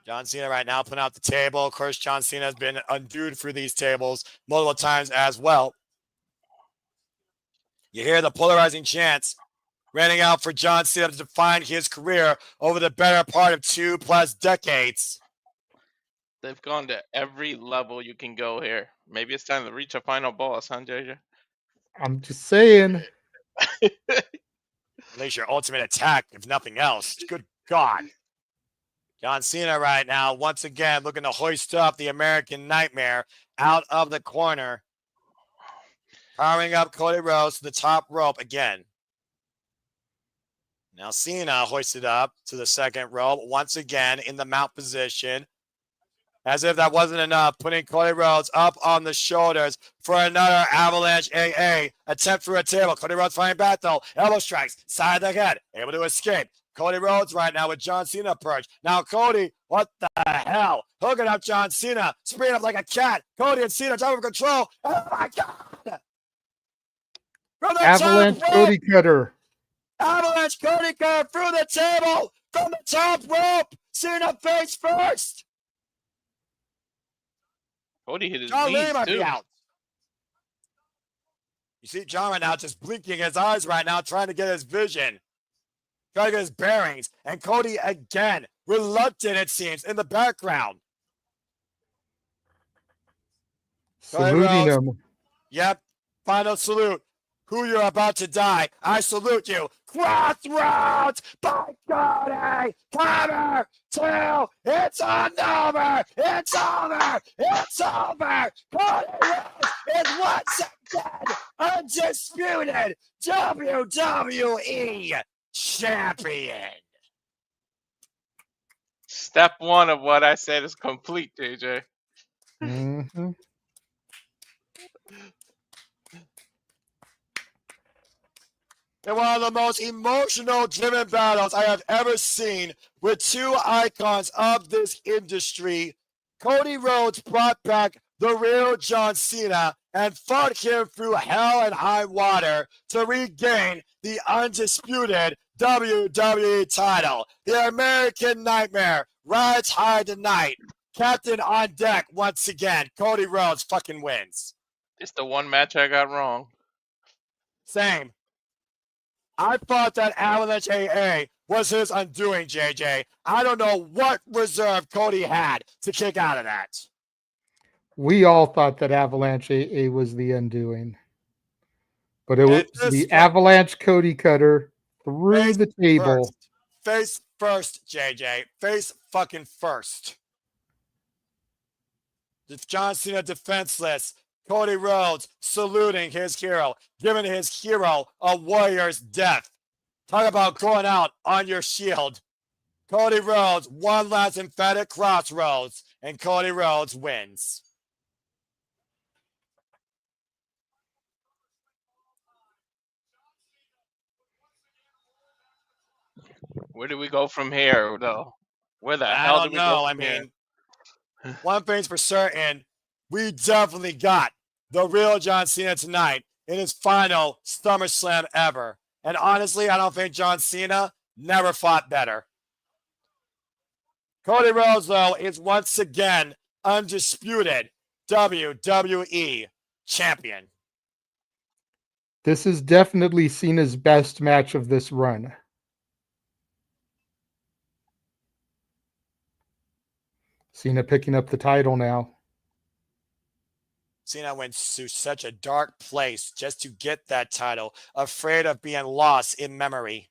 John Cena right now putting out the table. Of course, John Cena has been undue for these tables multiple times as well. You hear the polarizing chants running out for John Cena to define his career over the better part of 2+ decades. They've gone to every level you can go here. Maybe it's time to reach a final boss, huh, JJ? I'm just saying. At least your ultimate attack, if nothing else. Good God. John Cena right now, once again, looking to hoist up the American Nightmare out of the corner. Powering up Cody Rhodes to the top rope again. Now Cena hoisted up to the second rope, once again in the mount position. As if that wasn't enough, putting Cody Rhodes up on the shoulders for another avalanche AA. Attempt for a table. Cody Rhodes fighting back though. Elbow strikes, side of the head, able to escape. Cody Rhodes right now with John Cena perched. Now Cody, what the hell? Hooking up John Cena, springing up like a cat. Cody and Cena trying to control. Oh my God! From the Avalanche top rope, Cody Cutter. Avalanche Cody Cutter through the table from the top rope. Cena face first. Cody hit his John Lee knees might be too. out. You see John right now just blinking his eyes right now, trying to get his vision, trying to get his bearings. And Cody again, reluctant it seems, in the background. Saluting him. Yep. Final salute. Who you're about to die. I salute you. Crossroads by Cody. Cover 2. It's on over. It's over. It's over. Cody Rhodes is once again undisputed WWE champion. Step 1 of what I said is complete, JJ. Mm-hmm. In one of the most emotional driven battles I have ever seen with two icons of this industry, Cody Rhodes brought back the real John Cena and fought him through hell and high water to regain the undisputed WWE title. The American Nightmare rides high tonight. Captain on deck once again. Cody Rhodes fucking wins. It's the one match I got wrong. Same. I thought that Avalanche AA was his undoing, JJ. I don't know what reserve Cody had to kick out of that. We all thought that Avalanche AA was the undoing. But it was the Avalanche Cody Cutter through the table. Face first, JJ. Face fucking first. John Cena defenseless. Cody Rhodes saluting his hero, giving his hero a warrior's death. Talk about going out on your shield. Cody Rhodes, one last emphatic crossroads, and Cody Rhodes wins. Where do we go from here, though? Where the hell do we go from here? One thing's for certain, we definitely got the real John Cena tonight in his final SummerSlam ever. And honestly, I don't think John Cena never fought better. Cody Rhodes, though, is once again undisputed WWE champion. This is definitely Cena's best match of this run. Cena picking up the title now. Cena went to such a dark place just to get that title, afraid of being lost in memory.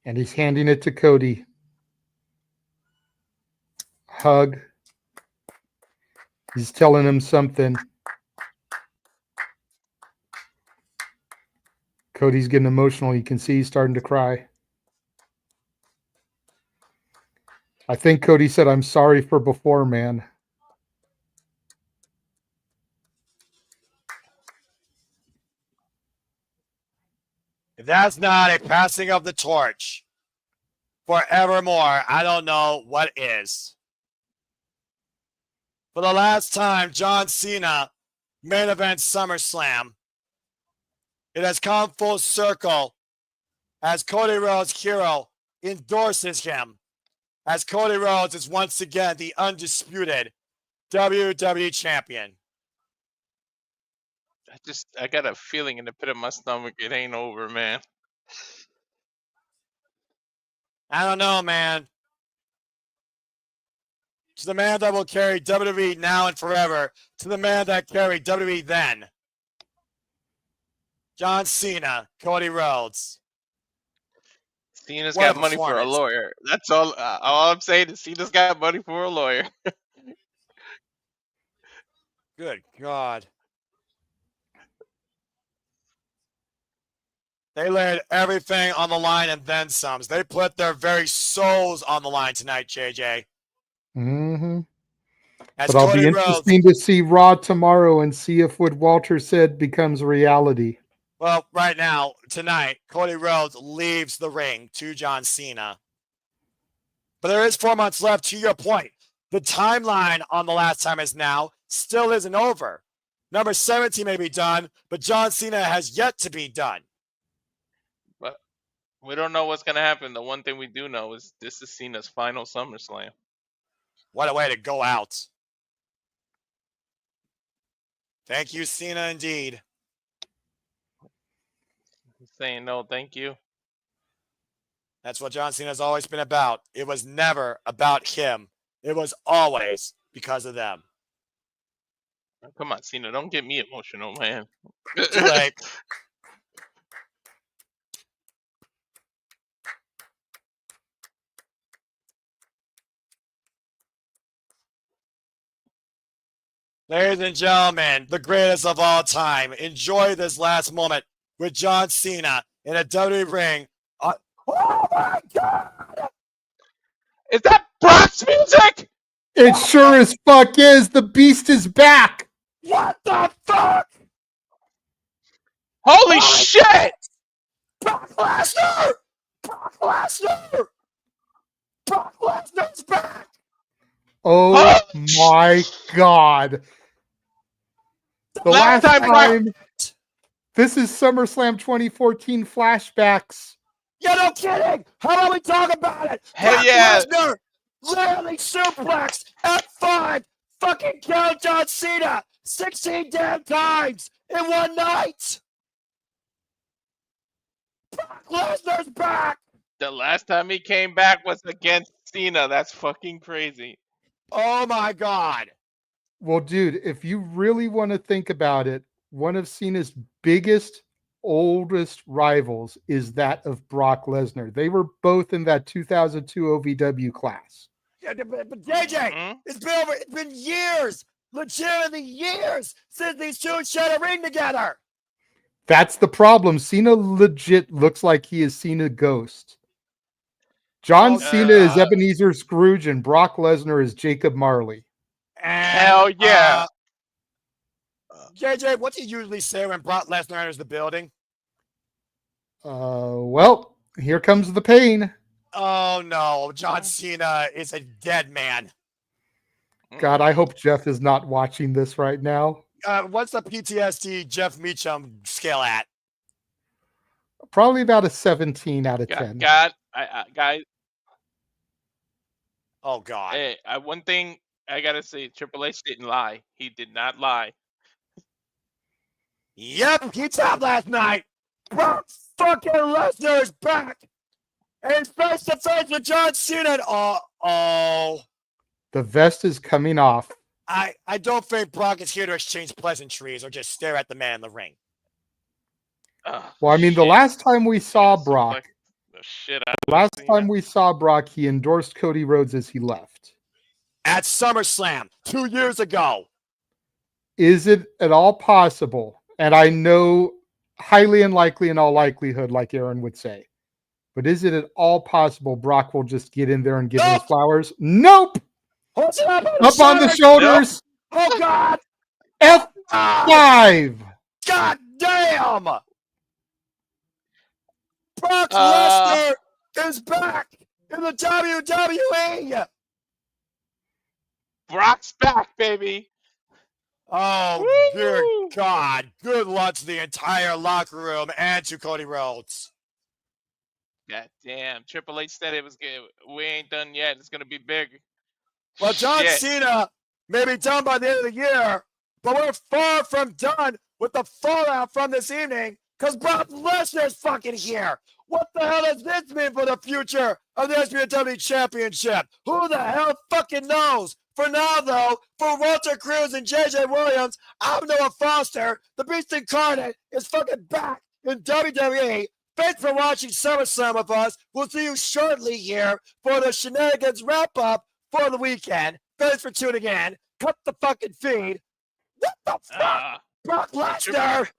And he's handing it to Cody. Hug. He's telling him something. Cody's getting emotional. You can see he's starting to cry. I think Cody said, "I'm sorry for before, man." If that's not a passing of the torch forevermore, I don't know what is. For the last time, John Cena main event SummerSlam. It has come full circle as Cody Rhodes' hero endorses him, as Cody Rhodes is once again the undisputed WWE champion. I got a feeling in the pit of my stomach it ain't over, man. I don't know, man. To the man that will carry WWE now and forever, to the man that carried WWE then. John Cena, Cody Rhodes. Cena's got money for a lawyer. That's all. All I'm saying is Cena's got money for a lawyer. Good God. They laid everything on the line and then some. They put their very souls on the line tonight, JJ. Mm-hmm. But I'll be interesting to see Raw tomorrow and see if what Walter said becomes reality. Well, right now, tonight, Cody Rhodes leaves the ring to John Cena. But there is 4 months left, to your point. The timeline on the last time is now still isn't over. Number 17 may be done, but John Cena has yet to be done. But we don't know what's going to happen. The one thing we do know is this is Cena's final SummerSlam. What a way to go out. Thank you, Cena, indeed. Saying no, thank you. That's what John Cena's always been about. It was never about him. It was always because of them. Come on, Cena, don't get me emotional, man. Too late. Ladies and gentlemen, the greatest of all time. Enjoy this last moment with John Cena in a WWE ring. Oh my God! Is that Brock's music? It sure as fuck is. The beast is back. What the fuck? Holy shit! Brock Lesnar! Brock Lesnar! Brock Lesnar's back! Oh my God. The last time. This is SummerSlam 2014 flashbacks. Yeah, no kidding! How about we talk about it? Hell Brock yeah! Lesnar literally suplexed F5 fucking count John Cena 16 damn times in one night! Brock Lesnar's back! The last time he came back was against Cena. That's fucking crazy. Oh my God! Well, dude, if you really want to think about it, one of Cena's biggest, oldest rivals is that of Brock Lesnar. They were both in that 2002 OVW class. Yeah, but JJ, it's been years, legitimately years, since these two shared a ring together. That's the problem. Cena legit looks like he is Cena Ghost. John Cena is Ebenezer Scrooge and Brock Lesnar is Jacob Marley. And, hell yeah. JJ, what do you usually say when Brock Lesnar enters the building? Well, here comes the pain. Oh no, John Cena is a dead man. God, I hope Jeff is not watching this right now. What's the PTSD Jeff Meacham scale at? Probably about a 17 out of 10. Guys. Oh God. Hey, one thing I gotta say, Triple H didn't lie. He did not lie. Yep, he topped last night. Brock fucking Lesnar is back. And he's face to face with John Cena. Uh-oh. The vest is coming off. I don't think Brock is here to exchange pleasantries or just stare at the man in the ring. Well, I mean, the last time we saw Brock, he endorsed Cody Rhodes as he left. At SummerSlam 2 years ago. Is it at all possible? And I know highly unlikely in all likelihood, like Aaron would say. But is it at all possible Brock will just get in there and give his flowers? Nope. Up on the shoulders. Nope. Oh, God. F5. God damn. Brock Lesnar is back in the WWE. Brock's back, baby. Oh, woo-hoo. Dear God. Good luck to the entire locker room and to Cody Rhodes. God damn. Triple H said it was good. We ain't done yet. It's going to be big. Well, John Cena may be done by the end of the year, but we're far from done with the fallout from this evening because Brock Lesnar's fucking here. What the hell does this mean for the future of the WWE Championship? Who the hell fucking knows? For now, though, for Walter Cruz and JJ Williams, I'm Noah Foster. The Beast Incarnate is fucking back in WWE. Thanks for watching SummerSlam with us. We'll see you shortly here for the shenanigans wrap-up for the weekend. Thanks for tuning in. Cut the fucking feed. What the fuck? Brock Lesnar!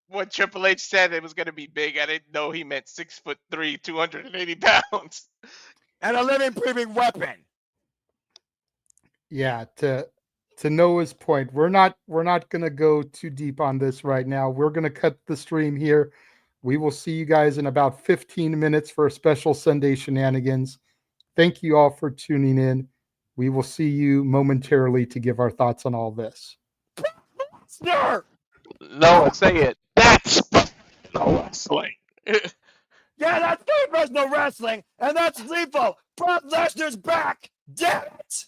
When Triple H said it was going to be big, I didn't know he meant 6'3", 280 pounds. And a living, breathing weapon. Yeah, to Noah's point, we're not going to go too deep on this right now. We're going to cut the stream here. We will see you guys in about 15 minutes for a special Sunday shenanigans. Thank you all for tuning in. We will see you momentarily to give our thoughts on all this. Lesnar! Noah, say it. That's no wrestling. Yeah, that's professional wrestling, and that's lethal. Brock Lesnar's back. Damn it!